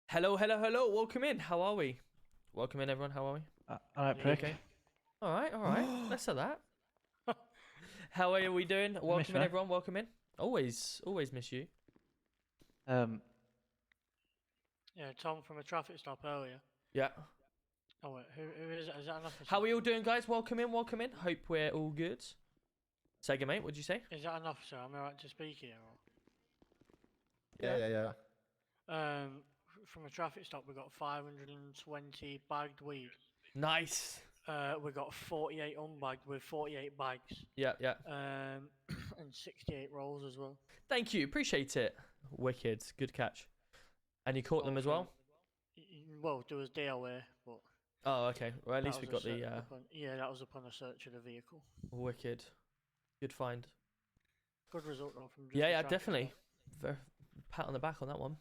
Hello, hello, hello. Welcome in. How are we? Welcome in, everyone. How are we? Alright, prick. Okay. All right, all right. Let's have that. How are we doing? Welcome in, everyone. Welcome in. Always miss you. Yeah, Tom from a traffic stop earlier. Yeah. Oh wait, who is it? Is that enough? How are we all doing, guys? Welcome in, welcome in. Hope we're all good. Say again, mate. What'd you say? Is that enough, sir? Am I right to speak here? Or? Yeah. From a traffic stop, we got 520 bagged weed. Nice. We got 48 unbagged with 48 bags. Yeah. And 68 rolls as well. Thank you. Appreciate it. Wicked. Good catch. And you caught them as well? Well, there was DOA, but... Oh, okay. Well, at least we got the... Yeah, that was upon a search of the vehicle. Wicked. Good find. Good result, though. From Yeah, definitely. Pat on the back on that one.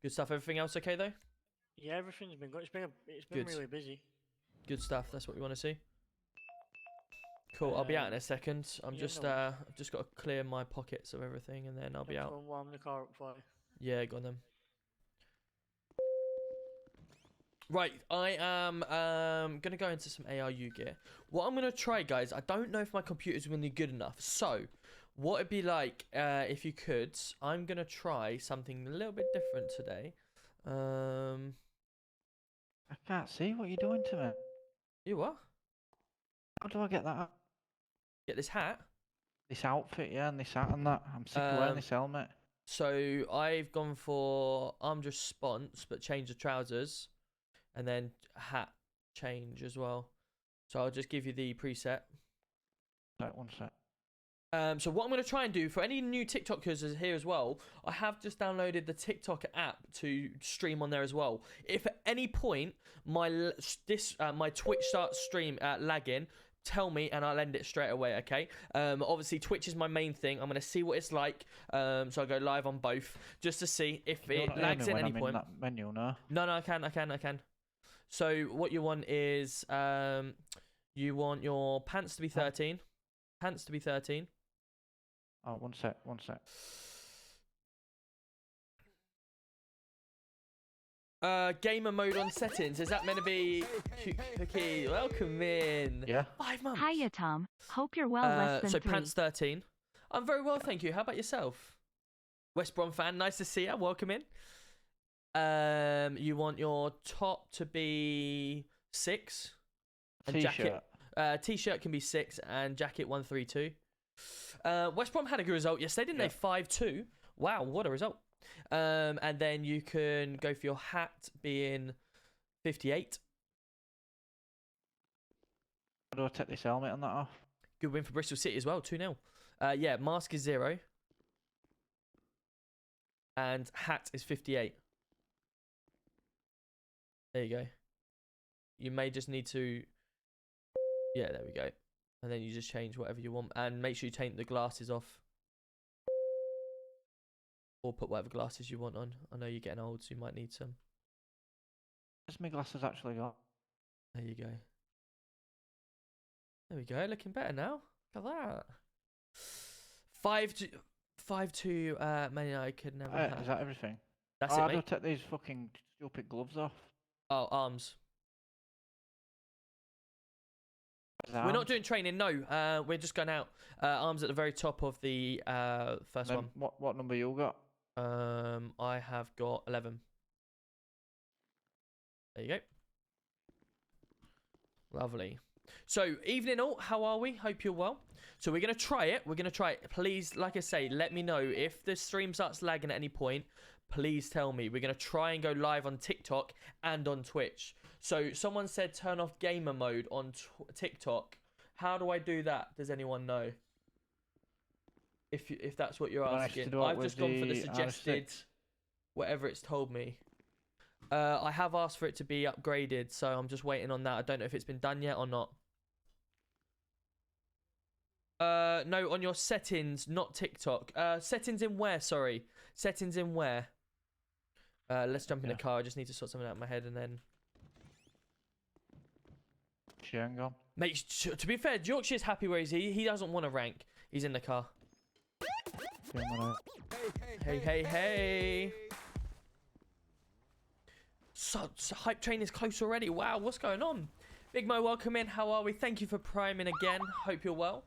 Good stuff. Everything else okay, though? Yeah, everything's been good. It's been Good. really busy. Good stuff. That's what we want to see. Cool. I'll be out in a second. I'm yeah, just no worries. I've just got to clear my pockets of everything, and then I'll be out. Go and warm the car up for you. Yeah, go on then. Right, I am gonna go into some ARU gear. What I'm gonna try, guys, I don't know if my computer's gonna be good enough. So, what it'd be like if you could, I'm gonna try something a little bit different today. I can't see what you're doing to me. You what? How do I get that? Get this hat. This outfit, yeah, and this hat and that. I'm sick of wearing this helmet. So I've gone for armed response, but change the trousers, and then hat change as well. So I'll just give you the preset. Right, one sec. So what I'm going to try and do for any new TikTokers here as well, I have just downloaded the TikTok app to stream on there as well. If at any point my Twitch starts stream lagging, tell me and I'll end it straight away, okay? Obviously Twitch is my main thing. I'm going to see what it's like. So I go live on both just to see if it lags at any point. In that menu, no? No, I can. So what you want is you want your pants to be 13. Pants to be 13. Oh, one sec. Gamer mode on settings. Is that meant to be Cookie? Welcome in. Yeah. 5 months. Hiya, Tom. Hope you're well. Less than so 3. pants 13. I'm very well, thank you. How about yourself? West Brom fan, nice to see you. Welcome in. You want your top to be 6. And T-shirt. T-shirt can be 6 and jacket 132. West Brom had a good result yesterday, didn't they? 5-2. Wow, what a result. And then you can go for your hat being 58. How do I take this helmet and that off? Good win for Bristol City as well, 2-0. Yeah, mask is 0. And hat is 58. There you go. You may just need to... Yeah, there we go. And then you just change whatever you want. And make sure you take the glasses off. Or put whatever glasses you want on. I know you're getting old, so you might need some. Where's my glasses actually got? There you go. There we go. Looking better now. Look at that. 5-2 Man United could never have. Is that everything? That's it, it, mate. mate. Take these fucking stupid gloves off. Oh, arms. Arms? We're not doing training, no. We're just going out. Arms at the very top of the first one. What number you got? I have got 11. There you go. Lovely. So, evening all, how are we? Hope you're well. So, we're going to try it. Please, like I say, let me know if the stream starts lagging at any point. Please tell me. We're going to try and go live on TikTok and on Twitch. So, someone said turn off gamer mode on TikTok. How do I do that? Does anyone know? If that's what you're asking. I've just gone for the suggested, whatever it's told me. I have asked for it to be upgraded, so I'm just waiting on that. I don't know if it's been done yet or not. No, on your settings, not TikTok. Settings in where? Sorry. Settings in where? Let's jump in the car. I just need to sort something out in my head and then... Gone. Mate, to be fair, Yorkshire's happy where he doesn't want to rank. He's in the car. Hey. So hype train is close already. Wow, what's going on? Big Mo, welcome in. How are we? Thank you for priming again. Hope you're well.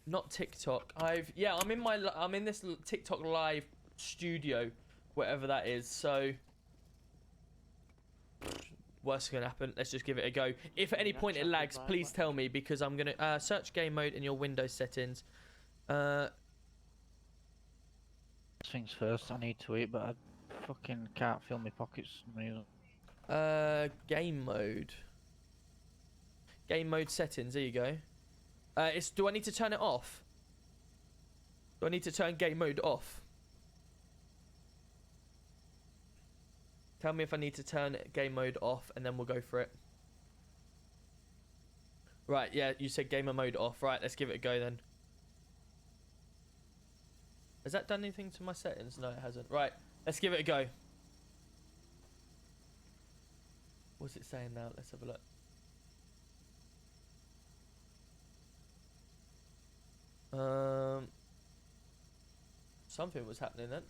Not TikTok. I'm in this TikTok live studio, whatever that is. So worst gonna happen. Let's just give it a go. If at any point it lags, please tell me because I'm gonna search game mode in your Windows settings. Things first, I need to eat, but I fucking can't feel my pockets for some reason. Game mode. Game mode settings. There you go. Do I need to turn it off? Do I need to turn game mode off? Tell me if I need to turn game mode off, and then we'll go for it. Right, yeah, you said gamer mode off. Right, let's give it a go then. Has that done anything to my settings? No, it hasn't. Right, Let's give it a go. What's it saying now? Let's have a look. Something was happening then.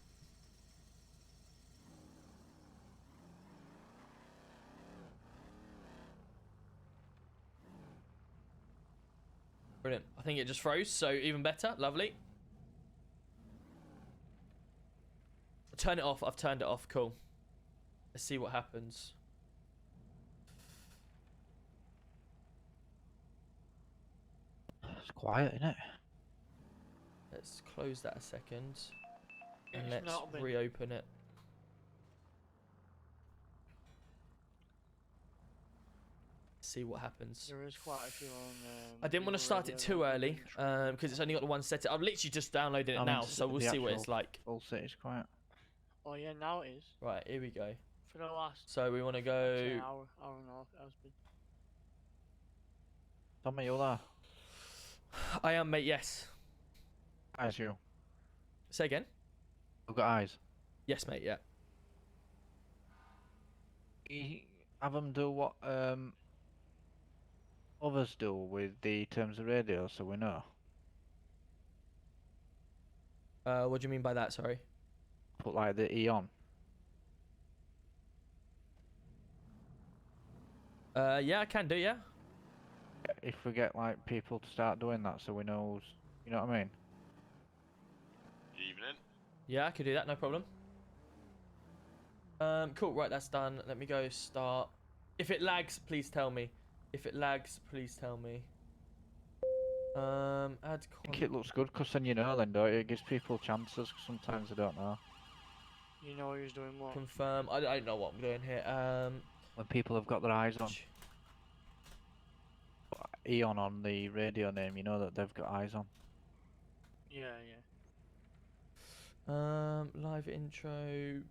Brilliant. I think it just froze, so even better. Lovely. Turn it off. I've turned it off. Cool. Let's see what happens. It's quiet, isn't it? Let's close that a second. And It's let's not been- reopen it. See what happens. There is quite a few on. I didn't want to start it too early because it's only got the one set. I've literally just downloaded it now, so we'll see what it's like. Full city's quiet. Oh yeah, now it is. Right, here we go. For the last So we want to say, go. hour and a half, it has been. Tommy, you there? I am, mate. Yes. Eyes, you. Say again. You've got eyes. Yes, mate. Yeah. Have them do what others do with the terms of radio, so we know. What do you mean by that? Sorry. Put like the E on. Yeah, I can do. Yeah. If we get like people to start doing that, so we know, you know what I mean? Evening. Yeah, I could do that. No problem. Cool. Right, that's done. Let me go start. If it lags, please tell me. If it lags, please tell me. Add I think it looks good, because then you know, then don't it? It gives people chances, 'cause sometimes they don't know. You know who's doing what. confirm. I don't know what I'm doing here. When people have got their eyes on. Eon on the radio name, you know that they've got eyes on. Yeah, yeah. Live intro.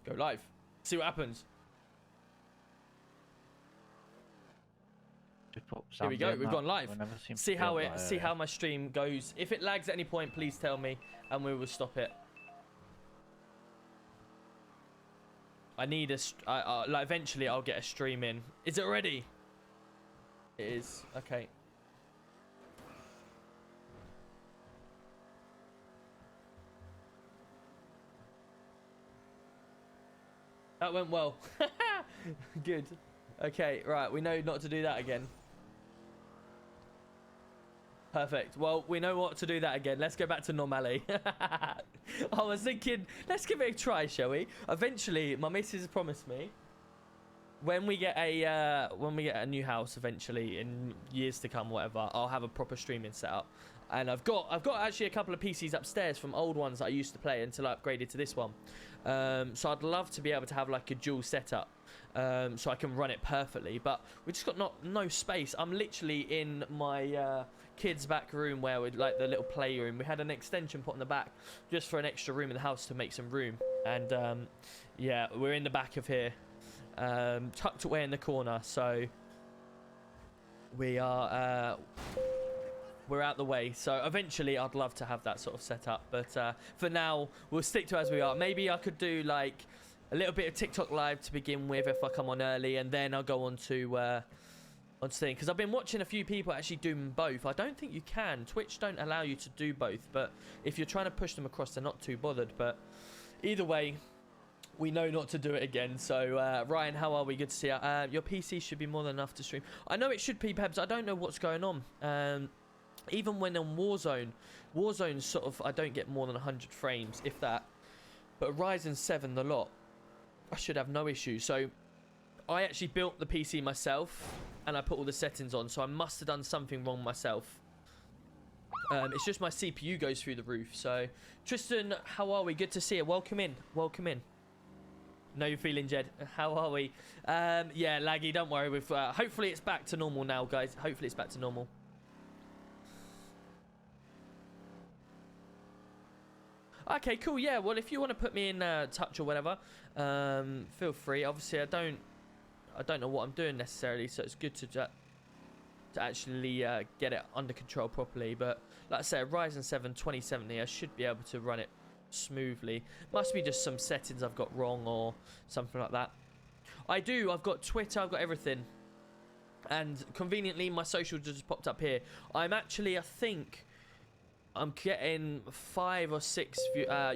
Go live. See what happens. Just put Here we Sandy go. in We've that. gone live. We never seem to See be how on it. that See area. how my stream goes. If it lags at any point, please tell me, and we will stop it. I need a. Like eventually, I'll get a stream in. Is it ready? It is. Okay. That went well. Good. Okay, right. We know not to do that again. Perfect. Well, we know what to do that again. Let's go back to normality. I was thinking, let's give it a try, shall we? Eventually, my missus has promised me when we get a new house eventually in years to come, whatever, I'll have a proper streaming setup. And I've got actually a couple of PCs upstairs from old ones that I used to play until I upgraded to this one. So I'd love to be able to have like a dual setup, so I can run it perfectly. But we just got no space. I'm literally in my kids' back room where we like the little playroom. We had an extension put on the back just for an extra room in the house to make some room. And yeah, we're in the back of here, tucked away in the corner. So we are. We're out the way, so eventually I'd love to have that sort of setup, but for now we'll stick to as we are. Maybe I could do like a little bit of TikTok live to begin with if I come on early, and then I'll go on to thing, because I've been watching a few people actually doing both. I don't think you can. Twitch don't allow you to do both, but if you're trying to push them across, they're not too bothered. But either way, we know not to do it again. So Ryan, how are we? Good to see you. Your PC should be more than enough to stream. I know it should be, Pebs. I don't know what's going on. Even when on Warzone's sort of, I don't get more than 100 frames, if that. But Ryzen 7, the lot, I should have no issue. So I actually built the PC myself, and I put all the settings on. So I must have done something wrong myself. It's just my CPU goes through the roof. So Tristan, how are we? Good to see you. Welcome in. Welcome in. Know you're feeling, Jed. How are we? Yeah, laggy. Don't worry. With hopefully it's back to normal now, guys. Hopefully it's back to normal. Okay, cool. Yeah, well, if you want to put me in touch or whatever, feel free. Obviously, I don't know what I'm doing necessarily, so it's good to actually get it under control properly. But like I said, Ryzen 7 2070. I should be able to run it smoothly. Must be just some settings I've got wrong or something like that. I've got Twitter, I've got everything. And conveniently, my social just popped up here. I'm actually, I think, I'm getting 5 or 6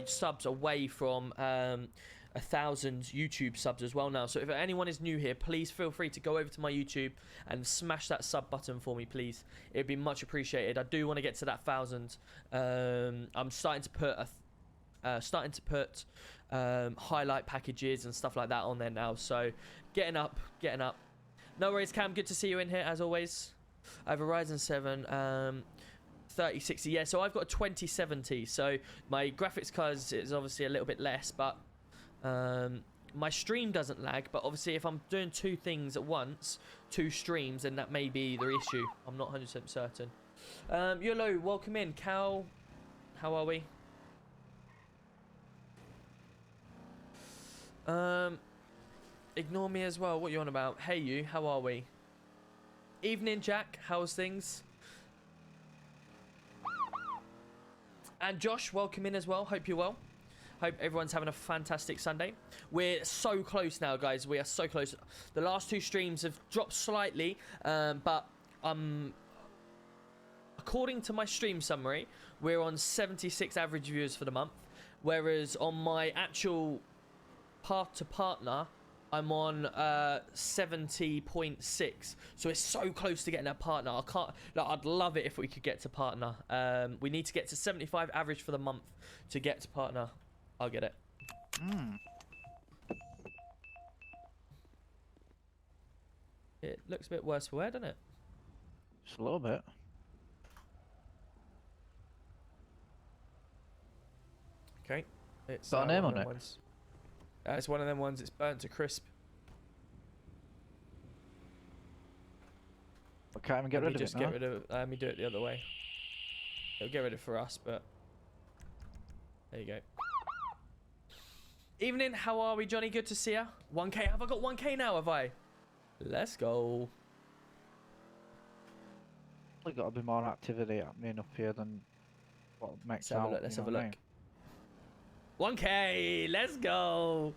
subs away from 1,000 YouTube subs as well now. So if anyone is new here, please feel free to go over to my YouTube and smash that sub button for me, please. It'd be much appreciated. I do want to get to that 1,000. I'm starting to put highlight packages and stuff like that on there now. So getting up. No worries, Cam. Good to see you in here as always. I have a Ryzen 7 3060. Yeah, so I've got a 2070. So my graphics card is obviously a little bit less, but my stream doesn't lag. But obviously, if I'm doing 2 things at once, 2 streams, then that may be the issue. I'm not 100% certain. YOLO, welcome in. Cal, how are we? Ignore me as well. What are you on about? Hey you, how are we? Evening Jack, how's things? And Josh, welcome in as well. Hope you're well. Hope everyone's having a fantastic Sunday. We're so close now, guys. We are so close. The last 2 streams have dropped slightly, but according to my stream summary, we're on 76 average viewers for the month, whereas on my actual path to partner, I'm on 70.6, so it's so close to getting that partner. I'd love it if we could get to partner. We need to get to 75 average for the month to get to partner. I'll get it. It looks a bit worse for wear, doesn't it? Just a little bit. Okay. It's got a name on it. It's one of them ones. It's burnt to crisp. I can't even get rid of it now. Let me do it the other way. It'll get rid of it for us, but there you go. Evening, how are we, Johnny? Good to see ya. 1K. Have I got 1K now? Have I? Let's go. There's got to be more activity happening up here than what makes Let's have out. a look. Let's you have a know what I look. 1K. Let's go.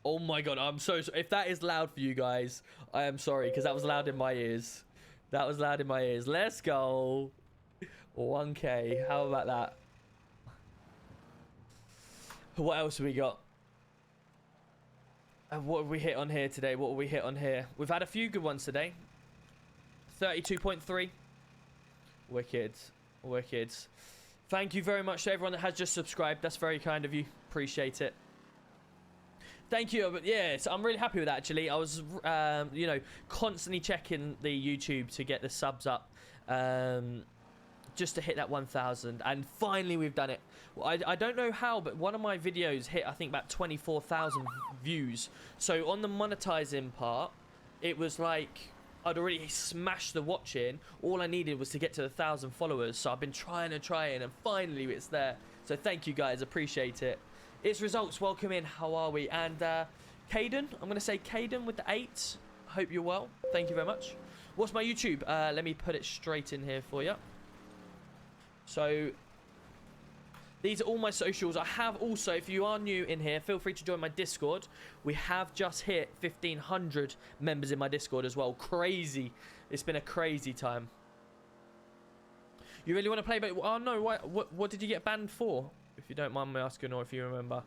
Oh my god, I'm so sorry. If that is loud for you guys, I am sorry, because that was loud in my ears. That was loud in my ears. Let's go. 1K. How about that? What else have we got? What have we hit on here today? What have we hit on here? We've had a few good ones today. 32.3. Wicked. Wicked. Thank you very much to everyone that has just subscribed. That's very kind of you. Appreciate it. Thank you. But yes, I'm really happy with that, actually. I was, you know, constantly checking the YouTube to get the subs up, just to hit that 1,000. And finally, we've done it. Well, I don't know how, but one of my videos hit, I think, about 24,000 views. So on the monetizing part, it was like I'd already smashed the watching. All I needed was to get to 1,000 followers. So I've been trying, and finally it's there. So thank you guys, appreciate it. It's results, welcome in, how are we? And Caden, I'm going to say Caden with the 8. Hope you're well, thank you very much. What's my YouTube? Let me put it straight in here for you. So these are all my socials. I have also, if you are new in here, feel free to join my Discord. We have just hit 1,500 members in my Discord as well. Crazy. It's been a crazy time. You really want to play? But oh no, what did you get banned for? If you don't mind me asking, or if you remember.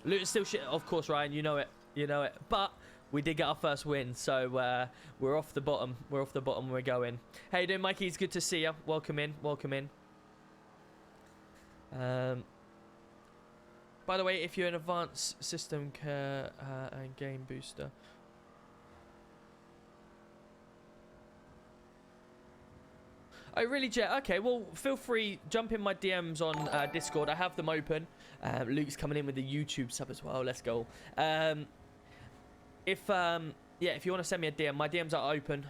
Loot is still shit, of course, Ryan. You know it. You know it. But we did get our first win, so we're off the bottom. We're off the bottom. We're going. How you doing, Mikey? It's good to see you. Welcome in. Welcome in. By the way, if you're an advanced system care and game booster. Oh, really, Jet? Okay, well, feel free. Jump in my DMs on Discord. I have them open. Luke's coming in with the YouTube sub as well. Let's go. If you want to send me a DM, my DMs are open.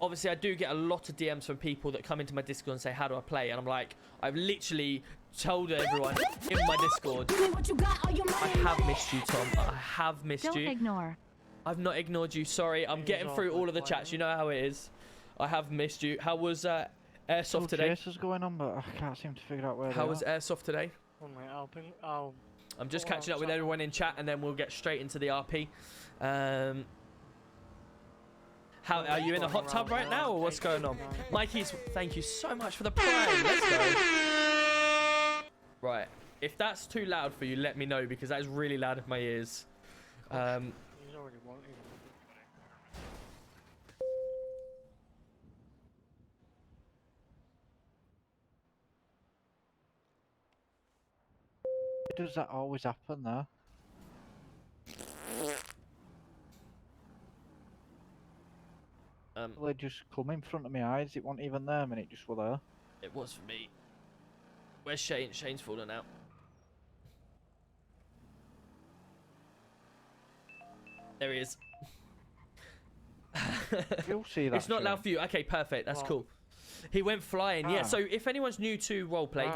Obviously, I do get a lot of DMs from people that come into my Discord and say, how do I play? And I'm like, I've literally told everyone in my Discord, I have missed you, Tom. I have missed you. Don't ignore. I've not ignored you. Sorry, I'm It is getting through all awkward, of the like, chats. You know how it is. I have missed you. How was Airsoft Two today? chases going on, but I can't seem to figure out where How they was are. Airsoft today? One minute, I'll I'm just Go on, catching up with chat. everyone in chat, and then we'll get straight into the RP. How are you in the hot tub right now, or what's going on? Mikey's, thank you so much for the prime. Let's go. Right, if that's too loud for you, let me know, because that is really loud in my ears. He's already wanted. Does that always happen there? Well, they just come in front of my eyes. It wasn't even there, and it just were there. It was for me. Where's Shane? Shane's fallen out. There he is. You'll see that. It's not loud Shane. for you. Okay, perfect. That's What? cool. He went flying. Yeah, Ah. so if anyone's new to roleplay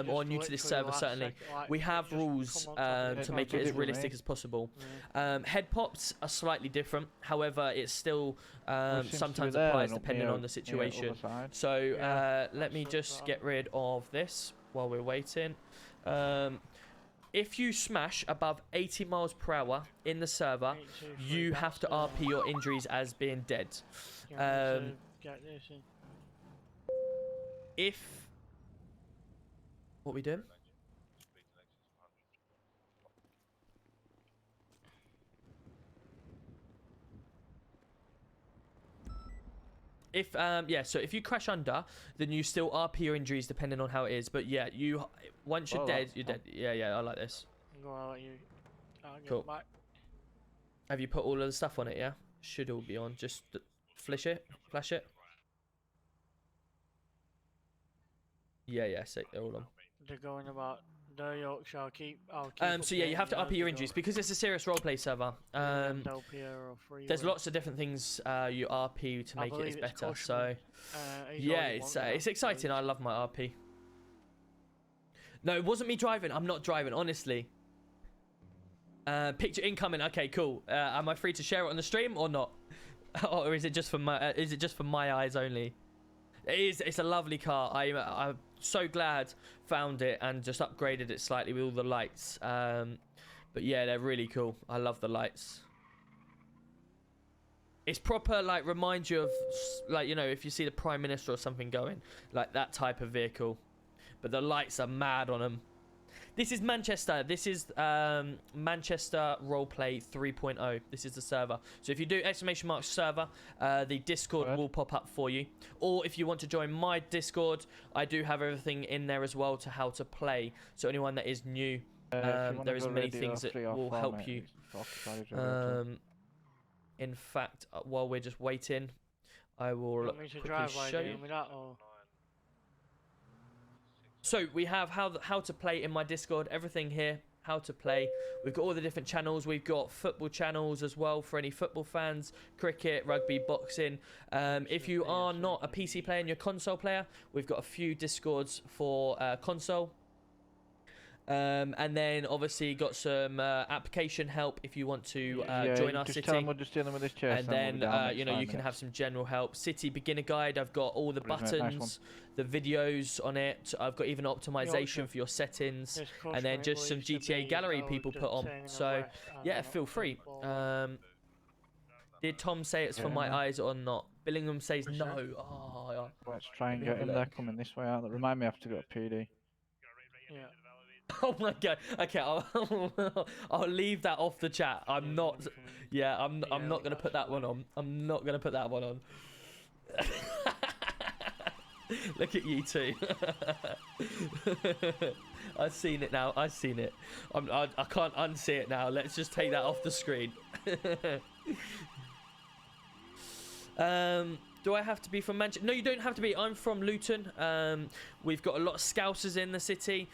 or new to this server, certainly, we have rules to make it as realistic as possible. Head pops are slightly different. However, it still seems to sometimes be there applies and up depending near- on the near situation. other side. So Yeah, let me that's just what get rid of this while we're waiting. If you smash above 80 miles per hour in the server, you have to RP your injuries as being dead. Get this in. If... What we doing? If yeah, so if you crash under, then you still RP your injuries depending on how it is. But yeah, you once you're Oh, dead, that's you're fun. dead. Yeah, I like this. Go on, I'll let you. I'll get Cool. back. Have you put all of the stuff on it? Yeah, should all be on. Just flash it. Yeah, sick. They're all on. They're going about the Yorkshire. I'll keep So yeah, you have to updating RP your injuries because it's a serious roleplay server. There's lots of different things you RP to I make it as believe it's better. Cushman. So yeah, it's exciting. I love my RP. No, it wasn't me driving. I'm not driving, honestly. Picture incoming. Okay, cool. Am I free to share it on the stream or not? Or is it just for my eyes only? It is. It's a lovely car. I'm so glad found it and just upgraded it slightly with all the lights. But yeah, they're really cool. I love the lights. It's proper, like, reminds you of, like, you know, if you see the Prime Minister or something going, like that type of vehicle. But the lights are mad on them. This is Manchester. This is Manchester Roleplay 3.0. This is the server. So if you do ! server, the Discord will pop up for you. Or if you want to join my Discord, I do have everything in there as well to how to play. So anyone that is new, there is many things that will help you. In fact, while we're just waiting, I will quickly show you. So we have how to play in my Discord, everything here, how to play. We've got all the different channels. We've got football channels as well for any football fans, cricket, rugby, boxing. If you are not a PC player and you're a console player, we've got a few Discords for console. And then obviously got some application help if you want to join our city. We're just dealing with this chest, and then you know, you can have some general help. City beginner guide. I've got all the buttons, the videos on it. I've got even optimization for your settings, and then just some GTA gallery people put on. So yeah, feel free. Did Tom say it's for my eyes or not? Billingham says no. Oh, yeah. Let's try and get him there. Coming this way out. Remind me, I have to go to PD. Yeah. Oh my god. Okay, I'll leave that off the chat. I'm not. Yeah, I'm not gonna put that one on. I'm not gonna put that one on. Look at you two. I've seen it now. I've seen it. I can't unsee it now. Let's just take that off the screen. Do I have to be from Manchester? No, you don't have to be. I'm from Luton. We've got a lot of Scousers in the city.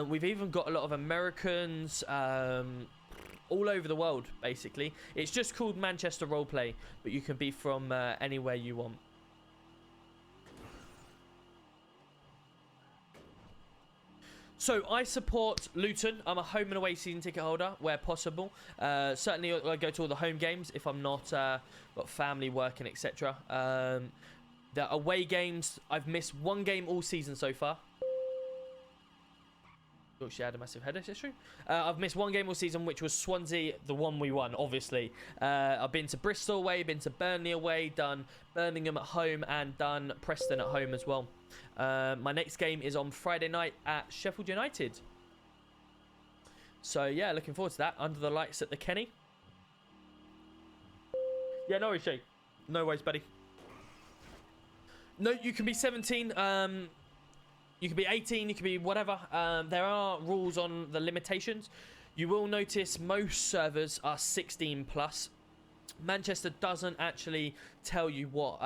We've even got a lot of Americans all over the world, basically. It's just called Manchester Roleplay, but you can be from anywhere you want. So I support Luton. I'm a home and away season ticket holder where possible. Certainly I go to all the home games if I'm not got family working, etc. The away games, I've missed one game all season so far. Oh, she had a massive headache issue. I've missed one game all season, which was Swansea, the one we won, obviously. I've been to Bristol away, been to Burnley away, done Birmingham at home, and done Preston at home as well. My next game is on Friday night at Sheffield United. So, yeah, looking forward to that. Under the lights at the Kenny. Yeah, no worries, Jay. No worries, buddy. No, you can be 17. You can be 18, you can be whatever. There are rules on the limitations. You will notice most servers are 16 plus. Manchester doesn't actually tell you what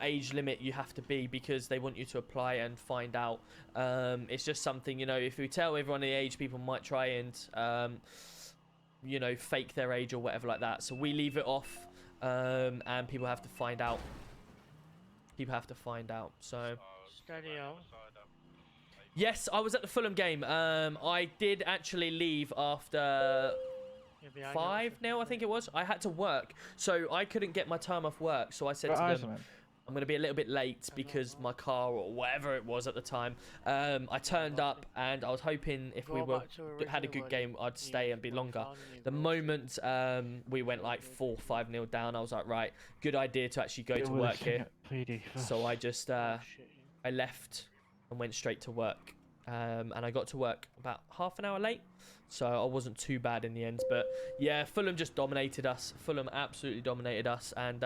age limit you have to be because they want you to apply and find out. It's just something, you know, if we tell everyone the age, people might try and, you know, fake their age or whatever like that. So we leave it off and people have to find out. People have to find out, so... Steady on. Yes, I was at the Fulham game. I did actually leave after 5-0, I think it was. I had to work, so I couldn't get my time off work. So I said to them, I'm going to be a little bit late because my car or whatever it was at the time. I turned up and I was hoping if we had a good game, I'd stay and be longer. The moment we went like 4-5-0 down, I was like, right, good idea to actually go to work here. So I just... I left and went straight to work. And I got to work about half an hour late. So I wasn't too bad in the end. But yeah, Fulham just dominated us. Fulham absolutely dominated us. And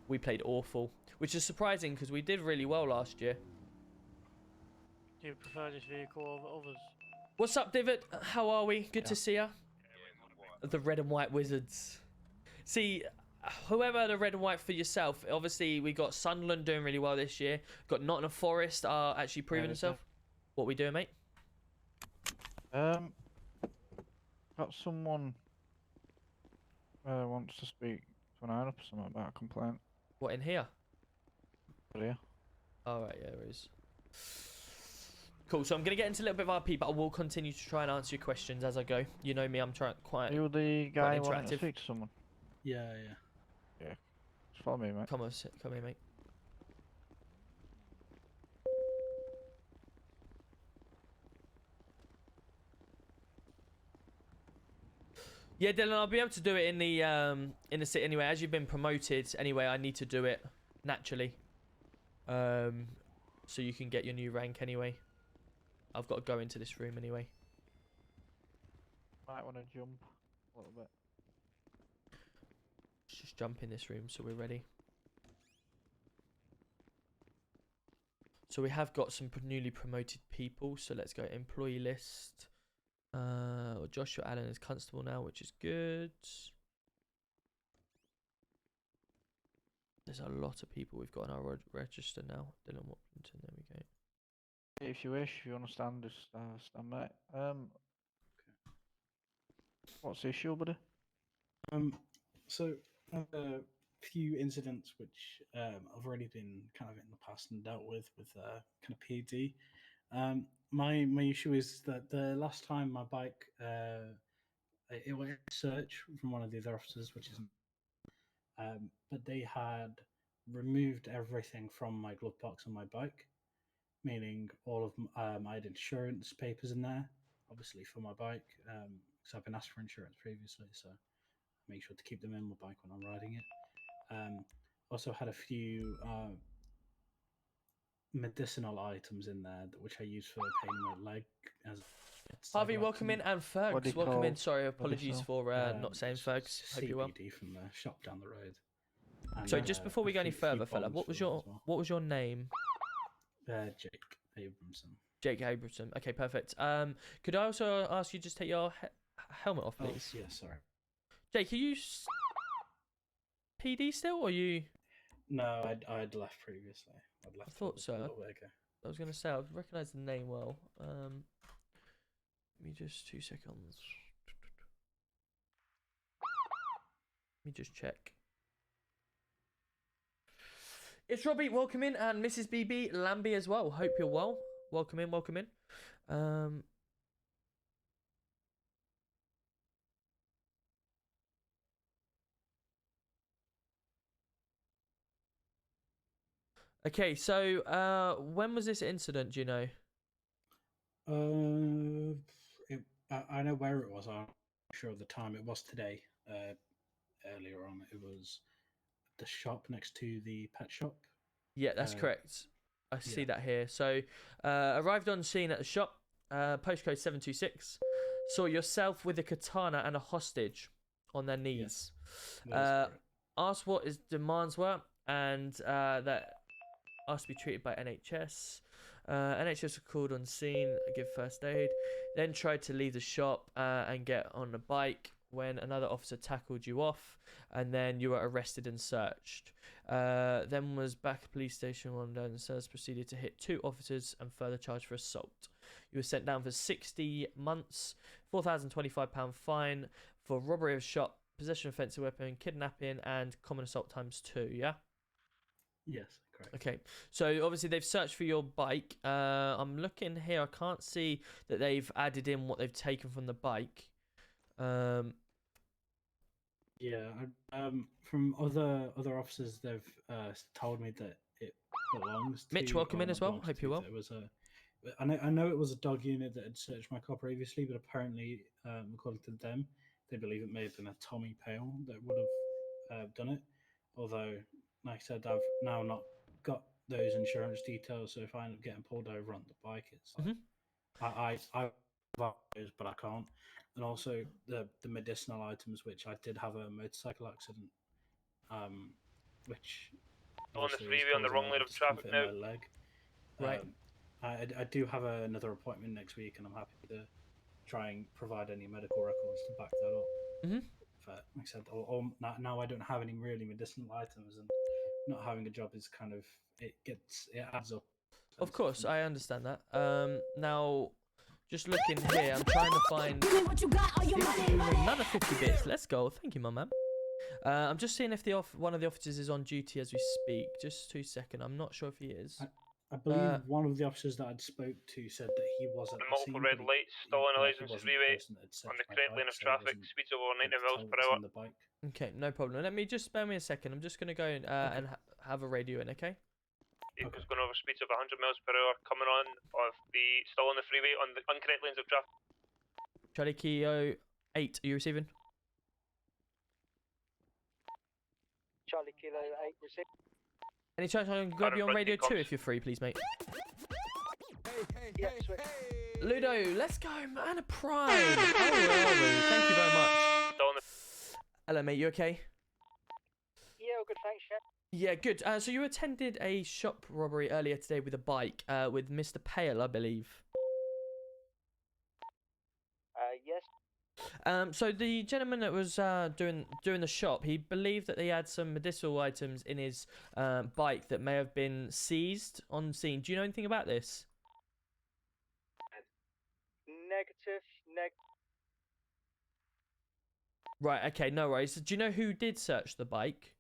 we played awful. Which is surprising because we did really well last year. Do you prefer this vehicle over others? What's up, Divot? How are we? Good to see ya. The red and white wizards. See... Whoever the red and white for yourself, obviously we got Sunderland doing really well this year. Got Nottingham Forest are actually proving themselves. What we doing, mate? Got someone wants to speak to an iron up or something about a complaint. What, in here? Yeah. Alright, yeah, there is. Cool, so I'm going to get into a little bit of RP, but I will continue to try and answer your questions as I go. You know me, I'm trying quite... You're the guy who wanted interactive. to speak to someone? Yeah. Just follow me, mate. Come here, mate. Yeah, Dylan, I'll be able to do it in the city anyway. As you've been promoted, anyway, I need to do it naturally. So you can get your new rank anyway. I've got to go into this room anyway. Might want to jump a little bit. Let's just jump in this room so we're ready. So we have got some newly promoted people. So let's go employee list. Joshua Allen is constable now, which is good. There's a lot of people we've got on our register now. Dylan Watlington, there we go. If you wish, if you understand, just stand back. What's the issue, buddy? So a few incidents which I've already been kind of in the past and dealt with kind of PD. My issue is that the last time my bike it went search from one of the other officers, which isn't. But they had removed everything from my glove box on my bike, meaning all of I had insurance papers in there, obviously for my bike, because I've been asked for insurance previously, so I make sure to keep them in my bike when I'm riding it. Also had a few medicinal items in there which I use for pain in my leg. As Harvey, welcome in, and Fergs, welcome in. Sorry, apologies for not saying Fergs. Hope you're well. CBD from the shop down the road. And, So just before we go any few further, fella, bombs what was for them your as well. what was your name? Jake Abramson. Jake Abramson. Okay, perfect. Could I also ask you just take your helmet off, please? Oh, yeah, sorry. Jake, are you PD still, or are you? No, I'd left previously. I'd left. I thought so. A little bit ago. I was gonna say I recognise the name well. Give me just 2 seconds. Let me just check. It's Robbie, welcome in, and Mrs. BB Lambie as well. Hope you're well. welcome in, welcome in. Okay, so when was this incident? Do you know? I know where it was. I'm not sure of the time. It was today. Earlier on, it was the shop next to the pet shop. Yeah, that's Uh, correct. I see yeah. that here. So, arrived on scene at the shop, postcode 726. Saw yourself with a katana and a hostage on their knees. That is correct. Asked what his demands were, and that asked to be treated by NHS. NHS were called on scene, give first aid. Then tried to leave the shop and get on a bike when another officer tackled you off, and then you were arrested and searched. Then was back at police station one day and service proceeded to hit 2 officers and further charged for assault. You were sent down for 60 months, £4,025 fine for robbery of shop, possession of offensive weapon, kidnapping, and common assault ×2. Yeah. Yes, correct. Okay, so obviously they've searched for your bike. I'm looking here. I can't see that they've added in what they've taken from the bike. Yeah, from other officers, they've told me that it belongs to. Mitch, welcome in as well. belongs Hope to, you're well. that It was I know it was a dog unit that had searched my car previously, but apparently, according to them, they believe it may have been a Tommy Pale that would have done it. Although, like I said, I've now not got those insurance details, so if I end up getting pulled over on the bike, it's like I have those, but I can't. And also the medicinal items, which I did have a motorcycle accident, which On the obviously is freeway on the causing wrong a lane of traffic discomfort in now. my leg. Right. I do have another appointment next week, and I'm happy to try and provide any medical records to back that up. But like I said, now I don't have any really medicinal items, and not having a job is kind of it adds up. Of course, I understand that. Now, just looking here, I'm trying to find another 50 bits. Let's go. Thank you, my man. I'm just seeing if one of the officers is on duty as we speak. Just 2 seconds. I'm not sure if he is. I believe one of the officers that I'd spoke to said that he was at The the multiple scene, red but lights, still on a he licensed wasn't the freeway, person that had on searched the my correct bike, lane of so I traffic, wasn't speeds over 90 able to miles tell per what's hour. in the bike. Okay, no problem. Let me just spare me a second. I'm just going to go and have a radio in, okay? Vehicles going over speeds of 100 miles per hour, coming on of the still on the freeway on the incorrect lanes of traffic. Charlie Kilo 8, are you receiving? Charlie Kilo 8 received. Any chance I can grab you on radio 2 if you're free, please, mate? Yeah, sweet. Ludo, let's go, man. A prime. How are we? Thank you very much. Still on the Hello, mate. You okay? Yeah, all good, thanks, yeah. Yeah, good. So you attended a shop robbery earlier today with a bike with Mr. Pale, I believe. Yes. So the gentleman that was doing the shop, he believed that he had some medicinal items in his bike that may have been seized on scene. Do you know anything about this? Negative. Right. Okay. No worries. Do you know who did search the bike?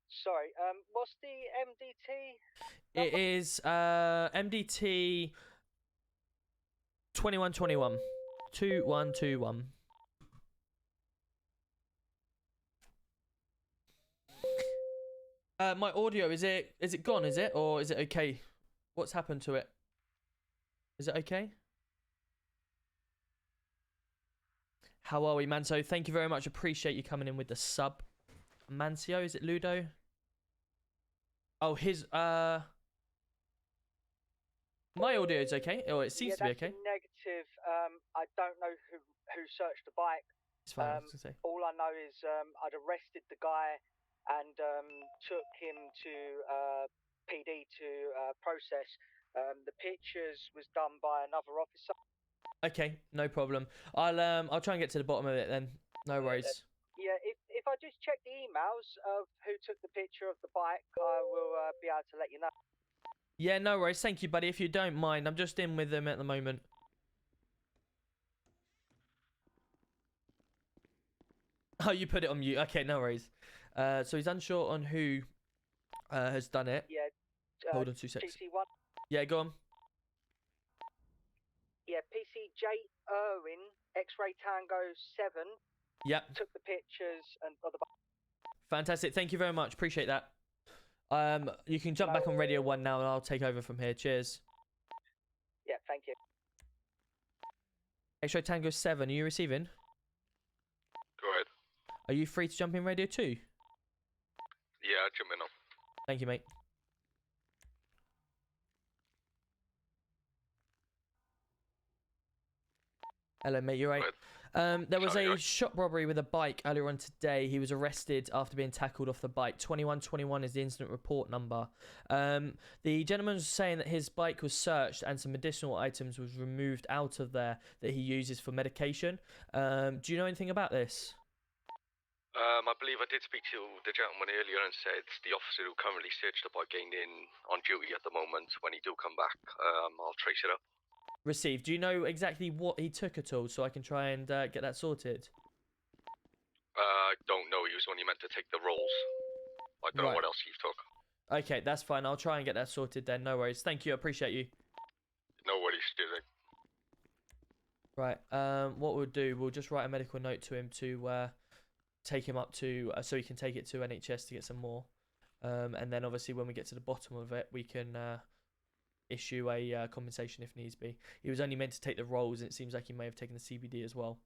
Sorry, what's the MDT? It is MDT 2121 2121. My audio, is it gone, is it? Or is it okay? What's happened to it? Is it okay? How are we, Manso? Thank you very much. Appreciate you coming in with the sub. Mancio, is it Ludo? Oh, his my audio is okay. Oh, it seems to be okay. Negative. I don't know who searched the bike. It's fine. I was gonna say. All I know is I'd arrested the guy and took him to PD to process. The pictures was done by another officer. Okay, no problem. I'll try and get to the bottom of it then. No worries. Yeah, if I just check the emails of who took the picture of the bike, I will be able to let you know. Yeah, no worries. Thank you, buddy. If you don't mind, I'm just in with them at the moment. Oh, you put it on mute. Okay, no worries. So he's unsure on who has done it. Yeah. Hold on 2 seconds. PC1. Yeah, go on. Yeah, PCJ Irwin, X-Ray Tango 7, Yep. took the pictures and of the. Fantastic. Thank you very much. Appreciate that. You can jump back on Radio 1 now and I'll take over from here. Cheers. Yeah, thank you. X-Ray Tango 7, are you receiving? Go ahead. Are you free to jump in Radio 2? Yeah, jump in on. Thank you, mate. Hello, mate. You're right. There was a shop robbery with a bike earlier on today. He was arrested after being tackled off the bike. 2121 is the incident report number. The gentleman was saying that his bike was searched and some additional items was removed out of there that he uses for medication. Do you know anything about this? I believe I did speak to the gentleman earlier and said the officer who currently searched the bike ain't in on duty at the moment. When he do come back, I'll trace it up. Received. Do you know exactly what he took at all so I can try and get that sorted? I don't know. He was only meant to take the rolls. I don't know what else he took. Okay, that's fine. I'll try and get that sorted then. No worries. Thank you. I appreciate you. No worries, Steven. Right. What we'll do, we'll just write a medical note to him to take him up to so he can take it to NHS to get some more. And then obviously when we get to the bottom of it, we can issue a compensation if needs be. He was only meant to take the rolls, and it seems like he may have taken the CBD as well.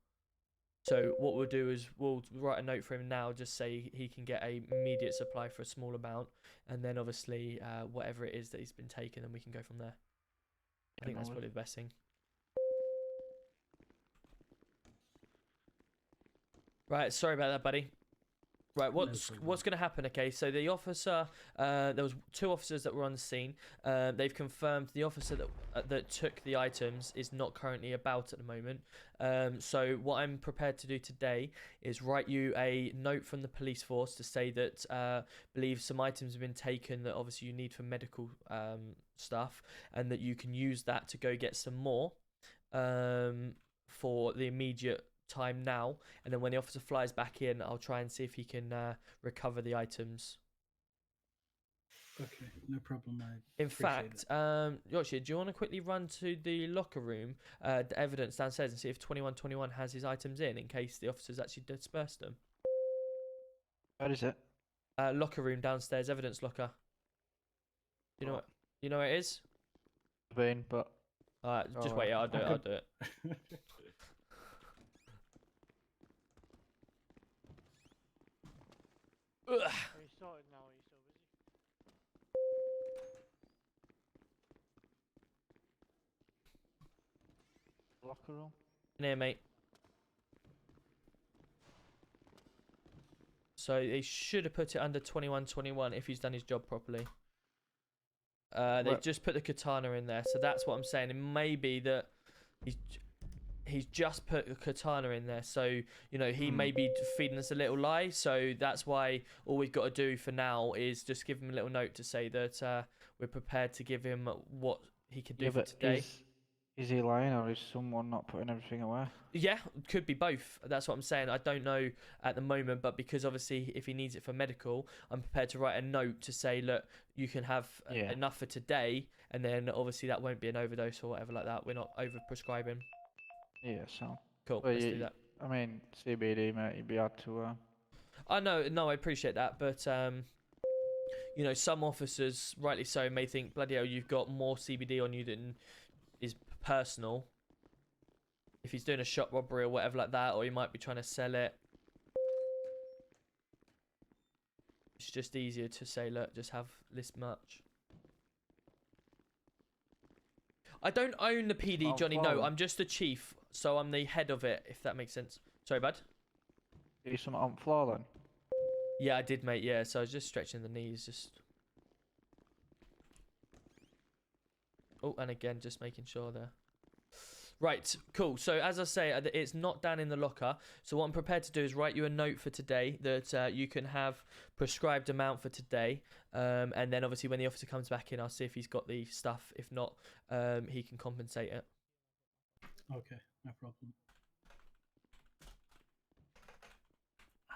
So what we'll do is we'll write a note for him now, just say he can get a immediate supply for a small amount, and then obviously whatever it is that he's been taking, then we can go from there. I think that's probably the best thing. Right, sorry about that, buddy. Right, what's going to happen? Okay, so the officer, there was 2 officers that were on the scene. They've confirmed the officer that took the items is not currently about at the moment. So what I'm prepared to do today is write you a note from the police force to say that believe some items have been taken that obviously you need for medical stuff, and that you can use that to go get some more for the immediate time now, and then when the officer flies back in, I'll try and see if he can recover the items. Okay, no problem. In fact, Yoshi, do you want to quickly run to the locker room, the evidence downstairs, and see if 2121 has his items in case the officers actually dispersed them? Where is it? Locker room downstairs, evidence locker. You know what? You know where it is? Been, but Alright, just wait. I'll do it. I'll do it. Are you sorted now? Are you still busy? locker room. In here, mate. So they should have put it under 2121 if he's done his job properly. They've just put the katana in there, so that's what I'm saying. It may be that he's just put a katana in there, so you know he may be feeding us a little lie. So that's why all we've got to do for now is just give him a little note to say that we're prepared to give him what he can do for today. Is he lying, or is someone not putting everything away? Yeah, could be both. That's what I'm saying. I don't know at the moment, but because obviously if he needs it for medical, I'm prepared to write a note to say, look, you can have enough for today, and then obviously that won't be an overdose or whatever like that. We're not over prescribing. Yeah, so Cool. well, Let's do that. I mean, CBD, mate, you'd be hard to. I know, I appreciate that, but you know, some officers, rightly so, may think, bloody hell, you've got more CBD on you than is personal. If he's doing a shop robbery or whatever like that, or he might be trying to sell it, it's just easier to say, look, just have this much. I don't own the PD, Johnny. No, I'm just the chief, so I'm the head of it, if that makes sense. Sorry, bud. Do something on the floor then? Yeah, I did, mate. Yeah, so I was just stretching the knees, just. Oh, and again, just making sure there. Right, cool. So as I say, it's not down in the locker. So what I'm prepared to do is write you a note for today that you can have prescribed amount for today. And then obviously when the officer comes back in, I'll see if he's got the stuff. If not, he can compensate it. Okay, no problem.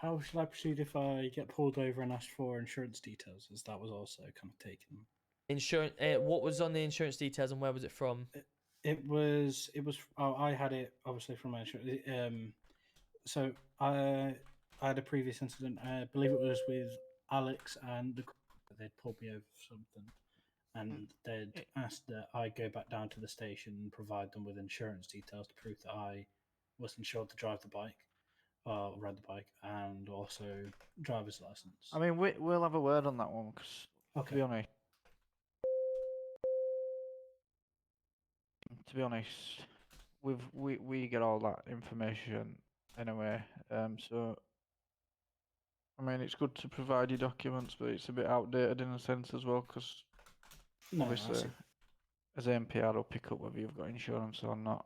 how should I proceed if I get pulled over and asked for insurance details? As that was also kind of taken. Insurance. What was on the insurance details and where was it from? It was. Oh, I had it obviously from my insurance. So I had a previous incident. I believe it was with Alex, and they'd pulled me over for something, and they'd asked that I go back down to the station and provide them with insurance details to prove that I was insured to drive the bike, or ride the bike, and also driver's license. I mean, we'll have a word on that one because, to be honest, we get all that information anyway. So I mean, it's good to provide your documents, but it's a bit outdated in a sense as well because obviously, as MPR, will pick up whether you've got insurance or not.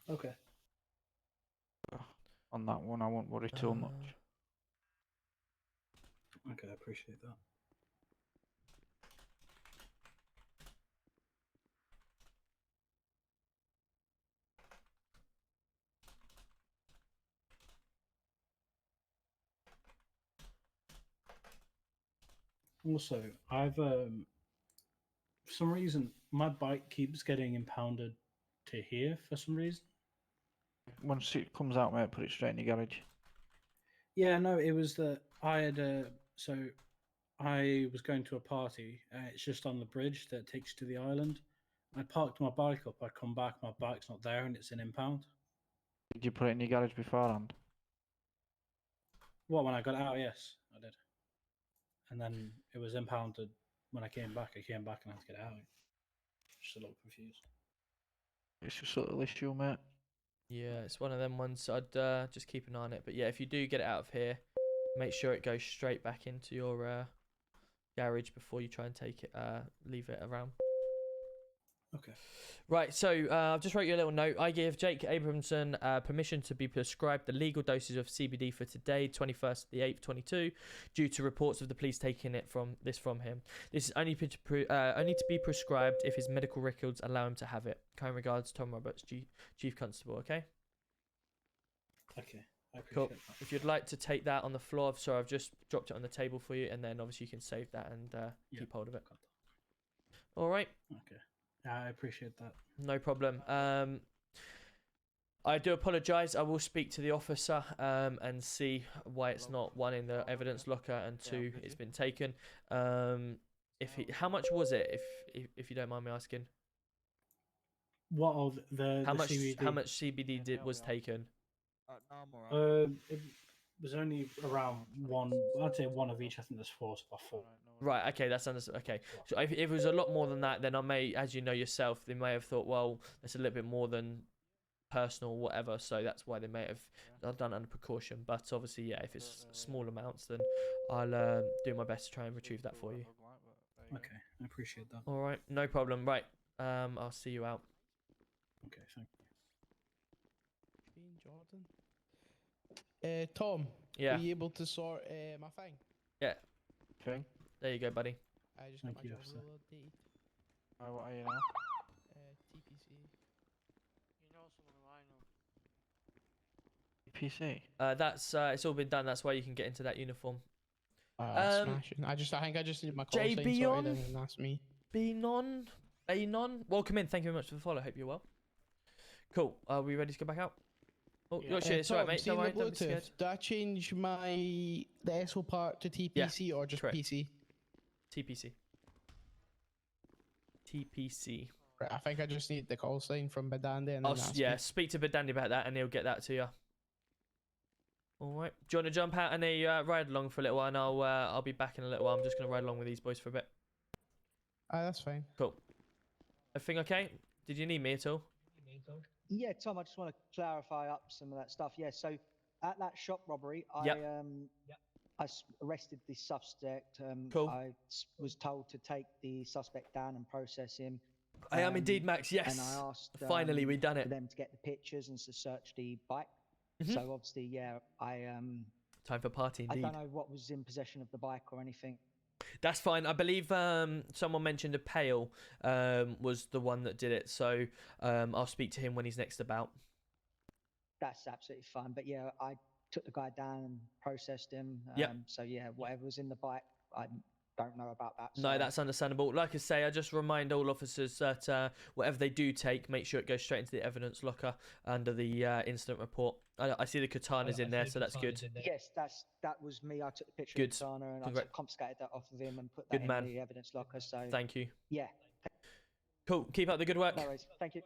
Okay. On that one, I won't worry too much. Okay, I appreciate that. Also, I've for some reason my bike keeps getting impounded to here for some reason. Once it comes out, mate, put it straight in your garage. Yeah, no, it was that I had so I was going to a party. It's just on the bridge that takes you to the island. I parked my bike up. I come back, my bike's not there, and it's an impound. Did you put it in your garage beforehand? What, when I got out? Yes, I did. And then it was impounded when I came back. I came back and I had to get out. Just a little confused. It's just a little issue, mate. Yeah, it's one of them ones. I'd just keep an eye on it. But yeah, if you do get it out of here, make sure it goes straight back into your garage before you try and take it. Leave it around. Okay. Right, so I've just wrote you a little note. I give Jake Abramson permission to be prescribed the legal dosage of CBD for today, 21st of the 8th, 22, due to reports of the police taking it from him. This is only to be prescribed if his medical records allow him to have it. Kind regards, Tom Roberts, Chief Constable. Okay. Okay. I appreciate Cool. that. If you'd like to take that on the floor, so I've just dropped it on the table for you, and then obviously you can save that and keep hold of it. All right. Okay. I appreciate that. No problem. I do apologise. I will speak to the officer and see why it's not one in the evidence locker and two it's been taken. How much was it? If you don't mind me asking. What of the How much CBD? How much CBD was taken? It was only around one. I'd say one of each. I think there's four, so about 4. Right. Okay. That's understood. Okay. So if it was a lot more than that, then I may, as you know yourself, they may have thought, well, that's a little bit more than personal, whatever. So that's why they may have done under precaution. But obviously, yeah, if it's small amounts, then I'll do my best to try and retrieve that for you. Okay, I appreciate that. All right. No problem. Right. I'll see you out. Okay, thank you. Jordan. Tom. Yeah. Are you able to sort my thing? Yeah. Thing. There you go, buddy. I just Thank got you, my job officer. rule updated. What are you now? TPC. You know someone who I know. PC. That's it's all been done. That's why you can get into that uniform. Smashing. I think I just need my call sign JB sorted on? and that's me. Benon. Welcome in. Thank you very much for the follow. Hope you're well. Cool. Are we ready to go back out? Oh, Yeah. you're shit. It's alright, mate. see Don't worry. the Don't be scared. Bluetooth, do I change the SO part to TPC or just correct. PC? TPC. TPC. Right, I think I just need the call sign from Badandi and then that's Yeah, me. speak to Bedandy about that and he'll get that to you. Alright. Do you want to jump out and ride along for a little while and I'll be back in a little while. I'm just going to ride along with these boys for a bit. That's fine. Cool. Everything okay? Did you need me at all? Yeah, Tom, I just want to clarify up some of that stuff. Yeah, so at that shop robbery, Yep. I arrested the suspect. Cool. I was told to take the suspect down and process him. I am indeed, Max. Yes. And I asked Finally, we've done for it. them to get the pictures and to search the bike. Mhm. So obviously, yeah, Time for party, I indeed. don't know what was in possession of the bike or anything. That's fine. I believe someone mentioned a pail was the one that did it. So I'll speak to him when he's next about. That's absolutely fine. But yeah, I took the guy down and processed him. Yep. So yeah, whatever was in the bike, I don't know about that. No, that's understandable. Like I say, I just remind all officers that whatever they do take, make sure it goes straight into the evidence locker under the incident report. I see the katana's in there, so that's good. Yes, that was me. I took the picture Good. of the katana and I Congra- confiscated that off of him and put Good that man. in the evidence locker. So Thank you. yeah, Cool. Keep up the good work. no worries. Thank you.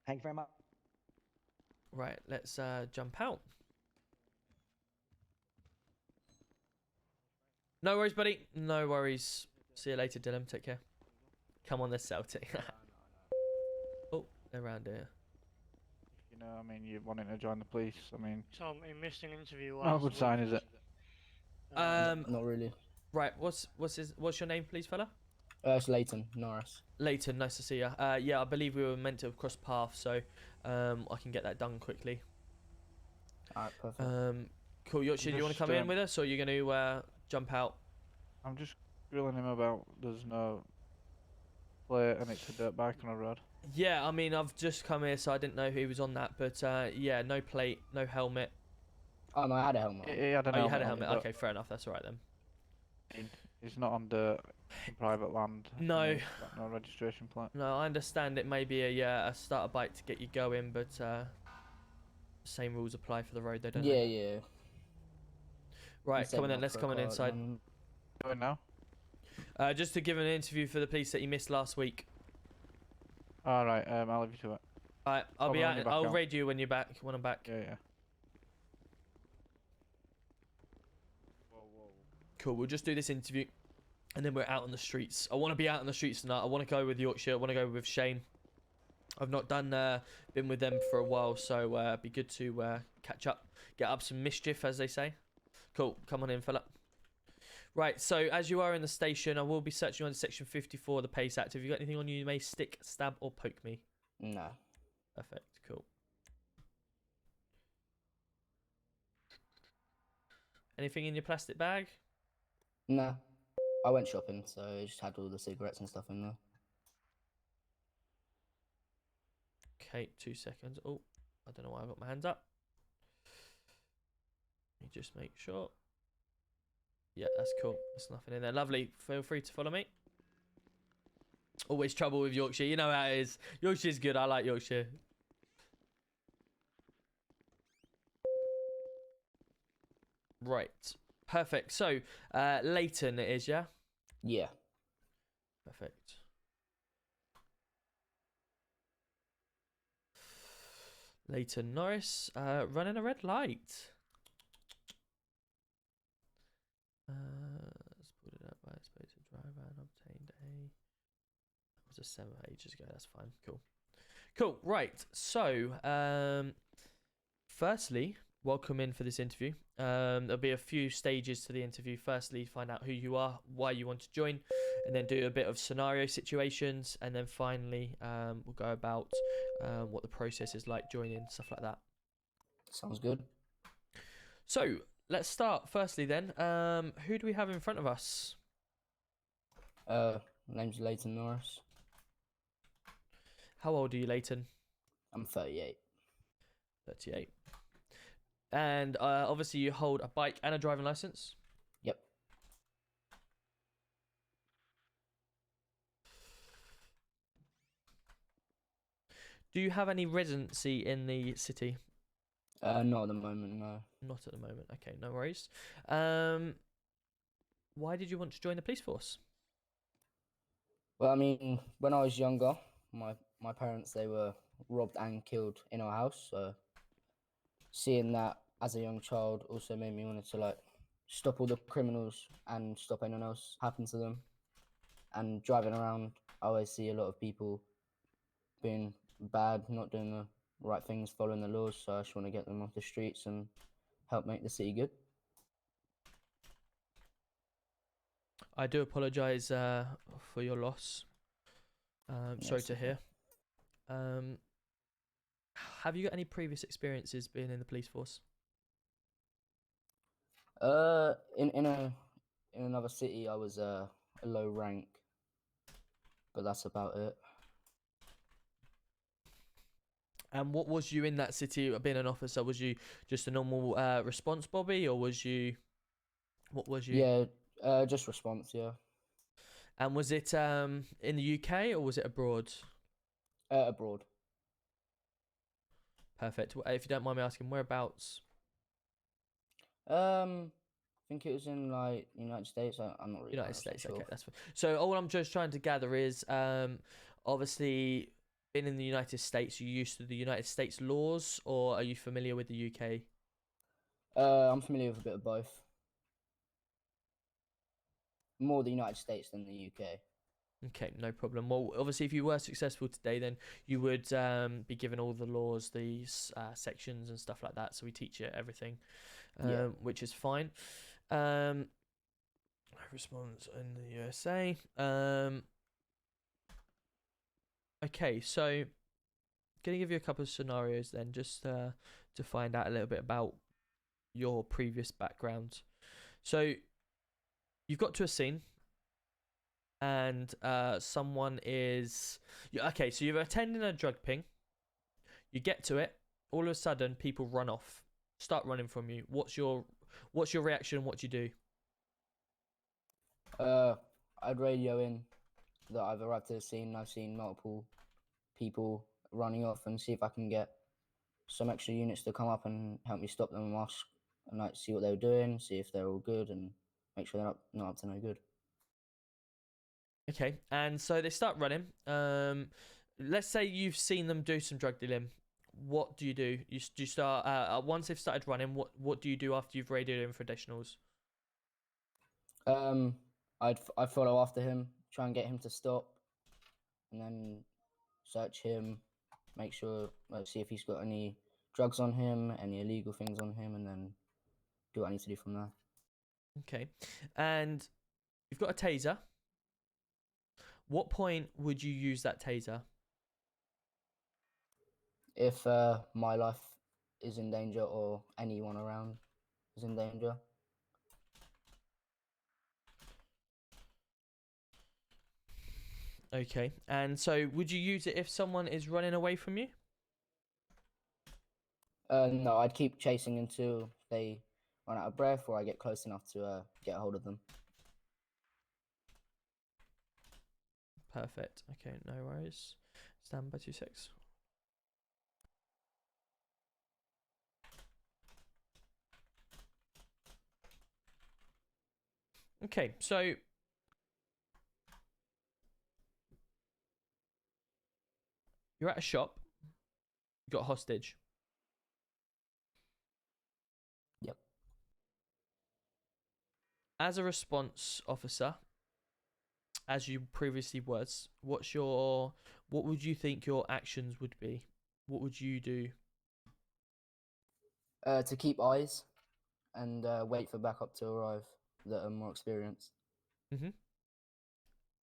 Thank you very much. Right, let's jump out. No worries, buddy. No worries. See you later, Dylan. Take care. Come on, this Celtic. Oh, they're around here. You know, I mean, you're wanting to join the police. I mean, So he missed an interview. not a last good sign, week. is it? Not really. Right. What's your name, please, fella? It's Leighton Norris. Leighton. Nice to see you. Yeah, I believe we were meant to have crossed paths, so I can get that done quickly. Alright, perfect. Cool. Yorkshire, do you want to Just, come in with us, or are you going to jump out? I'm just grilling him about there's no plate and it's a dirt bike on a road. Yeah, I mean, I've just come here, so I didn't know who was on that, but yeah, no plate, no helmet. Oh no, I had a helmet. He had an Oh, you had a on, helmet. but Okay, fair enough. That's all right then. he's not on dirt in private land. and No. he's got no registration plate. No, I understand it may be a starter bike to get you going, but same rules apply for the road, though, don't Yeah, they? yeah. Right, come on then. Let's come on inside. Going now? Just to give an interview for the police that you missed last week. All right. I'll leave you to it. All right, I'll be Hold on, out. you're back I'll out. raid you when you're back. When I'm back. Yeah, yeah. Cool. We'll just do this interview, and then we're out on the streets. I want to be out on the streets tonight. I want to go with Yorkshire. I want to go with Shane. I've not been with them for a while, so it'd be good to catch up, get up some mischief, as they say. Cool. Come on in, fella. Right, so as you are in the station, I will be searching on Section 54 of the PACE Act. Have you got anything on you may stick, stab, or poke me? No. Perfect, cool. Anything in your plastic bag? No. I went shopping, so I just had all the cigarettes and stuff in there. Okay, 2 seconds. Oh, I don't know why I've got my hands up. Let me just make sure. Yeah, that's cool. There's nothing in there. Lovely. Feel free to follow me. Always trouble with Yorkshire. You know how it is. Yorkshire's good. I like Yorkshire. Right. Perfect. So, Leighton it is, yeah? Yeah. Perfect. Leighton Norris, running a red light. Let's put it up by a space of driver and obtained a. That was a 7 ages ago. That's fine. Cool. Cool. Right. So, firstly, welcome in for this interview. There'll be a few stages to the interview. Firstly, find out who you are, why you want to join, and then do a bit of scenario situations, and then finally, we'll go about what the process is like joining, stuff like that. Sounds good. So let's start. Firstly, then, who do we have in front of us? Name's Leighton Norris. How old are you, Leighton? I'm 38. 38. And obviously, you hold a bike and a driving license. Yep. Do you have any residency in the city? Not at the moment, no. Not at the moment. Okay, no worries. Why did you want to join the police force? Well, I mean, when I was younger, my parents, they were robbed and killed in our house, so seeing that as a young child also made me want to like stop all the criminals and stop anyone else happen to them. And driving around, I always see a lot of people being bad, not doing the right things, following the laws, so I just want to get them off the streets and help make the city good. I do apologise for your loss. Sorry to hear. Have you got any previous experiences being in the police force? In another city, I was a low rank, but that's about it. And what was you in that city being an officer? Was you just a normal response Bobby, or was you? What was you? Yeah, just response. Yeah. And was it in the UK or was it abroad? Abroad. Perfect. If you don't mind me asking, whereabouts? I think it was in like United States. I'm not really United 100% States. sure. Okay, that's fine. So all I'm just trying to gather is, obviously, being in the United States, are you used to the United States laws, or are you familiar with the UK? I'm familiar with a bit of both. More the United States than the UK. Okay, no problem. Well, obviously, if you were successful today, then you would be given all the laws, these sections and stuff like that. So we teach you everything, which is fine. Response in the USA. Okay, so gonna give you a couple of scenarios then, just to find out a little bit about your previous background. So you've got to a scene, and someone is okay. So you're attending a drug ping. You get to it. All of a sudden, people run off, start running from you. What's your reaction? What do you do? I'd radio in that I've arrived to the scene. I've seen multiple people running off, and see if I can get some extra units to come up and help me stop them and ask and like see what they were doing, see if they're all good, and make sure they're not up to no good. Okay, and so they start running. Let's say you've seen them do some drug dealing. What do? You start once they've started running. What do you do after you've radioed in for additionals? I'd follow after him, try and get him to stop, and then search him, make sure, see if he's got any drugs on him, any illegal things on him, and then do what I need to do from there. Okay, and you've got a taser. What point would you use that taser? If my life is in danger or anyone around is in danger. Okay, and so would you use it if someone is running away from you? No, I'd keep chasing until they run out of breath or I get close enough to get a hold of them. Perfect. Okay, no worries. Stand by 2 secs. Okay, so you're at a shop. You got a hostage. Yep. As a response officer, as you previously was, what would you think your actions would be? What would you do? To keep eyes and wait for backup to arrive that are more experienced.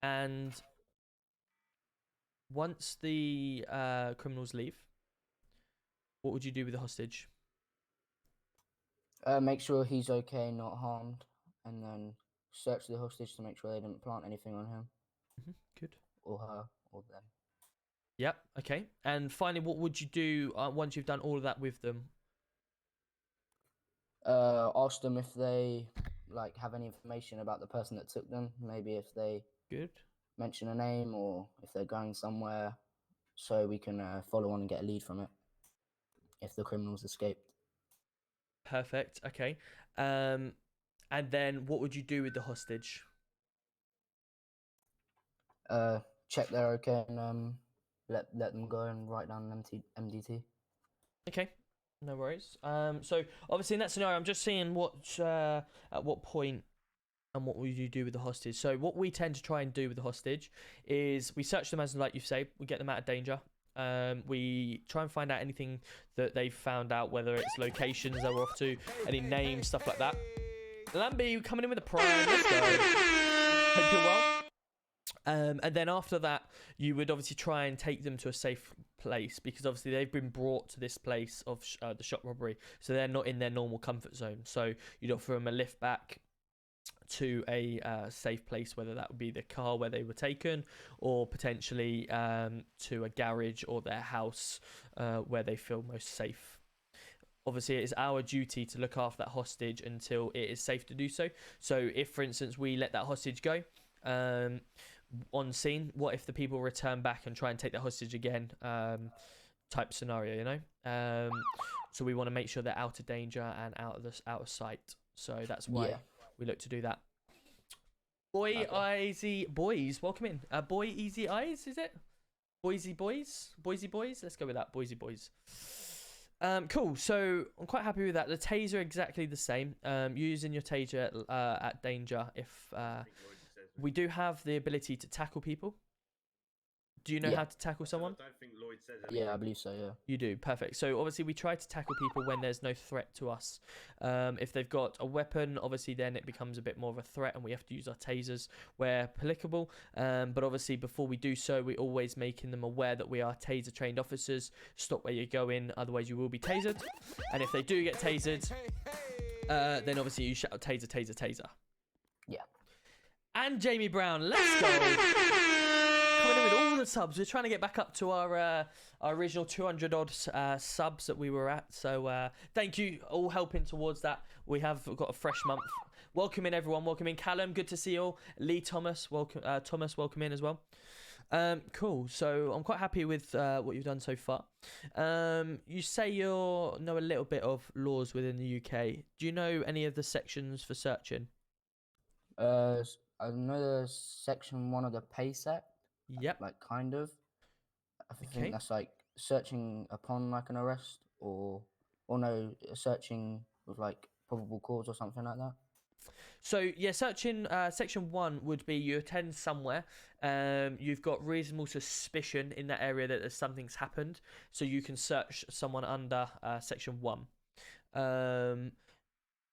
And once the criminals leave, what would you do with the hostage? Make sure he's okay, not harmed, and then search the hostage to make sure they didn't plant anything on him. Good. Or her, or them. Yep. Okay. And finally, what would you do once you've done all of that with them? Ask them if they have any information about the person that took them. Maybe if they mention a name or if they're going somewhere, so we can follow on and get a lead from it. If the criminals escaped. Perfect. Okay. And then what would you do with the hostage? Check they're okay and let them go and write down an MDT. Okay. No worries. So obviously in that scenario, I'm just seeing at what point and what would you do with the hostage. So what we tend to try and do with the hostage is we search them, as like you say, we get them out of danger. We try and find out anything that they've found out, whether it's locations they're off to, any names, stuff like that. Lambie coming in with a prime. Let's go. Hope you're well. And then after that, you would obviously try and take them to a safe place, because obviously they've been brought to this place of the shop robbery, so they're not in their normal comfort zone. So you'd offer them a lift back to a safe place, whether that would be the car where they were taken, or potentially to a garage or their house where they feel most safe. Obviously, it is our duty to look after that hostage until it is safe to do so. So if, for instance, we let that hostage go on scene, what if the people return back and try and take the hostage again, type scenario, you know? So we want to make sure they're out of danger and out of sight. So that's why we look to do that. Easy boys, welcome in. Boy Easy Eyes, is it? Boise boys? Let's go with that. Boise boys. Cool. So I'm quite happy with that. The taser exactly the same. Using your taser at danger. If we do have the ability to tackle people. Do you know how to tackle someone? I don't think Lloyd says it. Yeah, I believe so, yeah. You do, perfect. So obviously we try to tackle people when there's no threat to us. If they've got a weapon, obviously then it becomes a bit more of a threat and we have to use our tasers where applicable. But obviously before we do so, we're always making them aware that we are taser trained officers. Stop where you're going, otherwise you will be tasered. And if they do get tasered, then obviously you shout taser, taser, taser. Yeah. And Jamie Brown, let's go. Coming in with all the subs. We're trying to get back up to our original 200 odd subs that we were at. So thank you, all helping towards that. We have got a fresh month. Welcome in, everyone. Welcome in, Callum. Good to see you all. Lee Thomas, welcome. Thomas, welcome in as well. Cool. So I'm quite happy with what you've done so far. You say you know a little bit of laws within the UK. Do you know any of the sections for searching? I know there's section 1 of the PACE Act. Yep. Like, kind of. I think that's like searching upon like an arrest, or no, searching with like probable cause or something like that. So yeah, searching section 1 would be you attend somewhere, you've got reasonable suspicion in that area that something's happened, so you can search someone under section 1.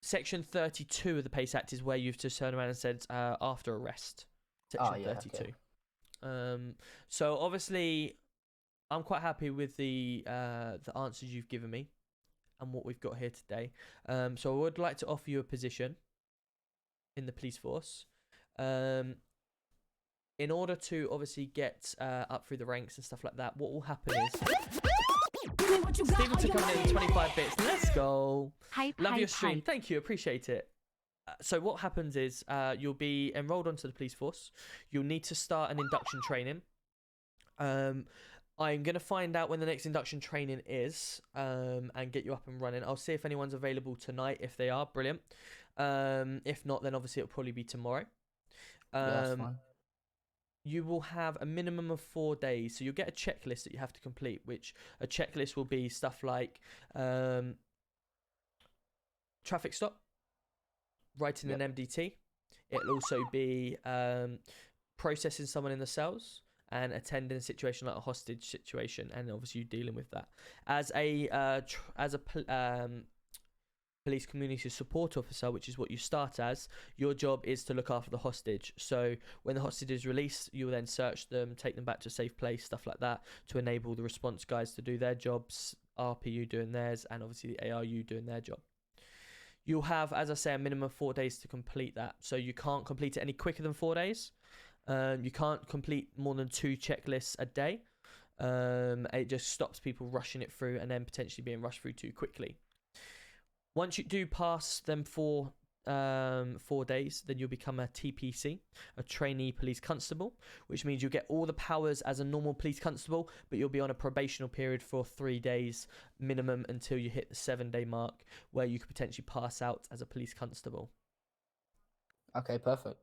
Section 32 of the PACE Act is where you've just turned around and said after arrest. Section 32. Okay. So obviously, I'm quite happy with the answers you've given me and what we've got here today. So I would like to offer you a position in the police force. In order to obviously get up through the ranks and stuff like that, what will happen is Stephen took coming in 25 bits. Let's go. Love your stream. Thank you. Appreciate it. So what happens is you'll be enrolled onto the police force. You'll need to start an induction training. I'm going to find out when the next induction training is and get you up and running. I'll see if anyone's available tonight. If they are, brilliant. If not, then obviously it'll probably be tomorrow. Yeah, that's fine. You will have a minimum of 4 days. So you'll get a checklist that you have to complete, which a checklist will be stuff like traffic stop, writing an MDT. It'll also be processing someone in the cells and attending a situation like a hostage situation, and obviously you dealing with that. As a police community support officer, which is what you start as, your job is to look after the hostage. So when the hostage is released, you will then search them, take them back to a safe place, stuff like that, to enable the response guys to do their jobs, RPU doing theirs, and obviously the ARU doing their job. You'll have, as I say, a minimum of 4 days to complete that. So you can't complete it any quicker than 4 days. You can't complete more than 2 checklists a day. It just stops people rushing it through and then potentially being rushed through too quickly. Once you do pass them 4 days, then you'll become a TPC, a trainee police constable, which means you'll get all the powers as a normal police constable, but you'll be on a probational period for 3 days minimum until you hit the 7-day mark, where you could potentially pass out as a police constable. Okay, perfect.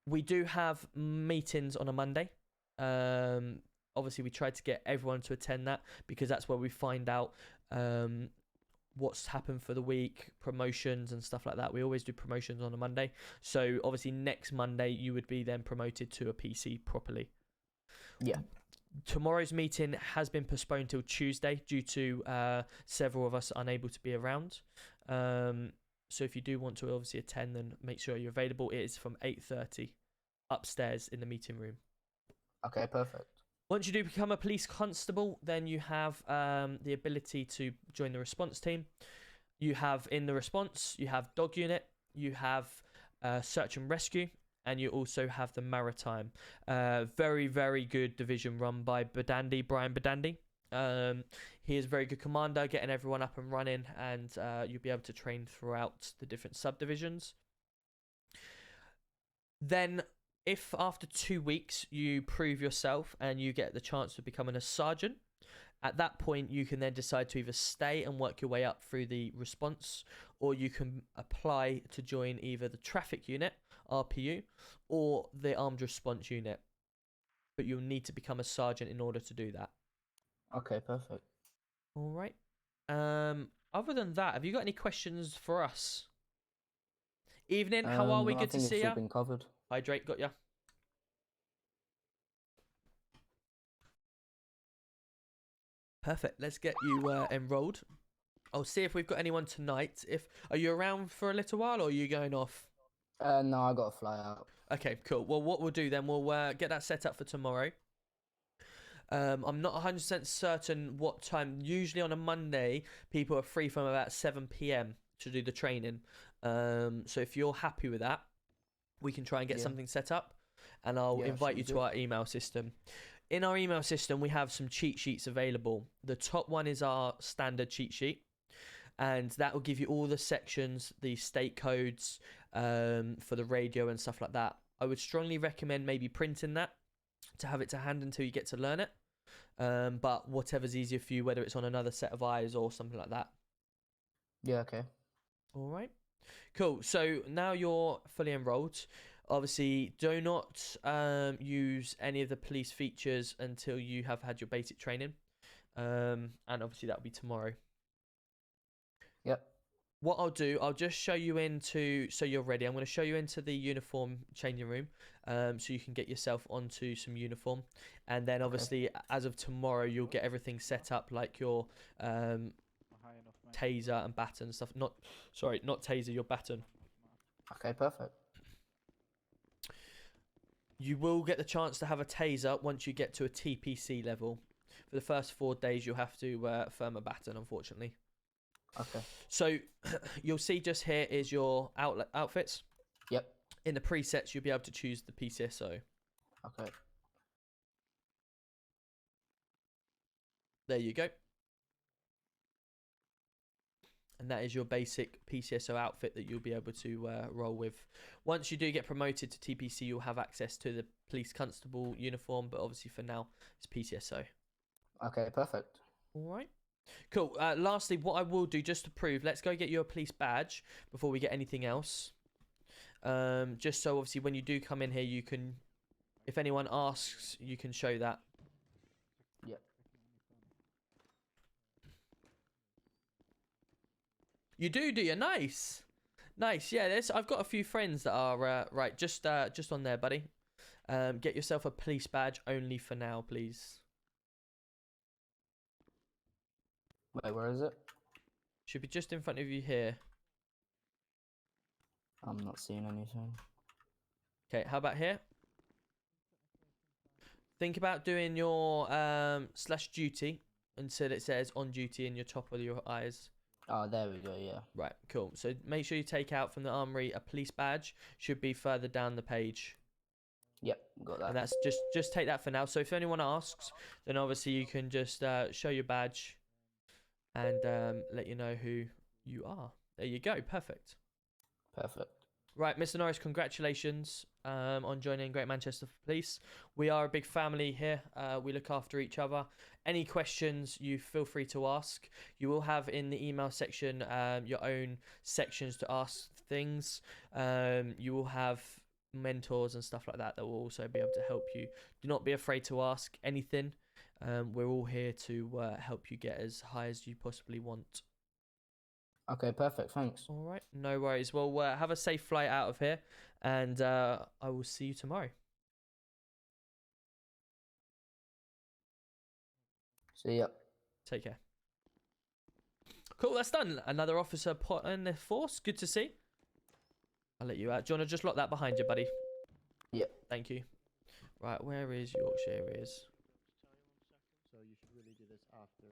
We do have meetings on a Monday. Obviously, we tried to get everyone to attend that because that's where we find out what's happened for the week, promotions and stuff like that. We always do promotions on a Monday. So obviously next Monday you would be then promoted to a PC properly. Yeah. Tomorrow's meeting has been postponed till Tuesday due to several of us unable to be around. So if you do want to obviously attend, then make sure you're available. It is from 8:30 upstairs in the meeting room. Okay, perfect. Once you do become a police constable, then you have the ability to join the response team. You have in the response, you have dog unit, you have search and rescue, and you also have the maritime. Very, very good division run by Brian Badandi. He is a very good commander, getting everyone up and running, and you'll be able to train throughout the different subdivisions. Then, if after 2 weeks you prove yourself and you get the chance of becoming a sergeant, at that point you can then decide to either stay and work your way up through the response, or you can apply to join either the traffic unit, RPU, or the armed response unit. But you'll need to become a sergeant in order to do that. Okay, perfect. All right. Other than that, have you got any questions for us? Evening, how are we? I Good to think see it's you. all been covered. Hydrate, got ya. Perfect. Let's get you enrolled. I'll see if we've got anyone tonight. Are you around for a little while, or are you going off? No, I got to fly out. Okay, cool. Well, what we'll do then, we'll get that set up for tomorrow. I'm not 100% certain what time. Usually on a Monday, people are free from about 7 p.m. to do the training. So if you're happy with that, we can try and get something set up, and I'll invite you to our email system. In our email system, we have some cheat sheets available. The top one is our standard cheat sheet, and that will give you all the sections, the state codes for the radio and stuff like that. I would strongly recommend maybe printing that to have it to hand until you get to learn it. But whatever's easier for you, whether it's on another set of eyes or something like that. Yeah, okay. All right. Cool. So now you're fully enrolled. Obviously, do not use any of the police features until you have had your basic training. And obviously that'll be tomorrow. Yep. What I'll do, I'll just show you into, so you're ready. I'm going to show you into the uniform changing room, so you can get yourself onto some uniform. And then obviously, as of tomorrow, you'll get everything set up, like your taser and baton and stuff. Not taser, your baton. Okay, perfect. You will get the chance to have a taser once you get to a TPC level. For the first 4 days, you'll have to firm a baton, unfortunately. Okay. So you'll see just here is your outfits. Yep. In the presets, you'll be able to choose the PCSO. Okay. There you go. And that is your basic PCSO outfit that you'll be able to roll with. Once you do get promoted to TPC, you'll have access to the police constable uniform, but obviously for now, it's PCSO. Okay, perfect. All right. Cool. Lastly, what I will do, just to prove, let's go get you a police badge before we get anything else. Just so obviously when you do come in here, you can, if anyone asks, you can show that. Yep. You do you? Nice. Nice. Yeah, I've got a few friends that are right. Just on there, buddy. Get yourself a police badge only for now, please. Wait, where is it? Should be just in front of you here. I'm not seeing anything. Okay, how about here? Think about doing your slash duty until it says on duty in your top of your eyes. Oh, there we go, yeah. Right, cool. So make sure you take out from the armory a police badge. Should be further down the page. Yep, got that. And that's just take that for now. So if anyone asks, then obviously you can just show your badge and let you know who you are. There you go. Perfect. Perfect. Right, Mr. Norris, congratulations on joining Great Manchester Police. We are a big family here. We look after each other. Any questions, you feel free to ask. You will have in the email section your own sections to ask things. You will have mentors and stuff like that that will also be able to help you. Do not be afraid to ask anything. We're all here to help you get as high as you possibly want. Okay, perfect. Thanks. All right, no worries. Well, have a safe flight out of here, and I will see you tomorrow. See ya. Take care. Cool, that's done. Another officer put in the force. Good to see. I'll let you out. Do you want to just lock that behind you, buddy? Yep. Thank you. Right, where is Yorkshire? Is so you should really do this after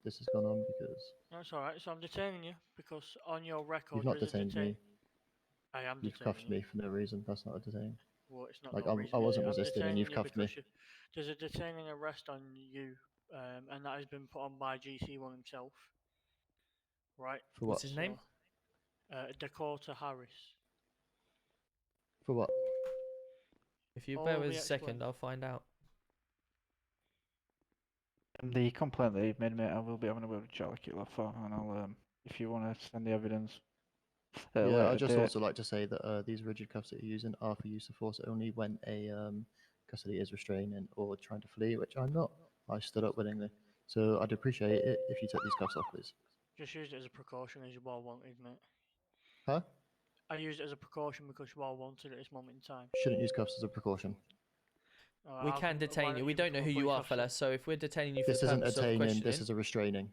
this has gone on because That's alright, so I'm detaining you because on your record you've not there is a detained me. I am You've detaining cuffed you. me for no reason. That's not a detain. Well, it's not Like, no I reason. wasn't I'm resisting and detaining you've you cuffed me. because there's a detaining arrest on you, and that has been put on by GC1 himself. Right. For What's what? his name? Dakota Harris. For what? If you All bear will with be us a second, explained. I'll find out. The complaint that you've made, mate, I will be having a word with Charlie Kitler for, and I'll, if you want to send the evidence. At a Yeah, I'd later just date. also like to say that these rigid cuffs that you're using are for use of force only when a custody is restraining or trying to flee, which I'm not. I stood up willingly. So I'd appreciate it if you took these cuffs off, please. Just used it as a precaution, as you all wanted, mate. Huh? I used it as a precaution because you all wanted at this moment in time. Shouldn't use cuffs as a precaution. We can detain you. We don't know who put you your are, cuffs fella. on? So if we're detaining you for This the isn't purpose of attaining, questioning, this is a restraining.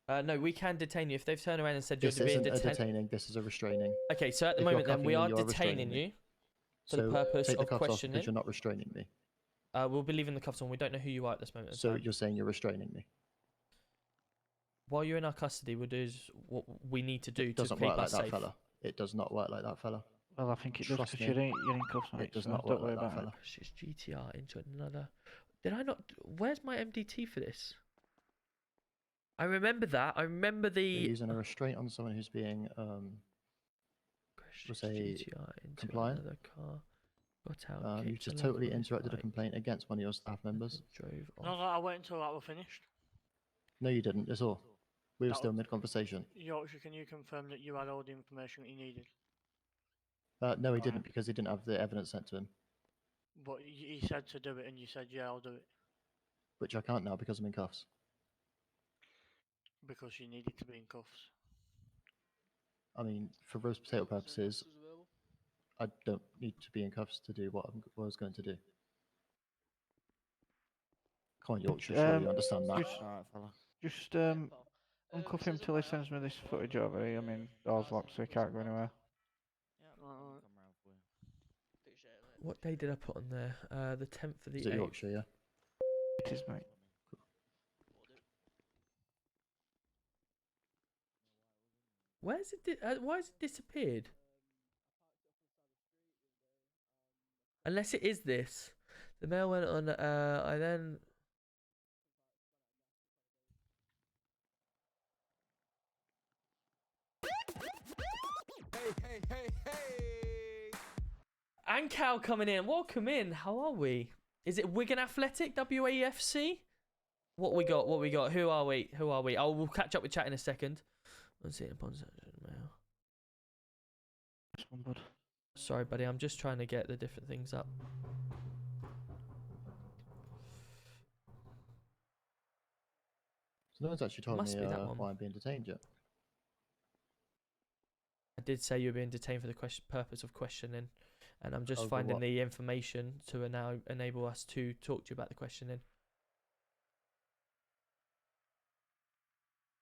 no, we can detain you if they've turned around and said This you're being isn't a detained. detaining, this is a restraining. Okay, so at the If you're moment, then cuffing we me, are you are restraining detaining me. you for the purpose take the of cuffs off questioning. because you're not restraining me. We'll be leaving the cuffs on. We don't know who you are at this moment in So time. you're saying you're restraining me. While you're in our custody, we'll do what we need to do It to doesn't keep work like us that, safe. fella. It does not work like that, fella. Well, I think it does Trust because me. you're in cuffs, mate. It does so not don't work worry like that, about it. fella. Precious GTR into another. Did I not? Where's my MDT for this? I remember that. I remember You're the. using a restraint on someone who's being, Precious say, GTR into compliant. another car. Got out. You kicked just a left totally on his interrupted a bike, complaint against one of your staff members. Drove No, off. no, I waited until that was finished. No, you didn't. That's all. We were That still was- mid-conversation. Yorkshire, can you confirm that you had all the information that you needed? No, he didn't because he didn't have the evidence sent to him, But he said to do it, and you said, yeah, I'll do it. which I can't now because I'm in cuffs. Because you needed to be in cuffs. I mean, for roast potato purposes, I don't need to be in cuffs to do what I was going to do. Come on, Yorkshire, surely you understand that. Just uncuff him till he sends me this footage over here. I mean, door's locked, so he can't go anywhere. What day did I put on there? The 10th of the Is it 8th. Yorkshire, yeah? It is, mate. Where's it? Why has it disappeared? Unless it is this. The mail went on. I then. And Cal coming in. Welcome in. How are we? Is it Wigan Athletic WAFC? What we got? What we got? Who are we? Who are we? Oh, we'll catch up with chat in a second. Let's see it upon mail. Sorry, buddy. I'm just trying to get the different things up. So no one's actually told Must me be that one. why I'm being detained yet. I did say you were being detained for the purpose of questioning, and I'm just Over finding what? the information to now enable us to talk to you about the questioning.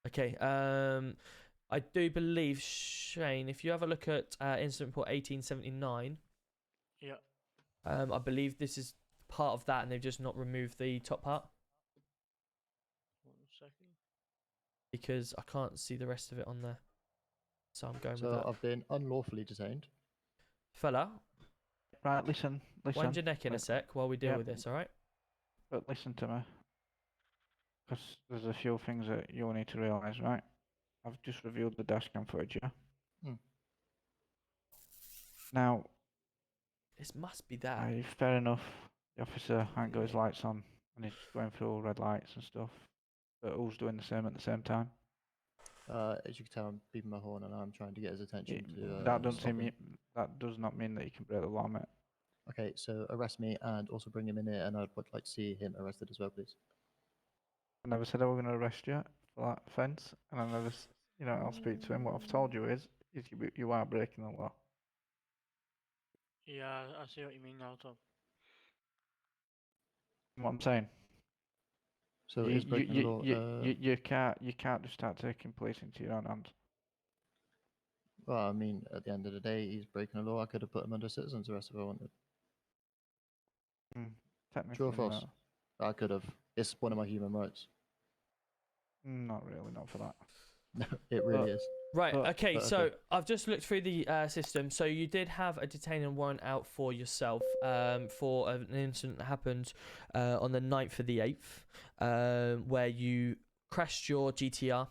Okay. I do believe, Shane, if you have a look at incident report 1879, Yeah. I believe this is part of that, and they've just not removed the top part 1 second. because I can't see the rest of it on there. So I'm going with So that. I've been unlawfully detained. Fella, Right, listen. wind your neck in a Wait, sec while we deal yeah. with this, alright? But listen to me. Because there's a few things that you'll need to realise, right? I've just reviewed the dashcam footage, yeah? Hmm. Oh. Now, This must be that. fair enough, the officer ain't got his lights on and he's going through red lights and stuff. But who's doing the same at the same time? As you can tell, I'm beeping my horn and I'm trying to get his attention to that doesn't stop seem him. that does not mean that you can break the law, mate. Okay, so arrest me and also bring him in here, and I would like to see him arrested as well, please. I never said I was going to arrest you for that offence, and I never, I'll speak to him. What I've told you is you are breaking the law. Yeah, I see what you mean now, Tom. What I'm saying. So is breaking the law? You can't just start taking police into your own hands. Well, I mean, at the end of the day, he's breaking the law. I could have put him under citizen's arrest if I wanted. Technically, True or false? no. I could have. It's one of my human rights. Not really, not for that. No, it really is. Right. But- Okay. but So okay. I've just looked through the system. So you did have a detaining warrant out for yourself for an incident that happened on the 9th of the 8th, where you crashed your GTR,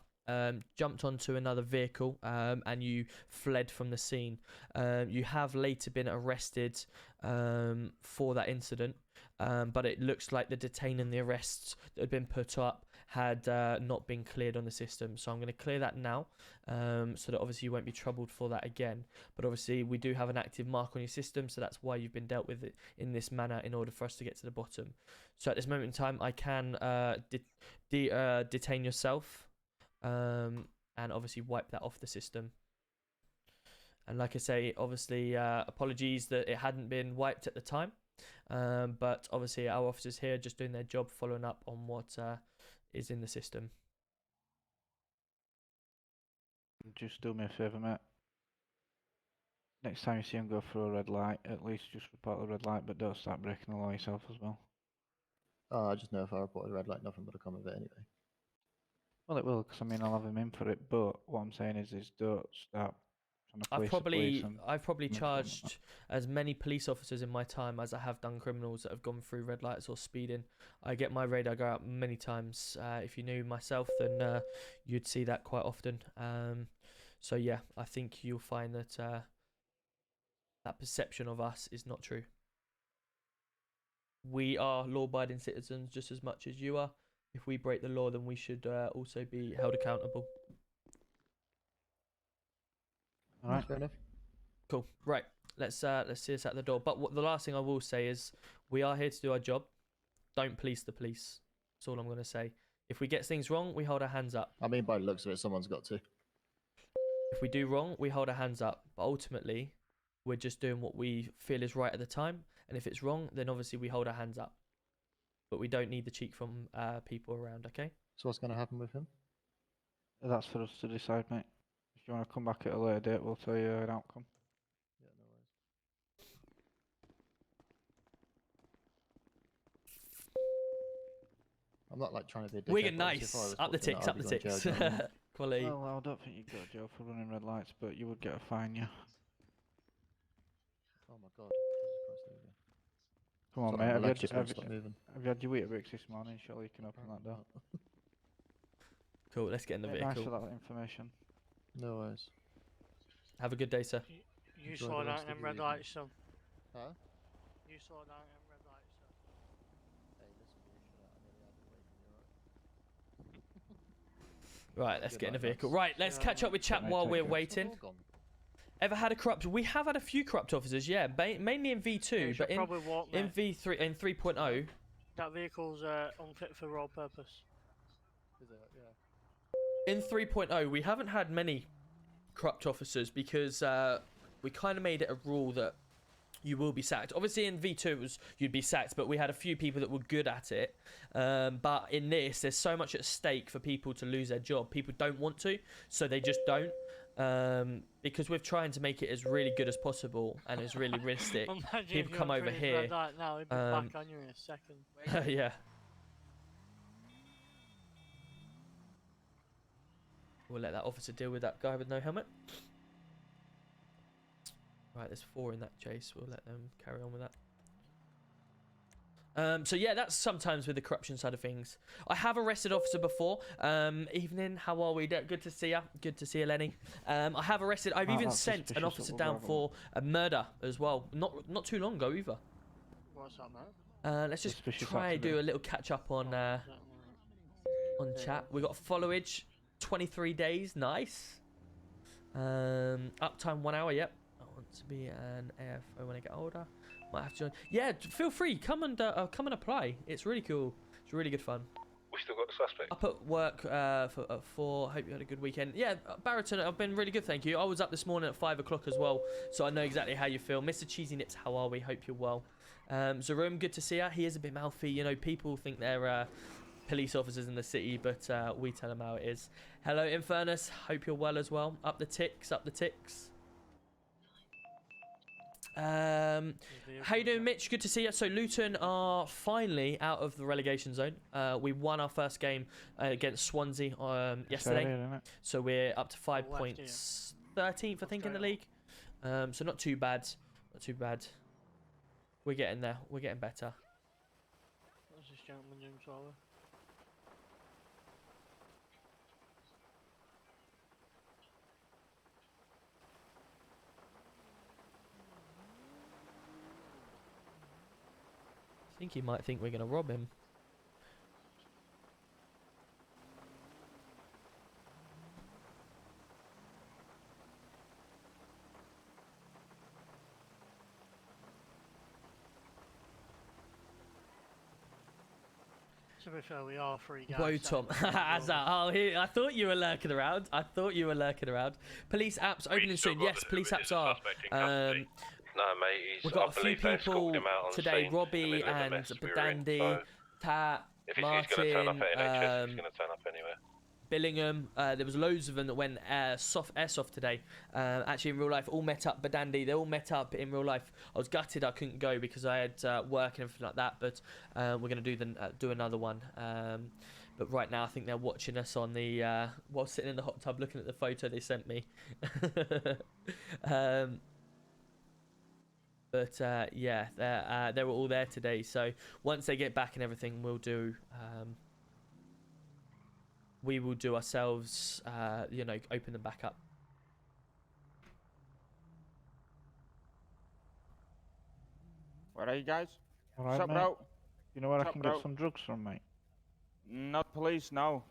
jumped onto another vehicle, and you fled from the scene. You have later been arrested for that incident, but it looks like the detain and the arrests that had been put up had not been cleared on the system. So I'm going to clear that now, so that obviously you won't be troubled for that again. But obviously we do have an active mark on your system, so that's why you've been dealt with it in this manner in order for us to get to the bottom. So at this moment in time, I can detain yourself, and obviously wipe that off the system. And like I say, obviously apologies that it hadn't been wiped at the time, but obviously our officers here are just doing their job, following up on what is in the system. Just do me a favour, mate. Next time you see him go through a red light, at least just report the red light, but don't start breaking the law yourself as well. Oh, I just know if I reported a red light, nothing but a come of it anyway. Well, it will, because I mean, I'll have him in for it, but what I'm saying is don't start trying to police the police and I've probably make them like charged as many police officers in my time as I have done criminals that have gone through red lights or speeding. I get my radar go out many times. If you knew myself, then you'd see that quite often. So yeah, I think you'll find that that perception of us is not true. We are law-abiding citizens just as much as you are. If we break the law, then we should also be held accountable. All right. Fair enough. Cool. Right. Let's see us at the door. But the last thing I will say is we are here to do our job. Don't police the police. That's all I'm going to say. If we get things wrong, we hold our hands up. I mean, by the looks of it, someone's got to. If we do wrong, we hold our hands up. But ultimately, we're just doing what we feel is right at the time. And if it's wrong, then obviously we hold our hands up. But we don't need the cheek from people around, okay? So what's going to happen with him? That's for us to decide, mate. If you want to come back at a later date, we'll tell you an outcome. Yeah, no worries. I'm not like trying to be a dickhead. Wigan, but obviously if I nice. was Up the fucked in, ticks, I'd up be the going to jail, ticks. do you know what I mean? Quality. Well, I don't think you'd go to jail for running red lights, but you would get a fine, yeah. Oh my god. Jesus Christ, there we go. Come on, Sorry, mate. my Have leg just you, won't have, stop moving. have you had your Weetabix this morning? Surely you can open that door. Apparently Cool, let's get in the Yeah, Thanks for vehicle. that information. not. No worries. Have a good day, sir. You Enjoy saw the that rest in of them your red evening. lights, son. Huh? You saw that in them red lights, son. Hey, listen, you shut up. I nearly had it away from you, alright? Right, let's Good get in the night, vehicle. lads. Right, let's Yeah, catch up with chat mate, while take we're care. waiting. All gone. Ever had a corrupt? We have had a few corrupt officers, yeah, mainly in You V2, should but in probably walk, in mate. V3 in 3.0. That vehicle's unfit for road purpose. Is it? Yeah. In 3.0, we haven't had many corrupt officers because we kind of made it a rule that you will be sacked. Obviously, in V2, it was you'd be sacked, but we had a few people that were good at it. But in this, there's so much at stake for people to lose their job. People don't want to, so they just don't. Because we're trying to make it as really good as possible and as really realistic. Imagine People if you come went over through this here, red light now, he'd be back on you in a second. yeah. We'll let that officer deal with that guy with no helmet. Right, there's 4 in that chase. We'll let them carry on with that. So yeah, that's sometimes with the corruption side of things. I have arrested officer before. Evening, how are we? Good to see ya. Good to see you, Lenny. I have arrested. I've even that's sent an suspicious officer that we'll down grab 'em. for a murder as well. Not too long ago either. What's that, mate? Let's just Suspicious try do a accident. little catch up on Oh, is that right? on chat. We got followage, 23 days. Nice. Uptime 1 hour. Yep. I want to be an AFO when I get older. Might have to join. Yeah, feel free. Come and apply. It's really cool. It's really good fun. We still got the suspect. Up at work for 4. Hope you had a good weekend. Yeah, Barrington, I've been really good, thank you. I was up this morning at 5 o'clock as well, so I know exactly how you feel. Mr. Cheesy Nips, how are we? Hope you're well. Zaroom, good to see you. He is a bit mouthy. You know, people think they're police officers in the city, but we tell them how it is. Hello, Infernus. Hope you're well as well. Up the ticks, up the ticks. How you doing, Mitch? Good to see you. So Luton are finally out of the relegation zone. We won our first game against Swansea yesterday. Isn't it? So we're up to 5 left, points, 13th I think in the league. So not too bad. Not too bad. We're getting there. We're getting better. What's this gentleman doing, Swallow? I think he might think we're going to rob him. To be fair, we are free guys. Whoa, Tom. I thought you were lurking around. I thought you were lurking around. Police apps opening soon. Yes, police apps are. No, mate, We've got a few people today. Robbie and Badandy, Pat, If he's going to turn up Martin, at NHS, he's going to turn up anywhere. Billingham. There was loads of them that went airsoft today. Actually, in real life, all met up. Badandy, they all met up in real life. I was gutted I couldn't go because I had work and everything like that. But we're going to do another one. But right now, I think they're watching us on the while sitting in the hot tub, looking at the photo they sent me. But yeah, they were all there today. So once they get back and everything, we will do ourselves, open them back up. Where are you guys? All What's right, up, mate. bro? You know where I What's can up, bro? get some drugs from, mate? Not police, no.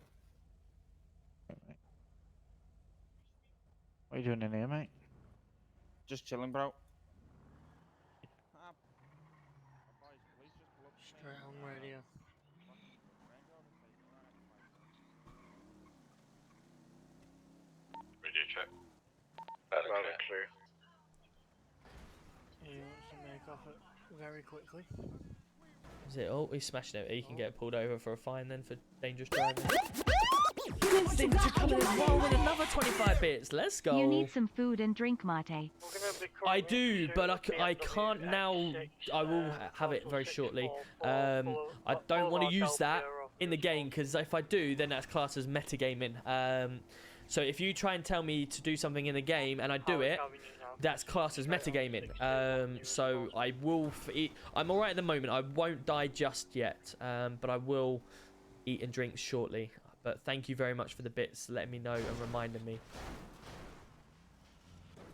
Right, mate. What are you doing in here, mate? Just chilling, bro. Straight on radio. Radio check. Clear. He wants to make off it very quickly. Is it? Oh, he's smashing it. He can get pulled over for a fine then for dangerous driving. Instinct to come in as well with another 25 bits. Let's go. You need some food and drink, Mate. I do, but I can't now. I will have it very shortly. I don't want to use that in the game because if I do, then that's classed as metagaming. So if you try and tell me to do something in the game and I do it, that's classed as metagaming. So I will eat. I'm alright at the moment. I won't die just yet, but I will eat and drink shortly. But thank you very much for the bits, letting me know and reminding me.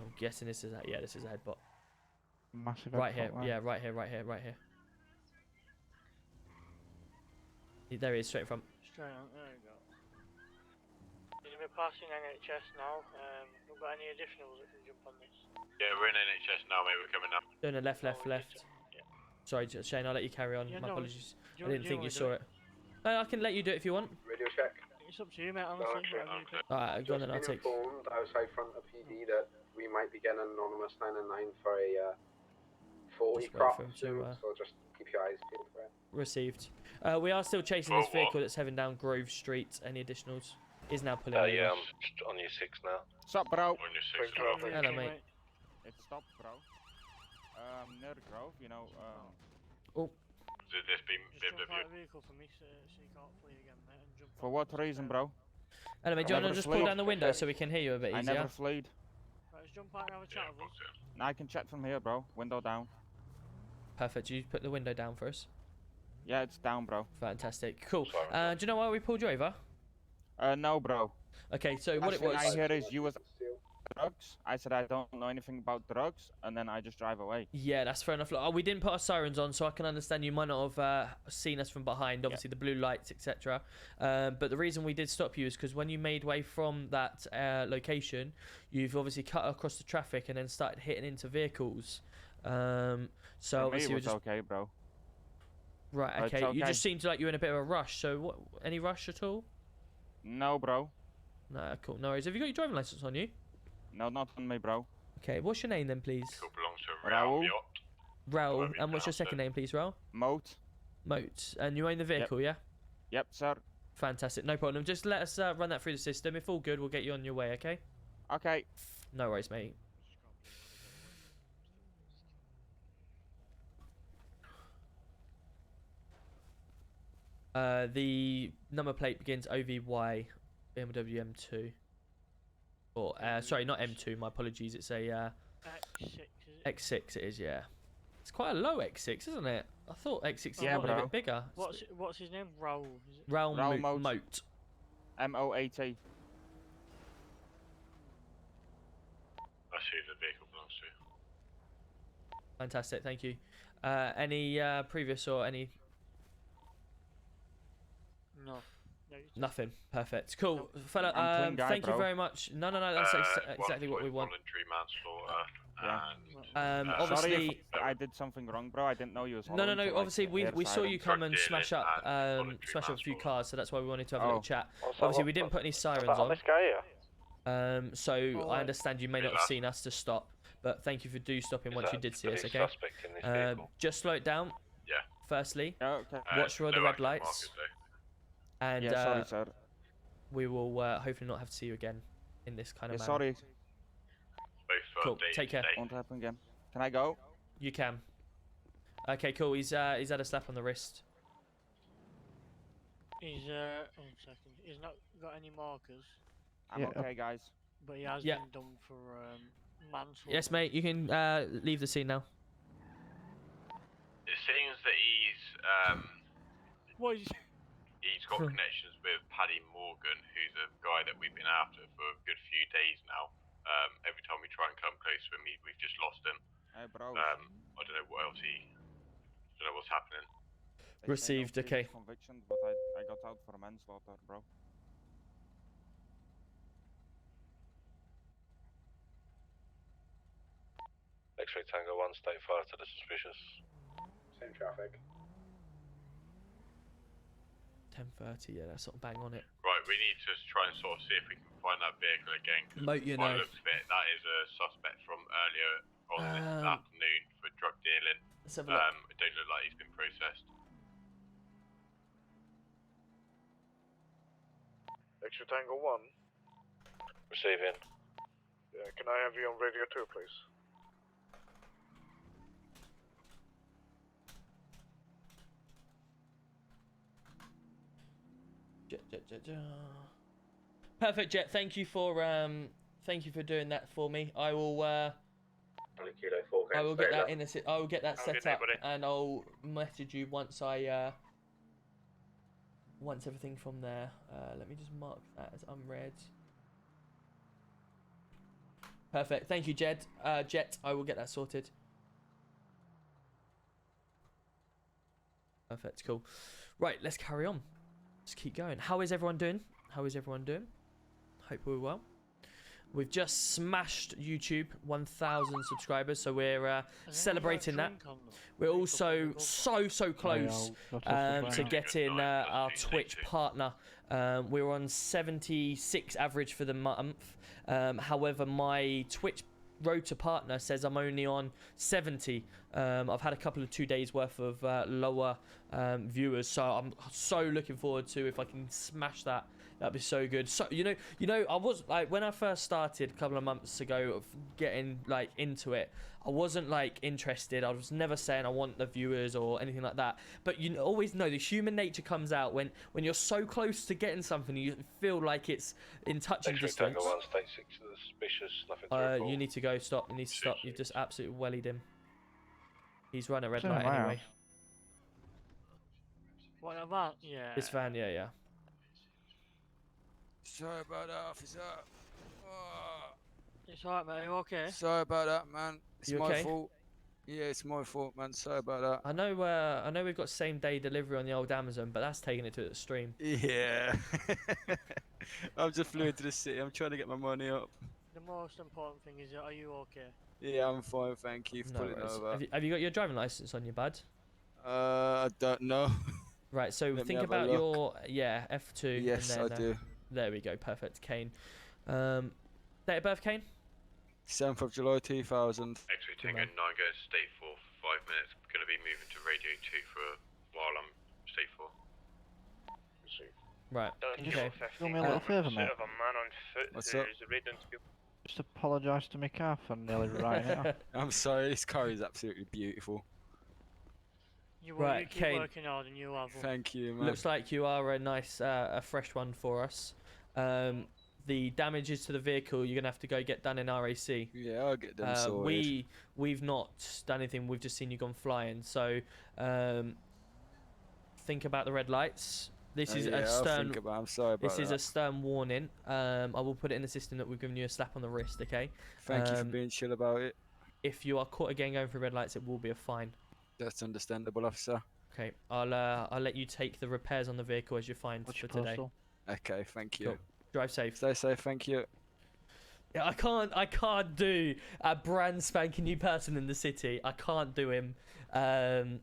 I'm guessing this is this is a headbot. Massive. Right here, headbutt, yeah, right here. There he is, straight from. Straight on, there you go. We're passing NHS now. We've got any additionals that can jump on this? Yeah, we're in NHS now, mate. We're coming up. Doing a left. Yeah. Sorry, Shane, I'll let you carry on. Yeah, My no, apologies. do I didn't think you wanna do saw it. I can let you do it if you want. Radio check. It's up to you, mate, honestly. whatever you think. Alright, go on then, I'll take. Informed outside front of PD that we might be getting an anonymous 999 for a 40 Just wait crop for him to, soon, so just keep your eyes peeled for it. Received. We are still chasing this vehicle that's heading down Grove Street. Any additionals? Is now pulling over. Yeah, I'm on your 6 now. What's up, bro? On your 6, bro. Hello, mate. It stopped, bro. Near the Grove, you know. Oh. Should this be Just jump out BMW? of the vehicle for me so you can't flee again, mate, and jump For on. what reason, bro? Hello, mate. Do you want to never just pull fleed. down the window so we can hear you a bit I easier? never fled. Right, let's jump out and have a chat with us. I can chat from here, bro. Window down. Perfect. You put the window down for us. Yeah, it's down, bro. Fantastic. Cool. Do you know why we pulled you over? No, bro. Okay, so what it Last thing was. I hear is you was drugs. I said I don't know anything about drugs, and then I just drive away. Yeah, that's fair enough. Look, we didn't put our sirens on, so I can understand you might not have seen us from behind. Obviously, the blue lights, etc. But the reason we did stop you is because when you made way from that location, you've obviously cut across the traffic and then started hitting into vehicles. So For me, obviously, it we're was just okay, bro. right. It's Okay, you okay. just seemed like you were in a bit of a rush. So, what? Any rush at all? No, bro. No, cool. No worries. Have you got your driving license on you? No, not on me, bro. Okay. What's your name then, please? Who belongs to Raoul. Raoul. Whatever you And what's your pronounce second it. name, please, Raoul? Moat. Moat. And you own the vehicle, yeah? Yep, sir. Fantastic. No problem. Just let us run that through the system. If all good, we'll get you on your way. Okay? Okay. No worries, mate. The number plate begins OVY BMW M2. Or sorry, not M2. My apologies. It's a X6, is it? X6. It is, yeah. It's quite a low X6, isn't it? I thought X6 Yeah, was a bro. bit bigger. What's his name? Raul. Is it? Raul Raul Moat. M-O-A-T. That's who the vehicle belongs to. Fantastic, thank you. Any previous or any? No. Nothing. Perfect. Cool, No. fella. I'm clean guy, Thank you bro. very much. No. That's exactly what we want. Voluntary manslaughter. Yeah. Obviously. Sorry if I did something wrong, bro. I didn't know you was. No. Like, Obviously, we saw you come and smash up a few cars, so that's why we wanted to have a little chat. Obviously, we didn't put any sirens on. This guy here? So I understand you may not have seen us to stop, but thank you for stopping once you did see us. Okay. Just slow it down. Yeah. Firstly, okay. watch for the red lights, and yeah, sorry, sir. we will hopefully not have to see you again in this kind of manner. Sorry. Cool. Take care. Won't happen again. Can I go? You can. Okay, cool. He's had a slap on the wrist. He's one second. He's not got any markers, I'm okay, guys. but he has been done for manslaughter. Yes, mate. You can leave the scene now. It seems that What is? he's got connections with Paddy Morgan, who's a guy that we've been after for a good few days now. Every time we try and come close to him, we've just lost him. Hey, bro. I don't know what else don't know what's happening. They say no Received, okay. previous convictions, but I got out for manslaughter, bro. X-ray Tango 1, state fire to the suspicious. Same traffic. 10:30. Yeah, that's sort of bang on it. Right, we need to try and sort of see if we can find that vehicle again. 'Cause Moat, you by know. the looks of it, that is a suspect from earlier on this afternoon for drug dealing. Let's have a look. It don't look like he's been processed. X-ray Tango 1. Receiving. Yeah, can I have you on radio 2, please? Jet. Perfect, Jet. Thank you for doing that for me. I will get that in I will get that set up, and I'll message you once once everything from there. Let me just mark that as unread. Perfect. Thank you, Jet. I will get that sorted. Perfect. Cool. Right, let's carry on. Let's keep going. How is everyone doing? Hope we're well. We've just smashed YouTube 1,000 subscribers, so we're celebrating that. We're also so close to getting our Twitch partner. We're on 76 average for the month. However, my Twitch road to partner says I'm only on 70. I've had a couple of 2 days worth of lower viewers, so I'm so looking forward to if I can smash that. That'd be so good. So you know, I was like, when I first started a couple of months ago of getting like into it, I wasn't like interested. I was never saying I want the viewers or anything like that. But you always know the human nature comes out when you're so close to getting something, you feel like it's in touching distance. Tango 1, state 6 to the suspicious. Nothing to report. You need to go. Stop. You need to stop. You've just absolutely wellied him. He's run a red Turn light him anyway. out. What about? Yeah. This van, yeah. Sorry about that, officer. It's alright, mate. You okay? Sorry about that, man. It's You my okay? fault. Yeah, it's my fault, man. Sorry about that. I know we've got same day delivery on the old Amazon, but that's taking it to the extreme. Yeah. I'm just flew into the city. I'm trying to get my money up. The most important thing is, are you okay? Yeah, I'm fine. Thank you for No pulling worries. over. Have you got your driving license on you, bud? I don't know. Right, so Let me think have a about look. your F2. Yes, and then, I do. There we go, perfect. Kane. Date of birth, Kane? 7th of July 2000. X-ray Tango 9 going to state 4 for 5 minutes. Going to be moving to radio 2 for a while. I'm state 4. Right. Okay. Do me a little favour, mate? Of a man on foot What's who's up? ridden to Just apologise to my car for nearly writing it off. I'm sorry, this car is absolutely beautiful. You Right, keep Kane. working hard and you have. Thank you, man. Looks like you are a nice, a fresh one for us. The damages to the vehicle you're gonna have to go get done in RAC. Yeah, I'll get them sorted. We've not done anything. We've just seen you gone flying. So think about the red lights. This is a stern. I'm sorry about This is a stern warning. I will put it in the system that we've given you a slap on the wrist. Okay. Thank you for being chill about it. If you are caught again going through red lights, it will be a fine. That's understandable, officer. Okay. I'll let you take the repairs on the vehicle as you find for today. Okay, thank you. Cool. Drive safe. Stay safe, thank you. Yeah, I can't do a brand spanking new person in the city. I can't do him. I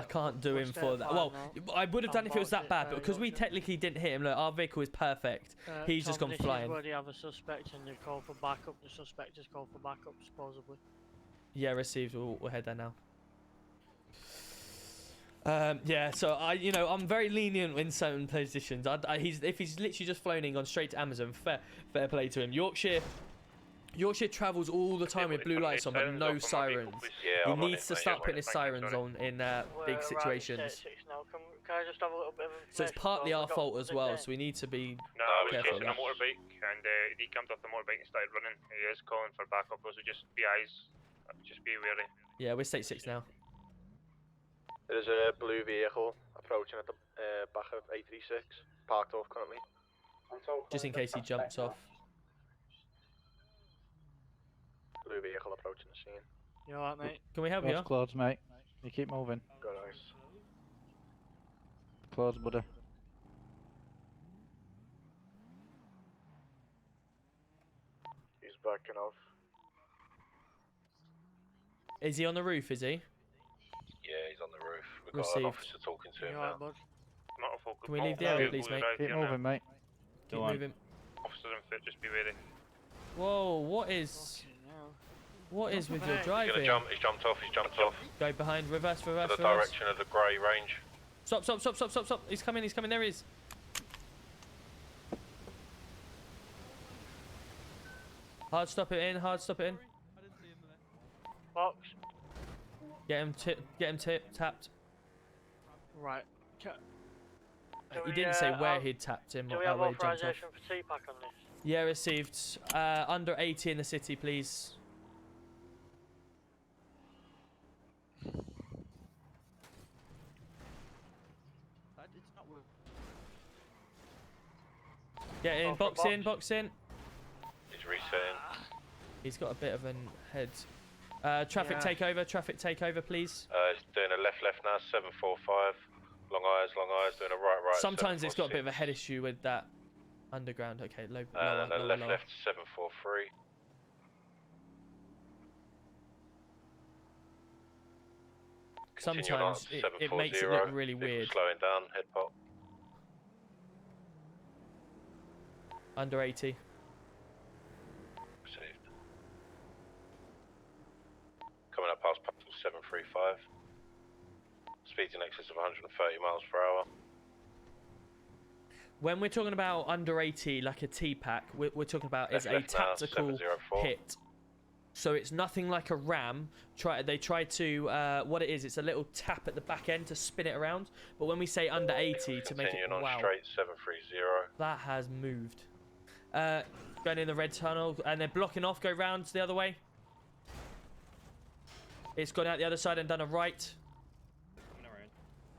can't do him for that. Well, I would have done if it was that bad, but because we technically didn't hit him, look, our vehicle is perfect. He's just gone flying. This is where they have a suspect and they call for backup. The suspect has called for backup, supposedly. Yeah, received. We'll head there now. Yeah, so I'm very lenient in certain positions. If he's literally just flown in, gone straight to Amazon, fair play to him. Yorkshire travels all the time with blue lights on, but no sirens. He needs to start putting his sirens on in big situations. Can I just have a little bit of So it's partly our fault as well, so we need to be careful of a that. motorbike, and he jumped off the motorbike and started running. He is calling for backup, so just be wary. Yeah, we're state 6 now. There's a blue vehicle approaching at the back of A36, parked off currently. Just in case he jumps off. Blue vehicle approaching the scene. You alright, mate? Can we help you? Close, mate. You keep moving. Go nice. Close, buddy. He's backing off. Is he on the roof, is he? Yeah, he's on the roof. We've got Received. an officer talking to him You now. alright, bud? Can we leave the area, please, mate? Keep moving, mate. Keep moving. Officers in fit, just be wary. Whoa, what is with your driving? He's jumped off. Go behind, reverse. To the direction of the grey range. Stop. He's coming, there he is. Hard stop it in. Box. Get him tapped. Right. He didn't say where he'd tapped him Do or we have where he jumped off. authorization for T-Pack on this? Yeah, received. Under 80 in the city, please. Get in, box in. He's resetting. He's got a bit of a head. Traffic takeover, please. He's doing a left now, 745. Long eyes, doing a right. Sometimes it's got a bit of a head issue with that underground. Okay, lower. Left, 743. Sometimes it makes it look really weird. Slowing down, head pop. Under 80. Received. Coming up past Pastel 735. Speeds in excess of 130 miles per hour. When we're talking about under 80, like a T-Pack, we're talking about is a tactical hit. So it's nothing like a ram. They try to, what it is, it's a little tap at the back end to spin it around. But when we say under 80 to make it, Continuing on wow, straight 730. that has moved. Going in the red tunnel, and they're blocking off, go round the other way. It's gone out the other side and done a right.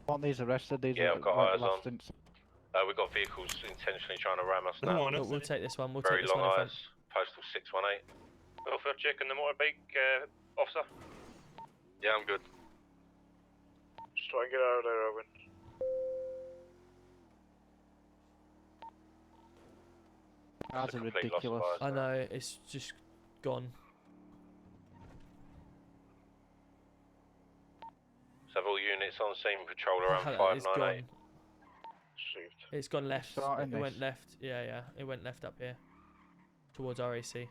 Want these arrested? These Yeah, are I've got like eyes last on. We've got vehicles intentionally trying to ram us No, now. we'll take this one. We'll Very take this long one in front. eyes. Postal 618. Welfare check on the motorbike, officer. Yeah, I'm good. Just try and get out of there, Owen. That's a complete ridiculous. loss of eyes I know, it's just gone. So have all units on scene, patrol around It's gone. 598. It's gone left. Starting It went this. left. Yeah. It went left up here. Towards RAC.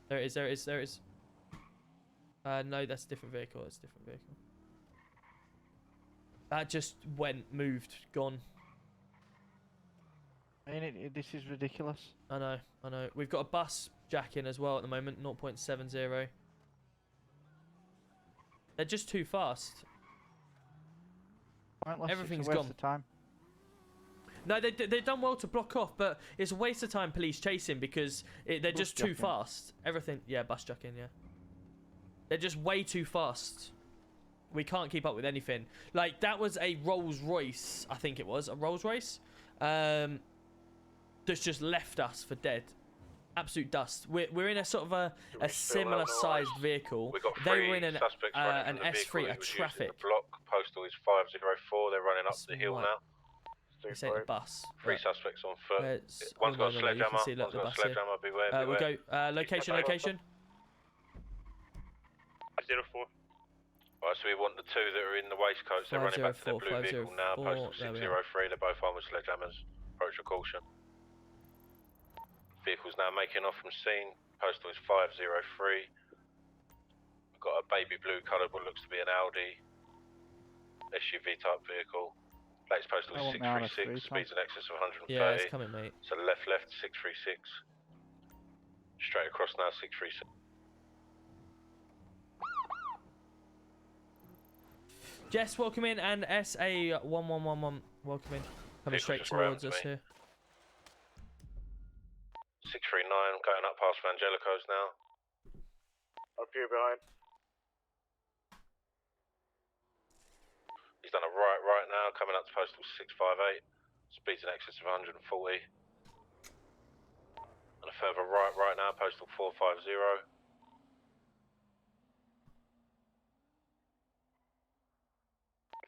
There it is. No, that's a different vehicle. That just moved, gone. I mean, this is ridiculous. I know. We've got a bus jack in as well at the moment, 0.70. They're just too fast. Pointless, Everything's it's a waste gone. of time. No, they've done well to block off, but it's a waste of time police chasing because they're just too jacking. fast. Everything, yeah, bus jacking, yeah. They're just way too fast. We can't keep up with anything. Like, that was a Rolls Royce, I think it was, a Rolls Royce, that's just left us for dead. Absolute dust. We're in a sort of a similar sized vehicle. We've got They three were in an suspects running an from the vehicle S3, a that was used in traffic. the block. Postal is 504. They're running up the hill Smart. now. This ain't a bus. Three suspects on foot. It's- One's oh, got a no, no, no, you can sledgehammer. see, look, One's the got a bus here. sledgehammer. Beware, We'll beware. go location. 04. Right, so we want the two that are in the waistcoats. They're running back to the blue vehicle now. 504, Postal there we are. 603. They're both armed with sledgehammers. Approach with caution. Vehicle's now making off from scene. Postal is 503. We've got a baby blue coloured what looks to be an Audi SUV type vehicle. Latest postal I is want my Audi 636. three, Speeds in excess of 130. Yeah, it's coming, mate. So left 636. Straight across now 636. Jess, welcome in, and SA1111, welcome in. Coming Vehicle straight just rammed towards us me. here. 639 going up past Evangelico's now. Up here behind. He's done a right now, coming up to postal 658. Speeds in excess of 140. And a further right now, postal 450.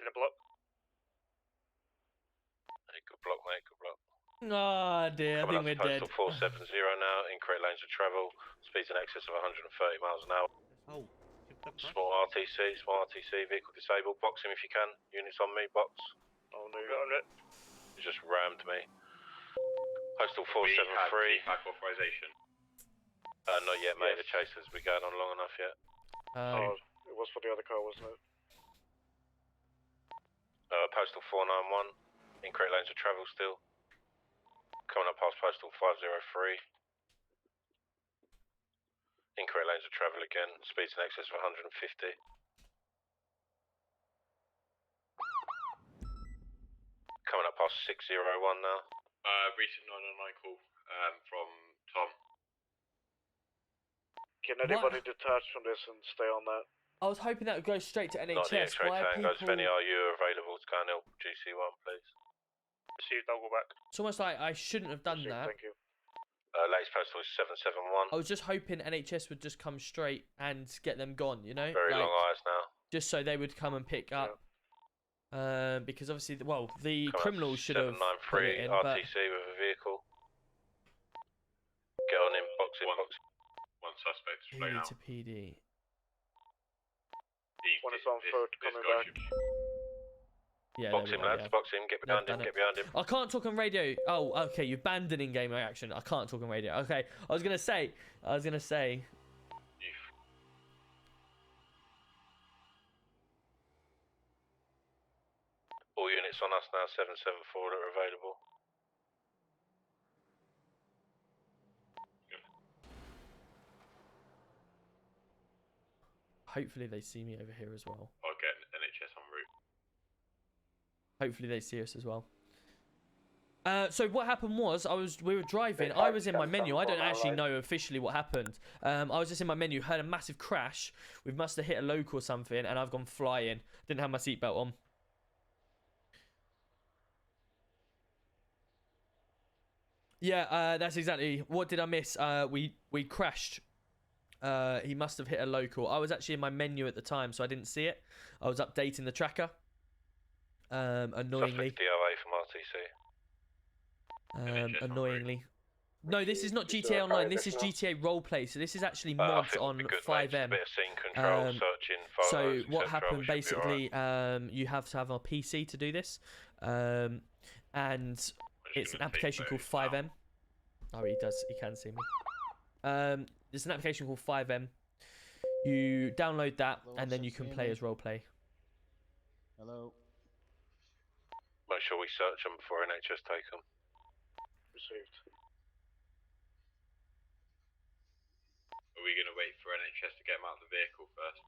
In the block. Hey, good block, mate, good block. Oh dear, I think Coming we're up to dead. postal 470 now, incorrect lanes of travel. Speeds in excess of 130 miles an hour. Oh. Small RTC, vehicle disabled. Box him if you can. Units on me, box. Oh no. Got on it. He just rammed me. Postal We 473. have authorization. Not yet, mate. The chase has been going on long enough yet. Oh, it was for the other car, wasn't it? Postal 491. Incorrect lanes of travel still. Coming up past postal 503. Incorrect lanes of travel again. Speeds in excess of 150. Coming up past 601 now. Recent 999 call from Tom. Can anybody detach from this and stay on that? I was hoping that would go straight to NHS. Not the X-ray Why are tangos. If people... any are you available to go and help GC1, please? Received, I'll go back. It's almost like I shouldn't have done that. Thank you. Latest postal is 771. I was just hoping NHS would just come straight and get them gone, you know? Very like, long eyes now. Just so they would come and pick up. Because obviously, well, the Coming up criminals should have put it 793 in, but... RTC with a vehicle. Get on him, box him, box him. One suspect straight PD out. to PD. One is on foot, coming back. Yeah, Box there him, we go, lads, yeah. box him, get behind him, Done it. get behind him. I can't talk on radio. Oh, okay, you banned an in-game reaction. I can't talk on radio. Okay, I was gonna say. All units on us now, 774 that are available. Hopefully they see me over here as well. I'll get NHS en route. Hopefully they see us as well. So what happened was we were driving. I was in my menu. I don't actually know officially what happened. I was just in my menu, heard a massive crash. We must have hit a local or something, and I've gone flying. Didn't have my seatbelt on. Yeah, that's exactly. What did I miss? We crashed. He must have hit a local. I was actually in my menu at the time, so I didn't see it. I was updating the tracker. Annoyingly. Suspect DOA from RTC. Annoyingly. No, this is not GTA Online. This is GTA Roleplay. So this is actually mods on FiveM. Bit of scene control, searching photos, So what etc., happened we should be basically? You have to have a PC to do this, and it's an application called FiveM. Oh, he does. He can see me. There's an application called FiveM. You download that, and then you can play as roleplay. Hello. Make sure we search them before NHS take them. Received. Are we going to wait for NHS to get them out of the vehicle first?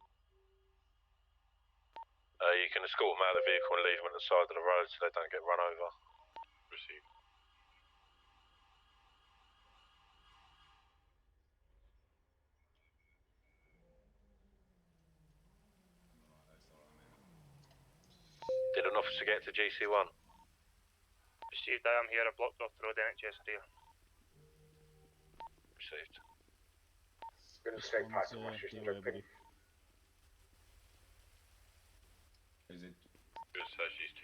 You can escort them out of the vehicle and leave them at the side of the road so they don't get run over. Received. Did an officer get to GC1? Received, I am here. I blocked off the road, NHS area. Received. Gonna This straight one's, past Washington, DOA, buddy. Is it?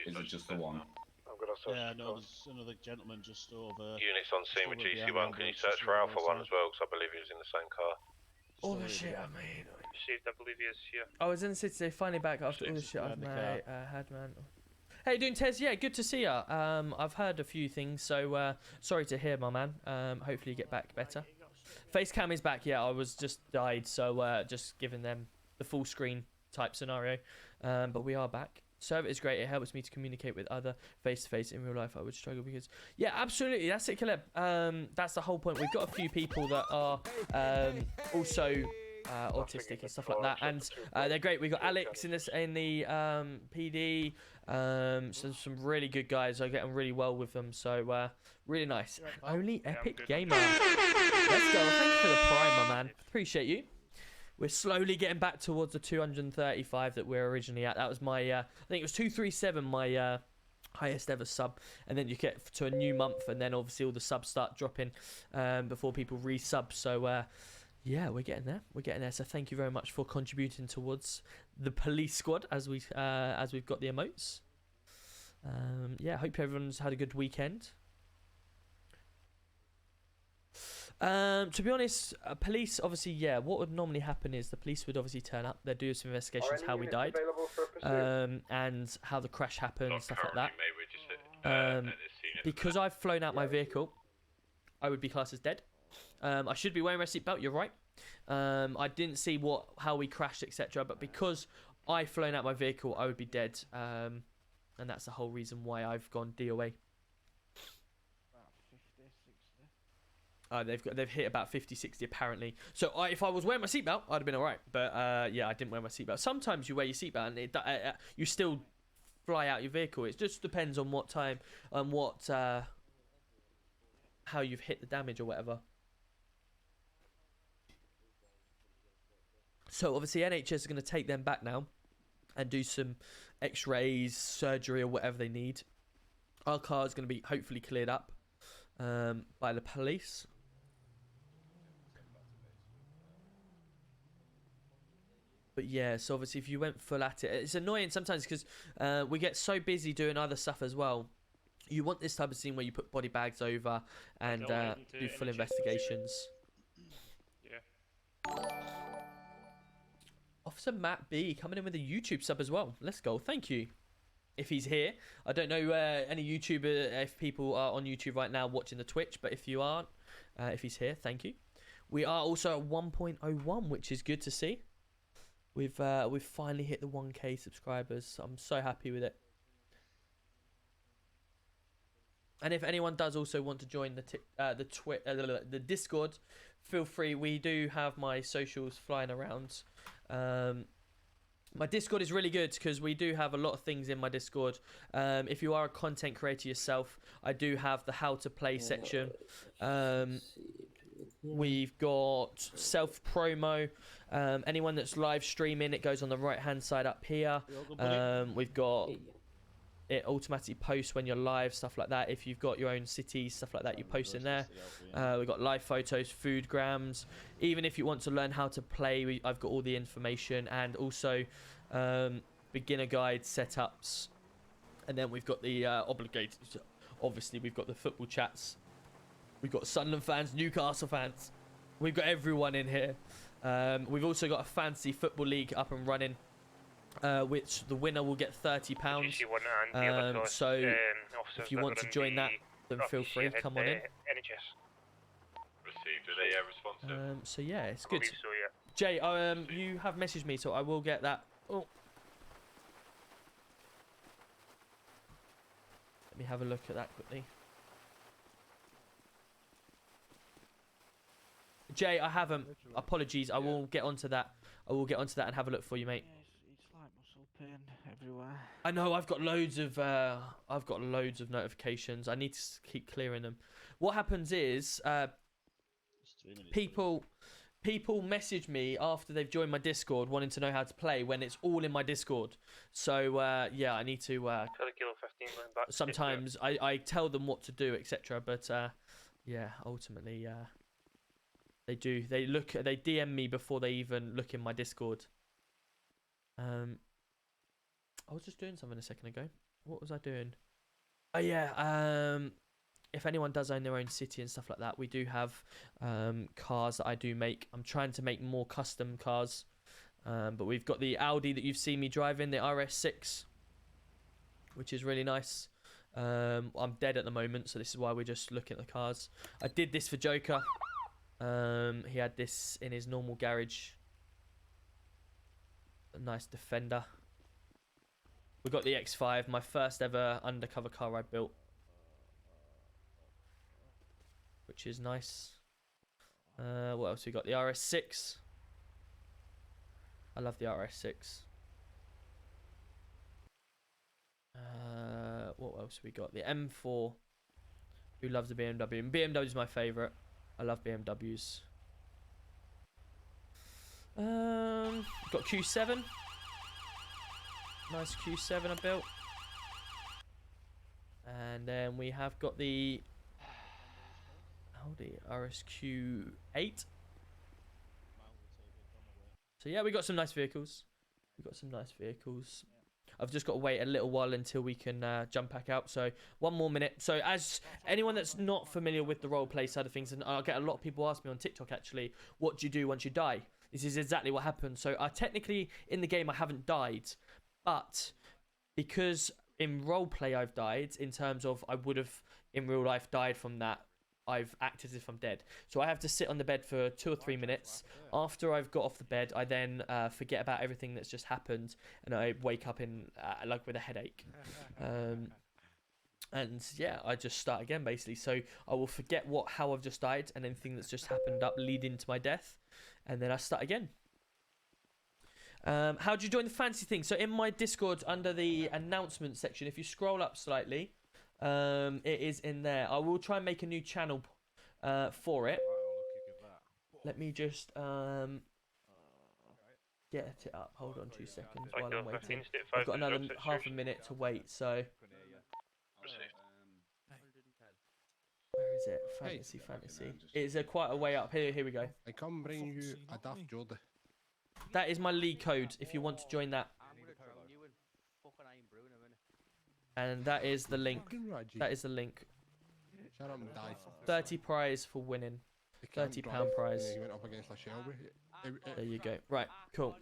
Is it just the one? I'm gonna search. Yeah, no, there's another gentleman just over. Units on scene with over behind GC1, can you ambulance, search just for over Alpha there, 1 as well, because I believe he was in the same car. All the shit I made. Received, I believe he is here. I was in the city today, finally back after all the shit I've behind the had, man. Hey, doing Tez? Yeah, good to see ya. I've heard a few things, so sorry to hear, my man. Hopefully you get back better. Facecam is back. Yeah, I was just died, so just giving them the full screen type scenario. But we are back. Server is great. It helps me to communicate with other face to face. In real life, I would struggle because, yeah, absolutely. That's it, Caleb. That's the whole point. We've got a few people that are also autistic and stuff like that, and they're great. We got Alex in the PD. So some really good guys. I get on really well with them. So really nice. Only Epic Gamer. Let's go. Thank you for the prime, my man. Appreciate you. We're slowly getting back towards the 235 that we're originally at. That was my, I think it was 237, my highest ever sub. And then you get to a new month, and then obviously all the subs start dropping before people resub. So, yeah, we're getting there. We're getting there. So thank you very much for contributing towards the police squad as we've got the emotes. Yeah, hope everyone's had a good weekend. To be honest, police obviously, yeah, what would normally happen is the police would obviously turn up, they'd do some investigations how we died, and how the crash happened, stuff like that. Because I've flown out my vehicle, I would be classed as dead. I should be wearing my seatbelt, you're right. I didn't see how we crashed, etc. But because I've flown out my vehicle, I would be dead. And that's the whole reason why I've gone DOA. They've hit about 50, 60 apparently. So if I was wearing my seatbelt, I'd have been alright. But yeah, I didn't wear my seatbelt. Sometimes you wear your seatbelt and you still fly out your vehicle. It just depends on what time and how you've hit the damage or whatever. So obviously NHS is going to take them back now and do some x-rays, surgery or whatever they need. Our car is going to be hopefully cleared up by the police. But yeah, so obviously if you went full at it, it's annoying sometimes because we get so busy doing other stuff as well. You want this type of scene where you put body bags over and do full investigations. Yeah. Officer Matt B coming in with a YouTube sub as well. Let's go. Thank you. If he's here. I don't know any YouTuber, if people are on YouTube right now watching the Twitch, but if you aren't, if he's here, thank you. We are also at 1.01, which is good to see. We've finally hit the 1K subscribers. So I'm so happy with it. And if anyone does also want to join the Discord, feel free. We do have my socials flying around. My Discord is really good because we do have a lot of things in my Discord. If you are a content creator yourself, I do have the how to play section. We've got self promo. Anyone that's live streaming, it goes on the right hand side up here. We've got it automatically posts when you're live, stuff like that. If you've got your own cities, stuff like that, you post in there. We've got live photos, food grams. Even if you want to learn how to play, I've got all the information, and also beginner guide setups. And then we've got the obligated. Obviously, we've got the football chats. We've got Sunderland fans, Newcastle fans. We've got everyone in here. We've also got a fancy football league up and running, which the winner will get £30. So if you want to join that, then feel free, come on in. Received, are they responsive? So yeah, it's good. So, yeah. Jay, you have messaged me, so I will get that. Oh. Let me have a look at that quickly. Jay, I haven't. Apologies. I will get onto that. I will get onto that and have a look for you, mate. It's like muscle popping everywhere. I know I've got loads of notifications. I need to keep clearing them. What happens is people message me after they've joined my Discord wanting to know how to play when it's all in my Discord. So yeah, I need to Kilo 15 going back. sometimes I tell them what to do, etc. But yeah, ultimately they DM me before they even look in my Discord. I was just doing something a second ago. What was I doing? Oh yeah, if anyone does own their own city and stuff like that, we do have cars that I do make. I'm trying to make more custom cars, but we've got the Audi that you've seen me driving, the RS6, which is really nice. I'm dead at the moment, so this is why we're just looking at the cars. I did this for Joker. He had this in his normal garage. A nice Defender. We got the X5, my first ever undercover car I built, which is nice. What else we got? The RS6. I love the RS6. What else we got? The M4. Who loves a BMW? And BMW is my favourite. I love BMWs. Got Q7. Nice Q7 I built. And then we have got the Audi RSQ8. So yeah, we got some nice vehicles. I've just got to wait a little while until we can jump back out. So 1 more minute. So as anyone that's not familiar with the roleplay side of things, and I get a lot of people ask me on TikTok actually, what do you do once you die? This is exactly what happened. So technically in the game I haven't died, but because in roleplay I've died, in terms of I would have in real life died from that, I've acted as if I'm dead. So I have to sit on the bed for 2 or 3 minutes. After I've got off the bed, I then forget about everything that's just happened, and I wake up in like with a headache. And yeah, I just start again basically. So I will forget how I've just died and anything that's just happened up leading to my death, and then I start again. How do you join the fancy thing? So in my Discord, under the announcement section, if you scroll up slightly, it is in there. I will try and make a new channel for it. Let me just get it up. Hold on 2 seconds while I'm waiting. I've got another half a minute to wait, so where is it? Fantasy. It's quite a way up. Here we go. I come bring you a Daft Jordan. That is my league code if you want to join that. And that is the link. That is the link. 30 prize for winning. £30 prize. He went up against a Shelby. There you go. Right, cool.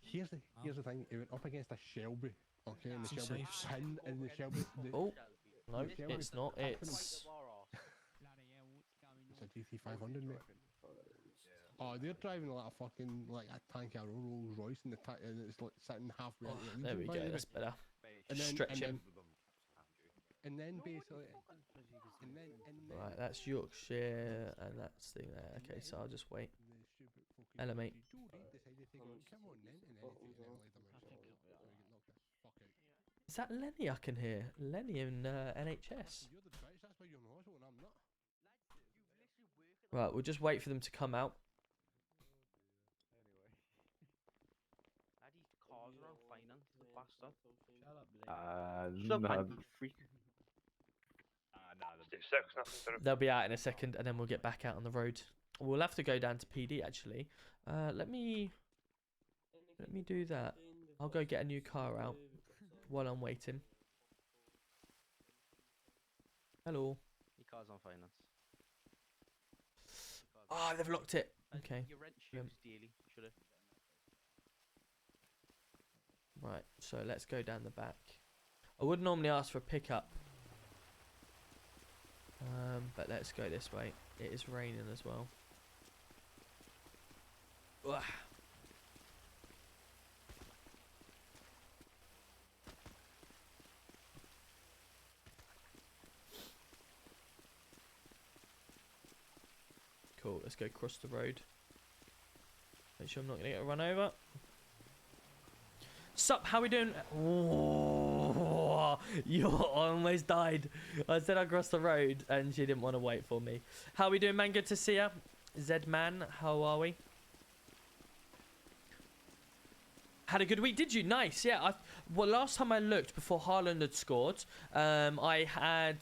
Here's the thing. He went up against a Shelby. Okay, and the Shelby pin in the Shelby. Oh, no, it's not. It's a GT 500, mate. Oh, they're driving like a fucking a tank or a Rolls Royce, and it's like sitting halfway. There we go. That's better. And then, stretch him. And then basically, right, that's Yorkshire, and that's the there. Okay, so I'll just wait. Hello, mate. Is that Lenny I can hear? Lenny in NHS. Right, we'll just wait for them to come out. They'll be out in a second, and then we'll get back out on the road. We'll have to go down to PD actually. Let me do that. I'll go get a new car out while I'm waiting. Hello. Your car's on finance. Oh, they've locked it. Okay. Your rent shoes daily, should it? Right, so let's go down the back. I would normally ask for a pickup, but let's go this way. It is raining as well. Ugh. Cool, let's go across the road. Make sure I'm not going to get run over. Sup, how we doing? Oh, you almost died. I said I crossed the road and she didn't want to wait for me. How we doing, man? Good to see ya. Z-Man, how are we? Had a good week, did you? Nice, yeah. Well, last time I looked before Haaland had scored, I had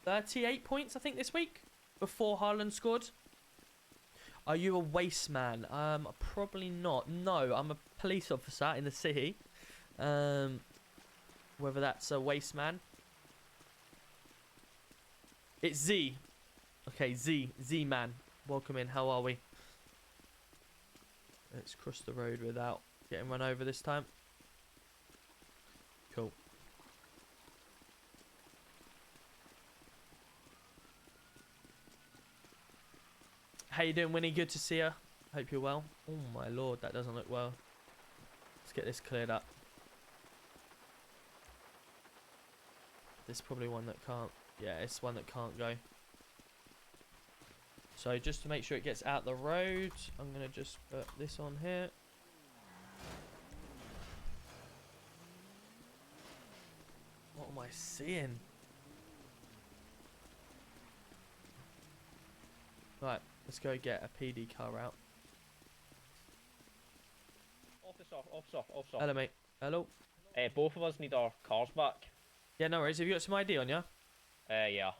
38 points, I think, this week before Haaland scored. Are you a waste man? Probably not. No, I'm a police officer in the city. Whether that's a waste man. It's Z. Okay, Z-Man. Welcome in. How are we? Let's cross the road without getting run over this time. Cool. How you doing, Winnie? Good to see you. Hope you're well. Oh my lord, that doesn't look well. Let's get this cleared up. This is probably one that can't. Yeah, it's one that can't go. So just to make sure it gets out the road, I'm gonna just put this on here. What am I seeing? Right, let's go get a PD car out. Officer. Hello, mate. Hello. Both of us need our cars back. Yeah, no worries. Have you got some ID on you? Yeah.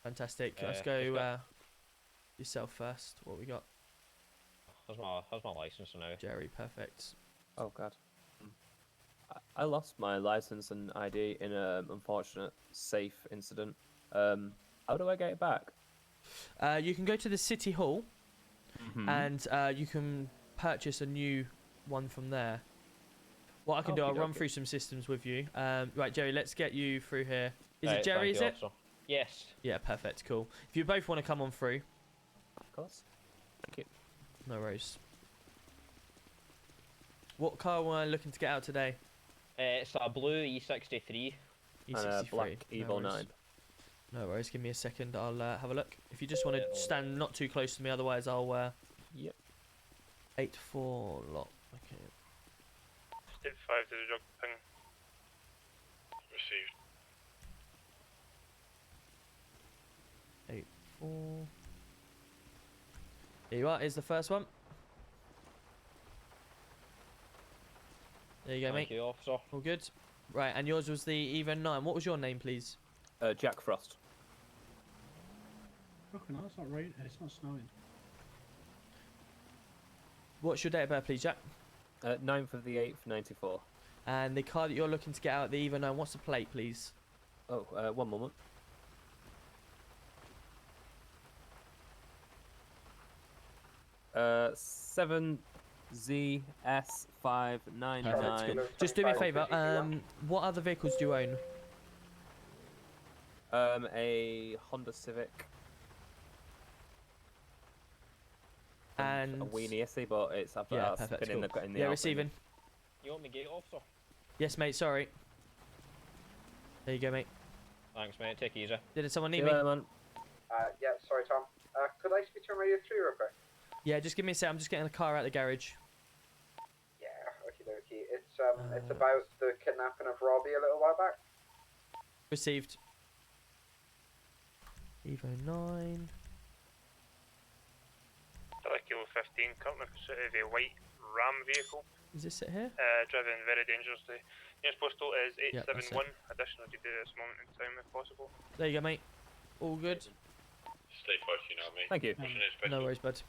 Fantastic. Let's go yourself first. What we got? How's my license now? Jerry, perfect. Oh god. I lost my license and ID in an unfortunate safe incident. How do I get it back? You can go to the city hall, and you can purchase a new one from there. What I can do, I'll run through some systems with you. Right, Jerry, let's get you through here. Is it Jerry, is it? Officer. Yes. Yeah, perfect, cool. If you both want to come on through. Of course. Thank you. No worries. What car were you looking to get out today? It's a blue E63. E63. And a black Evo 9. No worries, give me a second, I'll have a look. If you just want to stand not too close to me, otherwise I'll... Yep. 8-4 lot, okay. Step 5 to the jog ping. Received. Received. 8-4. Here you are, here's the first one. There you go, mate. Thank you, officer. All good. Right, and yours was the Evo 9. What was your name, please? Jack Frost. Okay, no, it's not right. It's not snowing. What's your date of birth, please, Jack? 9th of the 8th, 94. And the car that you're looking to get out, the Evo 9, what's the plate, please? Oh, one moment. Uh, 7ZS599. Just do me a favour. What other vehicles do you own? A Honda Civic. And a weenie issy, but it's I've yeah, been perfect. in Cool. the Yeah, Alpine. receiving. You want me gate, officer? Yes, mate. Sorry. There you go, mate. Thanks, mate. Take it easy. Did someone need See me? you later, man. Yeah, sorry, Tom. Could I speak to a Radio 3 real quick? Yeah, just give me a sec. I'm just getting the car out of the garage. Yeah, okie dokie. It's about the kidnapping of Robbie a little while back. Received. Evo 9. Kilo 15, currently pursuit of a white Ram vehicle. Is this it here? Driving very dangerously. Nearest postal is Yep, that's 871. Additional to do at this moment in time if possible. There you go, mate. All good. Stay close, you know me. Thank you. No worries, bud.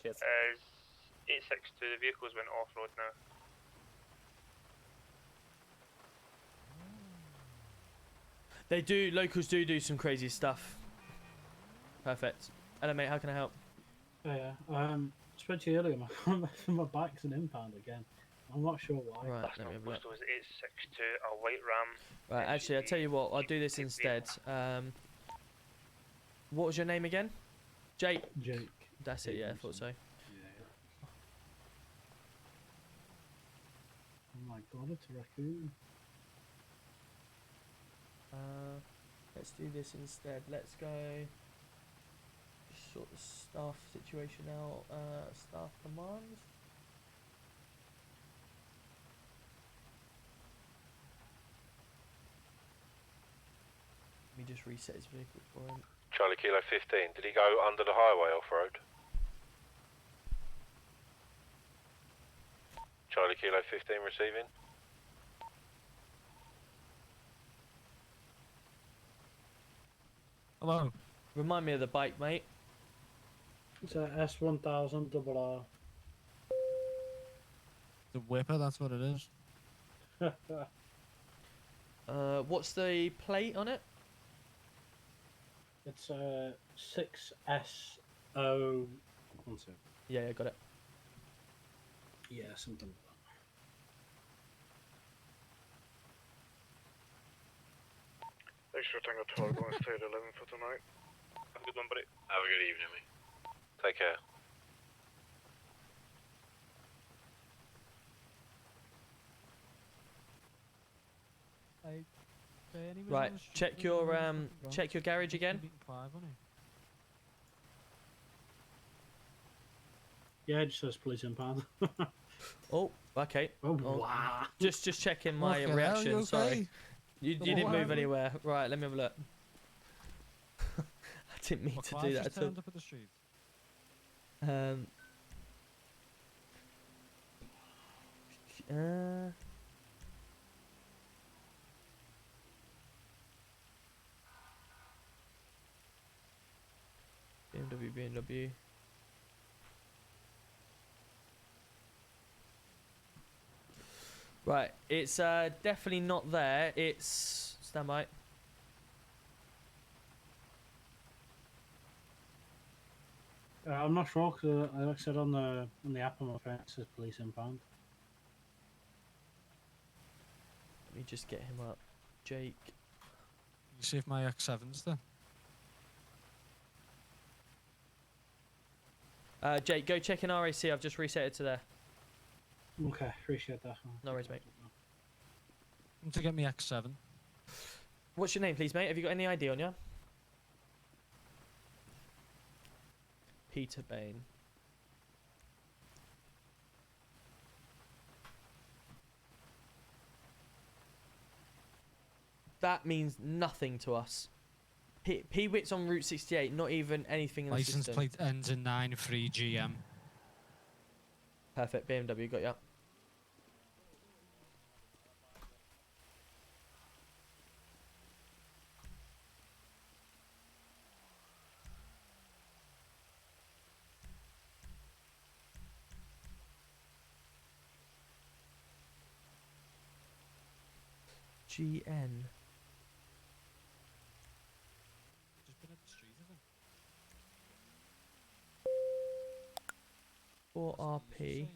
Cheers. 862, the vehicle's went off-road now. They do, locals do some crazy stuff. Perfect. Hello, mate. How can I help? Oh, yeah. Spoke to you earlier. My bike's an impound again. I'm not sure why. Right, Last let me known have a look. postal is 862, a white Ram. Right, actually, I'll tell you what. I'll do this instead. What was your name again? Jake. Jake. That's it. Yeah, I thought so. Yeah. Oh my god, it's a raccoon. Let's do this instead. Let's go. Sort the staff situation out. Staff commands. me just reset his vehicle for him. Charlie Kilo 15, did he go under the highway off-road? Charlie Kilo 15 receiving. Hello. Remind me of the bike, mate. It's a S1000 double R. The Whipper, that's what it is. What's the plate on it? It's a 6SO. One sec. Yeah, got it. Yeah, something like that. Thanks for Tango 12, going to stay at 11 for tonight. Have a good one, buddy. Have a good evening, mate. Take care. Right, check your garage again. Yeah, it just says police impound. Oh, okay. Oh, wow. Just checking my Fucking hell, reaction. you okay? Sorry, you Oh, didn't what move happened? anywhere. Right, let me have a look. I didn't mean to do that at all. Turned up at the street. BMW. Right, it's definitely not there. It's stand by. I'm not sure because, like I said on the app on my phone, it says police impound. Let me just get him up. Jake. You see if my X7's there. Jake, go check in RAC. I've just reset it to there. Okay, appreciate that. No worries, mate. To get me X7. What's your name, please, mate? Have you got any ID on you? Peter Bain. That means nothing to us. P-Wit's on Route 68, not even anything in the License system. plate ends in 93 GM. Perfect, BMW, got ya. GN. Just been at the street, I think. 4RP.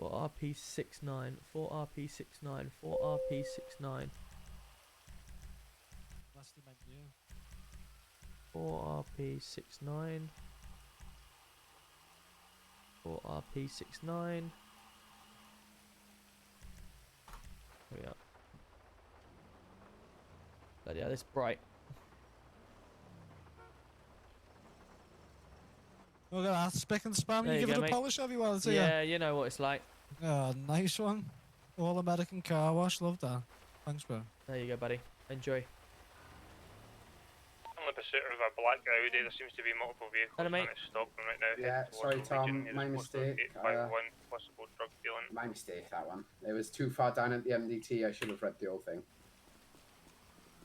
4RP69. 4RP69. 4RP69. That's the menu. 4RP69. 4RP69. Here we are. Bloody hell, it's bright. Look at that, spick and spam. There You you give go, it a mate. polish, have you, while it's here? Yeah, you know what it's like. Oh, nice one. All American car wash, love that. Thanks, bro. There you go, buddy. Enjoy. On the pursuit of a black Audi, there seems to be multiple vehicles Hello, mate. trying to stop them right now. Yeah, heading towards sorry, the Tom, region near my the postal mistake. 851, possible drug dealing. My mistake, that one. It was too far down at the MDT. I should have read the whole thing.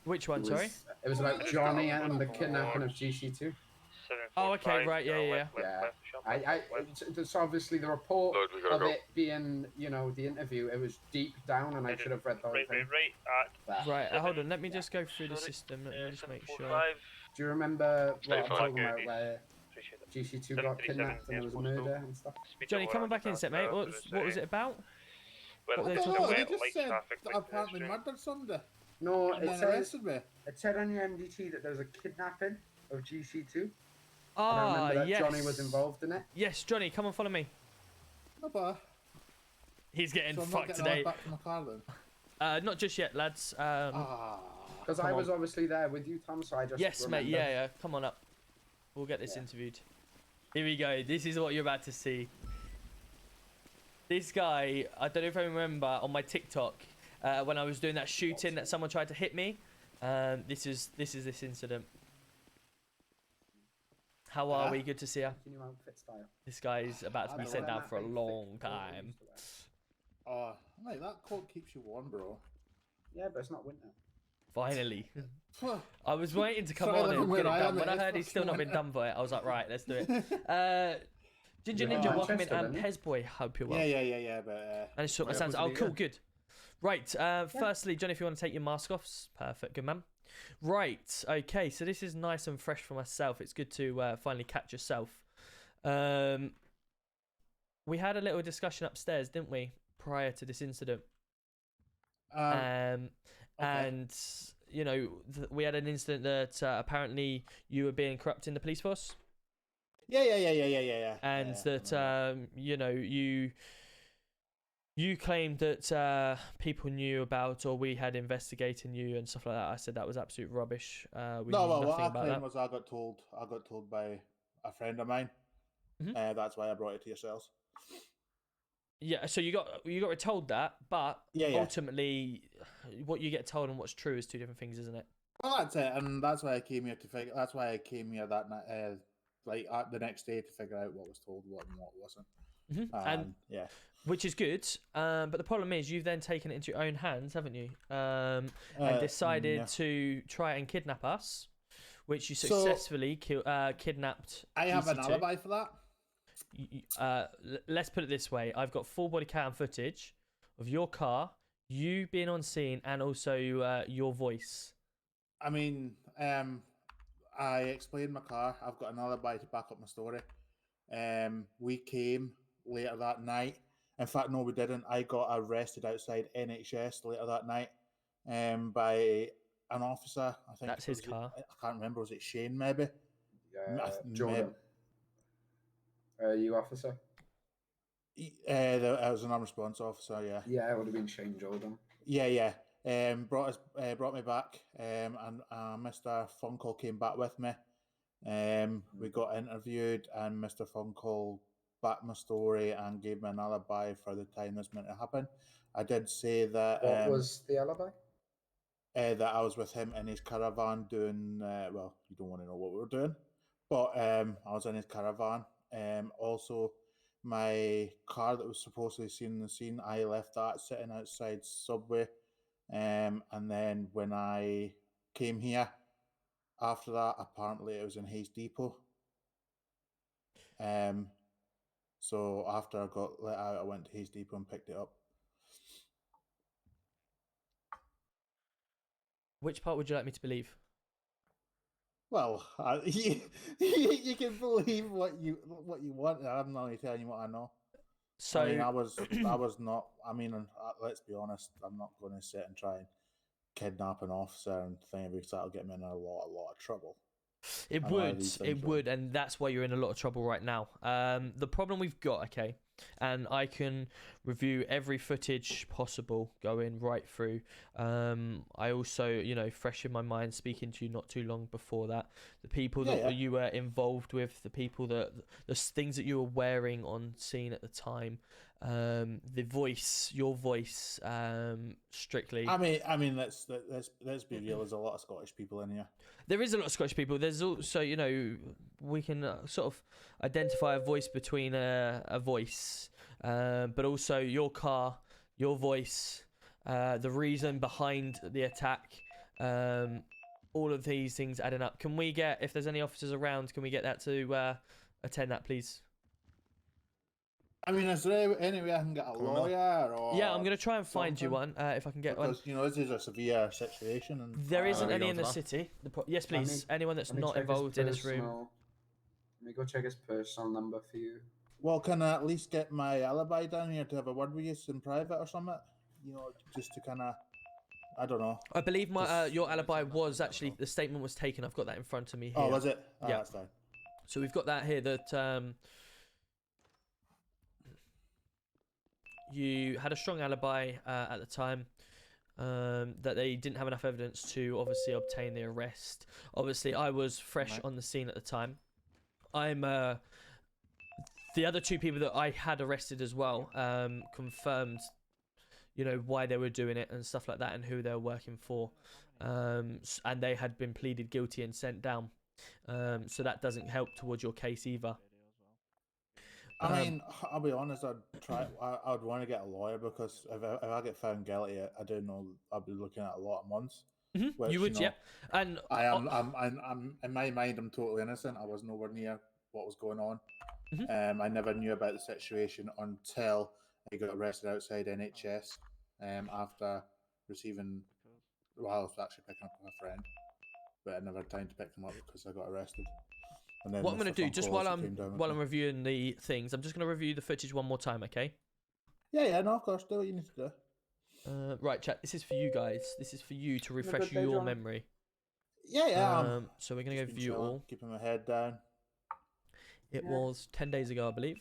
Which one, It was, sorry? It was about Johnny and the kidnapping of GC2. Oh, okay, right, yeah. It's obviously the report Lord, we gotta of go. it being, you know, the interview. It was deep down, and I should have read the whole thing. Right, hold on. Let me just go through the system. Let me just make sure. Do you remember Stay what I'm fine. talking about, where GC2 got kidnapped and there was a murder and stuff? Johnny, coming back in a sec, mate. What was it about? What were they Oh, talking they about? just said that apparently murdered somebody. No, And it then says arrested me. it said on your MDT that there was a kidnapping of GC2. And I Ah, remember that yes. Johnny was involved in it. Yes, Johnny, come and follow me. No, but He's getting so I'm not fucked getting today. back from the car then. Not just yet, lads. Because Come I was on. obviously there with you, Tom, so I just Yes, mate. remembered. Yeah. Come on up. We'll get this interviewed. Here we go. This is what you're about to see. This guy, I don't know if I remember on my TikTok when I was doing that shooting that someone tried to hit me. This is this incident. How are we? Good to see you. New outfit style. This guy's about to be sent down for a long time. Oh, mate, that coat keeps you warm, bro. Yeah, but it's not winter. Finally. I was waiting to come Sorry, on and living get it where I done. am, When I it's heard he's still not fucking been done for it, I was like, right, let's do it. Ginger You're Ninja, in welcome in. Manchester, And then, yeah? Pez Boy, hope you're well. Yeah, but... And it's short my right sounds. Oh, opposite cool, me, good. Right, firstly, John, if you want to take your mask off, perfect, good man. Right, okay, so this is nice and fresh for myself. It's good to finally catch yourself. We had a little discussion upstairs, didn't we, prior to this incident? Okay. And, you know, we had an incident that apparently you were being corrupt in the police force. Yeah. And that, you know, you claimed that people knew about, or we had investigating you and stuff like that. I said that was absolute rubbish. We No, knew well, what nothing I about claimed that. was I got told by a friend of mine. That's why I brought it to yourselves. Yeah, so you got told that, but Yeah. ultimately, what you get told and what's true is two different things, isn't it? Well, that's it, and that's why I came here to figure. That's why I came here that night, the next day, to figure out what was told, what and what wasn't. And yeah, which is good. But the problem is, you've then taken it into your own hands, haven't you? And decided yeah. to try and kidnap us, which you So- successfully kidnapped. I have an GC2. alibi for that. Let's put it this way: I've got full body cam footage of your car, you being on scene, and also your voice. I mean, I explained my car. I've got an alibi to back up my story. We came later that night. In fact, no, we didn't. I got arrested outside NHS later that night by an officer. I think That's his was it- car. I can't remember. Was it Shane, maybe? Jordan. You officer? I was an unresponsive officer, yeah. Yeah, it would have been Shane Jordan. Yeah. Brought me back, and Mr. Funkle came back with me. We got interviewed, and Mr. Funkle backed my story and gave me an alibi for the time this meant to happen. I did say that. What was the alibi? That I was with him in his caravan doing. Well, you don't want to know what we were doing, but I was in his caravan. Also, my car that was supposedly seen in the scene, I left that sitting outside Subway. And then when I came here, after that, apparently it was in Hayes Depot. So after I got let out, I went to Hayes Depot and picked it up. Which part would you like me to believe? Well, you can believe what you want. I'm not only telling you what I know. So I mean, I was not. I mean, let's be honest. I'm not going to sit and try and kidnap an officer and thing, because that'll get me in a lot of trouble. It would, and that's why you're in a lot of trouble right now. The problem we've got, okay, and I can review every footage possible going right through. I also, you know, fresh in my mind, speaking to you not too long before that, the people that you were involved with, the people the things that you were wearing on scene at the time, the voice, your voice, strictly. I mean, let's be real. There's a lot of Scottish people in here. There is a lot of Scottish people. There's also, you know, we can sort of identify a voice between a voice, but also your car, your voice, the reason behind the attack, all of these things adding up. Can we get, if there's any officers around, can we get that to attend that, please? I mean, is there any way I can get a lawyer? Or yeah, I'm going to try and find you one, if I can get one. Because, you know, this is a severe situation. And There isn't any in the city. Yes, please. Anyone that's not involved in this room. Let me go check his personal number for you. Well, can I at least get my alibi down here to have a word with you in private or something? You know, just to kind of, I don't know. I believe my your alibi was actually, the statement was taken. I've got that in front of me here. Oh, was it? Yeah. That's fine. So we've got that here that you had a strong alibi at the time, that they didn't have enough evidence to obviously obtain the arrest. Obviously, I was fresh on the scene at the time. I'm the other two people that I had arrested as well, confirmed, you know, why they were doing it and stuff like that, and who they were working for. and they had been pleaded guilty and sent down. So that doesn't help towards your case either. I mean, I'll be honest. I'd want to get a lawyer because if I get found guilty, I do know I'll be looking at a lot of months. Which, you would, yep. And I'm in my mind, I'm totally innocent. I was nowhere near what was going on. I never knew about the situation until I got arrested outside NHS. After receiving, well, I was actually picking up a friend, but I never had time to pick them up because I got arrested. And then what I'm Mr. going to do, just while Funkle I'm reviewing the things, I'm just going to review the footage one more time, okay? Yeah, no, of course, do what you need to do. Right, chat. This is for you guys. This is for you to refresh your memory. Yeah. So we're going to go view chilling, all. Keeping my head down. It was 10 days ago, I believe.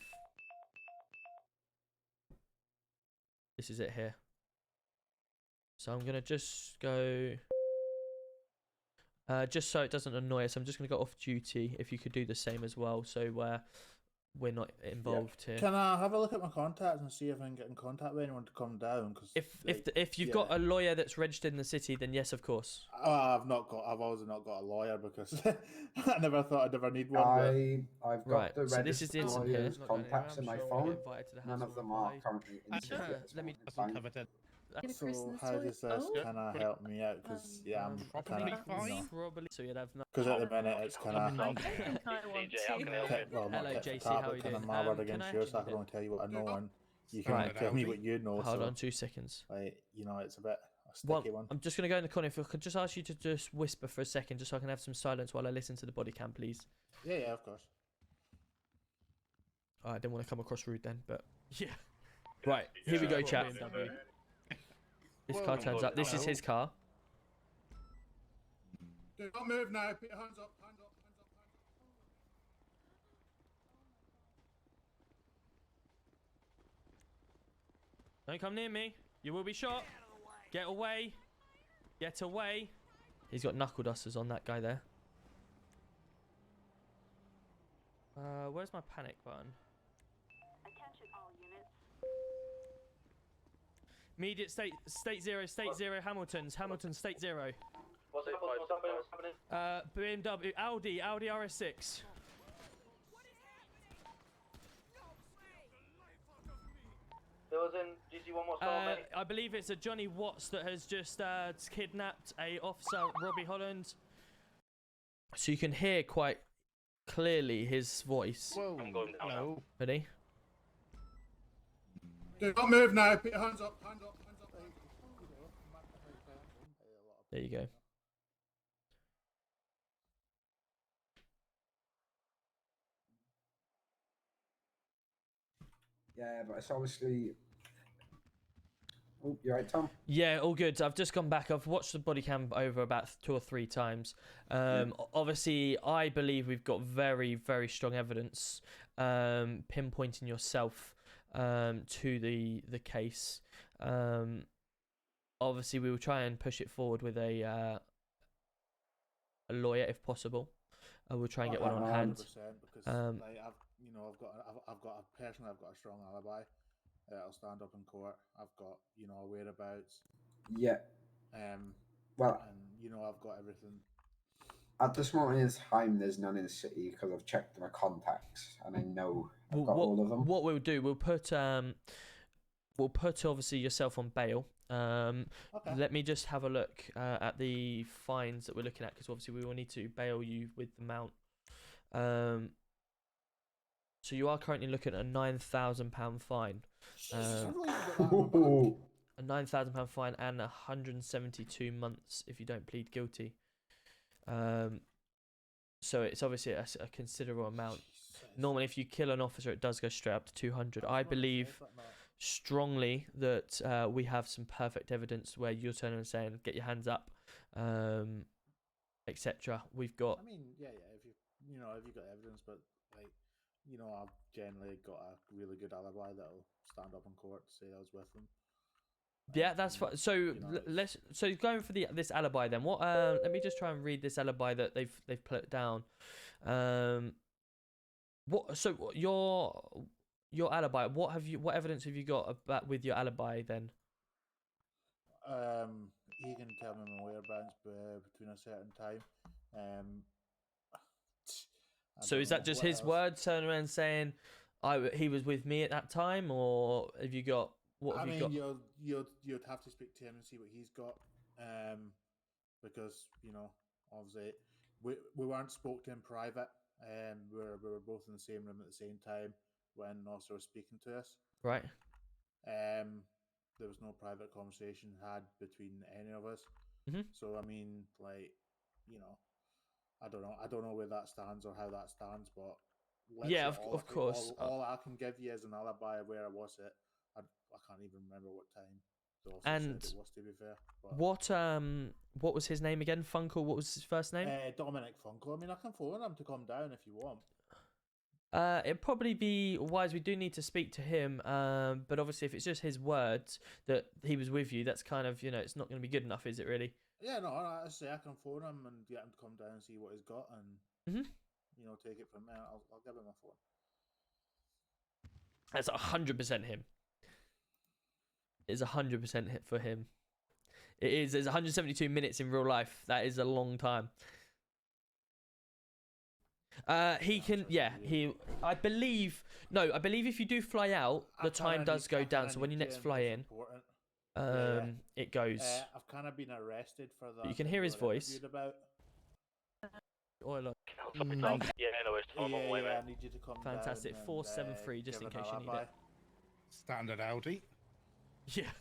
This is it here. So I'm going to just go... just so it doesn't annoy us, I'm just going to go off duty. If you could do the same as well, so we're not involved here. Can I have a look at my contacts and see if I can get in contact with anyone to come down? Cause, if you've got a lawyer that's registered in the city, then yes, of course. I've always not got a lawyer because I never thought I'd ever need one. I've got the so this is the registered incident here. lawyer's contacts in my phone. None of them are currently in city at this Let me moment in time. So how does this kind of help me out? Because I'm kind of probably so you'd have no. Because at the minute it's kind of well, Hello, not JC, how are you kind of doing? my word against yours. So I can only tell you what I know, and you can tell me what you know. Hold so, on 2 seconds. Like, you know, it's a bit a sticky one. I'm just gonna go in the corner. If I could just ask you to just whisper for a second, just so I can have some silence while I listen to the body cam, please. Yeah, of course. I didn't want to come across rude then, but yeah. Right, here we go, chat. This car turns up. This is his car. Do not move now. Put your hands up. Hands up. Don't come near me. You will be shot. Get away. Get away. He's got knuckle dusters on that guy there. Where's my panic button? Attention all units. Immediate state 0, Hamilton's, state 0. What's happening? BMW, Audi RS6. There was in GC1 more storm, I believe it's a Johnny Watts that has just kidnapped a officer, Robbie Holland. So you can hear quite clearly his voice. Whoa, I'm going down now. Ready? Do not move now. Put your hands up. Hands up. There you go. Yeah, but it's obviously. Oh, you right, Tom? Yeah, all good. I've just gone back. I've watched the body cam over about 2 or 3 times. Obviously, I believe we've got very, very strong evidence pinpointing yourself to the case. Obviously, we will try and push it forward with a lawyer if possible. We'll try and get one on hand. Because like, I've got a strong alibi. I'll stand up in court. I've got a whereabouts. Yeah. Well, and I've got everything. At this moment in time, there's none in the city because I've checked my contacts and I know I've got all of them. What we'll do, we'll put obviously yourself on bail. Okay. Let me just have a look at the fines that we're looking at, because obviously we will need to bail you with the mount. So you are currently looking at a £9,000 fine. A £9,000 fine and 172 months if you don't plead guilty. So it's obviously a considerable amount. Normally, if you kill an officer, it does go straight up to 200. I believe strongly that we have some perfect evidence where you're turning and saying, "Get your hands up," etc. We've got. I mean, yeah. If you got evidence, but like, I've generally got a really good alibi that'll stand up in court to say I was with them. Yeah, that's fine. So let's going for this alibi then. What? Let me just try and read this alibi that they've put down. What? So your alibi. What evidence have you got about with your alibi then? he can tell me my whereabouts between a certain time. I So don't is that know, just what his else? word turning around saying, he was with me at that time, or have you got what have I you mean, got? you'd have to speak to him and see what he's got, because obviously we weren't spoke to in private. We were both in the same room at the same time when Noster was speaking to us. Right. There was no private conversation had between any of us. Mhm. So I mean, I don't know where that stands or how that stands, but Yeah, literally of course. all I can give you is an alibi of where I was at. I can't even remember what time the officer And said it was, to be fair. But, what was his name again? Funkle. What was his first name? Dominic Funko. I mean, I can phone him to come down if you want. It'd probably be wise. We do need to speak to him. But obviously, if it's just his words that he was with you, that's kind of it's not going to be good enough, is it? Really? Yeah, no. I say I can phone him and get him to come down and see what he's got, and take it from there. I'll give him a phone. That's 100% him. It's 100% hit for him. It is. There's 172 minutes in real life. That is a long time. He can. Yeah. I believe if you do fly out, the time does go down. So when you next fly in, it goes. I've kind of been arrested for that. But you can hear his voice. Oiler. Yeah, no, it's normal way, I mate. need you to come Fantastic. down 473, just in give an case you need alibi. it. Standard Audi. Yeah.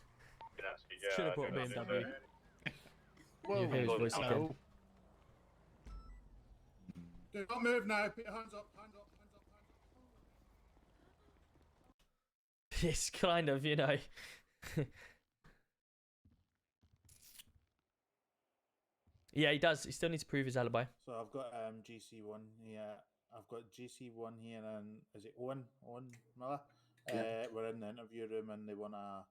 Yeah, Should have brought a BMW. Whoa, You hear his voice again. hello. Do not move now. Put your hands up. Hands up. Hands up. Hands up. It's kind of, Yeah, he does. He still needs to prove his alibi. So I've got GC1 here. I've got GC1 here, and is it Owen Miller? Yeah. We're in the interview room, and they wanna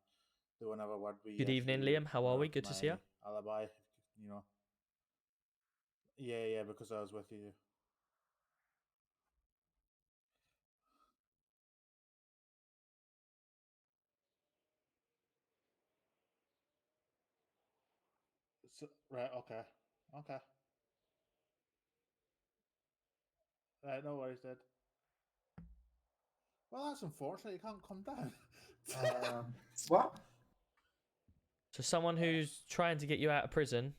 have a word with you. Good evening, Liam. How are we? Good to see you. Alibi, Yeah, because I was with you. So, right. Okay. Right. No worries, Dad. Well, that's unfortunate. You can't come down. What? So someone who's trying to get you out of prison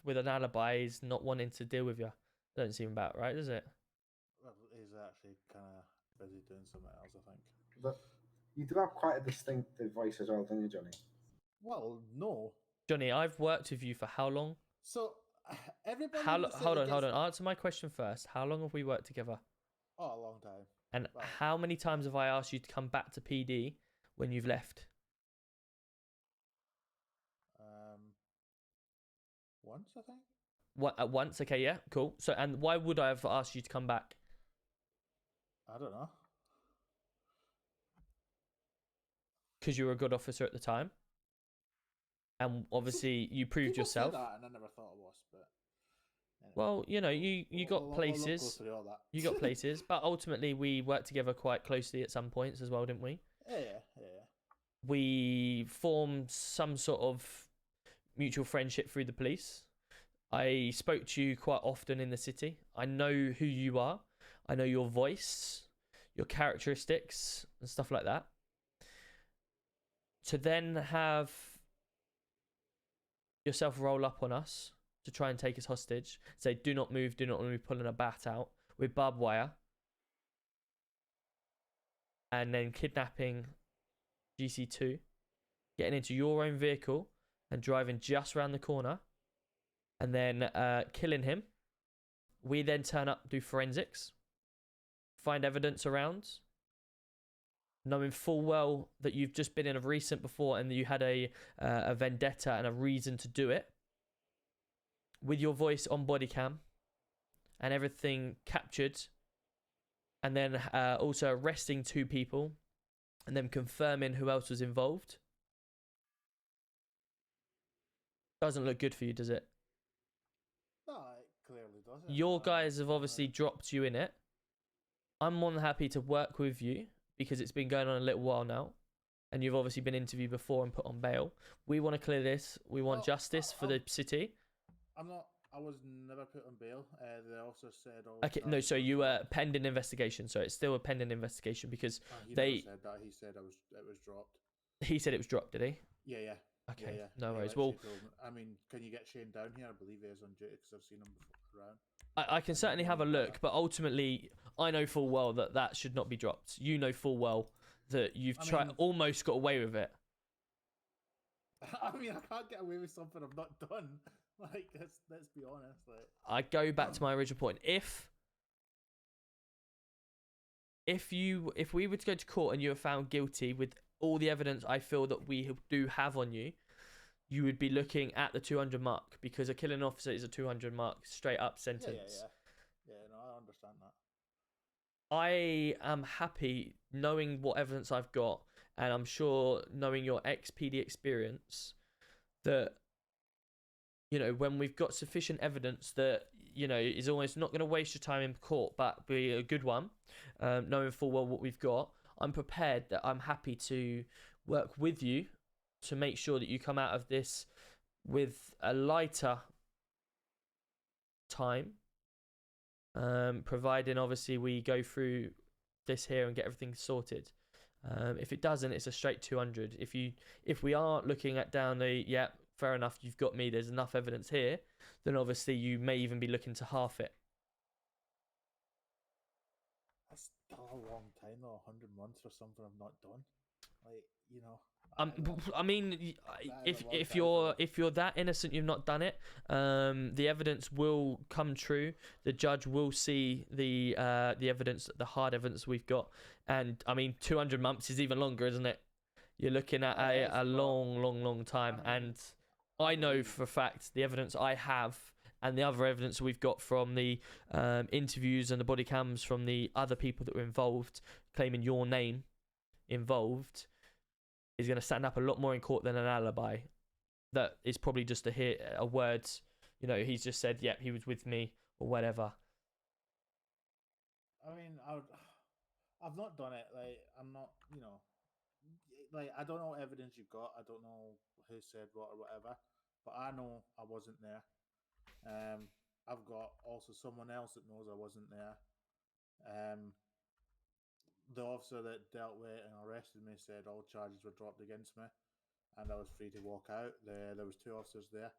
with an alibi is not wanting to deal with you. Doesn't seem about right, does it? Well, he's actually kind of busy doing something else, I think. But you do have quite a distinctive voice as well, don't you, Johnny? Well, no. Johnny, I've worked with you for how long? So everybody. Hold on. Answer my question first. How long have we worked together? Oh, a long time. And how many times have I asked you to come back to PD when you've left? Once, I think. What? Once? Okay, yeah, cool. So, and why would I have asked you to come back? I don't know. Because you were a good officer at the time, and obviously you proved People say yourself. that, and I never thought I was, but. Well, you got places. You got places, but ultimately we worked together quite closely at some points as well, didn't we? Yeah. We formed some sort of mutual friendship through the police. I spoke to you quite often in the city. I know who you are. I know your voice, your characteristics, and stuff like that. To then have yourself roll up on us to try and take us hostage, say, do not move, pulling a bat out with barbed wire, and then kidnapping GC2, getting into your own vehicle and driving just around the corner, and then killing him. We then turn up, do forensics, find evidence around, knowing full well that you've just been in a recent before and that you had a vendetta and a reason to do it, with your voice on body cam and everything captured, and then also arresting 2 people and then confirming who else was involved. Doesn't look good for you, does it? No, it clearly doesn't. Your guys have obviously dropped you in it. I'm more than happy to work with you because it's been going on a little while now. and you've obviously been interviewed before and put on bail. We want to clear this. We want justice for the city. I'm not. I was never put on bail. The officer said. Okay, no, so you were pending investigation. So it's still a pending investigation because He they. never said that. He said it was dropped. He said it was dropped, did he? Yeah, yeah. Okay, yeah. no He worries. literally Well, told me- I mean, can you get Shane down here? I believe he is on duty because I've seen him before around. I can certainly have a look, but ultimately, I know full well that that should not be dropped. You know full well that you've almost got away with it. I mean, I can't get away with something I've not done. Like, let's be honest. Like, I go back to my original point. If we were to go to court and you were found guilty with all the evidence I feel that we do have on you, you would be looking at the 200 mark because a killing officer is a 200 mark straight up sentence. Yeah, no, I understand that. I am happy knowing what evidence I've got, and I'm sure knowing your ex-PD experience that, you know, when we've got sufficient evidence that, you know, is almost not going to waste your time in court, but be a good one, knowing full well what we've got, I'm prepared that I'm happy to work with you to make sure that you come out of this with a lighter time, providing obviously we go through this here and get everything sorted. If it doesn't, it's a straight 200. If we are looking at down the fair enough, you've got me, there's enough evidence here, then obviously you may even be looking to half it. That's still a long time though, 100 months for something I've not done. Like, you know. I mean, if you're that innocent, you've not done it. The evidence will come true. The judge will see the evidence, the hard evidence we've got, and I mean, 200 months is even longer, isn't it? You're looking at a long time, and I know for a fact the evidence I have and the other evidence we've got from the interviews and the body cams from the other people that were involved, claiming your name involved, is going to stand up a lot more in court than an alibi. That is probably just a word, you know, he's just said, yep, he was with me or whatever. I mean, I've not done it. Like, I'm not, you know, like, I don't know what evidence you've got. I don't know who said what or whatever, but I know I wasn't there. I've got also someone else that knows I wasn't there. The officer that dealt with and arrested me said all charges were dropped against me, and I was free to walk out. There was 2 officers there.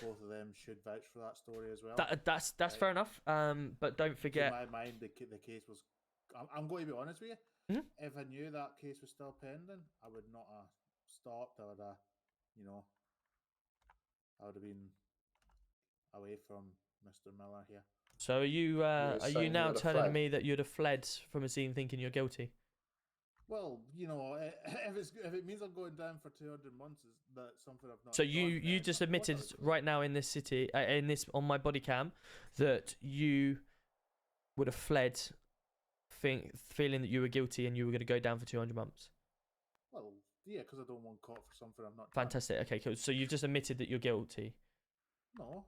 Both of them should vouch for that story as well. That's fair enough. But don't forget. In my mind, the case was. I'm going to be honest with you. Mm-hmm. If I knew that case was still pending, I would not have stopped. I would have, you know, I would have been away from Mr. Miller here. So are you now telling me that you'd have fled from a scene thinking you're guilty? Well, you know, if it means I'm going down for 200 months, that's something I've not. So you just admitted right now in this city, on my body cam, that you would have fled, feeling that you were guilty and you were going to go down for 200 months. Well, yeah, because I don't want caught for something I'm not. Fantastic. Okay, cool. So you've just admitted that you're guilty. No.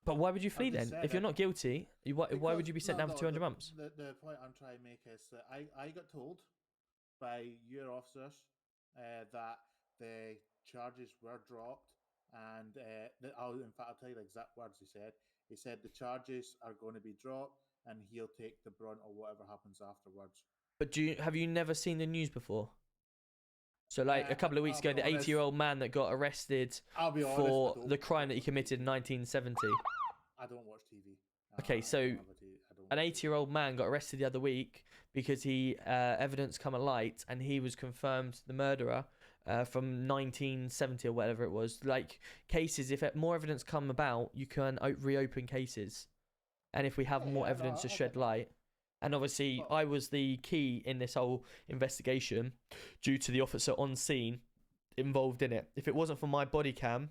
But why would you flee then? If you're not guilty, why would you be sent down for 200 months? The point I'm trying to make is that I got told by your officers that the charges were dropped, and in fact, I'll tell you the exact words he said. He said the charges are going to be dropped, and he'll take the brunt of whatever happens afterwards. But have you never seen the news before? So, like, a couple of weeks ago, the 80-year-old man that got arrested for the crime that he committed in 1970. I don't watch TV. Okay, so an 80-year-old man got arrested the other week because evidence come alight, and he was confirmed the murderer from 1970 or whatever it was. Like, cases, if more evidence come about, you can reopen cases. And if we have more evidence to shed light. And obviously, I was the key in this whole investigation due to the officer on scene involved in it. If it wasn't for my body cam,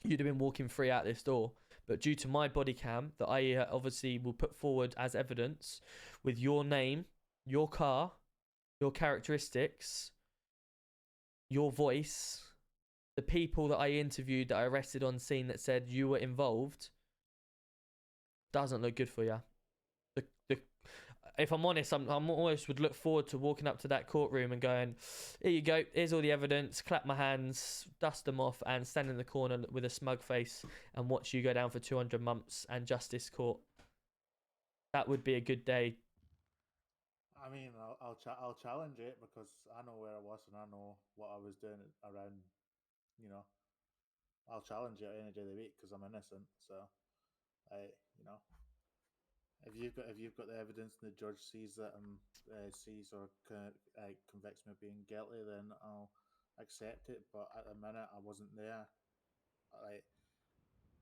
you'd have been walking free out this door. But due to my body cam, that I obviously will put forward as evidence with your name, your car, your characteristics, your voice, the people that I interviewed that I arrested on scene that said you were involved, doesn't look good for you. if I'm honest, I'm almost would look forward to walking up to that courtroom and going, here you go, here's all the evidence, clap my hands, dust them off, and stand in the corner with a smug face and watch you go down for 200 months and justice court. That would be a good day. I mean, I'll challenge it because I know where I was and I know what I was doing around. You know, I'll challenge it any day of the week because I'm innocent. So, you know, if you've got the evidence and the judge sees that sees or convicts me of being guilty, then I'll accept it. But at the minute, I wasn't there.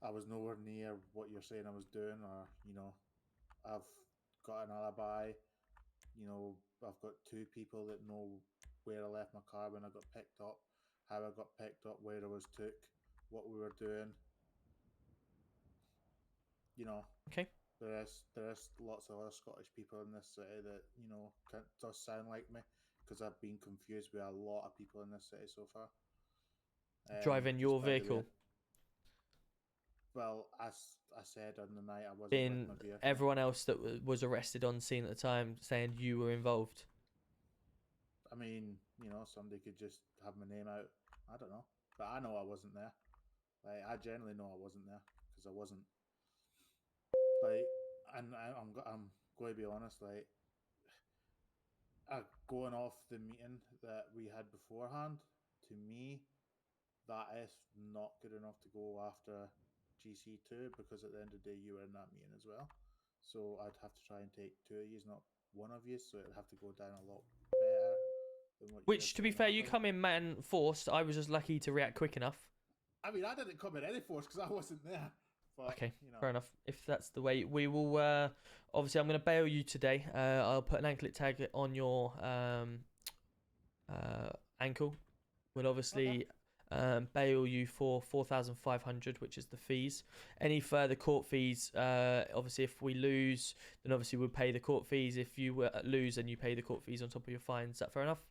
I was nowhere near what you're saying I was doing, or you know, I've got an alibi. You know, I've got two people that know where I left my car when I got picked up, how I got picked up, where I was took, what we were doing. You know, okay. There is lots of other Scottish people in this city that you know does sound like me because I've been confused with a lot of people in this city so far. Driving your vehicle. Well, as I said on the night, I wasn't Being with my vehicle. everyone else that was arrested on scene at the time saying you were involved. I mean, you know, somebody could just have my name out. I don't know, but I know I wasn't there. Like, I generally know I wasn't there because I wasn't. Like, and I'm going to be honest. Like, going off the meeting that we had beforehand, to me, that is not good enough to go after GC2 because at the end of the day, you were in that meeting as well. So I'd have to try and take two of you, not one of you. So it'd have to go down a lot better than what. Which, to be fair, you come in man forced. I was just lucky to react quick enough. I mean, I didn't come in any force because I wasn't there. But, okay, you know. fair enough. If that's the way, we will. Obviously, I'm going to bail you today. I'll put an anklet tag on your ankle. We'll obviously bail you for 4,500, which is the fees. Any further court fees, obviously, if we lose, then obviously we'll pay the court fees. If you lose, then you pay the court fees on top of your fines. Is that fair enough?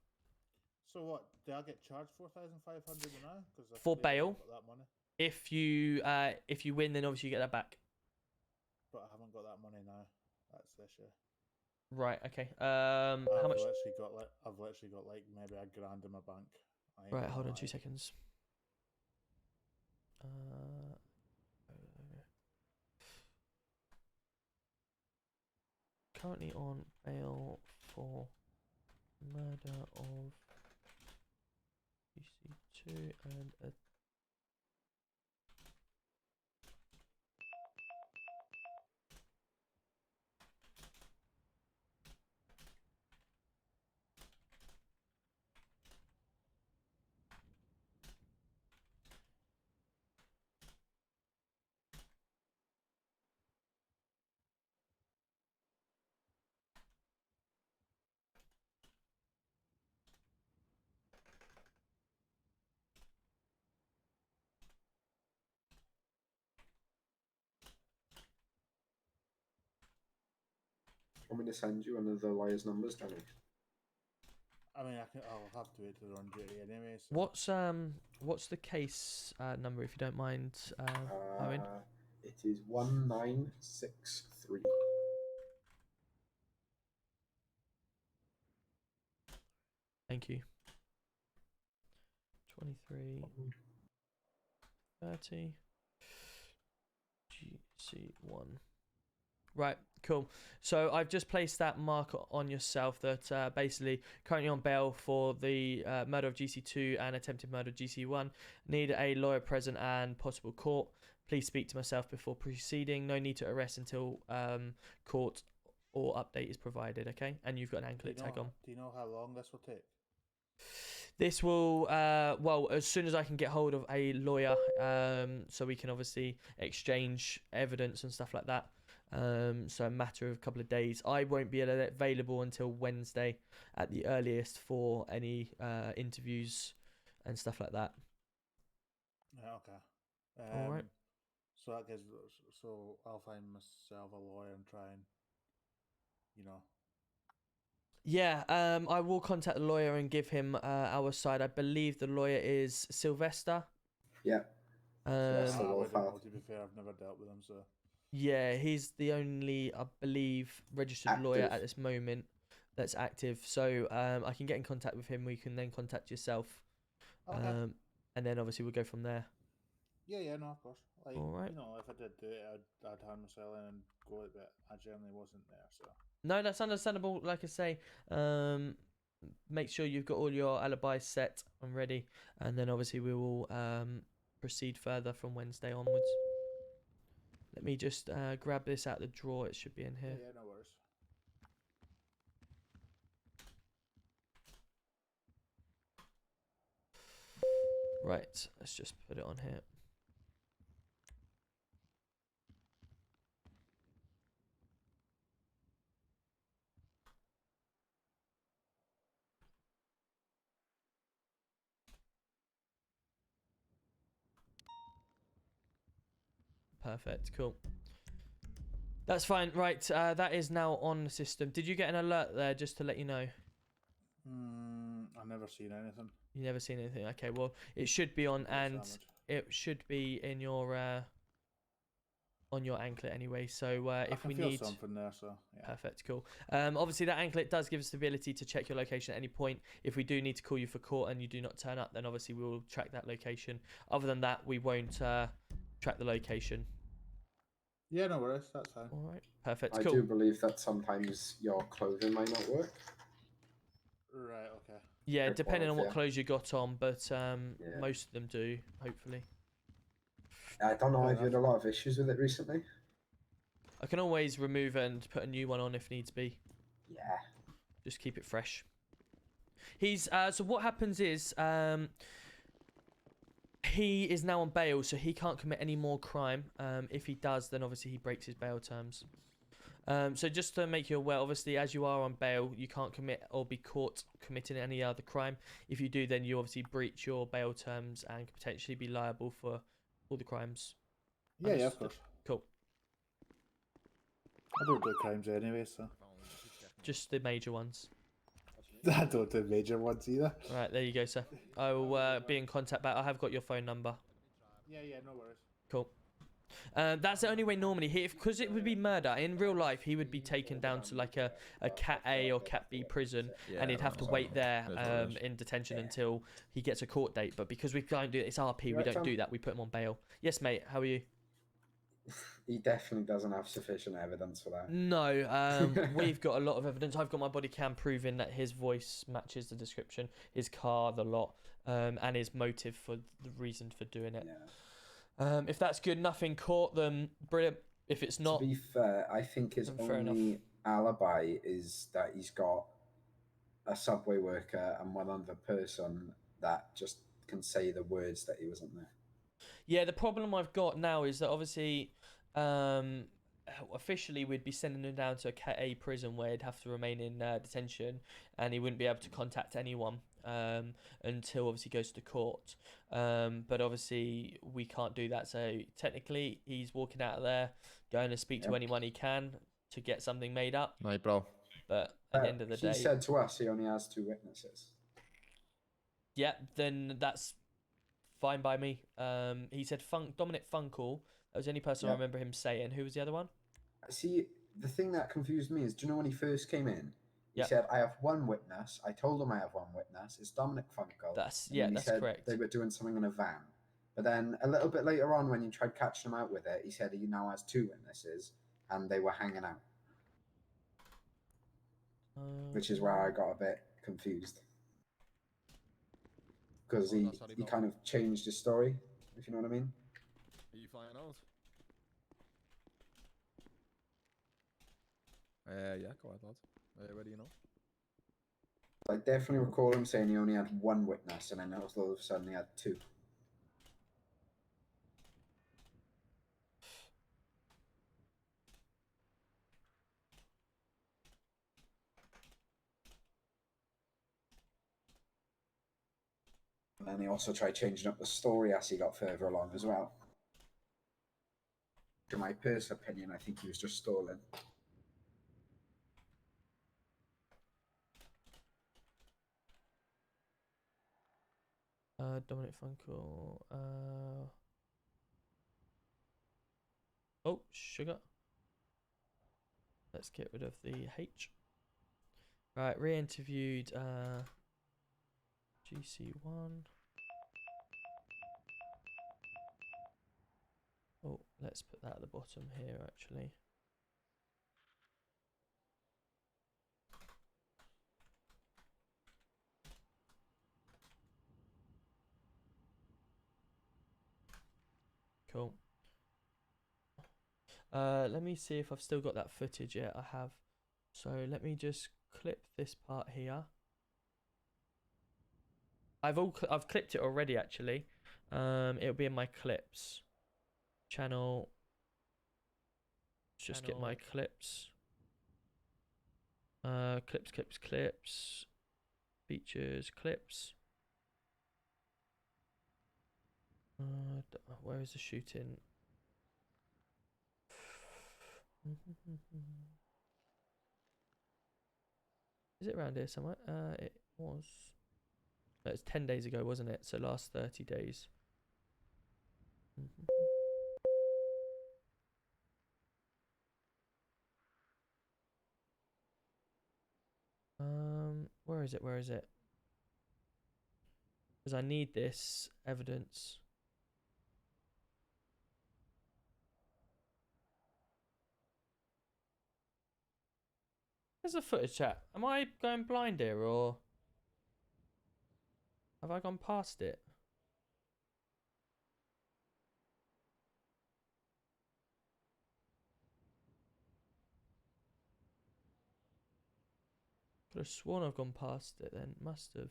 So what? Did I get charged 4,500 now? For bail. That money. If you win, then obviously you get that back. But I haven't got that money now. That's the issue. Right. Okay. How much? I've literally got like maybe $1,000 in my bank. Right. Hold on 2 seconds. Currently on bail for murder of GC2 and a Want me to send you another lawyer's numbers, Danny? I mean, I'll have to wait till they're on duty anyway. So. What's the case number, if you don't mind, Owen? It is 1963. Thank you. 23 30 GC1. Right, cool. So I've just placed that mark on yourself that basically currently on bail for the murder of GC2 and attempted murder of GC1. Need a lawyer present and possible court. Please speak to myself before proceeding. No need to arrest until court or update is provided, okay? And you've got an anklet tag on. Do you know how long this will take? This will, well, as soon as I can get hold of a lawyer, so we can obviously exchange evidence and stuff like that. So a matter of a couple of days. I won't be available until Wednesday at the earliest for any interviews and stuff like that. Yeah, okay. All right. So I'll find myself a lawyer and try and, you know. Yeah, I will contact the lawyer and give him our side. I believe the lawyer is Sylvester. Yeah. I wouldn't know, to be fair. I've never dealt with him, so. Yeah, he's the only, I believe, registered lawyer Active. at this moment that's active. So I can get in contact with him. We can then contact yourself. Okay. And then obviously we'll go from there. Yeah, no, of course. Like, All right. you know, if I did do it, I'd hand myself in and go it, but I generally wasn't there, so. No, that's understandable. Like I say, make sure you've got all your alibis set and ready, and then obviously we will proceed further from Wednesday onwards. Let me just grab this out the drawer. It should be in here. Yeah, no worries. Right, let's just put it on here. Perfect, cool. That's fine, right, that is now on the system. Did you get an alert there just to let you know? I've never seen anything. You never seen anything? Okay, well, it should be on, and it should be in your on your anklet anyway. So if we need something there, so yeah. Perfect, cool. Obviously that anklet does give us the ability to check your location at any point. If we do need to call you for court and you do not turn up, then obviously we will track that location. Other than that, we won't track the location. Yeah, no worries, that's fine. All right, perfect, I cool. do believe that sometimes your clothing might not work. Right, okay. Yeah, Good depending on what quality. clothes you got on, but most of them do, hopefully. I don't know, Fair I've had a lot of issues with it recently. I can always remove and put a new one on if needs be. Yeah. Just keep it fresh. He's so what happens is he is now on bail, so he can't commit any more crime. If he does, then obviously he breaks his bail terms. So just to make you aware, obviously as you are on bail, you can't commit or be caught committing any other crime. If you do, then you obviously breach your bail terms and could potentially be liable for all the crimes. Yeah, of course. Cool. I don't do crimes anyway, so. Just the major ones. I don't do major ones either. Right, there you go, sir. I will be in contact back. I have got your phone number. Yeah, no worries. Cool. That's the only way normally. Because it would be murder. In real life, he would be taken down to like a Cat A or Cat B prison, and he'd have to wait there in detention until he gets a court date. But because we don't do it, it's RP, we don't do that. We put him on bail. Yes, mate. How are you? He definitely doesn't have sufficient evidence for that. No, we've got a lot of evidence. I've got my body cam proving that his voice matches the description, his car, the lot, and his motive for the reason for doing it. Yeah. If that's good enough in court, then brilliant. If it's not, To be fair, I think his fair only alibi is that he's got a subway worker and one other person that just can say the words that he wasn't there. yeah, the problem I've got now is that obviously, officially we'd be sending him down to a Cat A prison where he'd have to remain in detention, and he wouldn't be able to contact anyone until obviously he goes to court. But obviously we can't do that. So technically, he's walking out of there, going to speak to anyone he can to get something made up. Right, bro. But at the end of the day, He said to us he only has 2 witnesses. yeah, then that's fine by me. He said Dominic Funkle. That was the only person I remember him saying. Who was the other one? See, the thing that confused me is, do you know when he first came in? He Yeah. said, I have 1 witness. I told him I have 1 witness. It's Dominic Funkel. That's And then he that's said correct. They were doing something in a van. But then a little bit later on, when you tried catching him out with it, he said he now has 2 witnesses, and they were hanging out. Which is where I got a bit confused. Because he kind of changed his story, if you know what I mean. Are you flying out? Yeah, go ahead, lads. Where do you know? I definitely recall him saying he only had 1 witness, and then all of a sudden he had 2. And then he also tried changing up the story as he got further along as well. In my personal opinion, I think he was just stalling. Dominic Funkle. Oh, sugar. Let's get rid of the H. Right, re-interviewed GC1. Oh, let's put that at the bottom here actually. Cool. Let me see if I've still got that footage yet. I have. So let me just clip this part here. I've clipped it already actually. It'll be in my clips channel. Just get my clips. Clips. Features, clips. Where is the shooting? Is it around here somewhere? It was. No, it's 10 days ago, wasn't it? So last 30 days. Where is it? Where is it? Because I need this evidence. There's the footage, chat. Am I going blind here, or have I gone past it? Could have sworn I've gone past it then. Must have.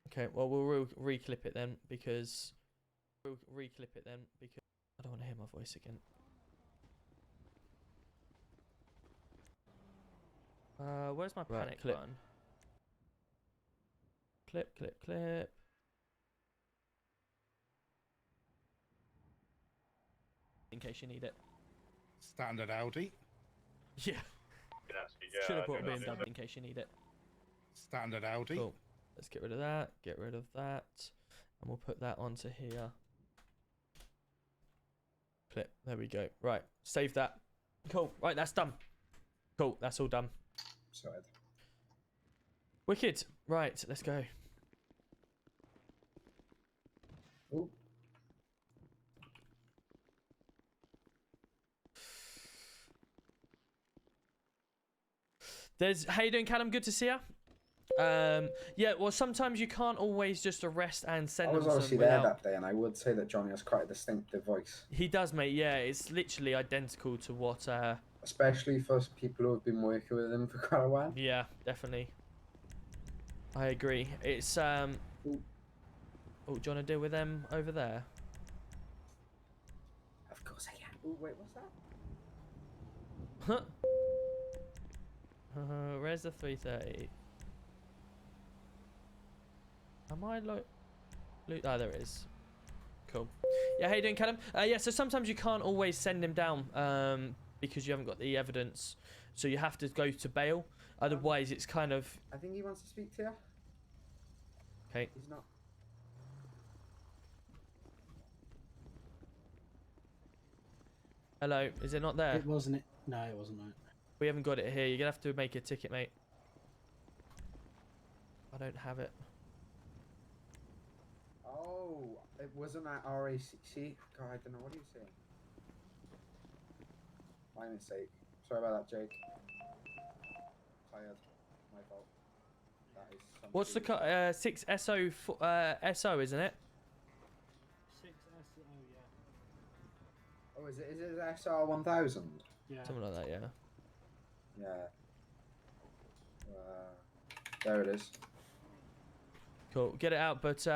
Okay, well, we'll re-clip it then because... I don't want to hear my voice again. Where's my panic button? Clip. In case you need it. Standard Audi. Yeah. Should have brought BMW in case you need it. Standard Audi. Cool. Let's get rid of that. Get rid of that. And we'll put that onto here. Clip. There we go. Right. Save that. Cool. Right, that's done. Cool. That's all done. Sorted. Wicked. Right, let's go. Ooh. How you doing, Callum? Good to see you. Yeah, well, sometimes you can't always just arrest and send I them was to obviously them there without... that day, and I would say that Johnny has quite a distinctive voice. He does, mate. Yeah, it's literally identical to what... Especially for people who have been working with him for quite a while. Yeah, definitely. I agree. It's... Oh, do you want to deal with them over there? Of course I can. Oh, wait, what's that? Huh? Where's the 330? Am I low? Ah, there it is. Cool. Yeah, how you doing, Callum? Yeah, so sometimes you can't always send him down because you haven't got the evidence. So you have to go to bail. Otherwise, it's kind of... I think he wants to speak to you. Okay. He's not. Hello, is it not there? It wasn't it. No, it wasn't. No. We haven't got it here. You're going to have to make a ticket, mate. I don't have it. Oh, it wasn't at RACC. God, I don't know. What are you saying? My mistake. Sorry about that, Jake. Tired. My fault. That is something. What's the 6 SO SO, isn't it? 6 SO, yeah. Oh, is it SR 1000? Yeah. Something like that, yeah. Yeah. There it is. Cool. Get it out, but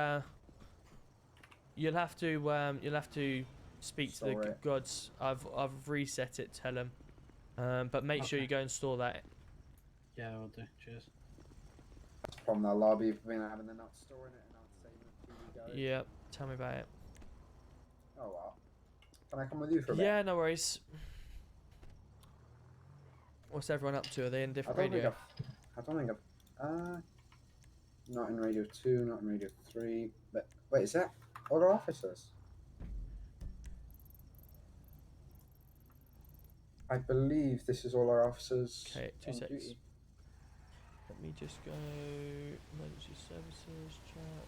you'll have to speak to the gods. I've reset it. Tell them. But make sure you go and store that. Yeah, I will do. Cheers. That's the problem. That lobby have been having. They're not storing it and not saving it till you go. Yep. Tell me about it. Oh well. Can I come with you for a bit? Yeah, no worries. What's everyone up to? Are they in different radio? I don't think I've. Not in Radio 2, not in Radio 3. But wait, is that other officers? I believe this is all our officers. Okay, 2 on secs. duty. Let me just go emergency services chat.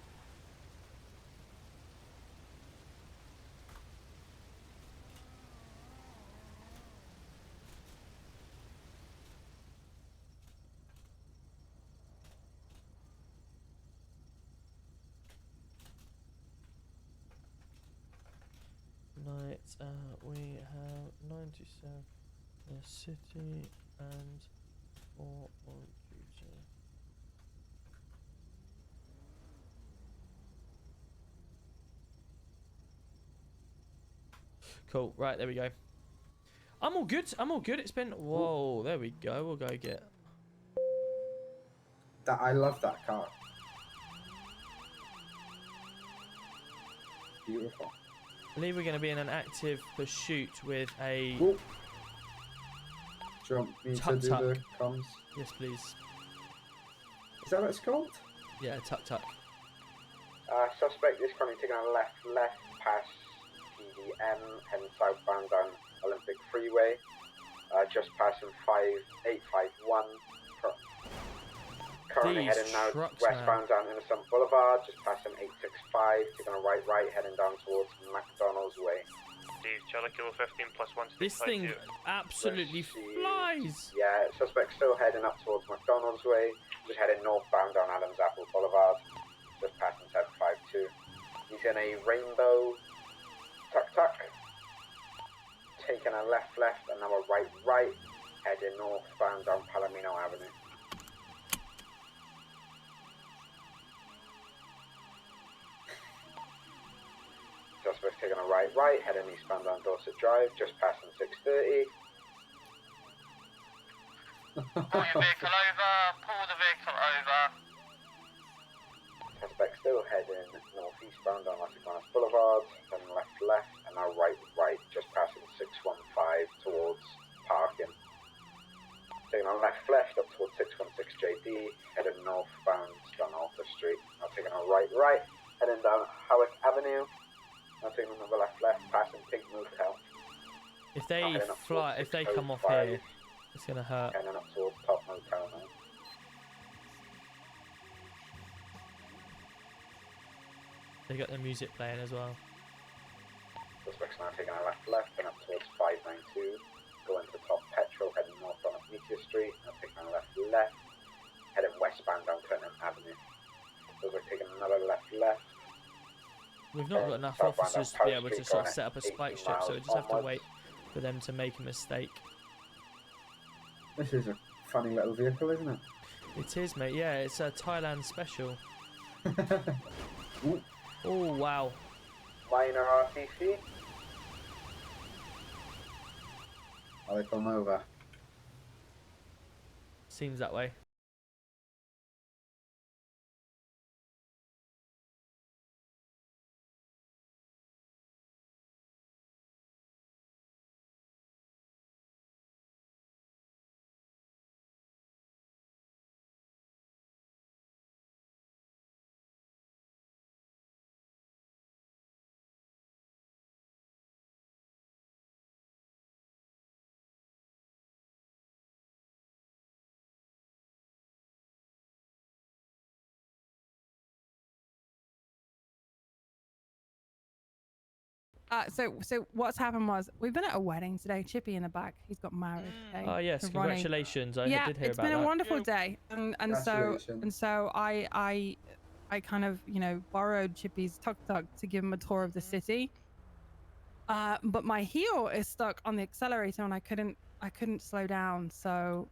Night, we have 97 in the city and 4 on duty. Cool, right, there we go. I'm all good, I'm all good. It's been, whoa, there we go. We'll go get. That I love that car. Beautiful. I believe we're going to be in an active pursuit with a Ooh. Do you want me to do the comms? Yes, please. Is that what it's called? Yeah, tuk-tuk. Suspect is currently taking a left past PDM, heading southbound down Olympic Freeway. Just passing 5851. Currently These heading now trucks, westbound down Innocent Boulevard, just passing 865, taking a right, heading down towards McDonald's Way. Steve, Charlie Kilo 15 plus 1. This thing absolutely flies. Yeah, suspect still heading up towards McDonald's Way, just heading northbound down Adams Apple Boulevard, just passing 752. He's in a rainbow tuk-tuk, taking a left, and now a right, heading northbound down Palomino Avenue. Suspect's taking a right, heading eastbound down Dorset Drive, just passing 630. Pull your vehicle over, pull the vehicle over. Suspect still heading northeastbound down Atlantic Boulevard, then left, and now right, just passing 615 towards parking. Taking a left up towards 616 JD, heading northbound down Arthur Street. Now taking a right, heading down Howick Avenue. Now taking another left, passing Pink Motel. If they fly, if they come off here, it's gonna hurt. Heading up towards Top Motel now. They got the music playing as well. Suspect's now taking a left and up towards 592. Going to Top Petrol, heading north on Meteor Street. Now taking a left, heading westbound down Clinton Avenue. Suspect taking another left. We've not got enough officers to be able to sort of set up a spike strip, so we just have to wait for them to make a mistake. This is a funny little vehicle, isn't it? It is, mate. Yeah, it's a Thailand special. Oh, wow. Minor RCC. Are they pulling over? Seems that way. So what's happened was we've been at a wedding today. Chippy in the back, he's got married. Okay? Oh yes, to Ronnie. congratulations! I Yeah, did hear it's about been that. a wonderful day, and so I kind of borrowed Chippy's tuk-tuk to give him a tour of the city. But my heel is stuck on the accelerator, and I couldn't slow down. So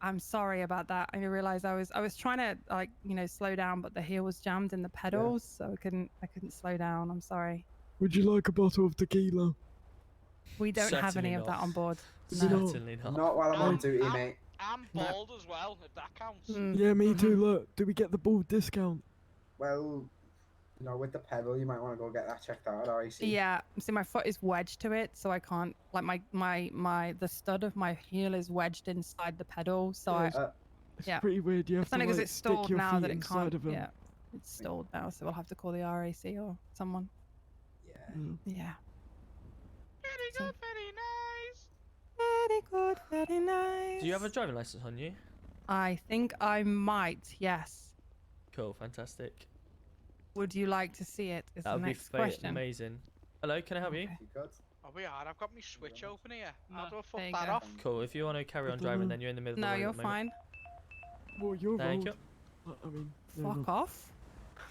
I'm sorry about that. I realized I was trying to slow down, but the heel was jammed in the pedals, so I couldn't slow down. I'm sorry. Would you like a bottle of tequila? We don't have any of that on board. Certainly not. Not while I'm on duty, mate. I'm bald as well, if that counts. Yeah, me too. Look, do we get the bald discount? Well, with the pedal, you might want to go get that checked out at RAC. Yeah, see, my foot is wedged to it, so I can't. Like the stud of my heel is wedged inside the pedal, so It's Yeah. pretty weird. You have It's only to because like it's stick stalled your now feet that it inside can't. of them. Yeah, it's stalled now, so we'll have to call the RAC or someone. Yeah. Yeah. Very good, very nice. Very good, very nice. Do you have a driving license on you? I think I might. Yes. Cool, fantastic. Would you like to see it? Is That the would be next question. amazing. Hello, can I help you? You good? Oh, we are. I've got my switch open here. How do I There fuck you that go. off? Cool. If you want to carry on driving, then you're in the middle No, of the road you're at the moment. fine. Well, you're Thank old. I mean, no, Fuck no. off.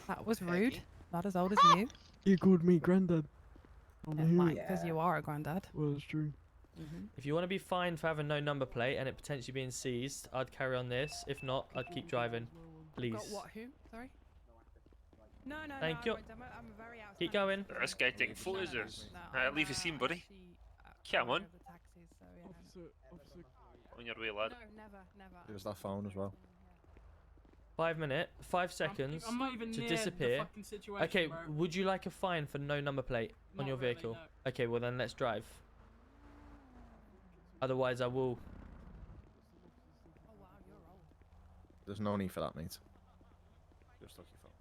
That was rude. Not as old as you. You called me granddad. I'm It here. might, because you are a granddad. Well, it's true. If you want to be fined for having no number plate and it potentially being seized, I'd carry on this. If not, I'd keep driving. Please. Got what? Who? Sorry. No, no, Thank no. you. I'm very out. Keep going. This guy taking photos of. Leave the scene, buddy. Come on. On your way, lad. No, never. There's that phone as well. 5 minutes, 5 seconds I'm not even to near the disappear. fucking situation, Okay, bro. would you like a fine for no number plate on Not your really, vehicle? no. Okay, well then let's drive. Otherwise, I will. There's no need for that, mate. Just look your phone.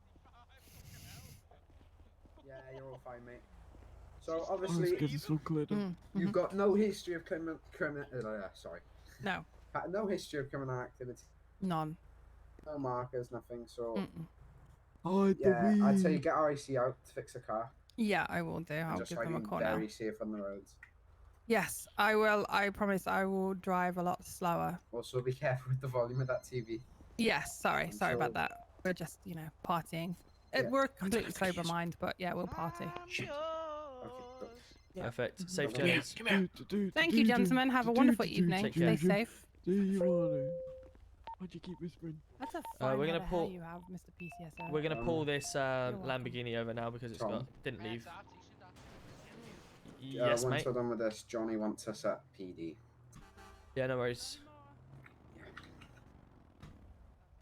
Yeah, you're all fine, mate. So obviously, it's all cleared up. you've got no history of sorry. No. No history of criminal activity. None. No markers, nothing. So Hide the yeah, I'd say weed. get RAC out to fix the car. Yeah, I will do. And I'll just give try them a and be call now. very safe on the roads. Yes, I will. I promise I will drive a lot slower. Also, be careful with the volume of that TV. Yes, sorry about sure- that. We're just, partying. Yeah. We're completely sober mind, but yeah, we'll party. Perfect. Safe Come here, journeys. Thank you, gentlemen. Have a wonderful evening. Take Stay care. safe. Do you wanna? Why'd you keep whispering? That's a fine we're head gonna of pull- hair you have, Mr. PCSO. We're gonna pull this welcome. Lamborghini over now because it's Tom. didn't leave. Yeah, Yes, once mate. we're done with this, Johnny wants us at PD. Yeah, no worries.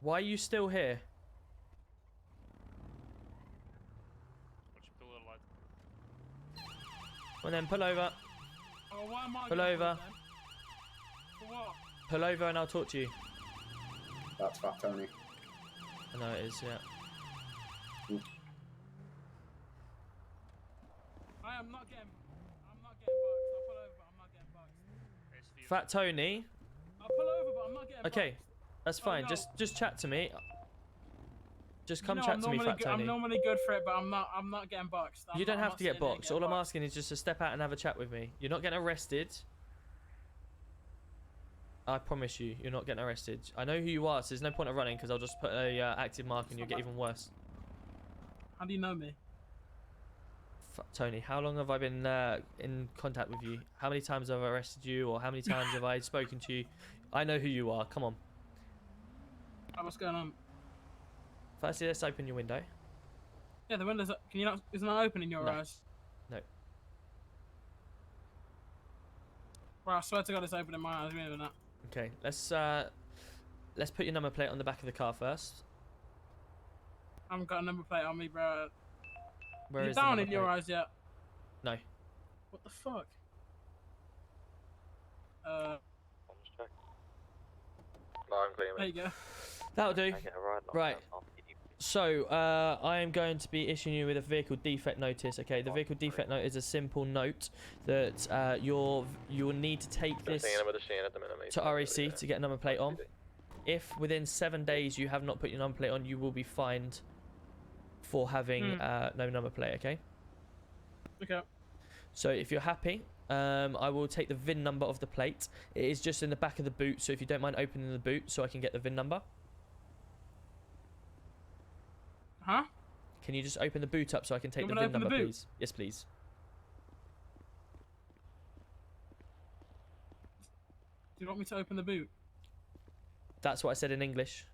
Why are you still here? Well then, pull over. Oh, why am I Pull getting over. pulled then? For what? Pull over and I'll talk to you. That's Fat Tony. I know it is, yeah. I'm not getting bucks. I'll pull over, but I'm not getting bucks. Fat Tony. I'll pull over, but I'm not getting Okay, bucks. that's Oh, fine. no. Just chat to me. Just come You know, chat I'm to me, normally Fat good- Tony. I'm normally good for it, but I'm not getting bucks. You don't I'm have not to get sitting there boxed. All I'm getting asking is just to step out and have a chat with me. You're not getting arrested. I promise you, you're not getting arrested. I know who you are, so there's no point of running because I'll just put a active mark and you'll get even worse. How do you know me? Tony, how long have I been in contact with you? How many times have I arrested you, or how many times have I spoken to you? I know who you are. Come on. What's going on? Firstly, let's open your window. Yeah, the window's up. Can you not? Isn't that open in your No. eyes? No. Well, I swear to God, it's open in my eyes. Really, not. Okay, let's put your number plate on the back of the car first. I haven't got a number plate on me, bro. Where Is is it the down number in your plate? eyes yet? No. What the fuck? No, I'm clear, There you go. That'll do. I get a ride on Right. that, I'll be- So, I am going to be issuing you with a vehicle defect notice. Okay, the vehicle defect note is a simple note that you will need to take this Seeing him at the scene at the minute, mate. to RAC to get a number plate on. If within 7 days you have not put your number plate on, you will be fined for having no number plate. Okay. Okay. So if you're happy, I will take the VIN number of the plate. It is just in the back of the boot, so if you don't mind opening the boot so I can get the VIN number. Huh? Can you just open the boot up so I can take You the want me to VIN open the number, boot? please? Yes, please. Do you want me to open the boot? That's what I said in English.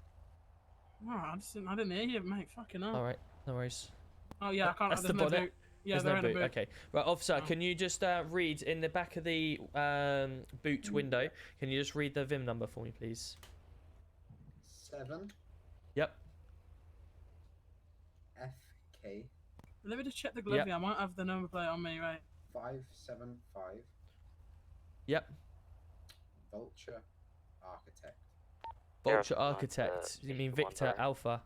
No, I didn't hear you, mate. Fucking hell. All right, no worries. Oh yeah, I can't. That's There's the no bonnet. boot. Yeah, There's they're no in a boot. boot. Okay. Right, officer, can you just read in the back of the boot window? Can you just read the VIN number for me, please? 7 Yep. FK Let me just check the glove. Yep. Here. I might have the number plate on me, right? 575 Yep. Vulture Architect. Vulture Architect. You mean Victor Alpha?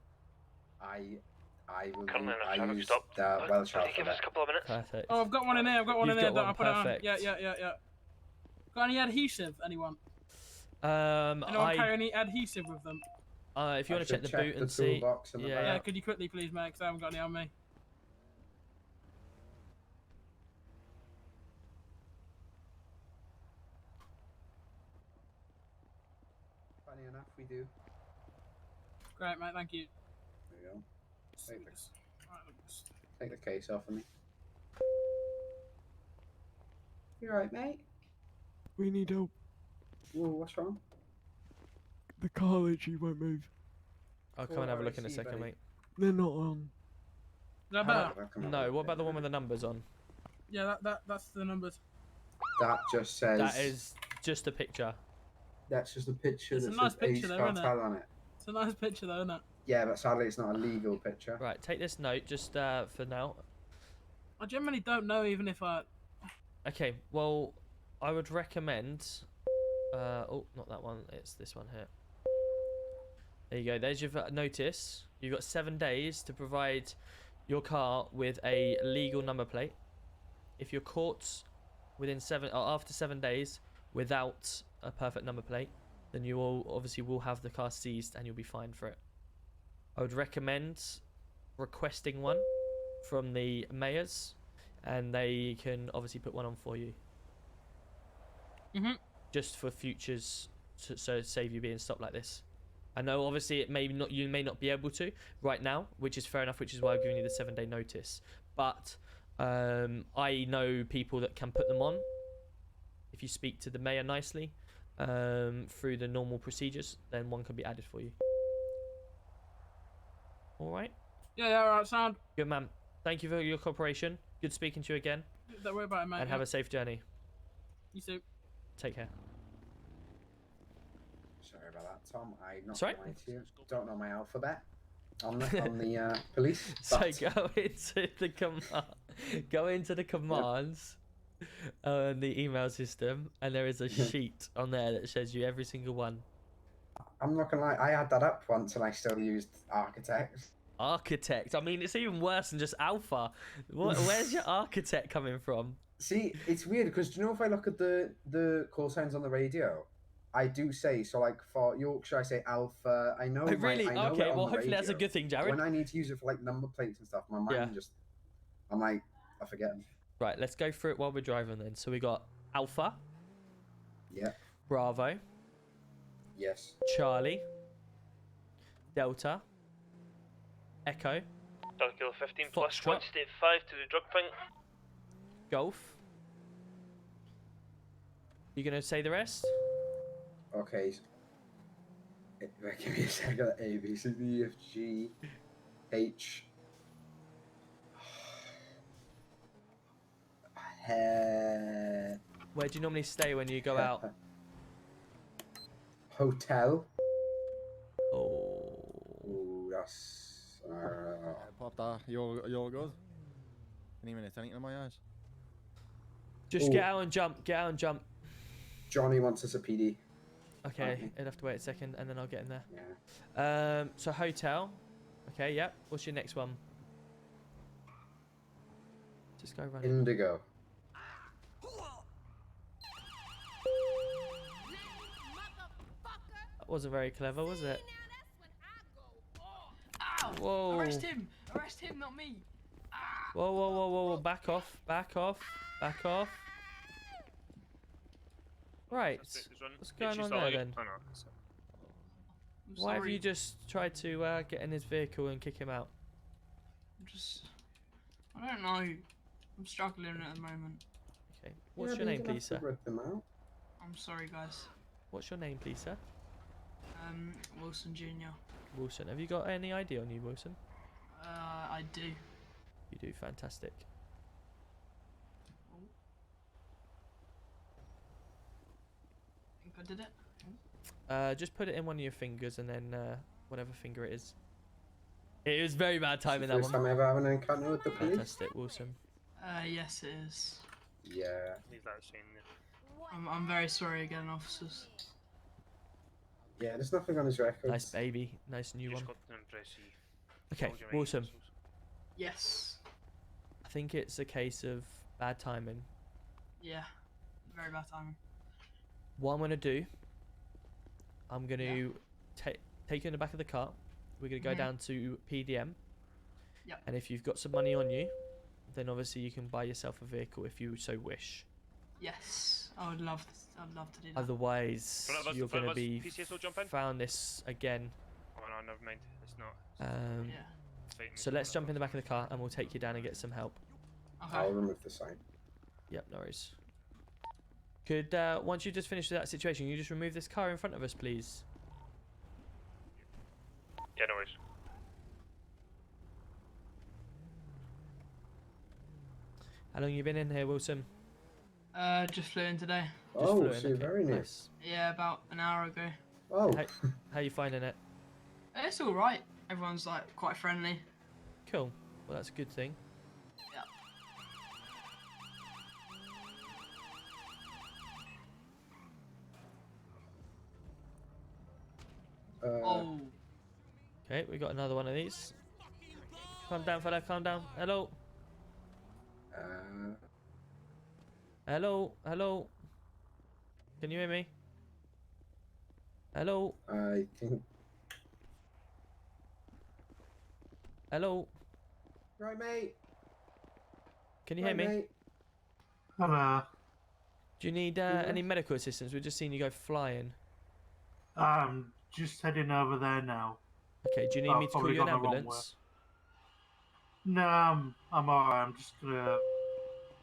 I will. Currently in a I traffic used stop. the Welsh Will you give us a alphabet. couple of minutes? Perfect. Oh, I've got one in here. I've got one You've in here. got Don't one, I put it on? perfect. Yeah. Got any adhesive? Anyone? Anyone I carry any adhesive with them? if you I want to check should the check boot the and see. toolbox in the Yeah, Yeah, could you quickly, please, mate? Because I haven't got any on me. Funny enough, we do. Great, mate. Thank you. There you go. Take the, Right, let me just- take the case off of me. You alright, mate? We need help. Whoa, what's wrong? The car literally won't move. I'll come and have a look in a second, mate. They're not on. Is that better? No, what about the one with the numbers on? Yeah, that's the numbers. That just says. That is just a picture. That's just a picture It's a that nice says picture Ace though, isn't Cartel it? on it. It's a nice picture though, isn't it? Yeah, but sadly it's not a legal picture. Right, take this note just for now. I generally don't know even if I... Okay, well, I would recommend. Oh, not that one. It's this one here. There you go. There's your notice. You've got 7 days to provide your car with a legal number plate. If you're caught within after 7 days without a perfect number plate, then you will have the car seized and you'll be fined for it. I would recommend requesting one from the mayors, and they can obviously put one on for you. Just for futures, so save you being stopped like this. I know obviously you may not be able to right now, which is fair enough, which is why I've given you the 7 day notice. But I know people that can put them on if you speak to the mayor nicely through the normal procedures. Then one can be added for you. All right. Yeah, alright, sound. Good man. Thank you for your cooperation. Good speaking to you again. Don't worry about it, mate. And have a safe journey. You too. Take care. Sorry about that, Tom. I'm not Sorry? lying to you. Don't know my alphabet on the police. So but- go into the go into the commands on the email system, and there is a sheet on there that shows you every single one. I'm not gonna lie, I had that up once and I still used Architect. Architect. I mean, it's even worse than just Alpha. Where's your Architect coming from? See, it's weird because do you know if I look at the call signs on the radio, I do say so. Like for Yorkshire, I say Alpha. I know. Oh, really? I know Okay, it on well, the hopefully that's a radio. good thing, Jared. When I need to use it for like number plates and stuff, my mind just, I'm like, I forget them. Right, let's go through it while we're driving then. So we got Alpha. Yeah. Bravo. Yes. Charlie. Delta. Echo. Kilo 15 plus Foxtrot. 1 state 5 to the drug thing. Golf. You gonna say the rest? Okay. Give me a second. A, B, C, D, F, G, H. Where do you normally stay when you go out? Hotel. Oh. Ooh, that's. Pop that. You're good. Can even hit anything in my eyes. Just Ooh. get out and jump. Get out and jump. Johnny wants us a PD. Okay, I'd have to wait a second and then I'll get in there. Yeah. So hotel. Okay, yep. What's your next one? Just go running. Indigo. That wasn't very clever, was it? Ow! Whoa. Arrest him! Arrest him, not me! Whoa, whoa, whoa, whoa, whoa. Back off. Back off. Back off. Right. What's going on there then? Oh, no. Why have you just tried to get in his vehicle and kick him out? I don't know. I'm struggling at the moment. Okay. What's your name, please, sir? I'm sorry, guys. What's your name, please, sir? Wilson Jr. Wilson. Have you got any ID on you, Wilson? I do. You do. Fantastic. Think I did it? Just put it in one of your fingers and then whatever finger it is. It was very bad timing, that First one. time I ever have an encounter with the police. Fantastic, Wilson. Yes, it is. Yeah. Leave that scene there. I'm very sorry again, officers. Yeah, there's nothing on his records. Nice baby, nice new one. Just got them press E. Okay, Told you my awesome. muscles. Yes. I think it's a case of bad timing. Yeah. Very bad timing. What I'm gonna do, I'm gonna take you in the back of the car. We're gonna go Mhm. down to PDM. Yep. And if you've got some money on you, then obviously you can buy yourself a vehicle if you so wish. Yes. I would love to. I'd love to do that. Otherwise, you're going to be PCS will jump in? found this again. Oh no, never mind. It's not. Yeah. So let's jump in the back of the car and we'll take you down and get some help. Okay. I'll remove the sign. Yep, no worries. Could once you just finish with that situation, you just remove this car in front of us, please? Yeah, no worries. How long you been in here, Wilson? Just flew in today. Just flew in, so you're okay, very new. nice. Yeah, about an hour ago. Oh. How you finding it? It's all right. Everyone's like quite friendly. Cool. Well, that's a good thing. Yeah. Oh. Okay, we got another one of these. Calm down, fella. Calm down. Hello. Hello. Hello. Can you hear me? Hello. I think. Hello. Right, mate. Can you hear me? Hello. Do you need any medical assistance? We've just seen you go flying. Just heading over there now. Okay, do you need me to call probably you an gone the wrong way. ambulance? No, I'm alright. I'm just gonna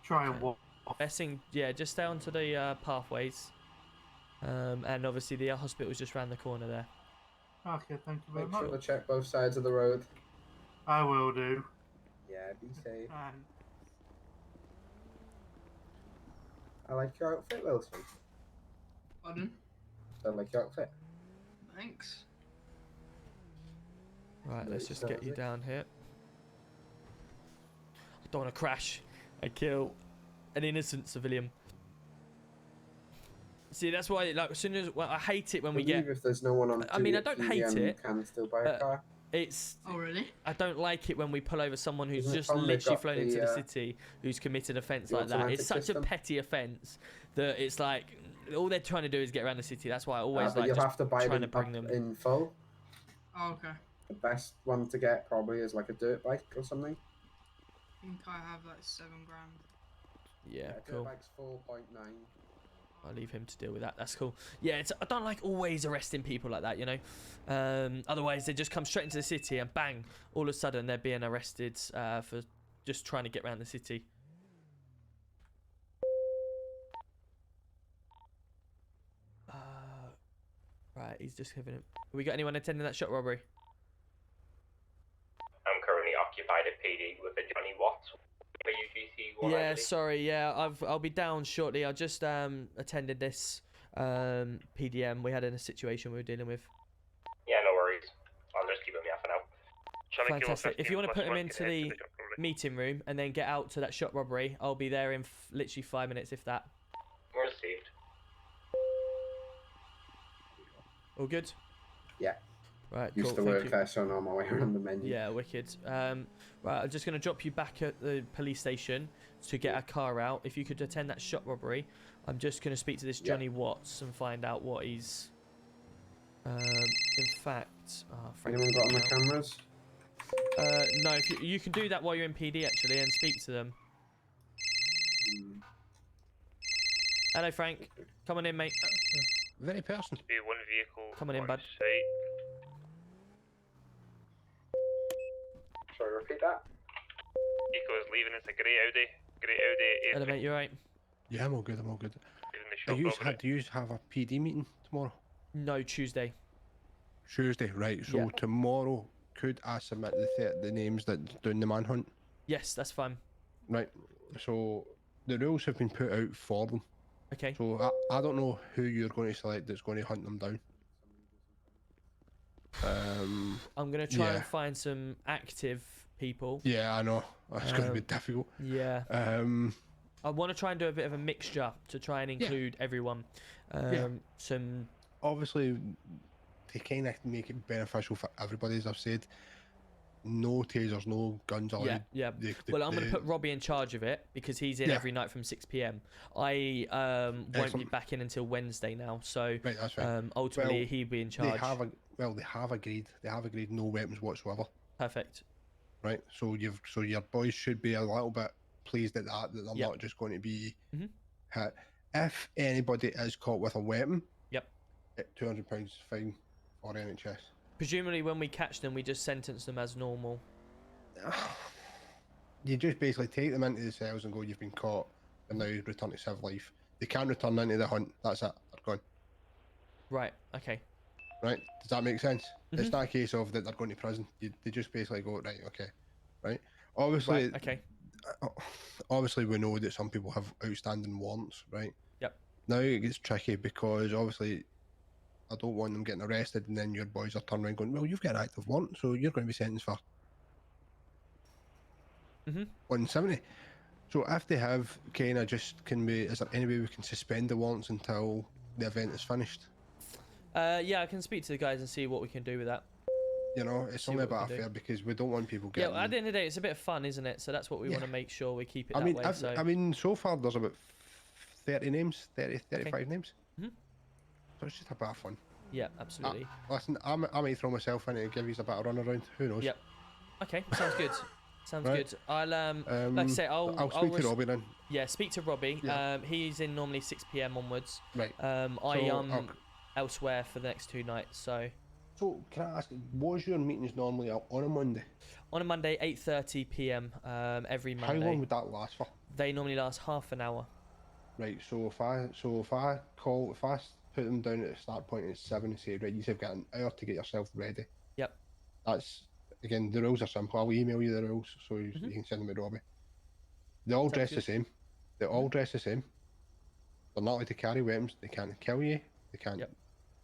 try and walk. Best thing, yeah, just stay onto the pathways. And obviously the hospital's just round the corner there. Okay, thank you very Make much. sure to check both sides of the road. I will do. Yeah, be safe. And I like your outfit, Wilson. Pardon? I like your outfit. Thanks. Right, let's just get you down here. I don't want to crash and kill an innocent civilian. See, that's why, like, as soon as I hate it when we get. If there's no one on. I mean, I don't hate you it. Can still buy a car. It's. Oh really? I don't like it when we pull over someone who's Isn't it just fun they've literally got flown the, into the city, who's committed an offence the like that. automatic It's such system? a petty offence that it's like all they're trying to do is get around the city. That's why I always But like you'll just have to buy trying them to bring them. in full. Oh, okay. The best one to get probably is like a dirt bike or something. I think I have like $7 grand. Yeah, Dirt cool. bike's 4.9. I'll leave him to deal with that. That's cool. Yeah, I don't like always arresting people like that, you know. Otherwise, they just come straight into the city and bang, all of a sudden they're being arrested for just trying to get around the city. Right, he's just giving him. Have we got anyone attending that shop robbery? I'm currently occupied at PD with a Johnny Watts. UGC1, Yeah, sorry. Yeah, I'll be down shortly. I just attended this PDM. We had in a situation we were dealing with. Yeah, no worries. I'll just keep him here for now. Fantastic. If you want to put him into the meeting room and then get out to that shop robbery, I'll be there in literally 5 minutes, if that. Received. All good? Yeah. Right, Used cool. to Thank work you. there, so I know my way around the menu. Yeah, wicked. Right, I'm just going to drop you back at the police station to get a car out. If you could attend that shop robbery, I'm just going to speak to this Johnny Watts and find out what he's... in fact... Oh, Frank's Anyone got on the out. cameras? No, if you can do that while you're in PD, actually, and speak to them. Hello, Frank. Come on in, mate. Very person. Be one vehicle. Come on in, bud. Site. Sorry, repeat that. Vehicle is leaving. It's a grey Audi. Grey Audi. Hello, mate. You alright? Yeah, I'm all good. I'm all good. Leaving the shop robbery. Do you have a PD meeting tomorrow? No, Tuesday. Tuesday, right. So Yeah. tomorrow, could I submit the names that's doing the manhunt? Yes, that's fine. Right. So the rules have been put out for them. Okay. So I don't know who you're going to select that's going to hunt them down. I'm going to try yeah. and find some active people. Yeah, I know. It's going to be difficult. Yeah. I want to try and do a bit of a mixture to try and include everyone. Yeah. Some... Obviously, to kind of make it beneficial for everybody, as I've said, no tasers, no guns allowed. Yeah. Well, I'm going to put Robbie in charge of it because he's in every night from 6 p.m. I won't be back in until Wednesday now, so right, that's fine. Ultimately he'll be in charge. They have agreed no weapons whatsoever. Perfect. Right, so your boys should be a little bit pleased at that they're not just going to be hit. If anybody is caught with a weapon, £200 fine or NHS. Presumably when we catch them, we just sentence them as normal. You just basically take them into the cells and go, you've been caught, and now you return to civil life. They can't return into the hunt, that's it, they're gone. Right, okay. Right, does that make sense? It's not a case of that they're going to prison. They just basically go, right, okay. Right? Obviously, right, okay. Obviously we know that some people have outstanding warrants, right? Yep. Now it gets tricky because obviously I don't want them getting arrested and then your boys are turning around going, well, you've got an active warrant, so you're going to be sentenced for 170. So if they have kind of just, is there any way we can suspend the warrants until the event is finished? Yeah, I can speak to the guys and see what we can do with that. You know, it's only about fair because we don't want people getting... Yeah, at the end of the day, it's a bit of fun, isn't it? So that's what we want to make sure we keep it that way. I mean, so far there's about 30 names, 35 names. So it's just a bit of fun. Yeah, absolutely. Listen, I might throw myself in and give you a bit of run around. Who knows? Yep. Okay, sounds good. Sounds good. I'll like I say, I'll speak to Robbie then. Yeah, speak to Robbie. Yeah. He's in normally 6 p.m. onwards. Right. I am elsewhere for the next 2 nights, so. So can I ask, what's your meetings normally on a Monday? On a Monday, 8:30 p.m. Every Monday. How long would that last for? They normally last half an hour. Right. So if I put them down at the start point at 7 and say, right, you've got an hour to get yourself ready. Yep. That's, again, the rules are simple. I'll email you the rules so you can send them to Robbie. They all dress the same. They all dress the same. They're not allowed to carry weapons. They can't kill you. They can't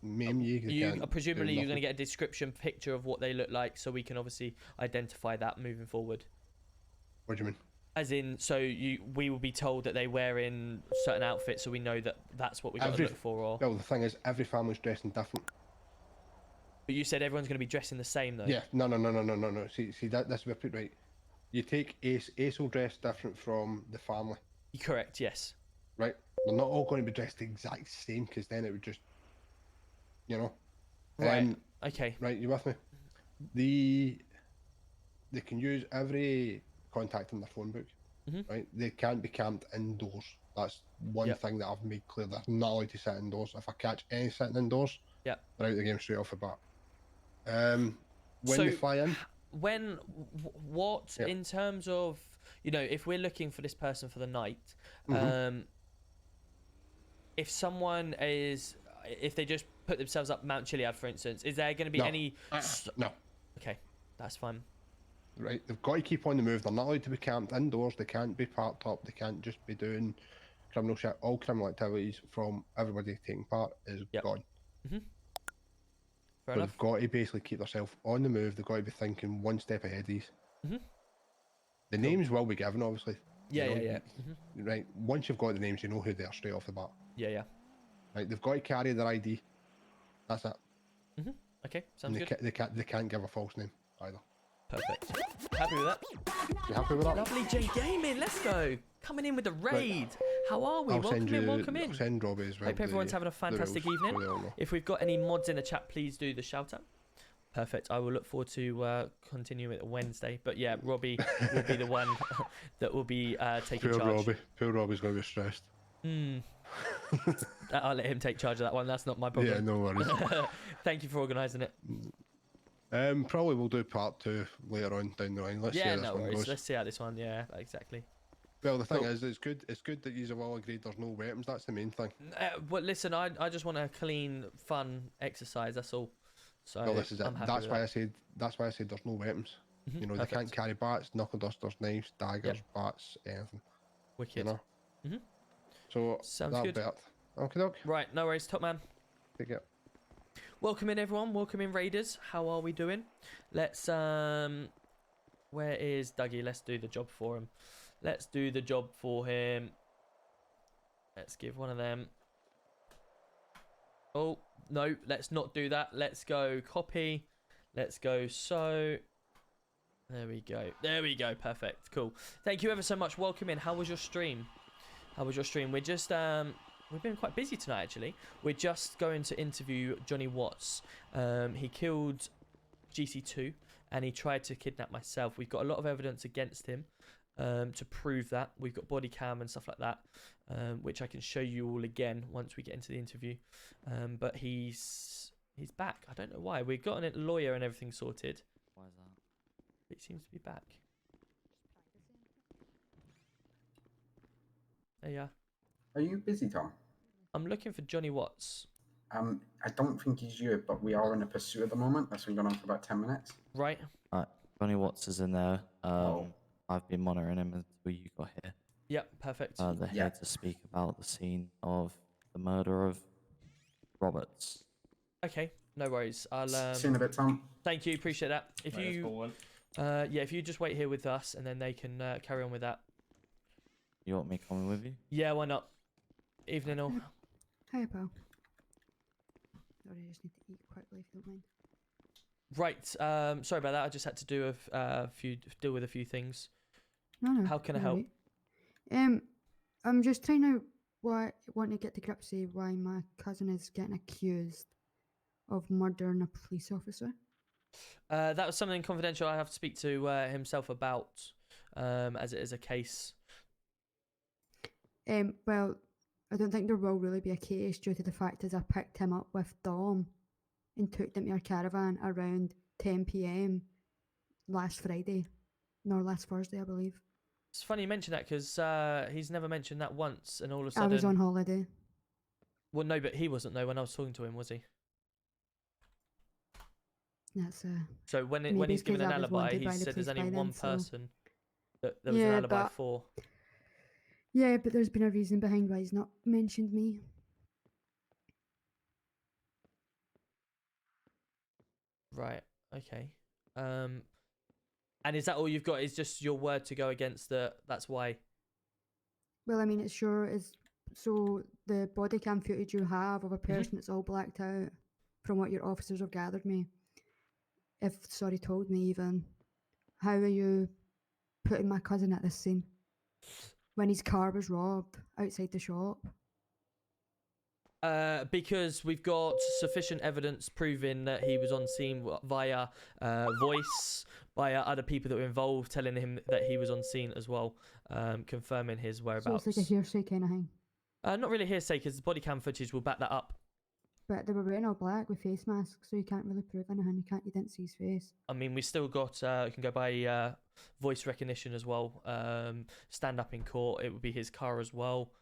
maim you. Presumably you're going to get a description picture of what they look like so we can obviously identify that moving forward. What do you mean? As in, so we will be told that they wear in certain outfits so we know that that's what we got to look for. Or... Well, the thing is, every family's dressing different. But you said everyone's going to be dressing the same, though. Yeah, no. See that's where right. You take Ace will dress different from the family. Correct, yes. Right? They're not all going to be dressed the exact same because then it would just, you know. Right, okay. Right, you with me? They can use every contact in their phone book, right? They can't be camped indoors. That's one thing that I've made clear. They're not allowed to sit indoors. If I catch any sitting indoors, they're out of the game straight off the bat. When they fly in, in terms of, you know, if we're looking for this person for the night, if someone if they just put themselves up Mount Chiliad, for instance, is there going to be any? No. Okay, that's fine. Right, they've got to keep on the move. They're not allowed to be camped indoors. They can't be parked up. They can't just be doing criminal shit. All criminal activities from everybody taking part is gone. Fair enough. They've got to basically keep themselves on the move. They've got to be thinking one step ahead of these. The names will be given, obviously. Yeah. Right, once you've got the names, you know who they are straight off the bat. Yeah. Right, they've got to carry their ID. That's it. Okay, sounds good. They can't give a false name either. Perfect. Happy with that? You happy with that? Lovely, J Gaming. Let's go. Coming in with the raid. How are we? Welcome in. I'll send Robbie as well. Hope everyone's having a fantastic evening. If we've got any mods in the chat, please do the shout out. Perfect. I will look forward to continuing it Wednesday. But yeah, Robbie will be the one that will be taking charge. Poor Robbie's going to be stressed. I'll let him take charge of that one. That's not my problem. Yeah, no worries. Thank you for organising it. Probably we'll do part 2 later on down the line. Let's see how this one goes. Let's see how this one. Yeah, exactly. Well, the thing is, it's good that you have all agreed there's no weapons. That's the main thing. But listen, I just want a clean, fun exercise. That's all. So well, this is it. That's why I said there's no weapons. You know, they can't carry bats, knuckle dusters, knives, daggers, bats, anything. Wicked. You know. So sounds good. Okay, doke. Right, no worries, top man. Take it. Welcome in, everyone. Welcome in, Raiders. How are we doing? Let's where is Dougie? Let's do the job for him. Let's do the job for him. Let's give one of them. Oh, No, let's not do that. Let's go copy. Let's go so. There we go. There we go. Perfect. Cool. Thank you ever so much. Welcome in. How was your stream? How was your stream? We're just we've been quite busy tonight actually. We're just going to interview Johnny Watts. He killed GC2 and he tried to kidnap myself. We've got a lot of evidence against him to prove that. We've got body cam and stuff like that, which I can show you all again once we get into the interview. But he's back. I don't know why. We've got a lawyer and everything sorted. Why is that? He seems to be back. There you are. Are you busy, Tom? I'm looking for Johnny Watts. I don't think he's you, but we are in a pursuit at the moment. That's been going on for about 10 minutes. Right. Alright, Johnny Watts is in there. I've been monitoring him until you got here. Yep, perfect. They're here to speak about the scene of the murder of Roberts. Okay, no worries. I'll See you in a bit, Tom. Thank you, appreciate that. If Right, you yeah, if you just wait here with us and then they can carry on with that. You want me coming with you? Yeah, why not? Evening all. Hi, pal. Sorry, I just need to eat quickly if you don't mind. Right, sorry about that. I just had to do deal with a few things. No. How can I you're help? right. I'm just trying to want to get to grips with why my cousin is getting accused of murdering a police officer. That was something confidential. I have to speak to himself about, as it is a case. Well, I don't think there will really be a case due to the fact as I picked him up with Dom and took him to our caravan around 10 p.m. last Friday, no, last Thursday, I believe. It's funny you mention that because he's never mentioned that once, and all of a sudden I was on holiday. Well, no, but he wasn't though when I was talking to him, was he? That's So when maybe he's it's given 'cause an I was alibi, wanted he by the said there's police only by one then, so- person that there was an Yeah, alibi but- for. Yeah, but there's been a reason behind why he's not mentioned me. Right. Okay. And is that all you've got? Is just your word to go against that's why? Well, I mean, it sure is. So the body cam footage you have of a person that's all blacked out, from what your officers have gathered me, told me even, how are you putting my cousin at this scene when his car was robbed outside the shop? Because we've got sufficient evidence proving that he was on scene via voice, by other people that were involved telling him that he was on scene as well, confirming his So whereabouts. it's like a hearsay kind of thing. Not really hearsay because the body cam footage will back that up. But they were wearing all black with face masks, so you can't really prove anything. You didn't see his face. I mean, we still got, you can go by voice recognition as well. Stand up in court, it would be his car as well.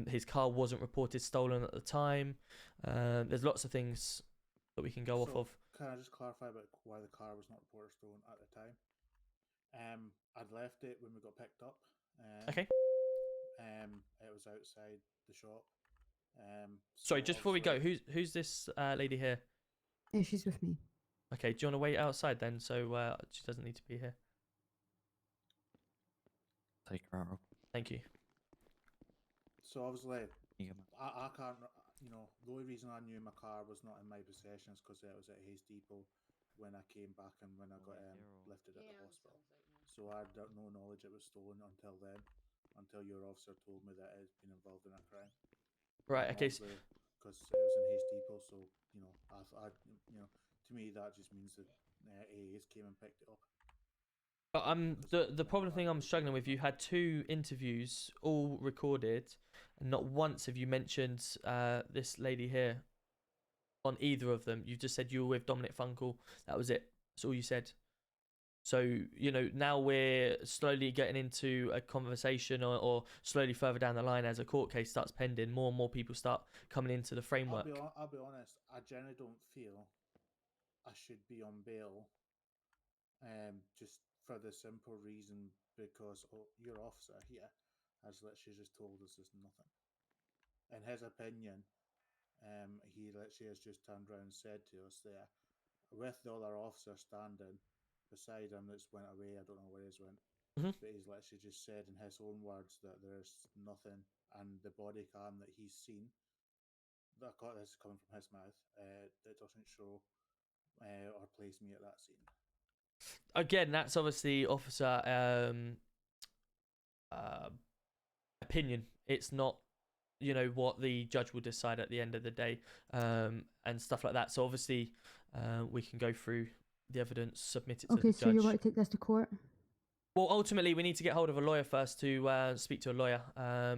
His car wasn't reported stolen at the time. There's lots of things that we can go off of. Can I just clarify about why the car was not reported stolen at the time? I'd left it when we got picked up. Okay. It was outside the shop. Sorry, just before we go, who's this lady here? Yeah, she's with me. Okay, do you want to wait outside then, so she doesn't need to be here? Take her out. Thank you. So obviously, You get I can't, the only reason I knew my car was not in my possession is because it was at Hayes Depot when I came back and when I got lifted at the hospital. So I had no knowledge it was stolen until then, until your officer told me that it had been involved in a crime. Right, okay. Because it was in Hayes Depot, so, to me that just means that Hayes came and picked it up. But the problem thing I'm struggling with, you had 2 interviews all recorded, and not once have you mentioned this lady here on either of them. You just said you were with Dominic Funkel. That was it. That's all you said. So, now we're slowly getting into a conversation or slowly further down the line as a court case starts pending, more and more people start coming into the framework. I'll be honest, I generally don't feel I should be on bail, just for the simple reason because your officer here has literally just told us there's nothing. In his opinion, he literally has just turned around and said to us there, with the other officer standing beside him that's went away, I don't know where he's went, but he's literally just said in his own words that there's nothing, and the body cam that he's seen that got this coming from his mouth. It doesn't show or place me at that scene. Again, that's obviously officer opinion. It's not, you know, what the judge will decide at the end of the day, and stuff like that. So obviously, we can go through the evidence, submit it to the Okay, judge. so you want to take this to court? Well, ultimately, we need to get hold of a lawyer first to speak to a lawyer.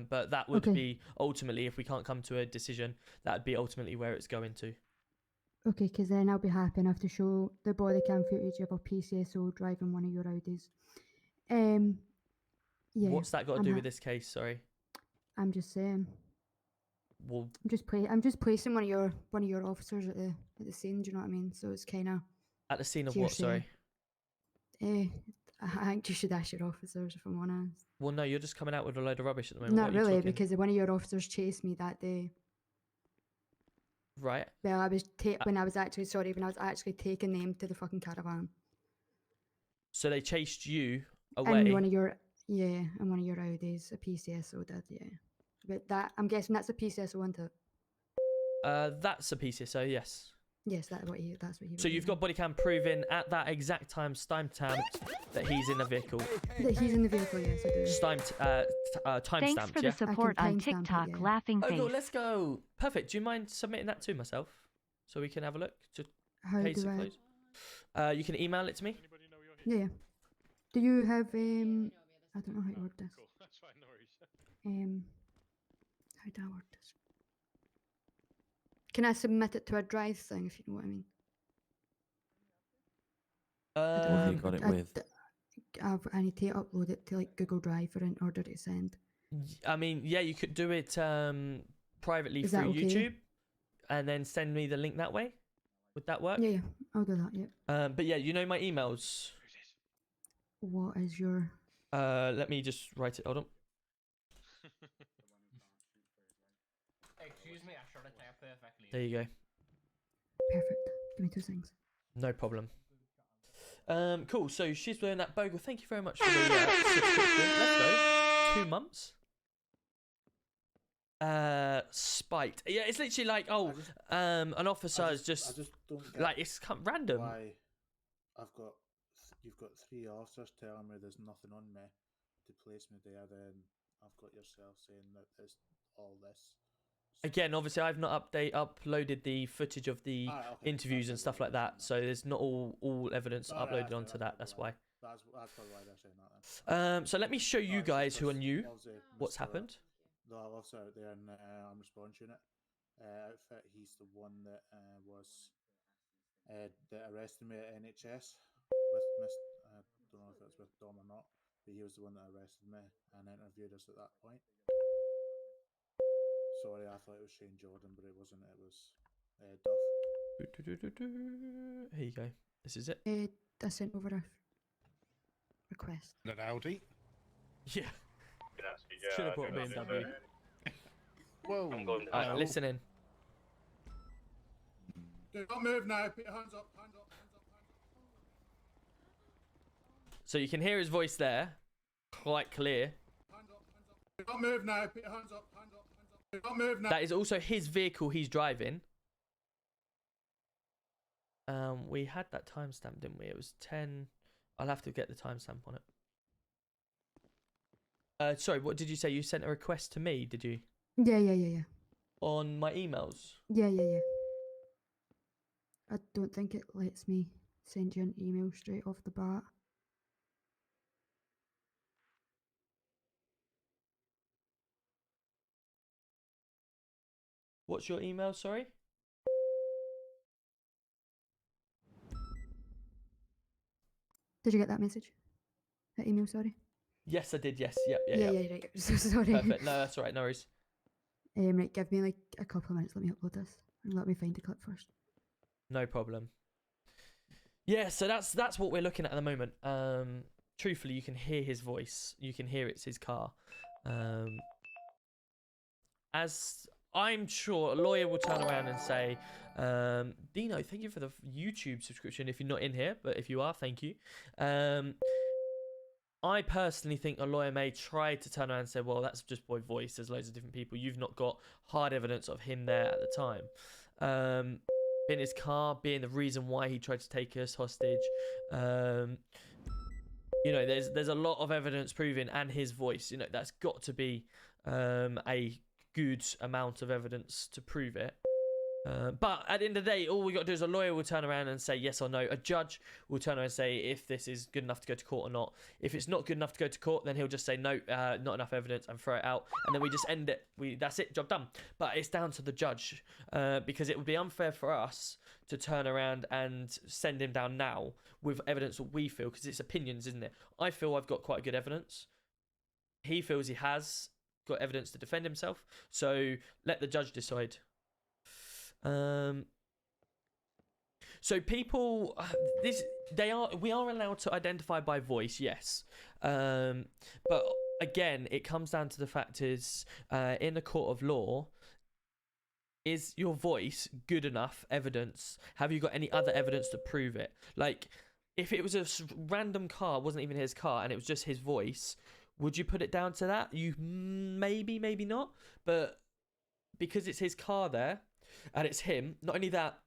But that would be ultimately, if we can't come to a decision, that would be ultimately where it's going to. Okay, because then I'll be happy enough to show the body cam footage of a PCSO driving one of your Audis. Yeah. What's that got to do with this case? Sorry. I'm just saying. Well, I'm just placing one of your officers at the scene. Do you know what I mean? So it's kind of at the scene of what? Sorry. I think you should ask your officers, if I'm honest. Well, no, you're just coming out with a load of rubbish at the moment. Not really, because one of your officers chased me that day. Right. Well, when I was actually taking them to the fucking caravan. So they chased you away. And one of your Audis, a PCSO did, yeah. But that, I'm guessing that's a PCSO, isn't it? That's a PCSO, yes. Yes, that's what he. So you've got body cam proving at that exact timestamp that he's in the vehicle. That he's in the vehicle, yes, I do. Timestamp, Thanks for the support on TikTok, laughing face. Oh, let's go. Perfect. Do you mind submitting that to myself so we can have a look? Just How do I? You can email it to me. Yeah. Do you have I don't know how to word this. Cool. That's fine. No worries. How do I word this? Can I submit it to a drive thing, if you know what I mean? What have you got it with? I need to upload it to like Google Drive in order to send. I mean, yeah, you could do it privately Is through that okay? YouTube, and then send me the link that way. Would that work? Yeah, I'll do that. Yeah. But yeah, you know my emails. What is your? Let me just write it. Hold on. Excuse me, I shot it there perfectly. There you go. Perfect. Give me 2 things. No problem. Cool. So she's doing that. Bogle, thank you very much for the subscription. Let's go. 2 months. Spite. Yeah, it's literally like, an officer is just, I just don't get like, it's random. Why you've got 3 officers telling me there's nothing on me to place me there, then I've got yourself saying that there's all this. Again, obviously, I've not uploaded the footage of the interviews and stuff like that, so there's not all evidence uploaded onto that. That's why. That's probably why they're saying that then. So let me show you guys who are new what's happened. The officer out there in armed response unit outfit, he's the one that that arrested me at NHS with I don't know if it's with Dom or not, but he was the one that arrested me and interviewed us at that point. Sorry, I thought it was Shane Jordan, but it wasn't. It was Duff. Here you go. This is it. I sent over a request. An Audi? Yeah. Should have brought a BMW. Whoa. Alright, listen in. Do not move now. Put your hands up. Hands up. Hands up. Hands up. So you can hear his voice there, quite clear. Hands up. Hands up. Do not move now. Put your hands up. Hands up. Hands up. Do not move now. That is also his vehicle he's driving. We had that timestamp, didn't we? It was 10. I'll have to get the timestamp on it. Sorry, what did you say? You sent a request to me, did you? Yeah. On my emails? Yeah. I don't think it lets me send you an email straight off the bat. What's your email, sorry? Did you get that message? That email, sorry? Yes, I did, yes. Yeah, right. So sorry. Perfect. No, that's all right, no worries. Right, give me like a couple of minutes, let me upload this. And let me find the clip first. No problem. Yeah, so that's what we're looking at the moment. Truthfully, you can hear his voice. You can hear it's his car. As I'm sure a lawyer will turn around and say, Dino, thank you for the YouTube subscription if you're not in here, but if you are, thank you. I personally think a lawyer may try to turn around and say, well, that's just boy voice. There's loads of different people. You've not got hard evidence of him there at the time. In his car, being the reason why he tried to take us hostage. You know, there's a lot of evidence proving, and his voice. You know, that's got to be a good amount of evidence to prove it. But at the end of the day, all we got to do is a lawyer will turn around and say yes or no. A judge will turn around and say if this is good enough to go to court or not. If it's not good enough to go to court, then he'll just say no, not enough evidence, and throw it out. And then we just end it. That's it, job done. But it's down to the judge because it would be unfair for us to turn around and send him down now with evidence that we feel, because it's opinions, isn't it? I feel I've got quite good evidence. He feels he has got evidence to defend himself. So let the judge decide. So people, we are allowed to identify by voice, yes. But again, it comes down to the fact is, in a court of law, is your voice good enough evidence? Have you got any other evidence to prove it? Like, if it was a random car, wasn't even his car, and it was just his voice, would you put it down to that? You maybe not, but because it's his car there, and it's him, not only that,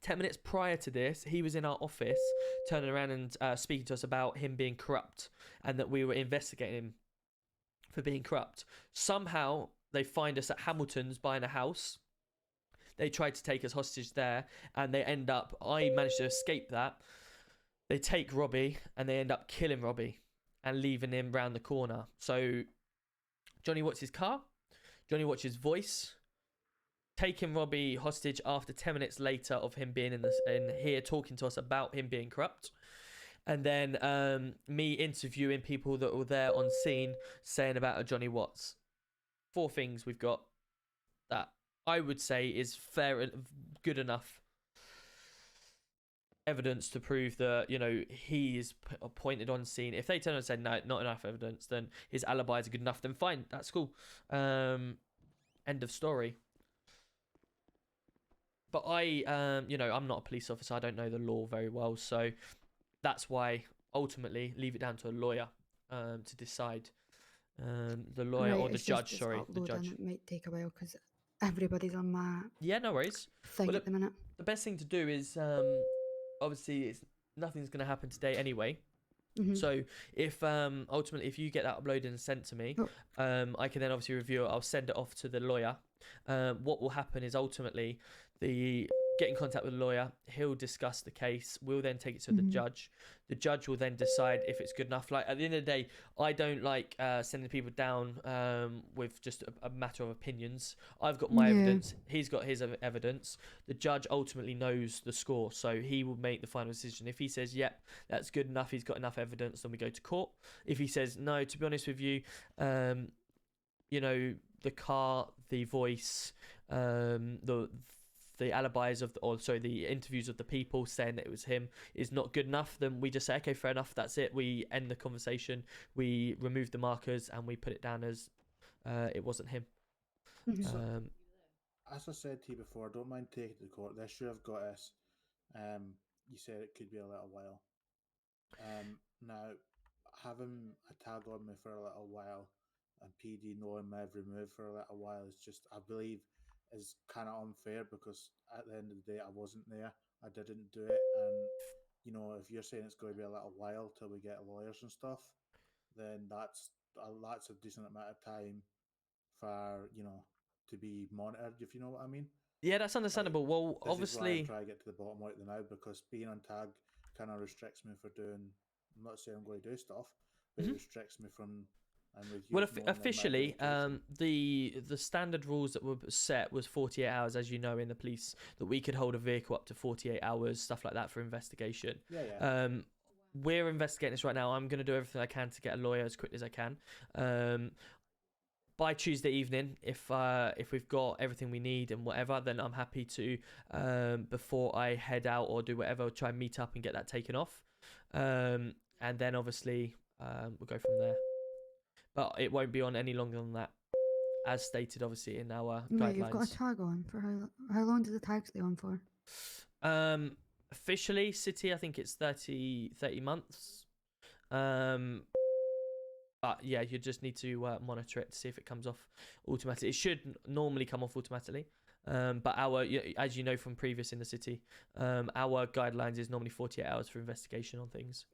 10 minutes prior to this, he was in our office turning around and speaking to us about him being corrupt and that we were investigating him for being corrupt. Somehow, they find us at Hamilton's buying a house. They tried to take us hostage there, and they end up, I managed to escape that. They take Robbie, and they end up killing Robbie and leaving him round the corner. So, Johnny Watts' car, Johnny Watts' voice, taking Robbie hostage after 10 minutes later of him being in here talking to us about him being corrupt, and then me interviewing people that were there on scene saying about a Johnny Watts. 4 things we've got that I would say is fair and good enough evidence to prove that, you know, he is appointed on scene. If they turn and say no, not enough evidence, then his alibis are good enough, then fine, that's cool. End of story. But you know, I'm not a police officer. I don't know the law very well. So that's why, ultimately, leave it down to a lawyer to decide. The lawyer or the judge, sorry. The judge. It might take a while because everybody's on my no worries. thing at the minute. The best thing to do is, obviously, nothing's going to happen today anyway. So if ultimately, if you get that uploaded and sent to me, I can then obviously review it. I'll send it off to the lawyer. What will happen is ultimately get in contact with the lawyer. He'll discuss the case. We'll then take it to the judge. The judge will then decide if it's good enough. Like, at the end of the day, I don't like sending people down with just a matter of opinions. I've got my evidence. He's got his evidence. The judge ultimately knows the score, so he will make the final decision. If he says, yep, that's good enough, he's got enough evidence, then we go to court. If he says, no, to be honest with you, you know, the car, the voice, the alibis of the interviews of the people saying that it was him is not good enough, then we just say, okay, fair enough, that's it. We end the conversation, we remove the markers, and we put it down as it wasn't him. As I said to you before, I don't mind taking it to court. They should have got us. You said it could be a little while. Now, having a tag on me for a little while and PD knowing my every move for a little while is just, I believe, is kind of unfair, because at the end of the day, I wasn't there. I didn't do it. And, you know, if you're saying it's going to be a little while till we get lawyers and stuff, then that's a decent amount of time for, you know, to be monitored, if you know what I mean. Yeah, that's understandable. Like, well, this obviously, is why I try to get to the bottom of it now, because being on tag kind of restricts me for doing. I'm not saying I'm going to do stuff, but it restricts me from. Well, officially, the standard rules that were set was 48 hours, as you know, in the police, that we could hold a vehicle up to 48 hours, stuff like that, for investigation. We're investigating this right now. I'm going to do everything I can to get a lawyer as quickly as I can. By Tuesday evening, if we've got everything we need and whatever, then I'm happy to, before I head out or do whatever, try and meet up and get that taken off. And then obviously we'll go from there. But it won't be on any longer than that, as stated obviously in our guidelines. You've got a tag on for how long does the tag stay on for? Officially, city, I think it's 30 months. But yeah, you just need to monitor it to see if it comes off automatically. It should normally come off automatically. But as you know from previous in the city, our guidelines is normally 48 hours for investigation on things.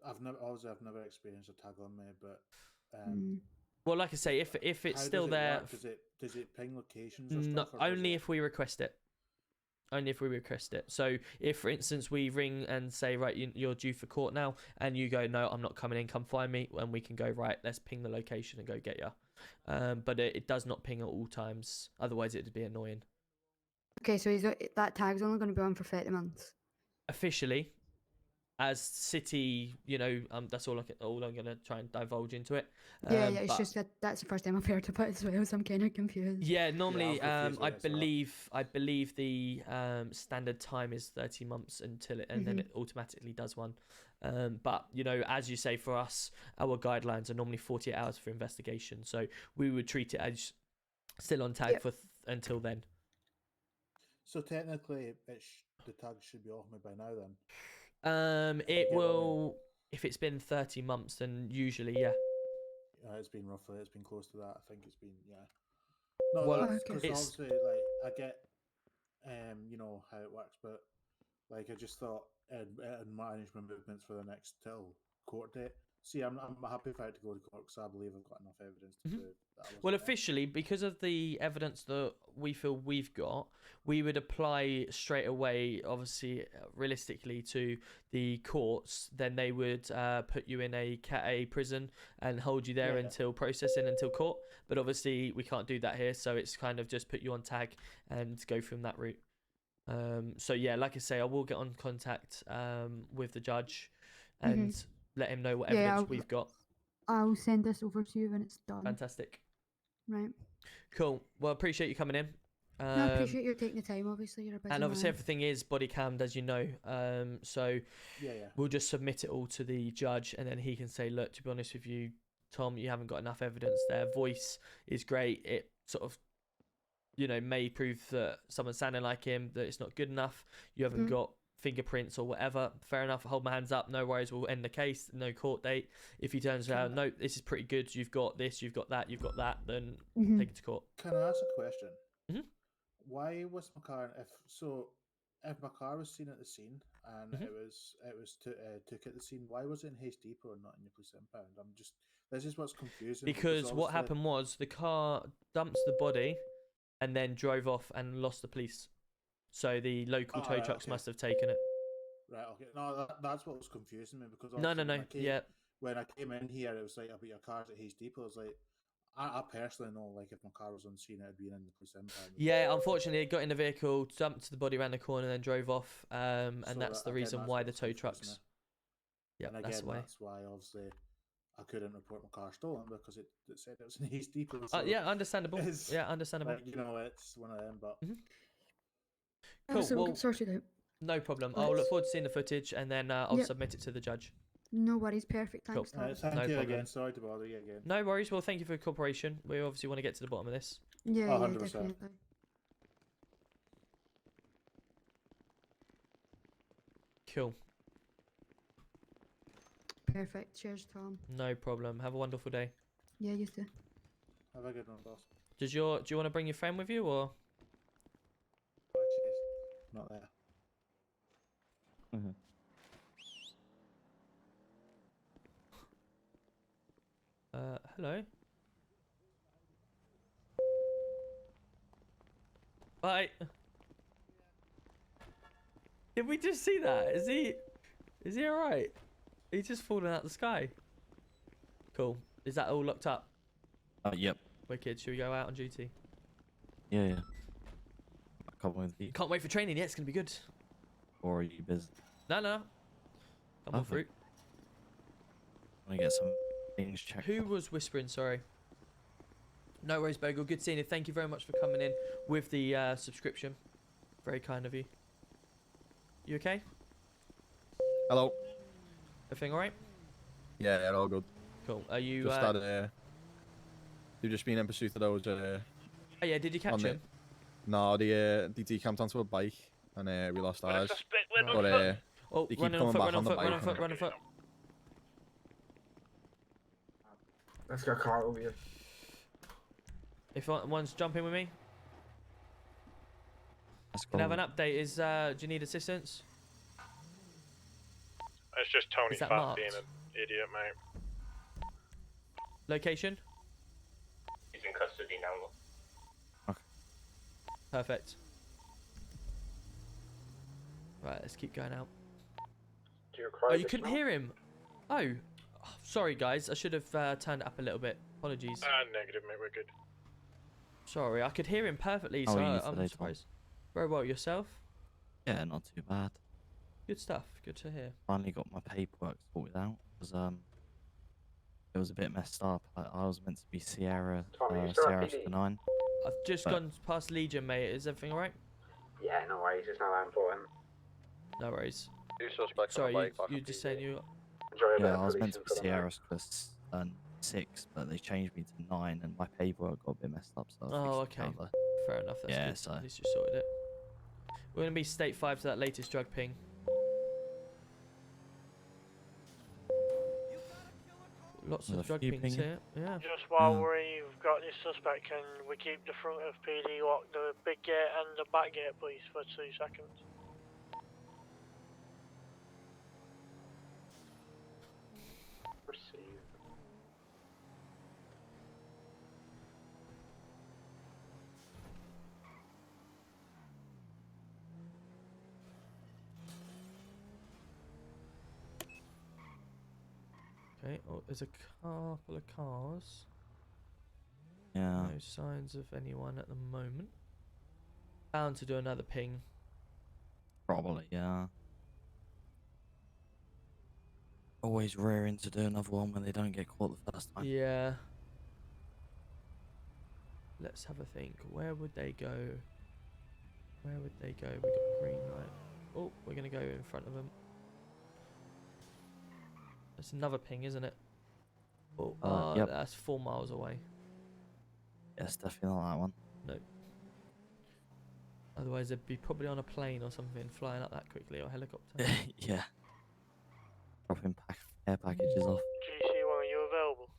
I've never experienced a tag on me, but well, like I say, if it's still there, does it ping locations or no, stuff? Or only if we request it. Only if we request it. So if, for instance, we ring and say, right, you're due for court now, and you go, no, I'm not coming in, come find me, and we can go, right, let's ping the location and go get you. But it does not ping at all times. Otherwise, it'd be annoying. Okay, so that tag's only going to be on for 30 months. Officially, as city, that's all I'm going to try and divulge into it. Yeah, it's just that that's the first time I've heard about it as well, so I'm kind of confused. Yeah, normally, I believe the standard time is 30 months until it, and then it automatically does one. But as you say, for us, our guidelines are normally 48 hours for investigation, so we would treat it as still on tag for until then. So technically, the tag should be off me by now then. It will, if it's been 30 months, then usually, yeah. It's been close to that. I think it's been, yeah. No, because obviously, like, I get, how it works, but like, I just thought, and manage my movements for the next till court date. See, I'm happy for it to go to court because I believe I've got enough evidence to prove that I wasn't Well, there. officially, because of the evidence that we feel we've got, we would apply straight away, obviously, realistically, to the courts. Then they would put you in a Cat A prison and hold you there until processing, until court. But obviously, we can't do that here, so it's kind of just put you on tag and go from that route. So yeah, like I say, I will get on contact with the judge and let him know what evidence we've got. I'll send this over to you when it's done. Fantastic. Right. Cool. Well, appreciate you coming in. No, I appreciate you taking the time. Obviously, you're a busy and obviously man. everything is body cammed, as you know. So we'll just submit it all to the judge, and then he can say, look, to be honest with you, Tom, you haven't got enough evidence there. Voice is great. It sort of, may prove that someone sounding like him, that it's not good enough. You haven't got fingerprints or whatever. Fair enough. Hold my hands up. No worries. We'll end the case. No court date. If he turns around, no, this is pretty good. You've got this. You've got that. You've got that. Then take it to court. Can I ask a question? Why was my car? If my car was seen at the scene and it was took at the scene, why was it in Haste Depot and not in your police impound? This is what's confusing. Because what happened was the car dumped the body and then drove off and lost the police. So the local tow trucks must have taken it. Right, okay. No, that's what was confusing me because No. When I came in here, it was like, about your car's at Haste Depot. It was like, I personally know, like, if my car was on scene, it'd be in the police impound. Yeah, unfortunately, it got in the vehicle, dumped the body around the corner, and then drove off. And so that's the reason why the tow trucks. Yeah, that's why. That's why, obviously, I couldn't report my car stolen because it said it was in Haste Depot. So yeah, understandable. Yeah, understandable. Like, it's one of them, but. Cool. So we can sort it out. No problem. I'll look forward to seeing the footage, and then I'll submit it to the judge. No worries. Perfect. Thanks, Tom. Thank you again. Sorry to bother you again. No worries. Well, thank you for your cooperation. We obviously want to get to the bottom of this. Yeah, 100%. Definitely. Cool. Perfect. Cheers, Tom. No problem. Have a wonderful day. Yeah, you too. Have a good one, boss. Do you want to bring your friend with you, or? Not there. Hello. Bye. Did we just see that? Is he alright? He's just falling out the sky. Cool. Is that all locked up? Yep. Wicked. Should we go out on duty? Yeah. I can't wait for you. Can't wait for training. Yeah, it's gonna be good. Or are you busy? No. Come on through. I want to get some things checked. Who was whispering? Sorry. No worries, Bogle. Good seeing you. Thank you very much for coming in with the subscription. Very kind of you. You okay? Hello. Everything alright? Yeah, all good. Cool. Are you... Just had you've just been in pursuit of those... oh yeah, did you catch him? No, they decamped onto a bike and we lost ours. But they keep coming back on the bike. Run on foot. Let's go, car over here. If one's jumping with me, Let's can I have go. an update? Is do you need assistance? It's just Tony Is that Fat marked? being an idiot, mate. Location? He's in custody now. Perfect. Right, let's keep going out. Oh, you couldn't hear him? Oh, sorry guys. I should have turned it up a little bit. Apologies. Negative, mate. We're good. Sorry, I could hear him perfectly, How so are you I'm today, surprised. Very well, yourself? Yeah, not too bad. Good stuff. Good to hear. Finally got my paperwork sorted out because it was a bit messed up. I was meant to be Sierra Sierra 9. I've just gone past Legion, mate. Is everything alright? Yeah, no worries. It's not that important. No worries. Two suspects Sorry, on the bike. you just saying you. Enjoy a bit Yeah, of I was meant to policing be for the night. Sierra class 6, but they changed me to 9, and my paperwork got a bit messed up. So I Oh, fixed it okay. over. Fair enough. That's Yeah, good. so At least you sorted it. We're gonna be state 5 to that latest drug ping. Lots There's of a drug few pings pinging. here. Yeah. Just while Yeah. we've got this suspect, can we keep the front of PD locked, the big gate and the back gate, please, for 2 seconds? Receive. Okay. Oh, there's a couple of cars. Yeah. No signs of anyone at the moment. Bound to do another ping. Probably, yeah. Always rearing to do another one when they don't get caught the first time. Yeah. Let's have a think. Where would they go? Where would they go? We got green light. Oh, we're gonna go in front of them. That's another ping, isn't it? Oh, Yep. that's 4 miles away. Yeah, it's definitely not that one. No. Otherwise, they'd be probably on a plane or something, flying up that quickly, or helicopter. Yeah. Dropping care packages off. GC1, are you available?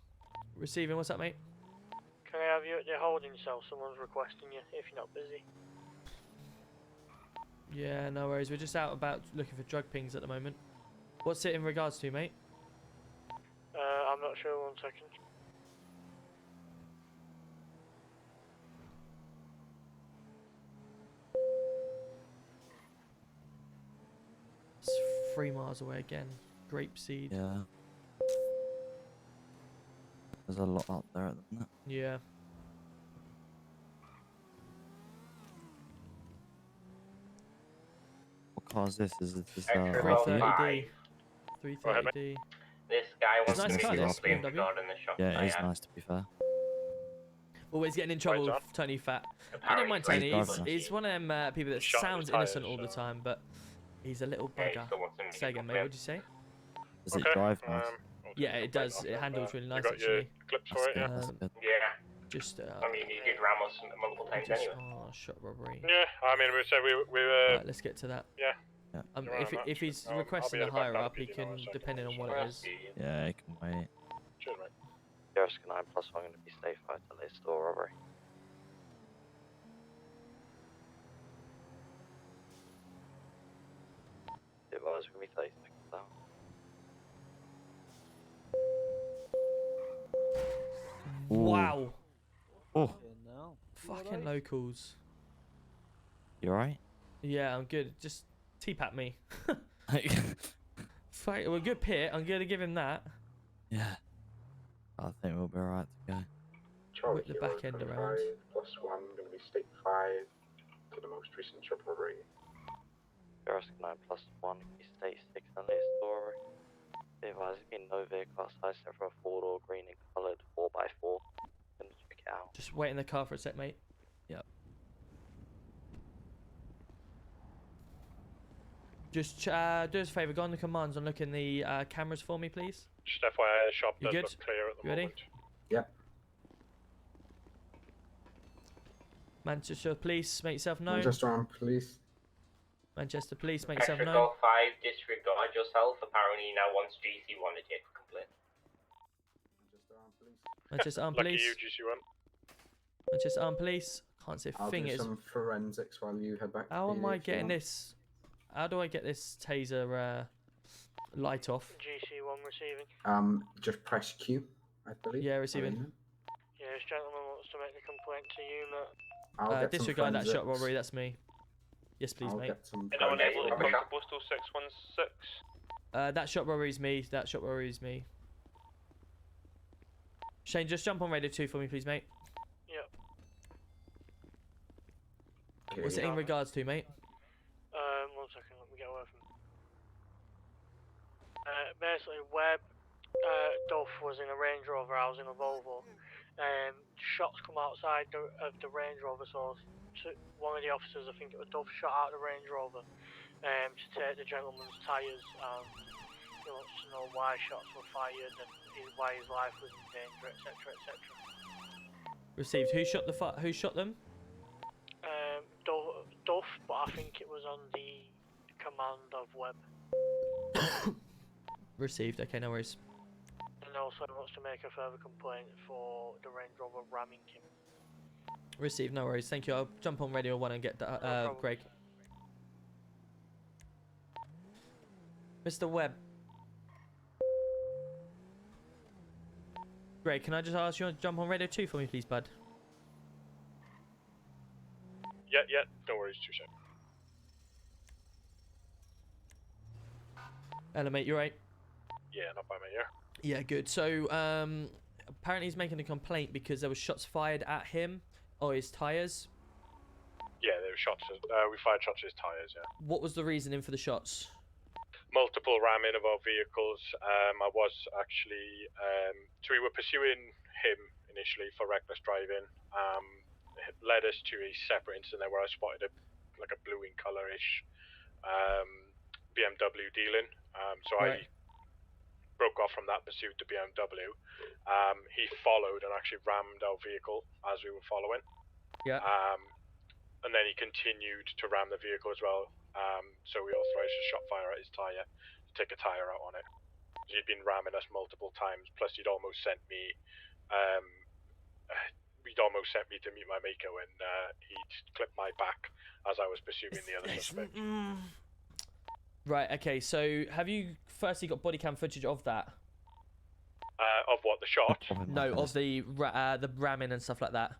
Receiving, what's up, mate? Can I have you at your holding cell? Someone's requesting you, if you're not busy. Yeah, no worries. We're just out about looking for drug pings at the moment. What's it in regards to, mate? I'm not sure, 1 second. It's 3 miles away again. Grapeseed. Yeah. There's a lot up there at the minute. Yeah. What car is this? Is it this Extra level 330D. 5. 330D. This guy wants It's nice to car, make this, a claim BMW. regarding the shot. Yeah, it is nice to be fair. Always getting in trouble with Tony Fat. I don't mind Tony. He's one of them people that sounds innocent all the time, but he's a little bugger. Say again, mate. What'd you say? Does it drive nice? Yeah, it does. It handles really nice, You got your actually. clips for it, yeah? That's good. Yeah. Just I mean, he did ram us multiple times just, anyway. oh, shot robbery. Yeah, I mean, we said we Right, let's get to that. yeah. If he's requesting a higher up, he can, depending on what it is. Yeah, it can wait. Cheers, mate. Jessica 9 plus, I'm going to be safe by the list or robbery. It was going to be 30 seconds down. Wow. Oh. Fucking locals. You alright? Yeah, I'm good. Just T-pat me. Fight. We're good pit. I'm going to give him that. Yeah. I think we'll be alright to go. Charlie Whip the back end around. 25 +1, going to be state 5 to the most recent trip robbery. Jessica 9 plus 1, you stay 6 on list or robbery. If there's been no vehicle outside except for a 4-door green and coloured 4x4. Gonna check it out. Just wait in the car for a sec, mate. Yep. Just do us a favour, go on the commands and look in the cameras for me, please. Just FYI, the shop You does good? look clear at the You ready? moment. Yep. Manchester Police, make yourself known. Manchester Armed Police. Manchester Police, make yourself Extra known. Golf 5, disregard yourself. Apparently he now wants GC1 to take the complaint. Manchester Armed Police. Manchester Armed Lucky Police. you, GC1. Manchester Armed Police. Can't see a I'll thing. do It's some forensics while you head back. to how am PD I if you getting want. this? How do I get this taser light off? GC1 receiving. Just press Q, I believe. Yeah, receiving. Yeah, this gentleman wants to make the complaint to you, mate. I'll get some Disregard that shot forensics. robbery. That's me. Yes, please, I'll mate. get some Anyone able to forensics. come to postal 616? That shot robbery is me. That shot robbery is me. Shane, just jump on radio 2 for me, please, mate. Yep. What's it in regards to, mate? 1 second, let me get away from basically, Webb, Duff was in a Range Rover, I was in a Volvo. Shots come outside of the Range Rover, so one of the officers, I think it was Duff, shot out the Range Rover to take the gentleman's tyres. He wants to know why shots were fired and why his life was in danger, etc., etc. Received. Who shot them? Duff, but I think it was on the command of Webb. Received. Okay, no worries. And also he wants to make a further complaint for the Range Rover ramming him. Received. No worries. Thank you. I'll jump on radio 1 and get Greg. Mr. Webb. Greg, can I just ask you to jump on radio 2 for me, please, bud? Yeah, no worries, 2 seconds. Hello, mate, you right? Yeah, not by mate, yeah. Yeah, good. So, apparently he's making a complaint because there was shots fired at him or his tyres. Yeah, there were shots. We fired shots at his tyres, yeah. What was the reasoning for the shots? Multiple ramming of our vehicles. I was actually... so we were pursuing him initially for reckless driving. It led us to a separate incident there where I spotted a blue in colour-ish BMW dealing. So Right. I broke off from that, pursued the BMW. He followed and actually rammed our vehicle as we were following. Yeah. And then he continued to ram the vehicle as well. So we authorised a shot fire at his tyre to take a tyre out on it. He'd been ramming us multiple times, plus he'd almost sent me to meet my maker when he'd clipped my back as I was pursuing the other suspect. Right, okay, so have you firstly got body cam footage of that? Of what, the shot? No, of the ramming and stuff like that.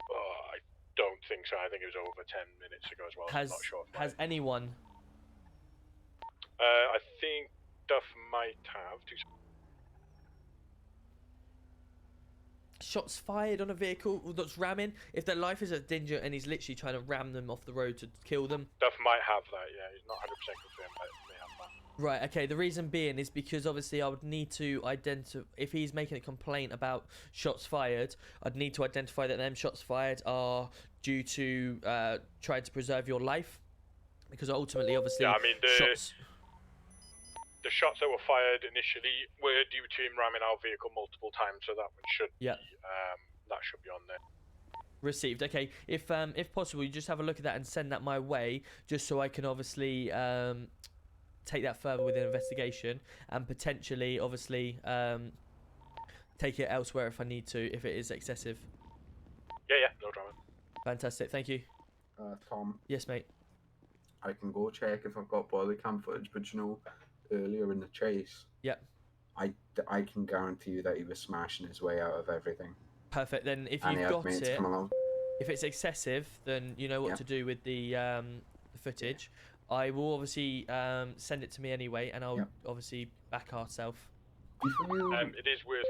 I don't think so. I think it was over 10 minutes ago as well. So I'm not sure. Has anyone? I think Duff might have. Shots fired on a vehicle that's ramming. If their life is at danger and he's literally trying to ram them off the road to kill them. Duff might have that, yeah. He's not 100% confirmed, but he may have that. Right, okay, the reason being is because obviously I would need to identify, if he's making a complaint about shots fired, I'd need to identify that them shots fired are due to trying to preserve your life. Because ultimately, obviously, yeah, I mean, the shots that were fired initially were due to him ramming our vehicle multiple times, so that one should be, that should be on there. Received. Okay, if possible, you just have a look at that and send that my way, just so I can obviously take that further with an investigation and potentially, obviously, take it elsewhere if I need to, if it is excessive. Yeah, no drama. Fantastic. Thank you. Tom. Yes, mate. I can go check if I've got body cam footage, but you know, earlier in the chase, yep, I can guarantee you that he was smashing his way out of everything. Perfect. Then if And he you've had got mates it, come along. if it's excessive, then you know what to do with the footage. I will obviously send it to me anyway, and I'll obviously back ourselves. It is worth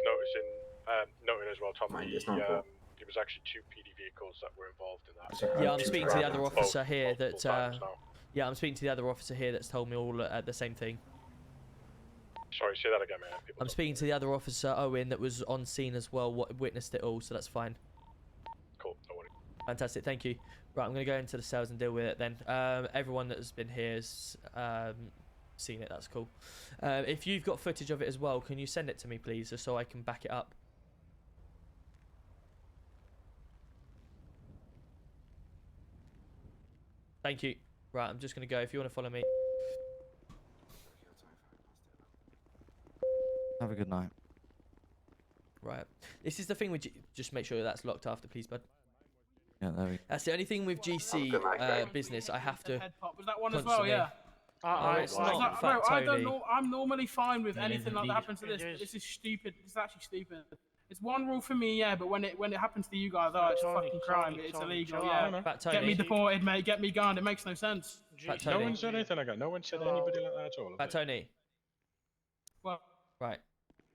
noting as well, Tom. There was actually 2 PD vehicles that were involved in that. Yeah, I'm speaking to the other officer here both that. times now. Yeah, I'm speaking to the other officer here that's told me all the same thing. Sorry, say that again, man. I'm speaking to the other officer, Owen, that was on scene as well, witnessed it all, so that's fine. Cool, no worries. Fantastic, thank you. Right, I'm going to go into the cells and deal with it then. Everyone that has been here has seen it, that's cool. If you've got footage of it as well, can you send it to me, please, just so I can back it up? Thank you. Right, I'm just going to go. If you want to follow me. Have a good night. Right. This is the thing with just make sure that's locked after, please, bud. Yeah, there we go. That's the only thing with GC business. I have to. Head pop. Was that one as well? Yeah. It's not Fat Bro, Tony. I'm normally fine with anything like that happens to this, but this is stupid. This is actually stupid. It's one rule for me, yeah, but when it happens to you guys, it's fucking crime. It's illegal, yeah. Fat Tony. Get me deported, mate. Get me gone. It makes no sense. Fat No Tony. one said anything like that. No one said anybody like that at all. Fat Tony. What? Right.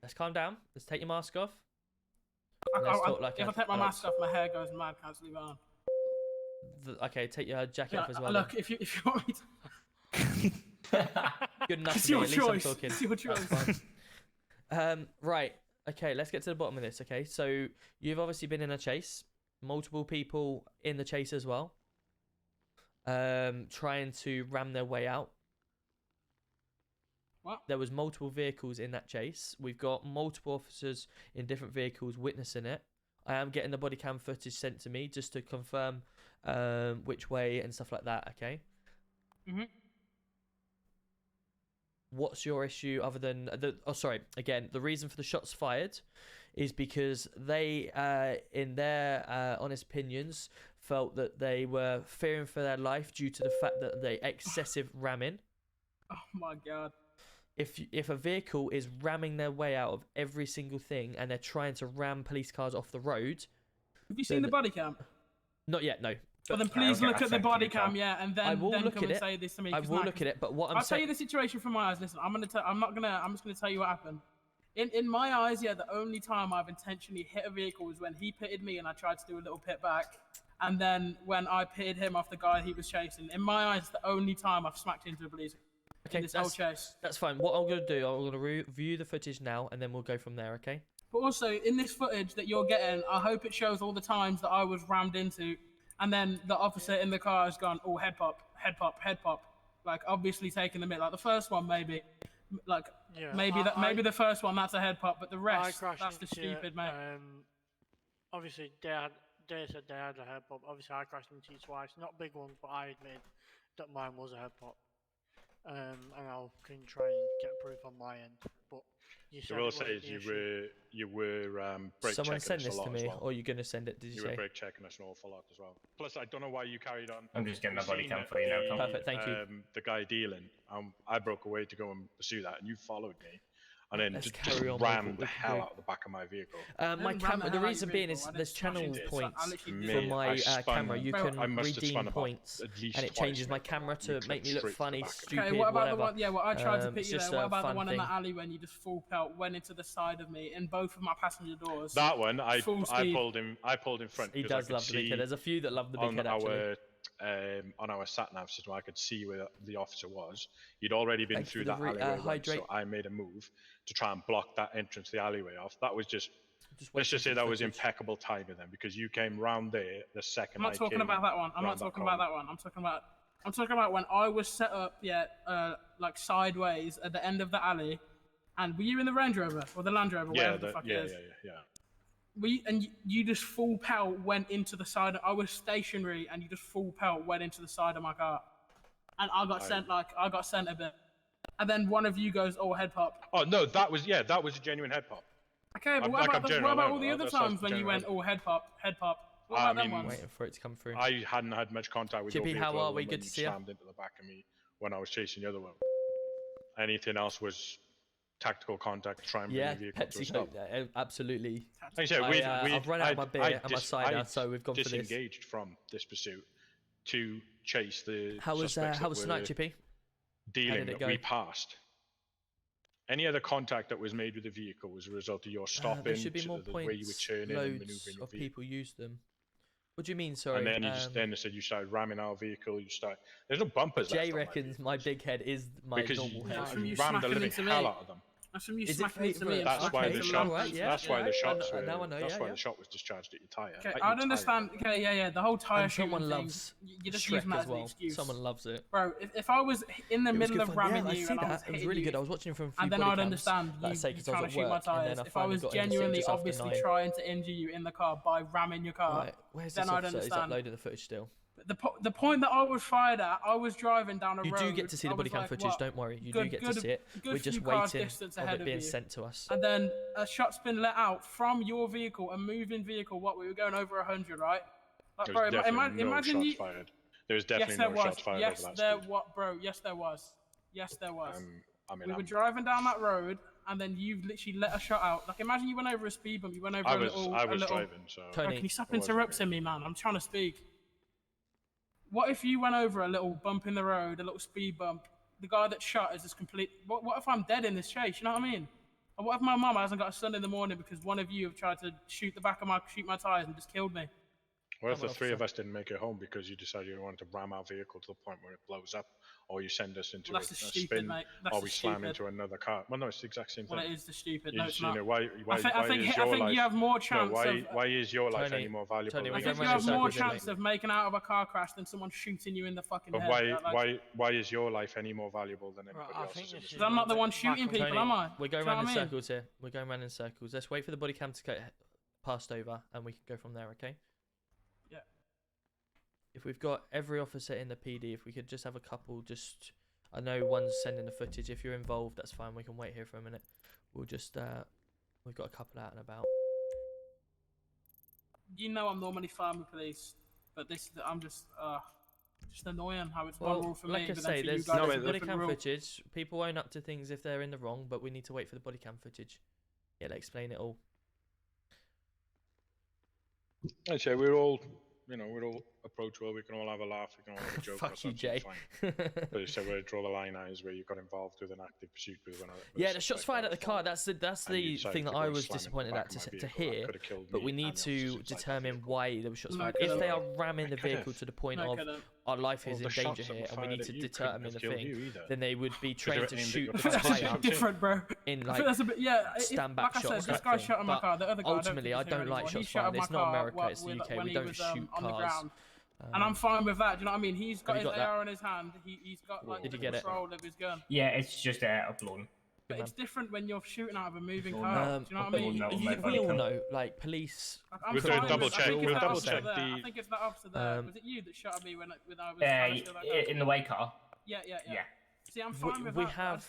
Let's calm down. Let's take your mask off. If Let's talk like I take my mask off, my hair goes mad. Can't leave it on. Okay, take your jacket off as well. Look, if you want me to. Good enough It's for me. your At least I'm choice. talking. It's your choice. That's fine. Right. Okay, let's get to the bottom of this. Okay, so you've obviously been in a chase. Multiple people in the chase as well. Trying to ram their way out. What? There was multiple vehicles in that chase. We've got multiple officers in different vehicles witnessing it. I am getting the body cam footage sent to me just to confirm which way and stuff like that. Okay. Mhm. What's your issue other than the? Oh, sorry. Again, the reason for the shots fired is because they, in their honest opinions, felt that they were fearing for their life due to the fact that they excessive ramming. Oh my god. If a vehicle is ramming their way out of every single thing and they're trying to ram police cars off the road, have you seen the body cam? Not yet, no. Well, then please look at the body cam, yeah, and then come and say this to me. I will look at it, but what I'm I'll tell saying, you the situation from my eyes. Listen, I'm just gonna tell you what happened. In my eyes, yeah, the only time I've intentionally hit a vehicle was when he pitted me and I tried to do a little pit back, and then when I pitted him off the guy he was chasing. In my eyes, the only time I've smacked into a police. okay, In this whole chase. that's fine. What I'm gonna do, I'm gonna review the footage now, and then we'll go from there. Okay. But also, in this footage that you're getting, I hope it shows all the times that I was rammed into, and then the officer in the car has gone, oh, head pop, head pop, head pop. Like, obviously taking the mitt. Like, the first one, maybe. Like, Yeah, maybe the first one, that's a head pop, but the I rest, crashed that's the into, stupid, mate. Obviously, they said they had a head pop. Obviously, I crashed into you twice. Not big ones, but I admit that mine was a head pop. And I can try and get proof on my end. But you said I will it say wasn't is the you were brake Someone checking send us this a lot to as me, well. or are you gonna send it? Did you You say? were brake checking us an awful lot as well. Plus, I don't know why you carried on. I'm just getting We the body seen cam that for you now, Tom. Perfect, thank you. The guy dealing, I broke away to go and pursue that, and you followed me, and then Let's just carry on with rammed what the we can hell do. out of the back of my vehicle. My camera. The reason being is there's channel points Mate, for my I spun- camera. You I can must have spun redeem about points, at least and it twice, changes my mate. camera You to make me clipped look straight to the funny, back. stupid, Okay, what about whatever. the one? Yeah, well, I tried to It's pit you just there. What about the fun one in thing. the alley when you just full pelt went into the side of me in both of my passenger doors? That one, I Full speed. pulled him. I pulled in front. He 'cause I does could love the big see head. There's a few that love the big on head actually. on our sat nav system, I could see where the officer was. He'd already been Thank you through for that the alleyway, once, hydrate. so I made a move to try and block that entrance to the alleyway off. That was just. Just Let's just say waiting for that was footage. impeccable timing then, because you came round there the second. I'm not I talking came about that one. I'm not round talking corner. about that one. I'm talking about when I was set up, like sideways at the end of the alley. And were you in the Range Rover or the Land Rover? Yeah, whatever the fuck it is. yeah. You just full pelt went into the side. I was stationary, and you just full pelt went into the side of my car, and I got sent a bit. And then one of you goes, "Oh, head pop." Oh no, that was a genuine head pop. Okay, but what about all the other times when you went, "Oh, head pop, head pop"? What about them ones? Waiting for it to come through. I hadn't had much contact with Chippy, your how vehicle are we? when Good to you see you. slammed into the back of me when I was chasing the other one. Anything else was tactical contact to try and bring Yeah, the vehicle to a Pepsi stop. Coke, absolutely. Like I said, I've run out of my beer and my cider, so we've gone for this. disengaged from this pursuit to chase the How was suspects that tonight, were Chippy? dealing did it that we go? passed. Any other contact that was made with the vehicle was a result of your stopping, There should be to more the way you were points. turning and Loads manoeuvring your of vehicle. people use them. What do you mean? Sorry. And then then they said you started ramming our vehicle. There's no bumpers left Jay on my reckons my big head is my because normal you, head. you rammed the living hell out of them. That's from you Is it smacking into me. That's why the shot. That's why the shots I were. know, That's yeah, why yeah. the shot was discharged at your tire. Okay, at I your understand. Okay, yeah. The whole tire And shooting someone thing, loves you just use Shrek that as as an well. excuse. Someone loves it. Bro, if I was in the It was middle good of fun. ramming Yeah, I you see and I was that. It was hitting really you, good. I was watching it from a few and then body I'd cams, understand like I you say, 'cause I trying was to at shoot my work, and tires. then I If I finally was got in the city genuinely, just after obviously 9. trying to injure you in the car by ramming your car, Right, where's then this I'd officer? He's understand. uploading the footage still. The point that I was fired at, I was driving down a road. You do get to see the body cam footage, don't worry. You do get to see it. We're just waiting of it being sent to us. And then a shot's been let out from your vehicle, a moving vehicle. What, we were going over 100, right? Like, bro, imagine you... Fired. There was definitely no shots fired over that speed. Yes, there was. Yes, there was. I mean, we were driving down that road, and then you literally let a shot out. Like, imagine you went over a speed bump. You went over I was driving, so... Tony, can you stop interrupting me, man? I'm trying to speak. What if you went over a little bump in the road, a little speed bump? The guy that shot is just complete... What if I'm dead in this chase? You know what I mean? Or what if my mum hasn't got a son in the morning because one of you have tried to shoot my tires and just killed me? What if the three of us didn't make it home because you decided you wanted to ram our vehicle to the point where it blows up, or you send us into a spin, or we slam into another car? Well, no, it's the exact same thing. Well, it is the stupid. You, no, it's not. Why I think you have more chance. Why is your life any more valuable? I think you have more chance of making out of a car crash than someone shooting you in the fucking head. Why is your life any more valuable than everybody else's? Because I'm not the one shooting people, am I? We're going round in circles here. We're going round in circles. Let's wait for the body cam to get passed over, and we can go from there. Okay. If we've got every officer in the PD, if we could just have a couple, I know one's sending the footage. If you're involved, that's fine. We can wait here for a minute. We'll just, we've got a couple out and about. You know I'm normally fine with police, but I'm just annoying how it's one rule for me. Like I say, there's body cam footage. People own up to things if they're in the wrong, but we need to wait for the body cam footage. Yeah, they'll explain it all. I'd say we're all approachable. We can all have a laugh. We can all have a joke. Fuck you, Jay. But so where I draw the line out is where you got involved with an active pursuit with one of the shots fired at the car. That's the thing that I was disappointed at to hear. But we need to determine why there were shots fired. If they are ramming the vehicle to the point of our life is in danger here, and we need to determine the thing, then they would be trained to shoot the tire. Different, bro. In like stand back shots. Like I said, this guy shot in my car. The other guy. Ultimately, I don't like shots fired. It's not America. It's the UK. We don't shoot cars. And I'm fine with that. Do you know what I mean? He's got his AR in his hand. He's got like the control of his gun. Yeah, it's just uploading. But it's different when you're shooting out of a moving car. Do you know what I mean? We all know, like police. We'll do a double check. We'll double check the. I think it's that officer there. Was it you that shot at me when I was? In the white car. Yeah. See, I'm fine with that.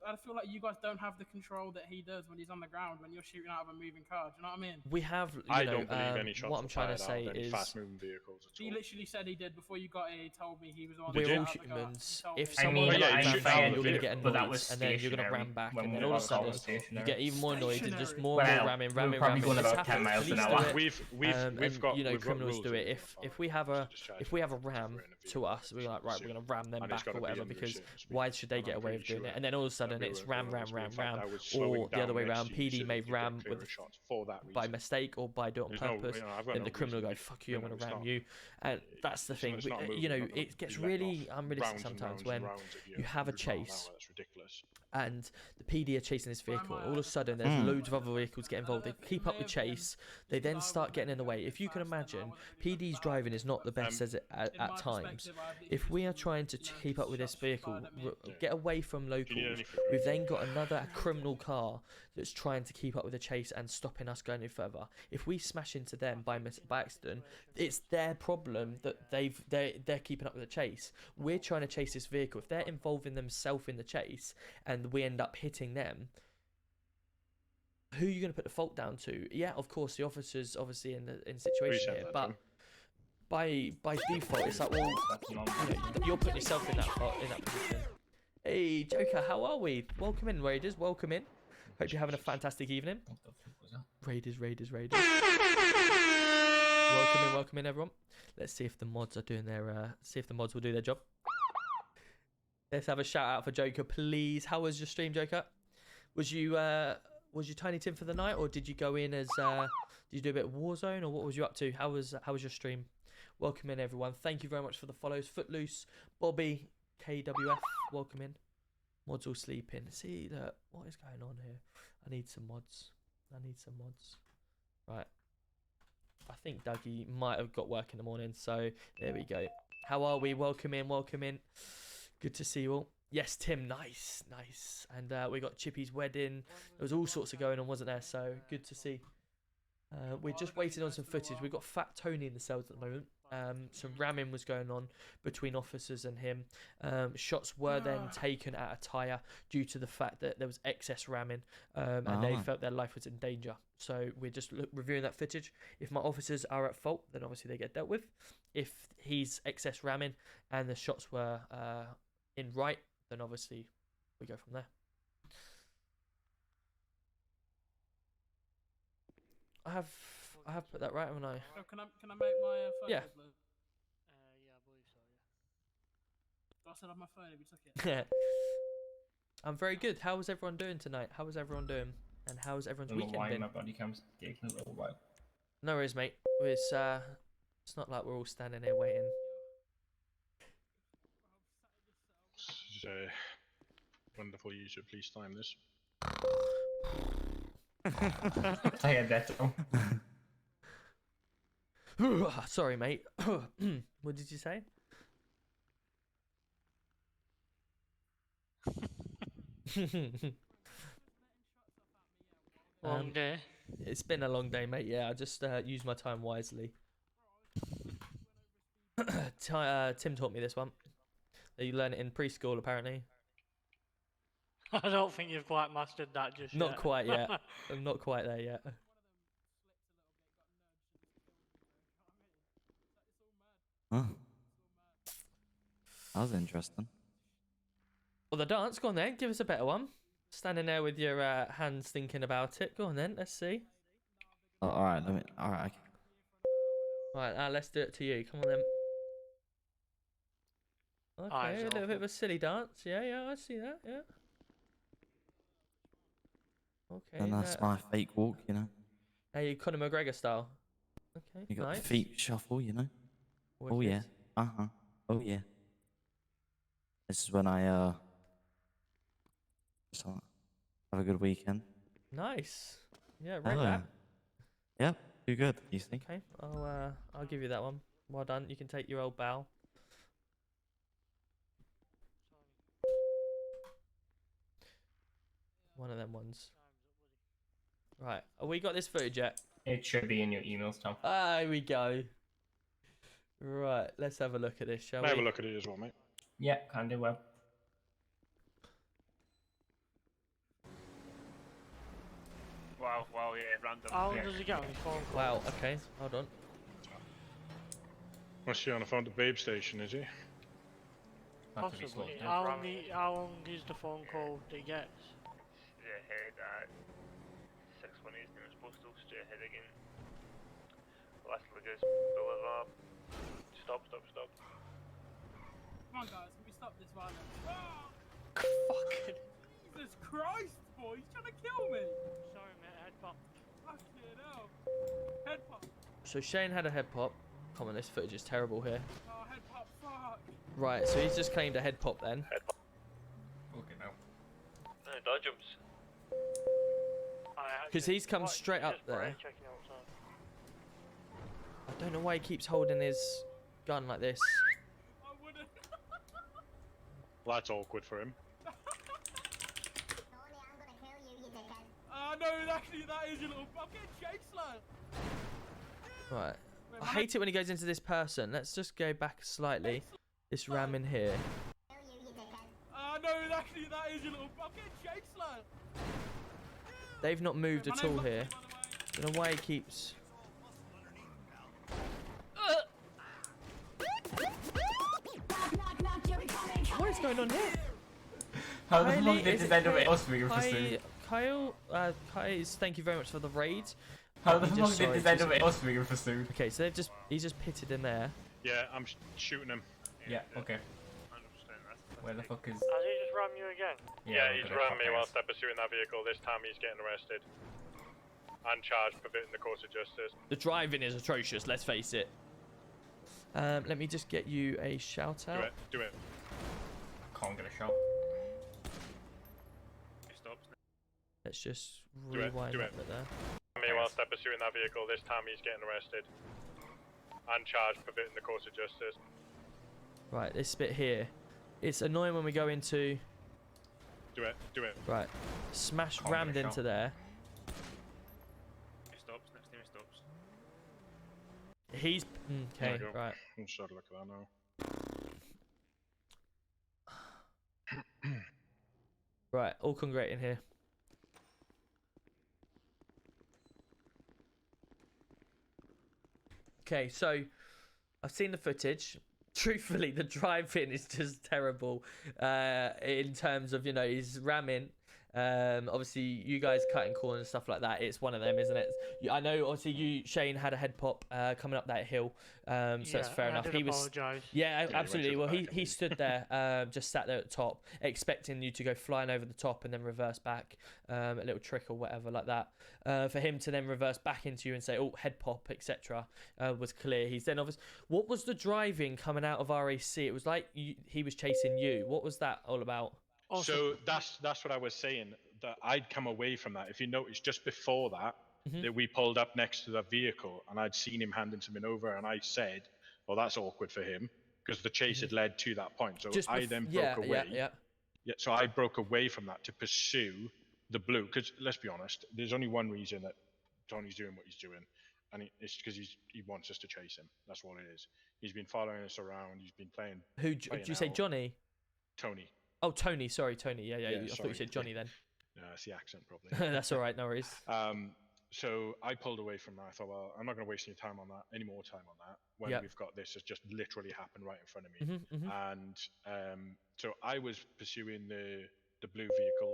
I feel like you guys don't have the control that he does when he's on the ground when you're shooting out of a moving car. Do you know what I mean? We have. I don't believe any shots what I'm trying to say is fast-moving vehicles. He literally said he did before you got here. He told me he was on. We're all humans. If someone you're gonna get annoyed, and then you're gonna ram back, and then all of a sudden you get even more annoyed and just more ramming. This happens. We've got criminals do it. If we have a ram to us, we're like, right, we're gonna ram them back or whatever, because why should they get away with doing it? And then all of a sudden it's ram, or the other way around. PD may ram by mistake or by doing it on purpose. Then the criminal goes, fuck you, I'm gonna ram you. And that's the thing. It gets really unrealistic sometimes when you have a chase and the PD are chasing this vehicle. All of a sudden there's loads of other vehicles get involved. They keep up the chase. They then start getting in the way. If you can imagine, PD's driving is not the best at times. If we are trying to keep up with this vehicle, get away from locals, we've then got another criminal car that's trying to keep up with the chase and stopping us going any further. If we smash into them by accident, it's their problem that they're keeping up with the chase. We're trying to chase this vehicle. If they're involving themselves in the chase and we end up hitting them, who are you going to put the fault down to? Yeah, of course, the officer's obviously in the situation here, but by default, it's like, well, you're putting yourself in that position. Hey, Joker, how are we? Welcome in, Raiders. Welcome in. Hope you're having a fantastic evening. Raiders. Welcome in, everyone. Let's see if the mods are doing their. See if the mods will do their job. Let's have a shout out for Joker, please. How was your stream, Joker? Was you Tiny Tim for the night, or did you go in as? Did you do a bit of Warzone, or what was you up to? How was your stream? Welcome in, everyone. Thank you very much for the follows. Footloose, Bobby, KWF, welcome in. Mods all sleeping. See, look, what is going on here? I need some mods. Right. I think Dougie might have got work in the morning, so there we go. How are we? Welcome in. Good to see you all. Yes, Tim, nice. And we got Chippy's wedding. There was all sorts of going on, wasn't there? So good to see. We're just waiting on some footage. We've got Fat Tony in the cells at the moment. some ramming was going on between officers and him. Shots were then taken at a tyre due to the fact that there was excess ramming, and they felt their life was in danger. So we're just reviewing that footage. If my officers are at fault, then obviously they get dealt with. If he's excess ramming and the shots were in right, then obviously we go from there. I have put that right, haven't I? Oh, can I make my phone? Yeah. Blue? Yeah, I believe so. Yeah. I said on my phone if you took it. I'm very good. How was everyone doing tonight? How was everyone doing? And how was everyone's weekend been? My body cam's taking a little while. No worries, mate. It's not like we're all standing here waiting. So wonderful use of police time. This. I had that. Sorry, mate. What did you say? Long day. It's been a long day, mate. Yeah, I just used my time wisely. Tim taught me this one. You learn it in preschool, apparently. I don't think you've quite mastered that just Not yet. quite yet. I'm not quite there yet. Huh. That was interesting. Well, the dance. Go on then. Give us a better one. Standing there with your hands thinking about it. Go on then. Let's see. Oh, all right. All right. Right. Now let's do it to you. Come on then. Okay. A little bit of a silly dance. Yeah. I see that. Yeah. Okay. And that's my fake walk, you know. Hey, you Conor McGregor style. Okay. You got nice. the feet shuffle, you know. Wicked. Oh yeah. Oh yeah. This is when I just have a good weekend. Nice. Yeah. Oh, Right yeah. back. Yep. Too good. You think? Okay. I'll give you that one. Well done. You can take your old bow. One of them ones. Right. Have we got this footage yet? It should be in your emails, Tom. Ah, here we go. Right. Let's have a look at this, shall we? Have a look at it as well, mate. Yeah, can do well. Wow, yeah, random. How long does he get on his phone call? Wow. Okay. Hold on. Must be on the phone to Babe Station, is he? Possibly. How long is the phone call that he gets? Straight ahead at 618 and it's supposed to go straight ahead again. Last Ligas Boulevard. Stop. Come on, guys, can we stop this violence? Fucking. Jesus Christ, boy, he's trying to kill me. Sorry, mate, head pop. Fucking hell. Head pop. So Shane had a head pop. Come on, this footage is terrible here. Oh, head pop, fuck. Right. So he's just claimed a head pop then. Head pop. Okay, now. Dodge jumps. Because he's come straight up there. I don't know why he keeps holding his gun like this. Well, that's awkward for him. No, actually, that is your little fucking chase lad. Right. I hate it when he goes into this person. Let's just go back slightly. This ram in here. No, actually, that is your little fucking chase lad. They've not moved at all here. I don't know why he keeps... What is going on here? How the fuck did this end up with us being pursued? Kyle, thank you very much for the raid. How the fuck did this end up with us being pursued? Okay, so he's just pitted in there. Yeah, I'm shooting him. Yeah, okay. Where the fuck is... Has he just rammed you again? Yeah, he's rammed me whilst I'm pursuing that vehicle. This time he's getting arrested. And charged for perverting the course of justice. The driving is atrocious, let's face it. Let me just get you a shout out. Do it. Can't get a shot. Let's just Do it. rewind up it there. Me whilst I'm pursuing that vehicle. This time he's getting arrested. And charged for perverting the course of justice. Right, this bit here. It's annoying when we go into... Do it. Right. Rammed into there. He stops, next time he stops. he's okay. Right. I'm just look at that now. Right, all congregating here. Okay, so I've seen the footage. Truthfully, the driving is just terrible. In terms of, you know, he's ramming. Obviously, you guys cutting corners and stuff like that. It's one of them, isn't it? I know. Obviously, Shane had a head pop coming up that hill. So that's fair enough. He was. Yeah, absolutely. Well, he stood there, just sat there at the top, expecting you to go flying over the top and then reverse back, a little trick or whatever like that. For him to then reverse back into you and say, "Oh, head pop," etc., was clear. He's then obviously. What was the driving coming out of RAC? It was like he was chasing you. What was that all about? So that's what I was saying, that I'd come away from that. If you notice, just before that, that we pulled up next to the vehicle and I'd seen him handing something over, and I said, well, that's awkward for him, because the chase had led to that point. So I then broke away. Yeah, so I broke away from that to pursue the blue, because let's be honest, there's only one reason that Tony's doing what he's doing, and it's because he wants us to chase him. That's all it is. He's been following us around. He's been playing. Did you say Johnny? Tony. Oh, Tony. Sorry, Tony. Yeah. I thought you said Johnny then. Yeah, it's the accent probably. That's all right. No worries. So I pulled away from that. I thought, well, I'm not going to waste any more time on that when we've got this. It's just literally happened right in front of me. And so I was pursuing the blue vehicle.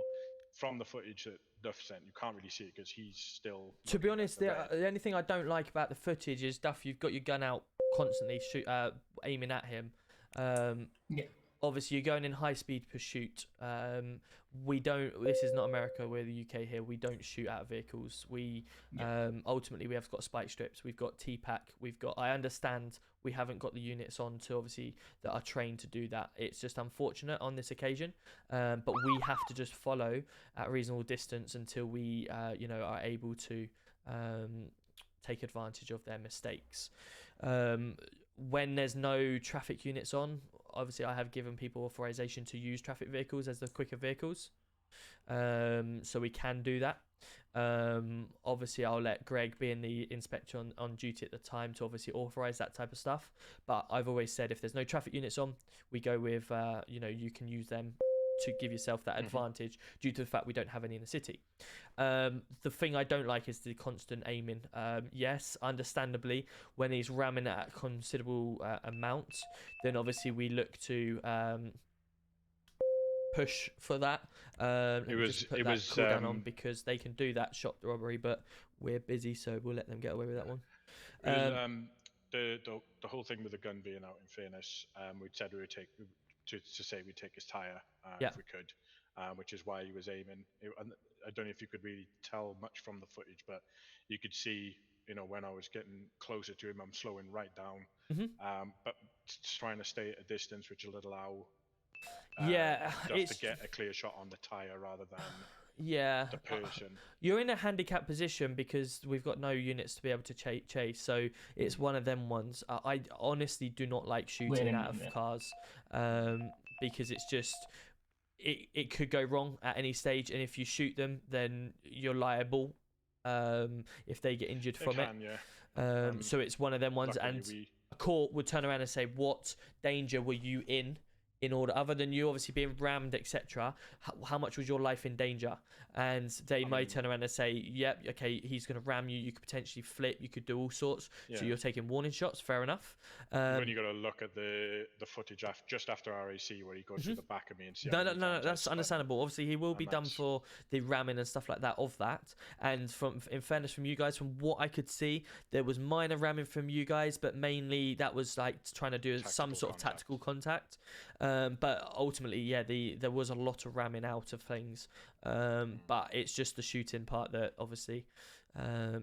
From the footage that Duff sent, you can't really see it because he's still. To be honest, the only thing I don't like about the footage is, Duff, you've got your gun out constantly, aiming at him. Obviously, you're going in high-speed pursuit. We don't. This is not America. We're the UK here. We don't shoot out vehicles. We ultimately we have got spike strips. We've got T-pack. We've got. I understand we haven't got the units on to obviously that are trained to do that. It's just unfortunate on this occasion. But we have to just follow at a reasonable distance until we are able to take advantage of their mistakes. When there's no traffic units on, obviously I have given people authorization to use traffic vehicles as the quicker vehicles, so we can do that. Obviously I'll let Greg, being the inspector on duty at the time, to obviously authorize that type of stuff, but I've always said if there's no traffic units on, we go with you can use them to give yourself that advantage due to the fact we don't have any in the city. The thing I don't like is the constant aiming. Yes, understandably, when he's ramming at considerable amounts, then obviously we look to push for that. It was cooldown on, because they can do that shot robbery, but we're busy, so we'll let them get away with that one. The whole thing with the gun being out, in fairness, we'd said we would take to say we'd take his tire if we could, which is why he was aiming. I don't know if you could really tell much from the footage, but you could see, when I was getting closer to him, I'm slowing right down, but trying to stay at a distance which will allow to get a clear shot on the tire rather than the person. You're in a handicapped position because we've got no units to be able to chase, so it's one of them ones. I honestly do not like shooting out of cars, because it's just it could go wrong at any stage, and if you shoot them, then you're liable if they get injured from it. So it's one of them ones, and a court would turn around and say, what danger were you in order, other than you obviously being rammed, etc., how much was your life in danger? And they might turn around and say, yep, okay, he's going to ram you, you could potentially flip, you could do all sorts, so you're taking warning shots, fair enough. When you got to look at the footage just after RAC, where he goes to the back of me and see. No, that's understandable. Obviously, he will be done for the ramming and stuff like that of that. And in fairness, from you guys, from what I could see, there was minor ramming from you guys, but mainly that was like trying to do some sort of tactical contact. But ultimately, there was a lot of ramming out of things. But it's just the shooting part that obviously,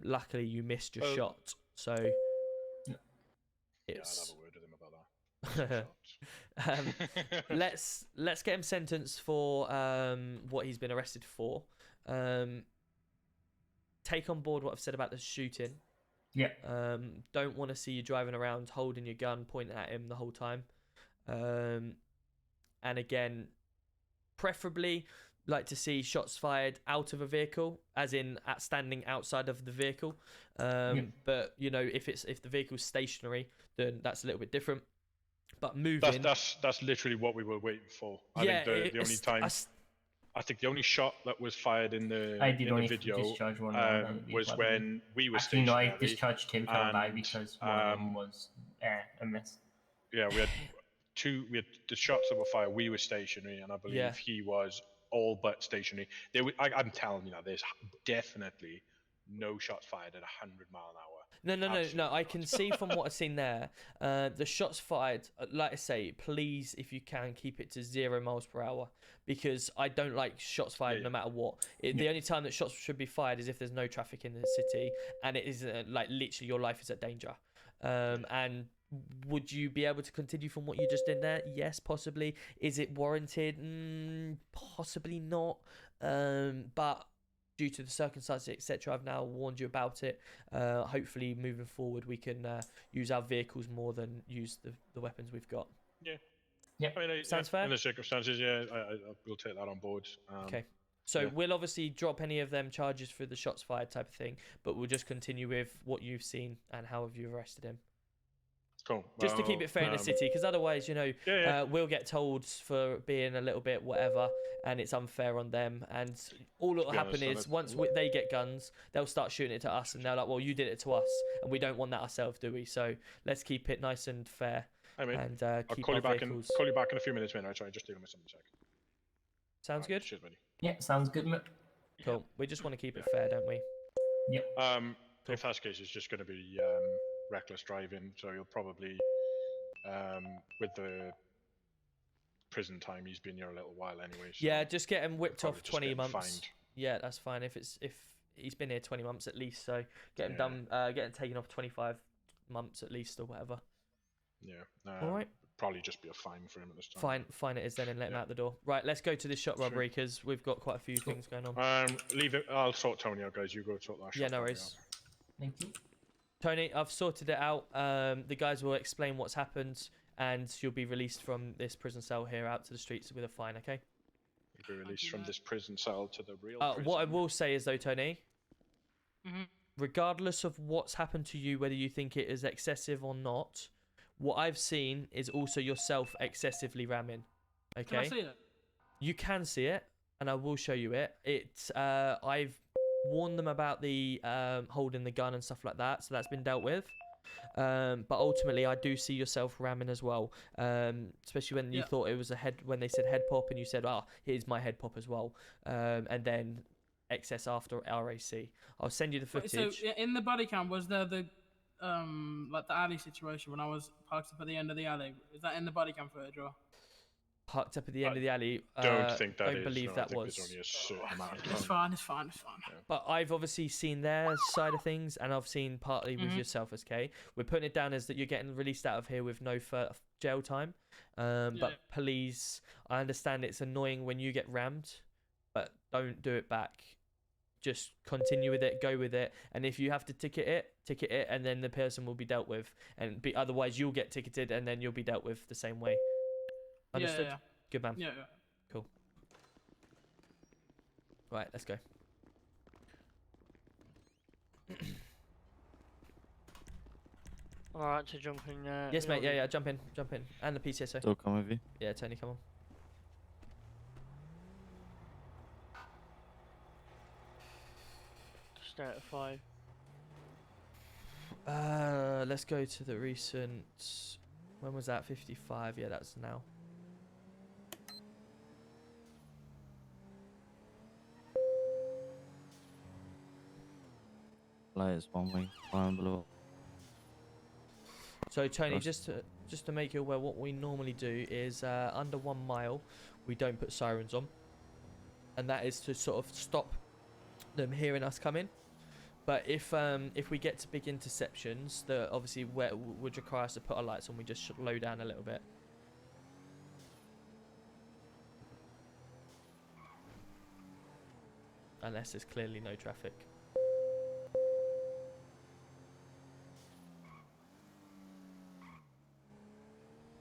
luckily you missed your shot. So it's. I'll have a word with him about that. Let's get him sentenced for what he's been arrested for. Take on board what I've said about the shooting. Yeah. Don't want to see you driving around holding your gun, pointing at him the whole time. And again, preferably like to see shots fired out of a vehicle, as in at standing outside of the vehicle. But you know, if the vehicle's stationary, then that's a little bit different. But moving, that's literally what we were waiting for. I yeah, think the only time. I think the only shot that was fired in the video was when we were Actually, no, stationary. I discharged him from that because one of them was a miss. Yeah, we had the shots that were fired. We were stationary, and I believe he was all but stationary. I'm telling you that there's definitely no shots fired at 100 mile an hour. No. I can see from what I've seen there, the shots fired. Like I say, please, if you can, keep it to 0 miles per hour, because I don't like shots fired no matter what. The only time that shots should be fired is if there's no traffic in the city and it is like literally your life is at danger. And would you be able to continue from what you just did there? Yes, possibly. Is it warranted? Possibly not. But due to the circumstances, etc., I've now warned you about it. Hopefully, moving forward, we can use our vehicles more than use the weapons we've got. Yeah. I mean, sounds fair. In the circumstances, we'll take that on board. Okay. So we'll obviously drop any of them charges for the shots fired type of thing, but we'll just continue with what you've seen and how have you arrested him. Cool. Just to keep it fair in the city, because otherwise, you know, we'll get told for being a little bit whatever, and it's unfair on them. And all that will happen is once they get guns, they'll start shooting it to us, and they're like, "Well, you did it to us, and we don't want that ourselves, do we?" So let's keep it nice and fair. I mean, and I'll keep call you our back vehicles. call you back in a few minutes, man. Sorry, just dealing with something a sec. Sounds good. Cheers, buddy. Yeah, sounds good, mate. Cool. We just want to keep it fair, don't we? Yep. If that's the case, it's just going to be reckless driving. So you'll probably, with the prison time, he's been here a little while anyway. So Yeah, just get him whipped off just 20 get him months. fined. Yeah, that's fine. If he's been here 20 months at least, so get him done. Get him taken off 25 months at least or whatever. Yeah. All right. Probably just be a fine for him at this time. Fine it is then, and let him out the door. Right, let's go to this shot robbery because we've got quite a few things going on. Leave it. I'll sort Tony out, guys. You go sort that. Yeah, no worries. Thank you. Tony, I've sorted it out. The guys will explain what's happened, and you'll be released from this prison cell here out to the streets with a fine. Okay. You'll be released from this prison cell to the real. What I will say is though, Tony. Regardless of what's happened to you, whether you think it is excessive or not, what I've seen is also yourself excessively ramming. Okay. Can I see it? You can see it, and I will show you it. I've warned them about the holding the gun and stuff like that, so that's been dealt with. But ultimately, I do see yourself ramming as well, especially when you thought it was a head. When they said head pop, and you said, here's my head pop as well," and then excess after RAC. I'll send you the footage. So in the body cam, was there the like the alley situation when I was parked up at the end of the alley? Is that in the body cam footage or? Parked up at the end of the alley. Don't think that don't believe that was. There's only a certain amount of time. It's fine. But I've obviously seen their side of things, and I've seen partly with yourself, SK. We're putting it down as that you're getting released out of here with no jail time. But please, I understand it's annoying when you get rammed, but don't do it back. Just continue with it, go with it, and if you have to ticket it, and then the person will be dealt with, and otherwise you'll get ticketed, and then you'll be dealt with the same way. Understood? Yeah. Good man. Yeah. Cool. Right, let's go. Alright, to jump in. Yes, mate. Yeah. Jump in, and the PCSO. Still come with you. Yeah, Tony, come on. Stay at 5. Let's go to the recent. When was that? 55. Yeah, that's now. Players one way, flying below. So Tony, just to make you aware, what we normally do is under 1 mile, we don't put sirens on, and that is to sort of stop them hearing us coming. But if we get to big interceptions, that obviously would require us to put our lights on, we just slow down a little bit. Unless there's clearly no traffic.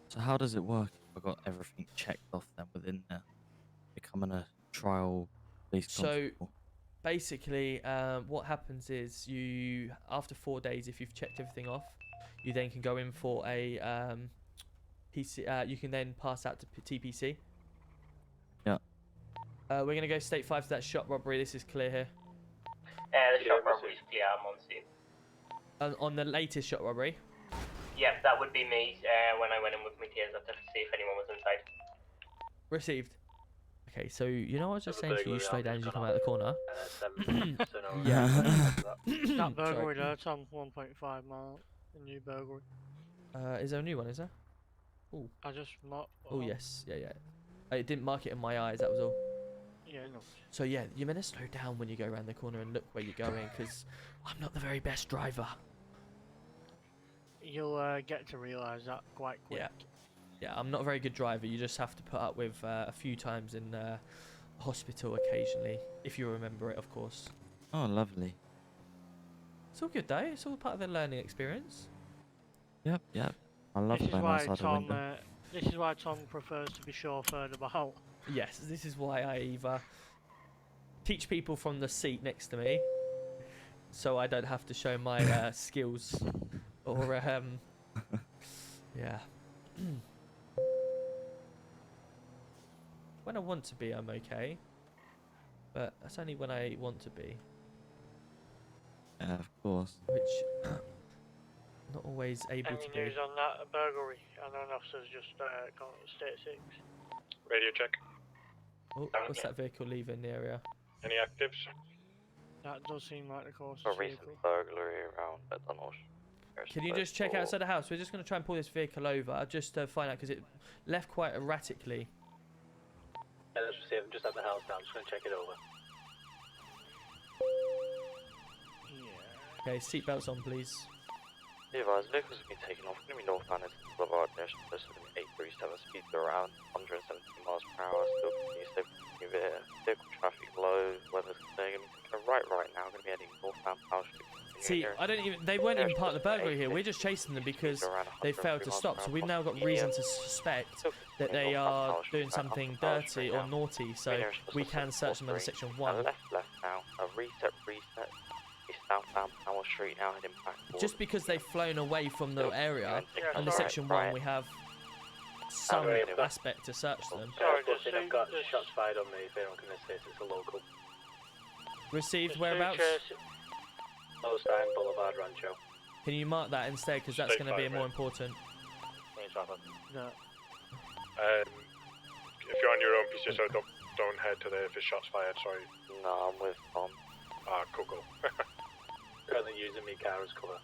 So how does it work if I got everything checked off then within there? Becoming a trial police So constable? basically, what happens is you, after 4 days, if you've checked everything off, you then can go in for a PC. You can then pass out to TPC. Yeah. We're gonna go state 5 to that shop robbery. This is clear here. The shop robbery is clear, I'm on scene. On the latest shop robbery. Yeah, that would be me when I went in with my tasers to see if anyone was inside. Received. Okay, so you know what I was just saying to you, slow down as you come out of the corner. Yeah. Yeah. That burglary there, Tom, 1.5 mile. The new burglary. Is there a new one, is there? Ooh. I just marked. Oh, yes. Yeah, yeah. It didn't mark it in my eyes, that was all. Yeah, no. So, yeah, you're meant to slow down when you go around the corner and look where you're going, because I'm not the very best driver. You'll get to realise that quite quick. Yeah. Yeah, I'm not a very good driver. You just have to put up with a few times in hospital occasionally, if you remember it, of course. Oh, lovely. It's all good, though. It's all part of the learning experience. Yep, yep. I love This is going why outside the Tom. window. This is why Tom prefers to be chauffeured about. Yes, this is why I either teach people from the seat next to me, so I don't have to show my skills, or yeah. When I want to be, I'm okay, but that's only when I want to be. Yeah, of course. Which not always able Any to be. news on that burglary? I know an officer's just gone to state 6. Radio check. Oh, what's that vehicle leaving the area? Any actives? That does seem like the course A of recent vehicle. burglary around McDonald's. Can you just check outside the house? We're just going to try and pull this vehicle over just to find out, because it left quite erratically. Yeah, let's receive. I'm just at the house now. I'm just going to check it over. Okay, seatbelts on, please. The advised vehicles have been taken off. Going to be northbound into the Boulevard. There's supposed to be 837 speeds around 117 miles per hour. Still continue safe. Vehicle traffic low. Weather's clear. Going to be taking a right now. Going to be heading northbound Power Street. See, I don't even. They weren't even part of the burglary here. We're just chasing them because they failed to stop. So we've now got reason to suspect that they are doing something dirty or naughty. So we can search them under Section 1. Left now. A reset. It's southbound Power Street now heading back. Just because they've flown away from the area under Section 1, we have some aspect to search them. Sorry, I've got shots fired on me. If anyone can assist, it's a local. Received whereabouts? Stein Boulevard Rancho. Can you mark that instead, because that's going to be more important. No. If you're on your own, please just don't head to there if it's shots fired. Sorry. No, I'm with Tom. Ah, cool. Currently using me car as cover.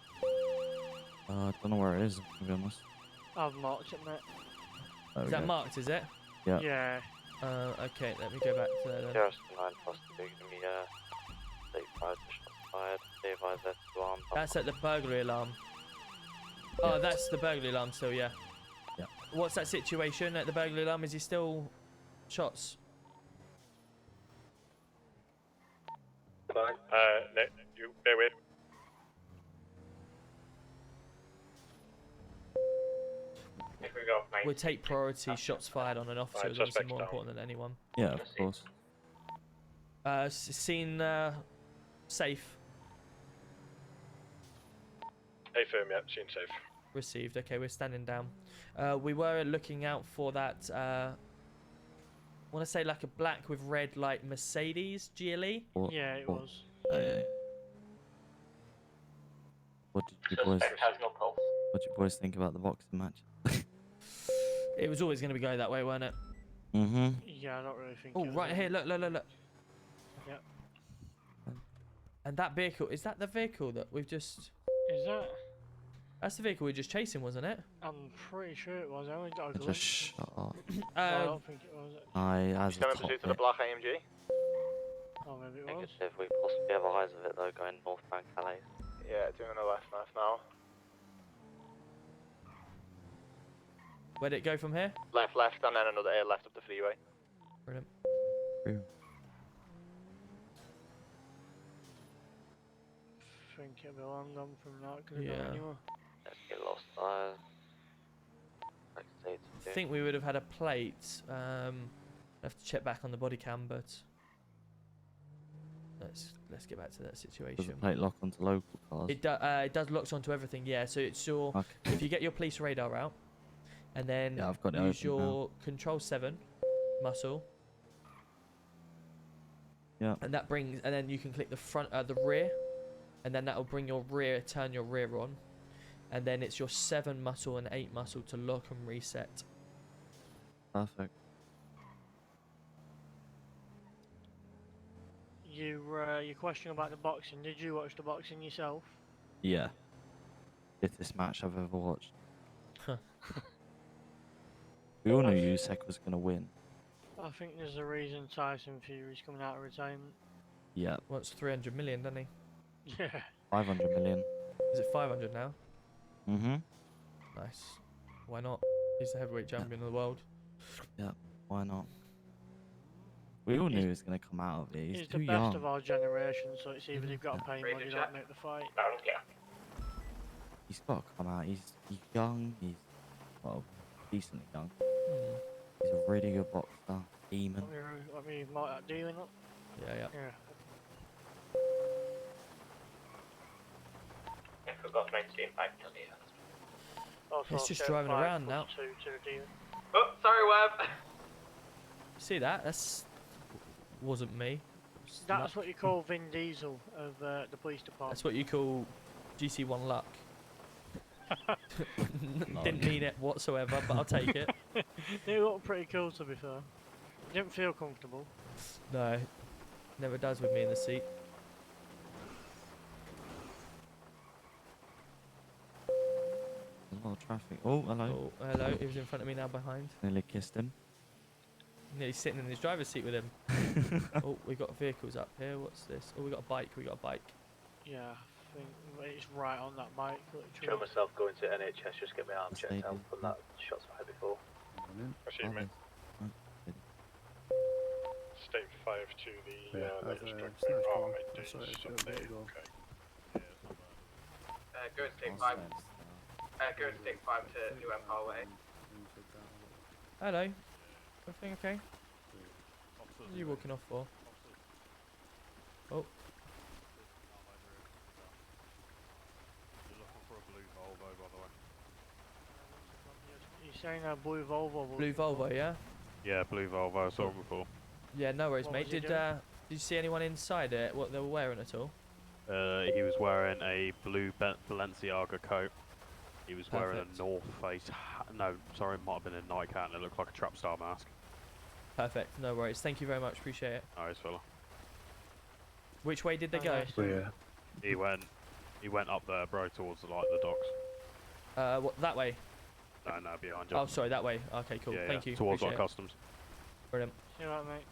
I don't know where it is, to be honest. I've marked it, mate. Is that marked, is it? Yeah. Yeah. Okay, let me go back to there then. Just 9 plus 2 going to be state 5 shots fired. That's at the burglary alarm. Oh, that's the burglary alarm still, yeah. Yeah. What's that situation at the burglary alarm? Is he still shots? Fine. No, you bear with. We'll take priority shots fired on an officer. Is obviously more important than anyone. Yeah, of course. Scene safe. Hey, firm, yeah, scene safe. Received. Okay, we're standing down. We were looking out for that. I want to say like a black with red, like Mercedes GLE. Yeah, it was. What did you boys? What did you boys think about the boxing match? It was always going to be going that way, weren't it? Mm-hmm. Yeah, I don't really think. Oh, right here! Look! Yep. And that vehicle, is that the vehicle that we've just... Is that? That's the vehicle we were just chasing, wasn't it? I'm pretty sure it was. I only got a Just glimpse. shut up. I don't think it was. As a top to the black AMG. Oh, maybe it was. If we possibly have eyes of it though, going northbound Calais. Yeah, doing a left now. Where'd it go from here? Left, and then another left up the freeway. Brilliant. I think it'll be long gone from that. Could Yeah. anywhere. Let's get lost eyes. I think we would have had a plate. I have to check back on the body cam, but let's get back to that situation. Does the plate lock onto local cars? It does locks onto everything, yeah. So it's your if you get your police radar out, and then I've got it use open now. your control 7 muscle. Yeah. And that brings, and then you can click the front, the rear, and then that will bring your rear, turn your rear on, and then it's your 7 muscle and 8 muscle to lock and reset. Perfect. Your question about the boxing. Did you watch the boxing yourself? Yeah. Fittest match I've ever watched. We all knew Usyk was gonna win. I think there's a reason Tyson Fury's coming out of retirement. Yeah. Wants 300 million, doesn't he? Yeah. 500 million. Is it 500 now? Mm-hmm. Nice. Why not? He's the heavyweight champion of the world. Yeah. Why not? We all knew he was gonna come out of it. He's the too best young. of our generation, so it's either they've got to pay him or they don't make the fight. He's got to come out. He's young. He's decently young. He's a really good boxer. Demon. Let me mark that dealing up. Yeah. I forgot 19.5 million. It's just driving around now. Oh, sorry, Web. See that? Wasn't me. That's what you call Vin Diesel of the police department. That's what you call GC1 luck. Didn't mean it whatsoever, but I'll take it. They look pretty cool, to be fair. Didn't feel comfortable. No, never does with me in the seat. There's a lot of traffic. Oh, hello. Oh, hello. He was in front of me, now behind. Nearly kissed him. Nearly sitting in his driver's seat with him. Oh, we got vehicles up here. What's this? Oh, we got a bike. Yeah, I think it's right on that bike. Show myself going to NHS, just get my arm checked out from that shots fired before. Proceed, mate. State 5 to the latest drug update. Okay. Go and take 5. Go and take 5 to New Empire Way. Hello. Everything okay? What are you walking off for? Oh. You're looking for a blue Volvo, by the way. You're saying a blue Volvo? Blue Volvo, yeah? Yeah, blue Volvo, I saw it before. Yeah, no worries, What mate. was he Did doing? you see anyone inside it? What they were wearing at all? He was wearing a blue Balenciaga coat. He was wearing Perfect. a North Face no, sorry, it might have been a Nike hat and it looked like a trap star mask. Perfect. No worries. Thank you very much. Appreciate it. Nice fella. Which way did they go? He went up there, bro, towards the docks. What, that way? No, behind you. Oh, sorry, that way. Okay, cool. Yeah, Thank you. towards Appreciate like it. customs. Brilliant. See you right, mate.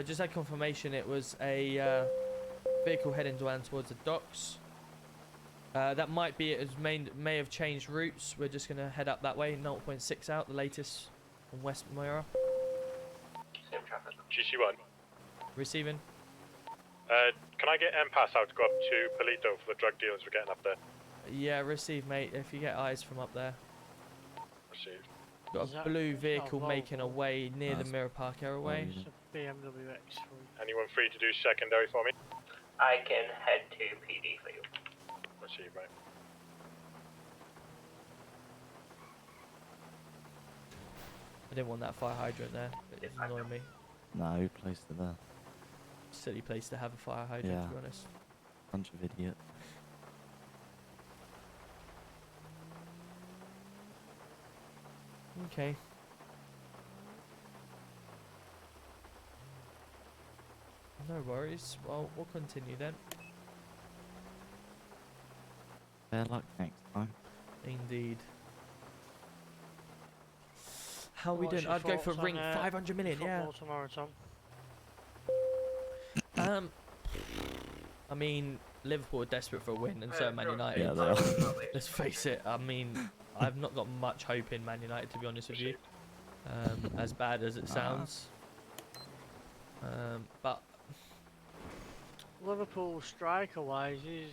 Just had confirmation it was a vehicle heading down towards the docks. That might be it may have changed routes. We're just going to head up that way. 0.6 out, the latest from West Moira. Same traffic. GC1. Receiving. Can I get M-Pass out to go up to Polito for the drug dealers we're getting up there? Yeah, receive, mate. If you get eyes from up there. Received. Got a blue vehicle making a way near the Mirror Park airway. It's a BMW X3. Anyone free to do secondary for me? I can head to PD for you. Received, mate. I didn't want that fire hydrant there. It's annoying me. No, who placed it there? Silly place to have a fire hydrant, Yeah. to be honest. Bunch of idiots. Okay. No worries. Well, we'll continue then. Bear luck next time. Indeed. How are we What's doing? your I'd go for thoughts ring on, 500 million, yeah. football tomorrow, Tom? I mean, Liverpool are desperate for a win, and so are Man United. Yeah, they are. Let's face it. I mean, I've not got much hope in Man United, to be honest with you. As bad as it sounds. But Liverpool striker-wise is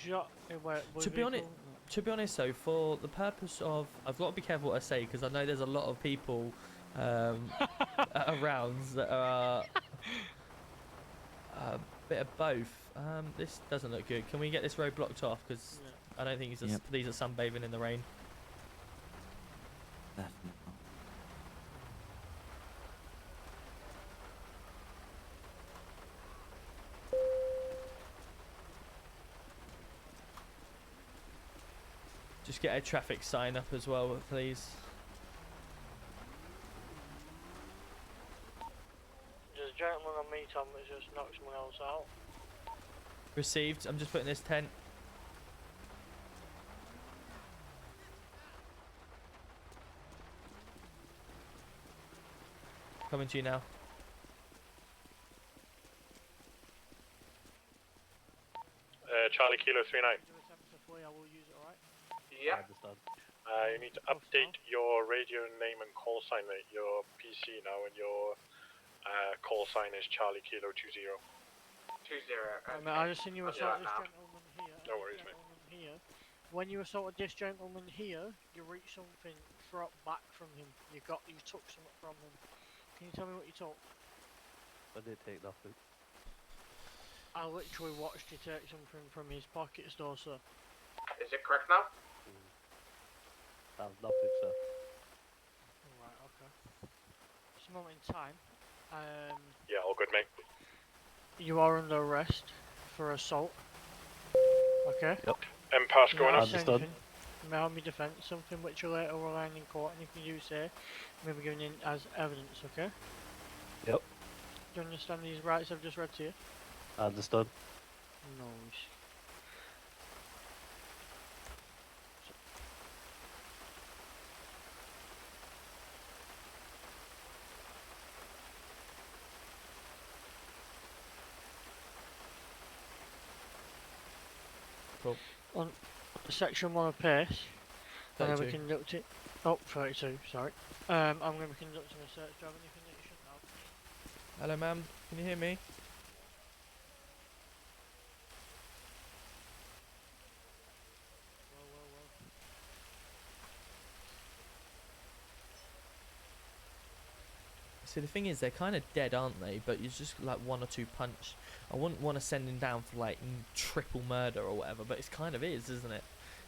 shot? To be honest, though, for the purpose of, I've got to be careful what I say because I know there's a lot of people around that are a bit of both. This doesn't look good. Can we get this road blocked off? Because I don't think these are sunbathing in the rain. Definitely. Just get a traffic sign up as well, please. There's a gentleman on me, Tom, that just knocked someone else out. Received. I'm just putting this tent. Coming to you now. Charlie Kilo 39. Yeah. You need to update your radio name and call sign, mate. Your PC now, and your call sign is Charlie Kilo 20. 20. I just seen you assault this gentleman here. No worries, mate. Here. When you assaulted this gentleman here, you reached something, dropped back from him. You took something from him. Can you tell me what you took? I did take nothing. I literally watched you take something from his pockets, though, sir. Is it correct now? I have nothing, sir. Alright, okay. Just a moment in time. Yeah, all good, mate. You are under arrest for assault. Okay? Yep. Pass going up. Understood. May I have me defend something which you later will line in court, and if you do say, may be given in as evidence, okay? Yep. Do you understand these rights I've just read to you? Understood. No. Cool. On section 1 of PACE, I'm going to be 32. conducting. Oh, 32, sorry. I'm going to be conducting a search. Do you have anything that you shouldn't have? Hello, ma'am. Can you hear me? See, the thing is, they're kind of dead, aren't they? But it's just like 1 or 2 punch. I wouldn't want to send him down for like triple murder or whatever, but it's kind of is, isn't it?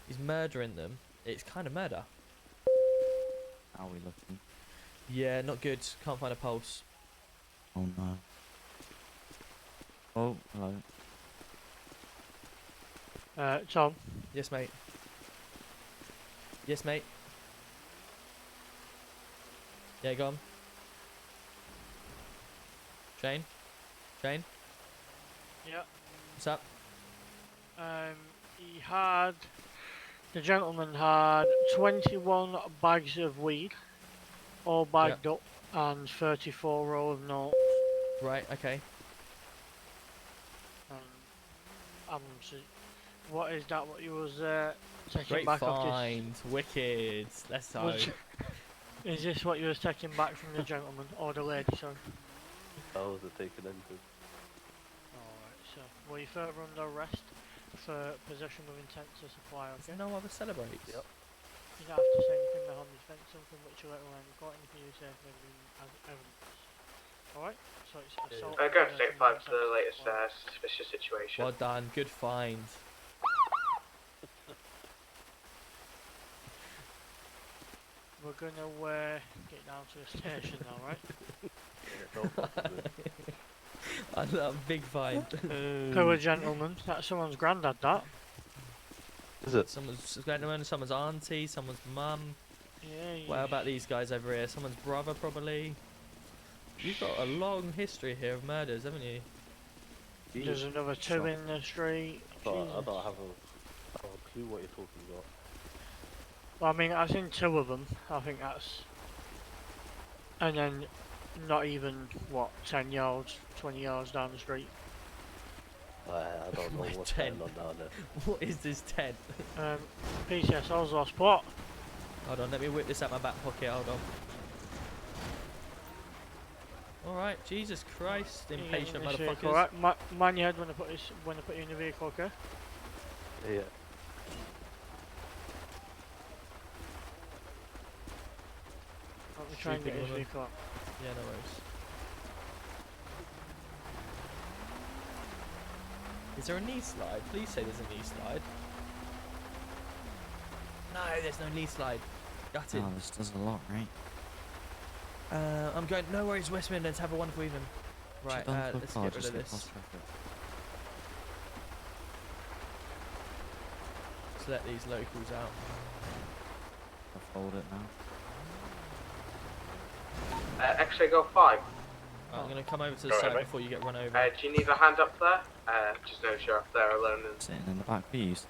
He's murdering them. It's kind of murder. How are we looking? Yeah, not good. Can't find a pulse. Oh no. Oh, hello. Tom? Yes, mate. Yes, mate. Yeah, go on. Shane? Shane? Yeah. What's up? The gentleman had 21 bags of weed, all bagged up, and 34 roll of notes. Right, okay. What is that, what you was taking Great back find. Wicked. Let's go. Is this what you was taking back from the gentleman, or the lady, sorry? I wasn't taking anything. Alright, so, were you further under arrest for possession with intent to supply, okay? No other celebrates. Yep. You don't have to say anything behind the fence, something which you later on got anything you say as evidence. Alright, so it's assault. Go to take 5 to the latest suspicious situation. Well done, good find. We're gonna get down to the station now, right? I love big find. Poor gentleman, that's someone's granddad, that. Is it? Someone's gentleman, someone's auntie, someone's mum. Yeah. What about these guys over here? Someone's brother, probably. You've got a long history here of murders, haven't you? There's another 2 in the street. I don't have a clue what you're talking about. Well, I mean, I've seen 2 of them. I think that's... And then, not even, what, 10 yards, 20 yards down the street. I don't know what's going on down there. What is this tent? PCS, I was lost plot. Hold on, let me whip this out my back pocket, hold on. Alright, Jesus Christ, impatient motherfuckers. Alright, mind your head when I put you in the vehicle, okay? Yeah. Let me try and get his vehicle up. Yeah, no worries. Is there a knee slide? Please say there's a knee slide. No, there's no knee slide. Gutted. Oh, this does a lot, right? I'm going. No worries, West Midlands. Have a wonderful evening. Right, let's get rid of this. Let's let these locals out. I'll fold it now. X-ray go 5. I'm going to come over to the side before you get run over. Do you need a hand up there? Just no sheriff there alone. Sitting in the back for you, sir.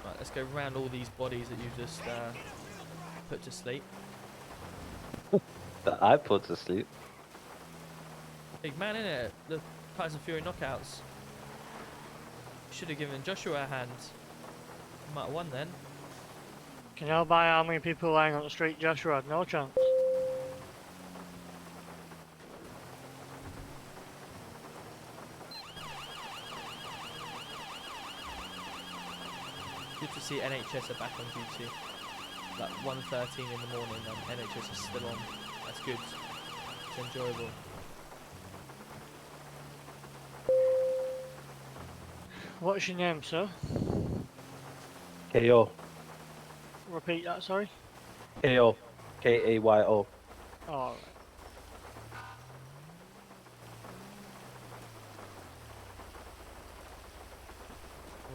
Right, let's go round all these bodies that you've just put to sleep. That I put to sleep. Big man, innit? The Tyson Fury knockouts. Should have given Joshua a hand. Might have won then. Can you buy how many people lying on the street? Joshua had no chance. Good to see NHS are back on duty. Like 1:13 in the morning and NHS is still on. That's good. It's enjoyable. What's your name, sir? KO. Repeat that, sorry. KO. KAYO. Alright.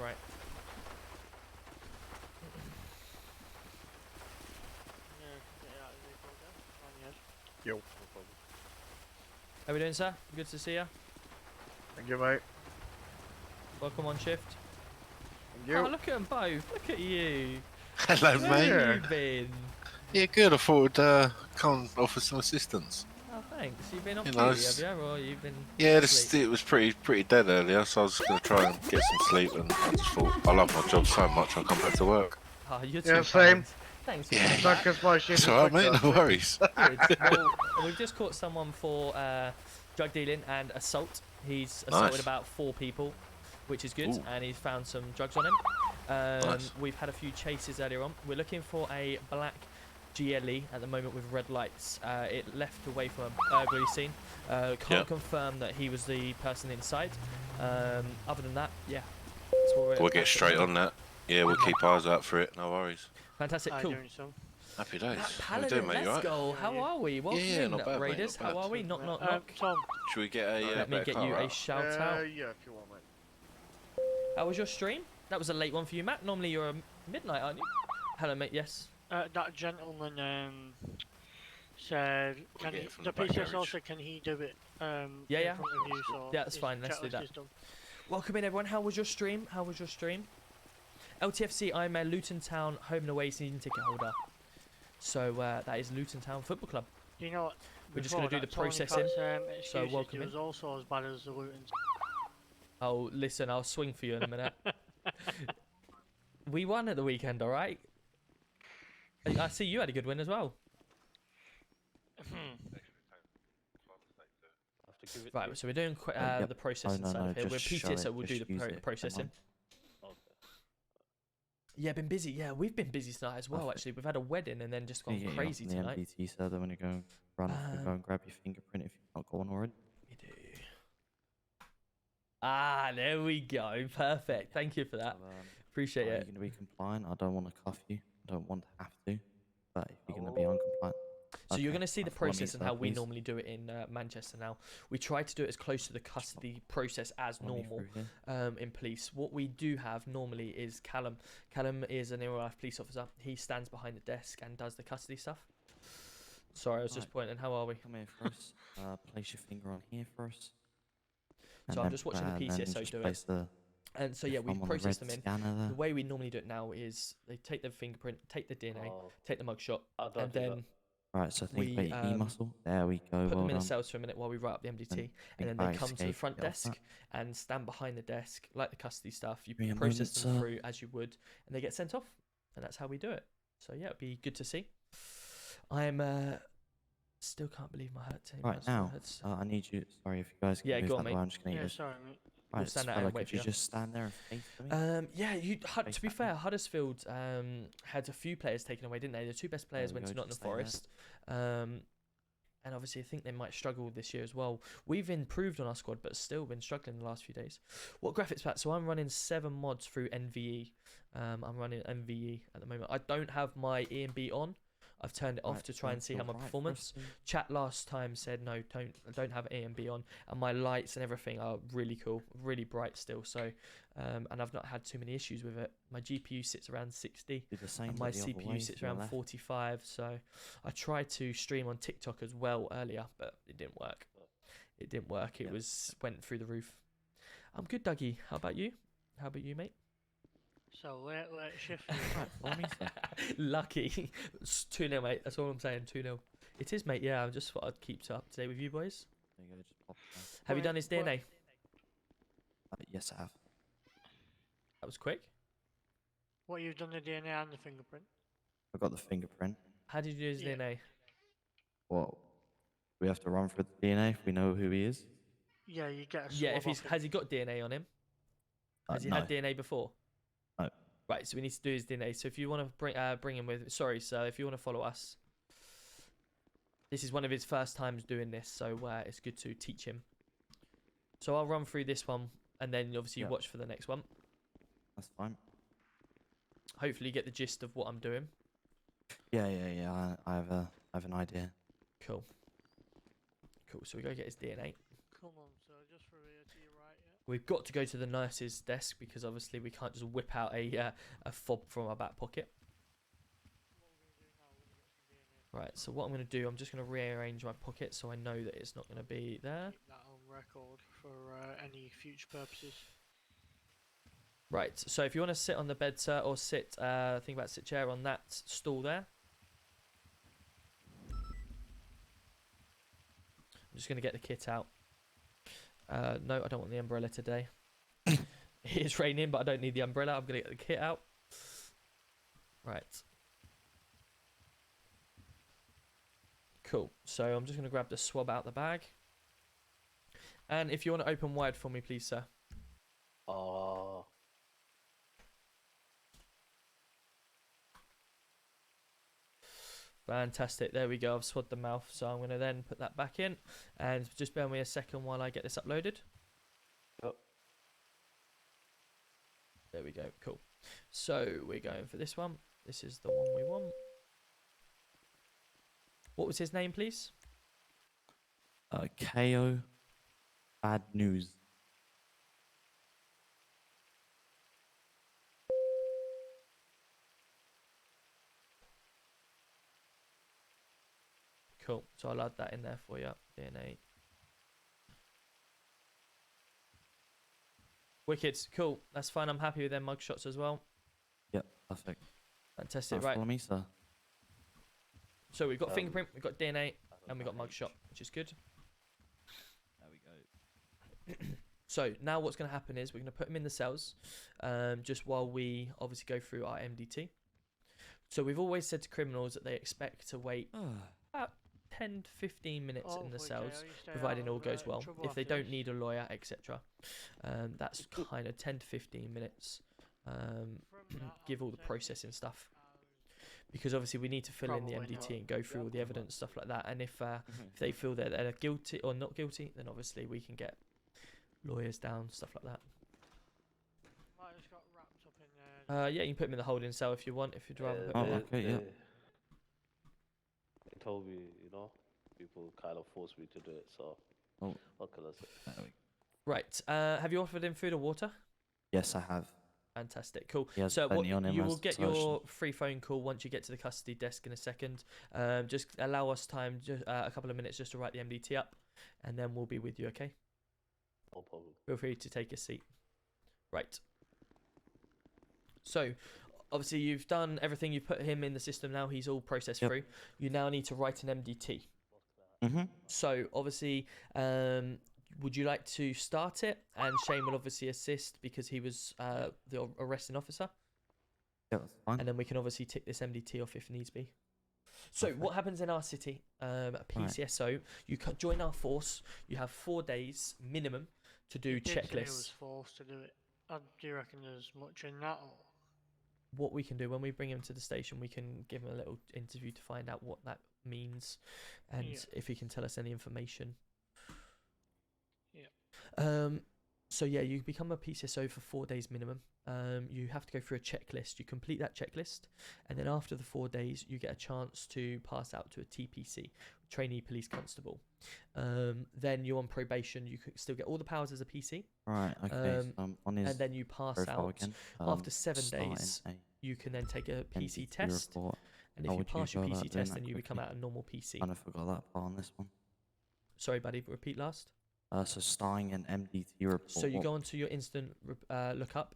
Right. Yo. How we doing, sir? Good to see you. Thank you, mate. Welcome on shift. Thank you. Oh, look at them both. Look at you. Hello, Where mate. have you been? Yeah, good. I thought I'd come and offer some assistance. Oh, thanks. You've been off You duty, know, have you? Or you've been... Yeah, asleep? it was pretty dead earlier, so I was going to try and get some sleep, and I just thought I love my job so much I'll come back to work. Oh, you're too Yeah, same. kind. Thanks for Yeah. coming Not back. because my shift It's alright, mate. No worries. Good. Well, we've just caught someone for drug dealing and assault. He's assaulted Nice. about 4 people, which is good, Ooh. and he's found some drugs on him. Nice. We've had a few chases earlier on. We're looking for a black GLE at the moment with red lights. It left away from a burglary scene. Can't confirm that he was the person inside. Other than that, yeah. That's what We'll get straight on that. Yeah, we'll keep eyes out for it. No worries. Fantastic, cool. Happy days. How you Paladin, doing, mate? let's You alright? go. How are we? Welcome Yeah, in, not bad, mate, Raiders. not How bad. are we? Knock, knock, knock. Tom. Should we get a Let me better get car you a out? shout out. Yeah, if you want, mate. How was your stream? That was a late one for you, Matt. Normally you're a midnight, aren't you? Hello, mate. Yes. That gentleman said, We'll get it from the the back PCSO garage. said, can he do it Yeah, in yeah. front of you? So Yeah, that's his fine. Let's do checklist that. is done. Welcome in, everyone. How was your stream? How was your stream? LTFC, I'm a Luton Town home and away season ticket holder. So that is Luton Town Football Club. Do you know what? We're just going to do the Tony processing. Cat's, So excuses, welcome he in. was also as bad as the Luton's. Oh, listen, I'll swing for you in a minute. We won at the weekend, all right? I see you had a good win as well. Right, so we're doing Yep. the processing side of here. We're just show PTS, so it, we'll just do use the it, processing. Yeah, been busy. Yeah, we've been busy tonight as well, actually. We've had a wedding and then just gone You get crazy the tonight. MDT, sir, then when you go run, go and grab your fingerprint if you've not gone already. We do. Ah, there we go. Perfect. Thank you for that. Appreciate Are you it. going to be compliant? I don't want to cuff you. I don't want to have to. But if you're going to be uncompliant. So you're okay, going to see the follow me, process and sir, how we please. normally do it in Manchester now. We try to do it as close to the custody process as Follow me normal through here. in police. What we do have normally is Callum. Callum is an real-life police officer. He stands behind the desk and does the custody stuff. Sorry, I was just pointing. How are we? Come here first. Place your finger on here first. So I'm just watching the PCSO do it. And so yeah, we process them in. The way we normally do it now is they take the fingerprint, take the DNA, take the mugshot, and then Right, so think about your knee muscle. There we go. put Well them in the done. cells for a minute while we write up the MDT, and then think they about come to the escape, front get off desk that. and stand behind the desk, like the custody stuff. You Give me a process moment, them sir. through as you would, and they get sent off, and that's how we do it. So yeah, it'd be good to see. I'm still can't believe my hurt team. Right now, I need you. Sorry if you guys can Yeah, move go that on, way. mate. I'm just going to Yeah, use sorry, mate. We'll stand out and wait could for you just stand there and face me? Yeah, to be fair, Huddersfield had a few players taken away, didn't they? The two best players went to Nottingham Forest. And obviously, I think they might struggle this year as well. We've improved on our squad, but still been struggling the last few days. What graphics pack? So I'm running 7 mods through NVE. I'm running NVE at the moment. I don't have my E&B on. I've turned it off to try and see how my performance. Chat last time said no, don't have A&B on, and my lights and everything are really cool, really bright still. So, and I've not had too many issues with it. My GPU sits around 60, and my CPU sits around 45. So, I tried to stream on TikTok as well earlier, but it didn't work. It didn't work. It went through the roof. I'm good, Dougie. How about you? How about you, mate? So late shift. Lucky. It's 2-0, mate. That's all I'm saying. 2-0. It is, mate. Yeah, I just thought I'd keep up to date with you boys. There you go, just pop it down. Have you done his DNA? Yes, I have. That was quick. What, you've done the DNA and the fingerprint? I got the fingerprint. How did you do his DNA? Well, we have to run through the DNA if we know who he is. Yeah, you get a swab. Yeah, if has he got DNA on him? Has he had DNA before? No. Right, so we need to do his DNA. So if you want to bring him with, sorry, sir, if you want to follow us, this is one of his first times doing this, so it's good to teach him. So I'll run through this one, and then obviously you watch for the next one. That's fine. Hopefully you get the gist of what I'm doing. Yeah. I have an idea. Cool. So we go get his DNA. Come on, sir, just for here to your right, yeah? We've got to go to the nurse's desk because obviously we can't just whip out a fob from our back pocket. Right, so what I'm going to do, I'm just going to rearrange my pocket so I know that it's not going to be there. Keep that on record for any future purposes. Right, so if you want to sit on the bed, sir, or sit chair on that stool there. I'm just going to get the kit out. No, I don't want the umbrella today. It is raining, but I don't need the umbrella. I'm going to get the kit out. Right. Cool. So I'm just going to grab the swab out the bag. And if you want to open wide for me, please, sir. Fantastic. There we go. I've swabbed the mouth. So I'm going to then put that back in. And just bear with me a second while I get this uploaded. Yep. There we go. Cool. So we're going for this one. This is the one we want. What was his name, please? KO. Bad news. Cool. So I'll add that in there for you. DNA. Wicked. Cool. That's fine. I'm happy with them mugshots as well. Yep, perfect. Fantastic. Right. Follow me, sir. So we've got fingerprint, we've got DNA, and we've got mugshot, which is good. There we go. So now what's going to happen is we're going to put him in the cells, just while we obviously go through our MDT. So we've always said to criminals that they expect to wait about 10 to 15 minutes in the cells, providing all goes well. If they don't need a lawyer, etc. That's kind of 10 to 15 minutes. Give all the processing stuff. Because obviously we need to fill in the MDT and go through all the evidence, stuff like that. And if they feel that they're guilty or not guilty, then obviously we can get lawyers down, stuff like that. Might have got wrapped up in there. Yeah, you can put them in the holding cell if you want, if you'd rather. Okay, yeah. They told me, people kind of forced me to do it, so what can I say? Right, have you offered him food or water? Yes, I have. Fantastic, cool. So what, you will get your free phone call once you get to the custody desk in a second. Just allow us time, just a couple of minutes, just to write the MDT up, and then we'll be with you. Okay. No problem. Feel free to take a seat. Right. So, obviously, you've done everything. You've put him in the system now. He's all processed through. You now need to write an MDT. So, obviously, would you like to start it? And Shane will obviously assist because he was the arresting officer. Yeah, that's fine. And then we can obviously tick this MDT off if needs be. So what happens in our city? PCSO, you join our force. You have 4 days minimum to do He did say he was checklists. forced to do it. Do you reckon there's much in that? Or? What we can do when we bring him to the station, we can give him a little interview to find out what that means, and if he can tell us any information. Yeah. So yeah, you become a PCSO for 4 days minimum. You have to go through a checklist. You complete that checklist, and then after the 4 days, you get a chance to pass out to a TPC, trainee police constable. Then you're on probation. You could still get all the powers as a PC. Right. Okay. So on his and then you pass profile out. again, After 7 starting days, a you can then take a PC NDT test. report. And How if you would pass your go PC about doing test, that then you become quickly? out a normal PC. Kind of forgot that part on this one. Sorry, buddy. Repeat last. So starting an MDT report. So you go onto your instant lookup.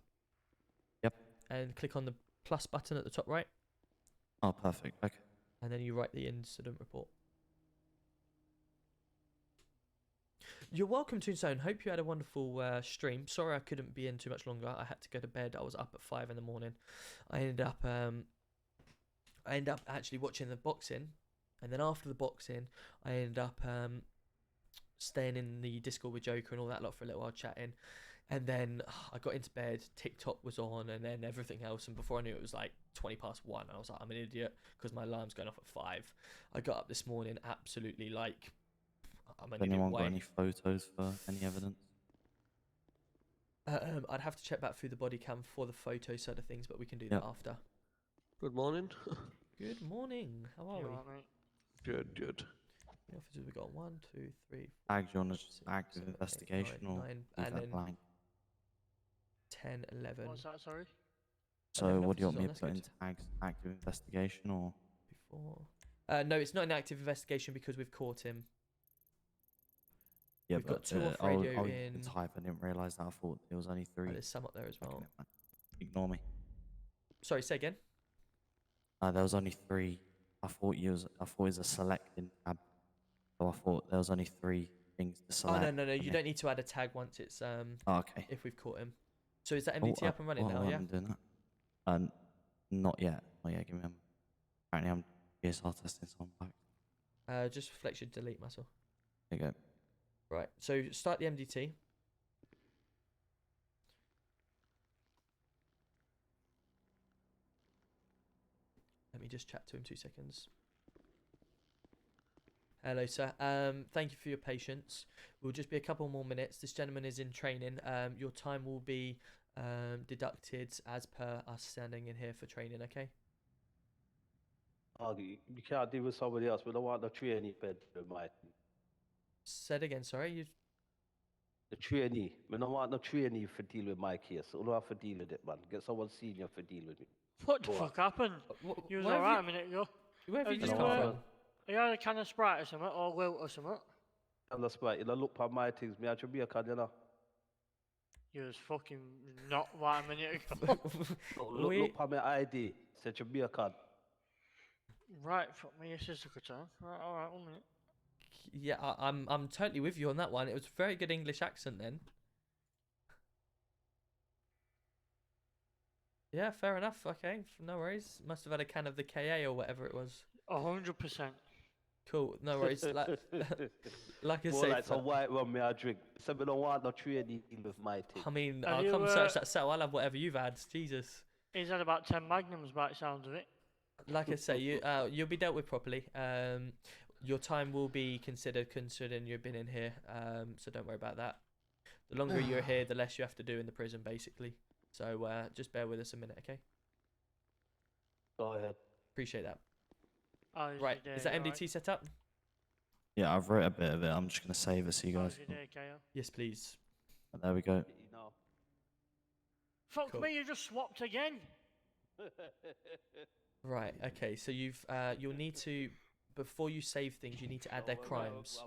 Yep. And click on the plus button at the top right. Oh, perfect. Okay. And then you write the incident report. You're welcome, Toonstone. Hope you had a wonderful stream. Sorry I couldn't be in too much longer. I had to go to bed. I was up at 5 in the morning. I ended up actually watching the boxing, and then after the boxing, I ended up staying in the Discord with Joker and all that lot for a little while chatting, and then I got into bed. TikTok was on, and then everything else, and before I knew it was like 20 past 1. I was like, I'm an idiot because my alarm's going off at 5. I got up this morning absolutely like I'm an Has anyone idiot. got any photos for any evidence? I'd have to check back through the body cam for the photo side of things, but we can do that after. Good morning. Good morning. How are we? Alright, mate. Good, good. The officers we got 1, 2, 3. Tags you on as active investigation or nine, leave and that then blank? 10, 11. What's that? Sorry. So then what do you want me to officers put on, in tags? Active investigation or? Before. No, it's not an active investigation because we've caught him. Yeah, We've but got 2 off radio in. type. I didn't realise that. I thought there was only 3. Oh, there's some up there as well. Ignore me. Sorry, say again. There was only 3. I thought it was a selecting tab. So I thought there was only 3 things to select. Oh no, you don't need to add a tag once it's okay. If we've caught him. So is that MDT up and running now? I Yeah. haven't doing that. Not yet. Not yet. Give me a moment. Apparently I'm PSR testing, so I'm back. Just flex your delete muscle. There you go. Right. So start the MDT. Let me just chat to him 2 seconds. Hello, sir. Thank you for your patience. We'll just be a couple more minutes. This gentleman is in training. Your time will be deducted as per us standing in here for training, okay? You can't deal with somebody else. We don't want the trainee bedroom, mate. Said again, sorry. The trainee. We don't want no trainee for deal with my case. We don't have to deal with it, man. Get someone senior for deal with me. What the fuck happened? You was alright a minute ago. Where have you just come come from? Are you had a can of Sprite or something, or Wilt or something? And that's right. You know, look at my things. Me, I should be a can, you know. You was fucking not right a minute ago. Look at my ID. Said you be a can. Right, fuck me, this is a good time. Right, alright, 1 minute. Yeah, I'm totally with you on that one. It was a very good English accent then. Yeah, fair enough. Okay, no worries. Must have had a can of the KA or whatever it was. 100%. Cool, no worries. Like I More say, like some white rum me I drink. So we don't want no trainee deal with my thing. I mean, Have I'll you, come search that cell. I'll have whatever you've had. Jesus. He's had about 10 magnums by the sounds of it. Like I say, you'll be dealt with properly. Your time will be considered considering you've been in here. So don't worry about that. The longer you're here, the less you have to do in the prison, basically. So just bear with us a minute, okay? Go ahead. Appreciate that. Oh, Right, is that MDT set up? Yeah, I've wrote a bit of it. I'm just going to save it so you guys can... Yes, please. There we go. Fuck me, you just swapped again. Right, okay, so you'll need to, before you save things, you need to add their crimes.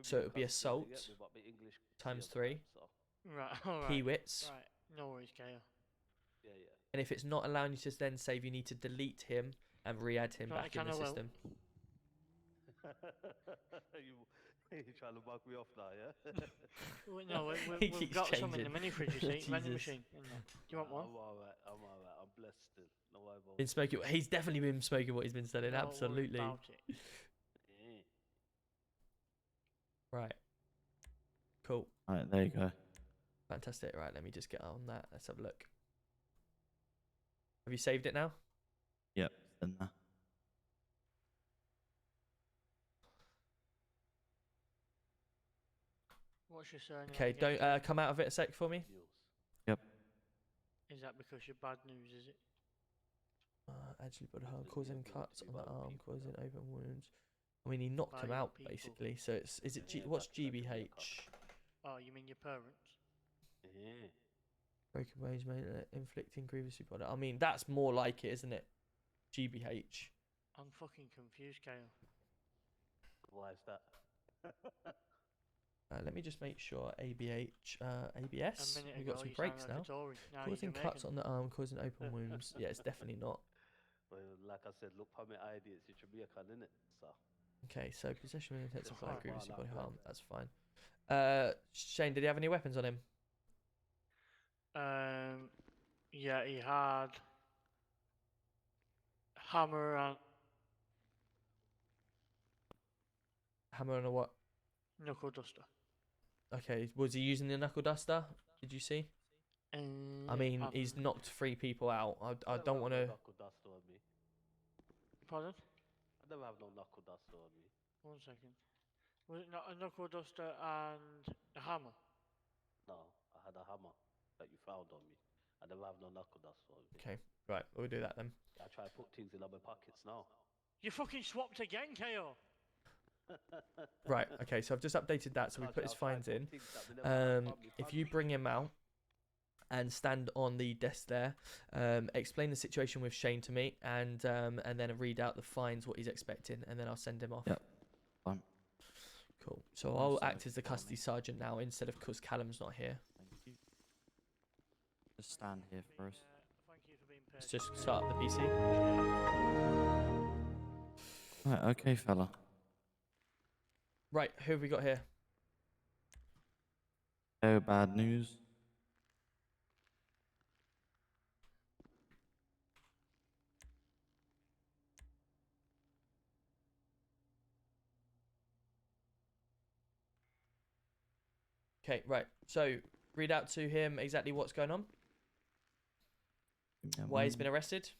So it would be assault times 3. Right, alright. Peewits. Right, no worries, Kale. Yeah. And if it's not allowing you to then save, you need to delete him and re-add him back in the system. You're trying to bug me off now, yeah? No, He we've keeps got some in changing. the mini fridge, you see, vending Jesus. machine. Do you want one? I'm alright. I'm blessed still. No worry about Been smoking. He's definitely been smoking what he's been selling. Don't worry Absolutely. about it. Right. Cool. Alright, there you go. Fantastic. Right, let me just get on that. Let's have a look. Have you saved it now? Yep, it's in there. What's your surname? Okay, again, don't sorry? come out of it a sec for me. Yep. Is that because you're bad news, is it? Actually, but causing cuts on the arm, causing open wounds. I mean, he knocked him out basically. So is it what's GBH? Oh, you mean your parents? Yeah. Broken wage, mate, inflicting grievously body. I mean, that's more like it, isn't it? GBH. I'm fucking confused, Kale. Why is that? Let me just make sure. ABH, ABS. A minute We've ago, got some you breaks sounded like now. a Tory. Now you're Causing cuts Jamaican. on the arm, causing open wounds. Yeah, it's definitely not. Well, like I said, look for my ID. It's Jamaican, innit? So. Okay, so possession with intent to It's apply hard, grievously man, body that harm. way. That's fine. Shane, did he have any weapons on him? Yeah, he had hammer and Hammer and a what? knuckle duster. Okay, was he using the knuckle duster? Did you see? I mean, he's knocked 3 people out. I don't want to. Knuckle duster on me. Pardon? I never have no knuckle duster on me. 1 second. Was it not a knuckle duster and a hammer? No, I had a hammer that you found on me. I never have no knuckle duster on me. Okay, right, we'll do that then. I try to put things in my pockets now. You fucking swapped again, KO. Right, okay, so I've just updated that, so we put his fines in. If you bring him out and stand on the desk there, explain the situation with Shane to me, and then read out the fines, what he's expecting, and then I'll send him off. Yep. Fine. Cool. So I'll act as the custody sergeant now instead of because Callum's not here. Thank you. Just stand here for us. Thank you for being Let's just start the PC. Right, okay, fella. Right, who have we got here? No bad news. Okay, right. So read out to him exactly what's going on. Why he's been arrested.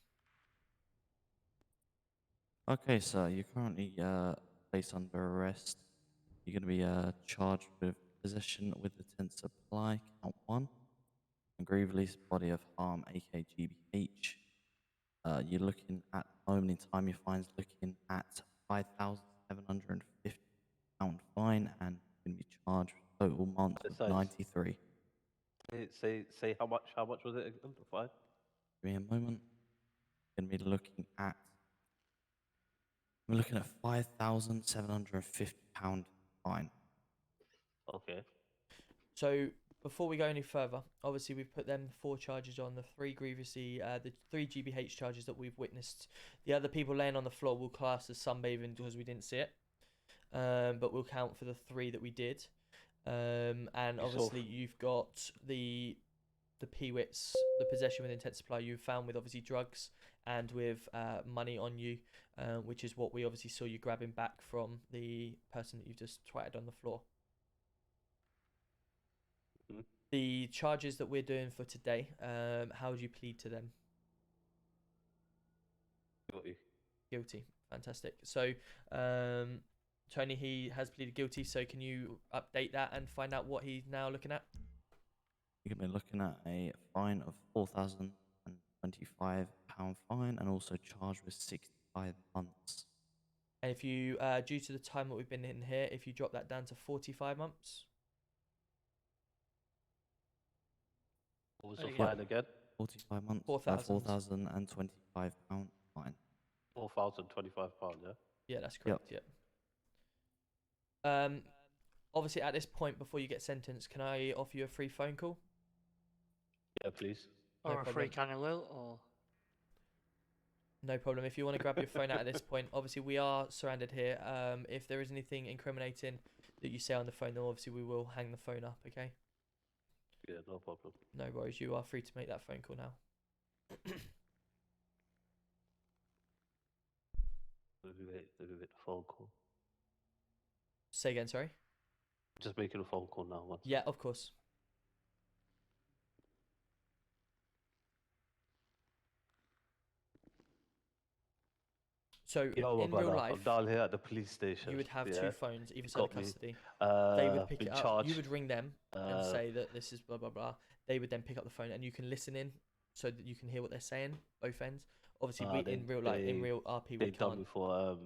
Okay, sir, you're currently placed under arrest. You're going to be charged with possession with intent to supply, count 1, and grievous release body of harm, aka GBH. You're looking at the moment in time, your fine's looking at £5,750 fine, and you're going to be charged with total month of 93. Say how much was it again? The fine? Give me a moment. You're going to be looking at £5,750 fine. Okay. So before we go any further, obviously we've put them 4 charges on, the 3 grievously, the 3 GBH charges that we've witnessed. The other people laying on the floor will class as sunbathing because we didn't see it, but we'll count for the 3 that we did. And obviously you've got the PWITs, the possession with intent to supply, you found with obviously drugs and with money on you, which is what we obviously saw you grabbing back from the person that you've just twatted on the floor. The charges that we're doing for today, how would you plead to them? Guilty. Guilty. Fantastic. So, Tony, he has pleaded guilty, so can you update that and find out what he's now looking at? You're going to be looking at a fine of £4,025 fine, and also charged with 65 months. And if you, due to the time that we've been in here, if you drop that down to 45 months? What was the fine again? 45 months. £4,000. £4,025 fine. £4,025, yeah? Yeah, that's correct, yeah. Obviously, at this point, before you get sentenced, can I offer you a free phone call? Yeah, please. Or a free can of Lil, or... No problem. If you want to grab your phone out at this point, obviously we are surrounded here. If there is anything incriminating that you say on the phone, then obviously we will hang the phone up, okay? Yeah, no problem. No worries. You are free to make that phone call now. Let me make the phone call. Say again, sorry? Just making a phone call now. Once. Yeah, of course. So Yo, in brother, real life, I'm down here at the police station. you would have yeah? two phones, either You side of got me. custody. They would pick Been it up. charged. You would ring them and Uh, say that this is blah blah blah. They would then pick up the phone and you can listen in, so that you can hear what they're saying, both ends. Obviously, we in real life, in real RP, we They done can't before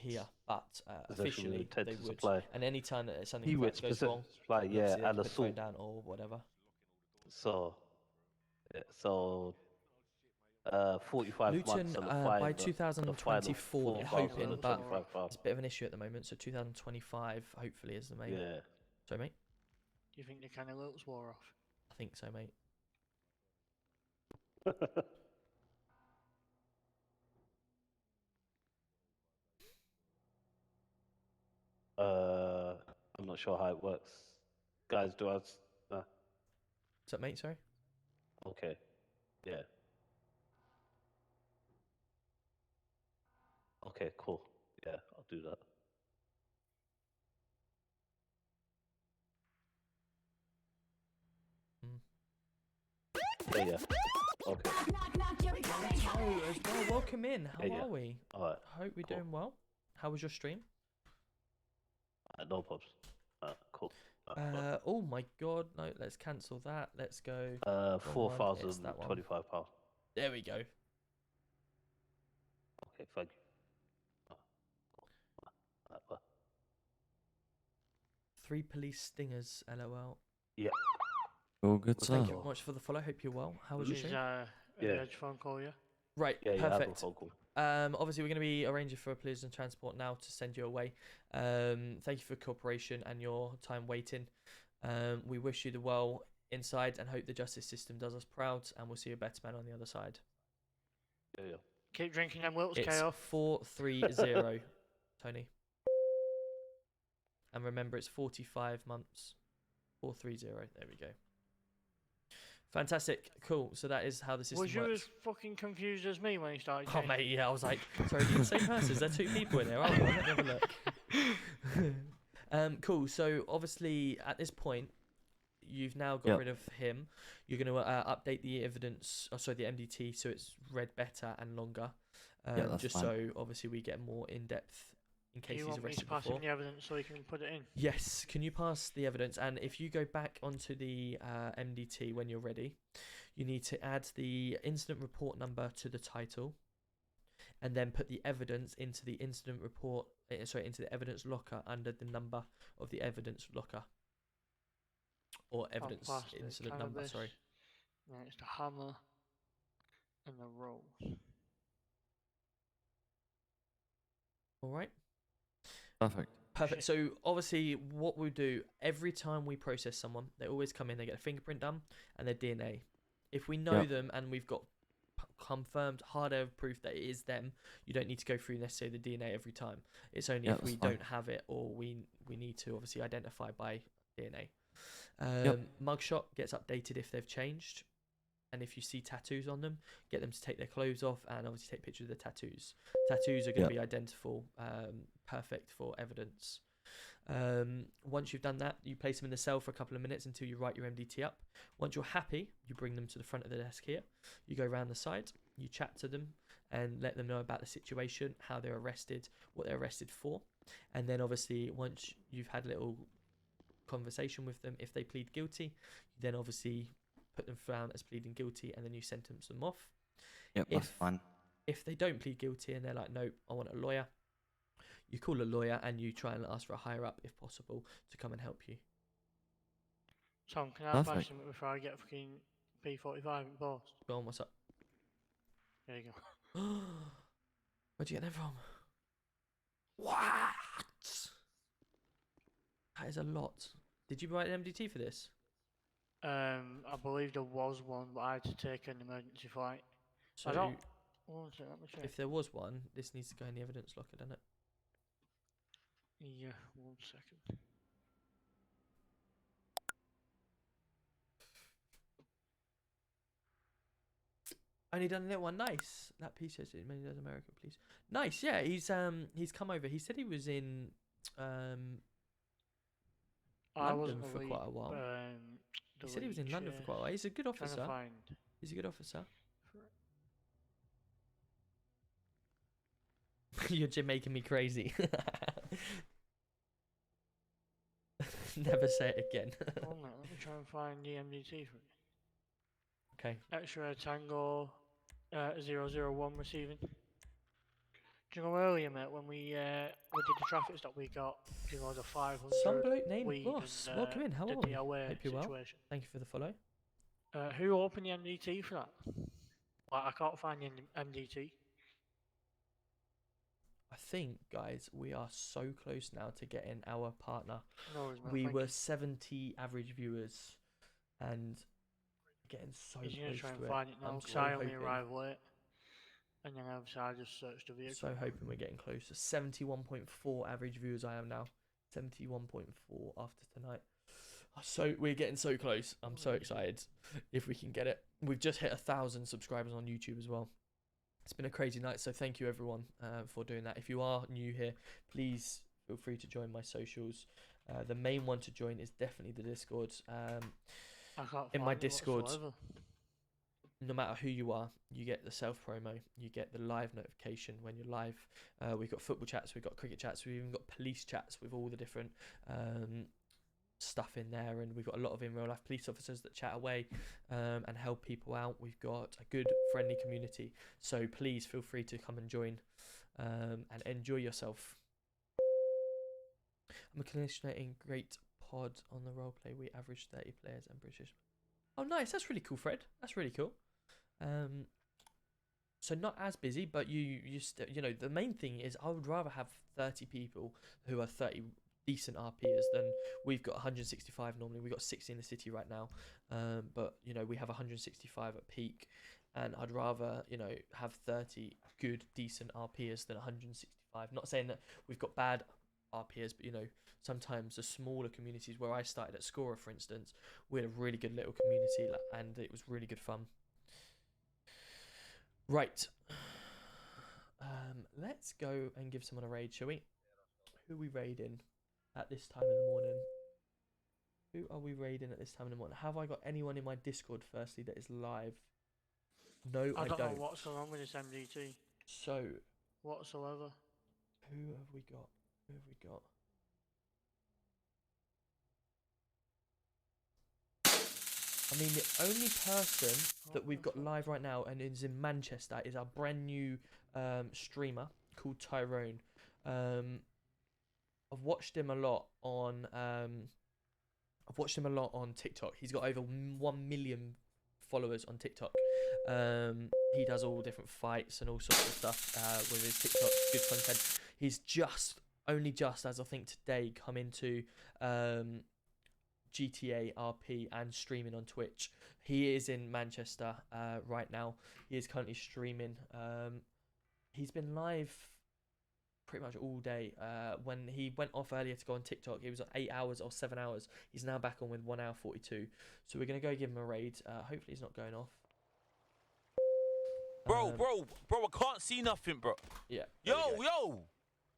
hear, but possession with officially intent they to would. supply. And any time that something Hewitt's goes wrong, supply, then yeah, obviously they and can put the phone assault. down or whatever. So, yeah, so 45 Luton, months and a fine. by and a fine of 2024, they're 4,000 hoping, and but 25,000. it's a bit of an issue at the moment. So 2025, hopefully, is the main. Yeah. Sorry, mate. Do you think the kind of looks wore off? I think so, mate. I'm not sure how it works. Guys, do I? What's up, mate? Sorry. Okay. Yeah. Okay, cool. Yeah, I'll do that. Yeah, yeah. Okay. Oh, as well. Welcome in. How Yeah, yeah. are we? Alright. Hope we're doing well. How was your stream? No problems. Cool. Oh my god, no, let's cancel that. Let's go. It's that one. £4,025. There we go. Okay, thank you. 3 police stingers, lol. Yeah. All good, Well, sir. thank you very much for the follow. Hope you're well. How was your Is stream? yeah. phone call you? Right, Yeah, yeah, I have a perfect. phone call. Obviously, we're going to be arranging for a police and transport now to send you away. Thank you for cooperation and your time waiting. We wish you the well inside and hope the justice system does us proud, and we'll see a better man on the other side. Yeah, yeah. Keep drinking them Wilts, It's KO. 430, Tony. And remember, it's 45 months. 430. There we go. Fantastic. Cool. So that is how the system Was you works. as fucking confused as me when you started? Oh, mate, yeah, I was like, sorry, the same person. Is there 2 people in there? Oh, let me have a look. Cool. So, obviously, at this point, you've now got rid of him. You're going to update the evidence, the MDT, so it's read better and longer. That's just fine. so, obviously, we get more in-depth in Do case you he's want me to arrested pass before. him the evidence so he can put it in? Yes, can you pass the evidence? And if you go back onto the MDT when you're ready, you need to add the incident report number to the title, and then put the evidence into the incident report. Into the evidence locker under the number of the evidence locker, or evidence pass the incident number. cannabis. Sorry. Then it's the hammer and the rolls. All right. Perfect. Perfect. So obviously, what we do every time we process someone, they always come in. They get a fingerprint done and their DNA. If we know them and we've got confirmed hard proof that it is them, you don't need to go through necessarily the DNA every time. It's only if we don't have it or we need to obviously identify by DNA. Mugshot gets updated if they've changed, and if you see tattoos on them, get them to take their clothes off and obviously take pictures of the tattoos. Tattoos are going to be identical, perfect for evidence. Once you've done that, you place them in the cell for a couple of minutes until you write your MDT up. Once you're happy, you bring them to the front of the desk here. You go around the side, you chat to them and let them know about the situation, how they're arrested, what they're arrested for. And then obviously once you've had a little conversation with them, if they plead guilty, you then obviously put them down as pleading guilty and then you sentence them off. That's fine. If they don't plead guilty and they're like, nope, I want a lawyer, you call a lawyer and you try and ask for a higher up if possible to come and help you. Tom, can I flash him before I get fucking P45 in post? Go on, what's up? There you go. Where'd you get that from? What? That is a lot. Did you write an MDT for this? I believe there was one, but I had to take an emergency flight. So, I don't. One second, let me check. if there was one, this needs to go in the evidence locker, doesn't it? Yeah, 1 second. Only done a little one. Nice. That piece says it mainly does American police. Nice. Yeah, he's come over. He said he was in London for quite a while. He said he was in London for quite a while. He's a good Trying to officer. find. He's a good officer. You're just making me crazy. Never say it again. Hold on, let me try and find the MDT for you. Okay. Extra Tango 001 receiving. Do you know earlier, mate, when we did the traffic stop, we got, you know, the 500 Some bloke named weed Ross. and, Welcome in. How the are you? DOA Hope you're well. situation. Thank you for the follow. Who opened the MDT for that? Like, I can't find the MDT. I think, guys, we are so close now to getting our partner. No worries, mate, We thank were you. 70 average viewers and getting so He's gonna close try and to it. find it now, I'm because so I only hoping. arrived late. And then obviously I just searched the vehicle. So hoping we're getting closer. 71.4 average viewers I am now. 71.4 after tonight. So we're getting so close. I'm so excited if we can get it. We've just hit 1,000 subscribers on YouTube as well. It's been a crazy night, so thank you everyone for doing that. If you are new here, please feel free to join my socials. The main one to join is definitely the Discord. I can't In my find it Discord, whatsoever. no matter who you are, you get the self promo, you get the live notification when you're live. We've got football chats, we've got cricket chats, we've even got police chats with all the different stuff in there, and we've got a lot of in real life police officers that chat away and help people out. We've got a good friendly community, so please feel free to come and join and enjoy yourself. I'm coordinating great pod on the roleplay. We average 30 players and British. Oh, nice. That's really cool, Fred. That's really cool. So not as busy, but you know, the main thing is I would rather have 30 people who are 30 decent RPers than we've got 165 normally. We've got 60 in the city right now, but you know, we have 165 at peak, and I'd rather, you know, have 30 good decent RPers than 165. Not saying that we've got bad RPers, but you know, sometimes the smaller communities where I started at Scorer, for instance, we had a really good little community and it was really good fun. Right, let's go and give someone a raid, shall we? Who are we raiding at this time in the morning? Who are we raiding at this time in the morning? Have I got anyone in my Discord firstly that is live? No, I don't. know what's going on with this MDT. So, whatsoever. Who have we got? Who have we got? I mean, the only person that we've got live right now and is in Manchester is our brand new streamer called Tyrone. I've watched him a lot on TikTok. He's got over 1 million followers on TikTok. He does all different fights and all sorts of stuff with his TikTok. Good content. He's only just, as I think today, come into GTA RP and streaming on Twitch. He is in Manchester right now. He is currently streaming. He's been live pretty much all day. When he went off earlier to go on TikTok, he was on 8 hours or 7 hours. He's now back on with 1 hour 42. So we're gonna go give him a raid. Hopefully he's not going off. Bro, I can't see nothing, bro. Yeah. Yo,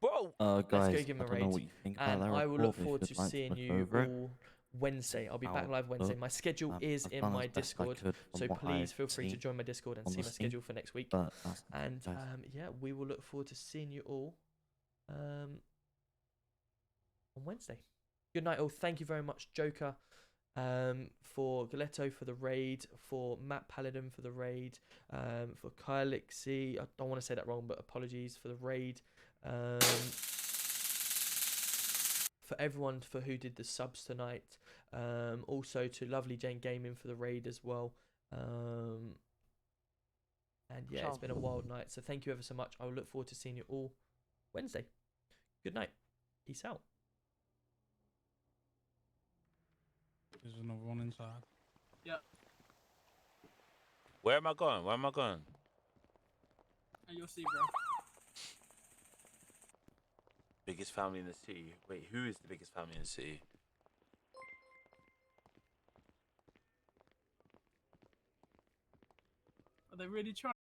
bro. Guys, Let's go give him a I don't know raid. what you think about And that I will report, look but if forward you'd to like seeing look you over it, all Wednesday. I'll be back I'll live Wednesday. look. My schedule is I've in done my as best I Discord, could from so what please I've feel free to seen join my Discord and on see the my scene, schedule for next week. but that's And guys. yeah, we will look forward to seeing you all on Wednesday. Good night, all. Thank you very much, Joker, for Galetto for the raid, for Matt Paladin for the raid, for Kylixi. I don't want to say that wrong, but apologies for the raid. For everyone for who did the subs tonight. Also to Lovely Jane Gaming for the raid as well. And yeah, it's been a wild night. So thank you ever so much. I will look forward to seeing you all Wednesday. Good night. Peace out. There's another one inside. Yeah. Where am I going? Where am I going? And you'll see, bro. Biggest family in the city. Wait, who is the biggest family in the city? Are they really trying?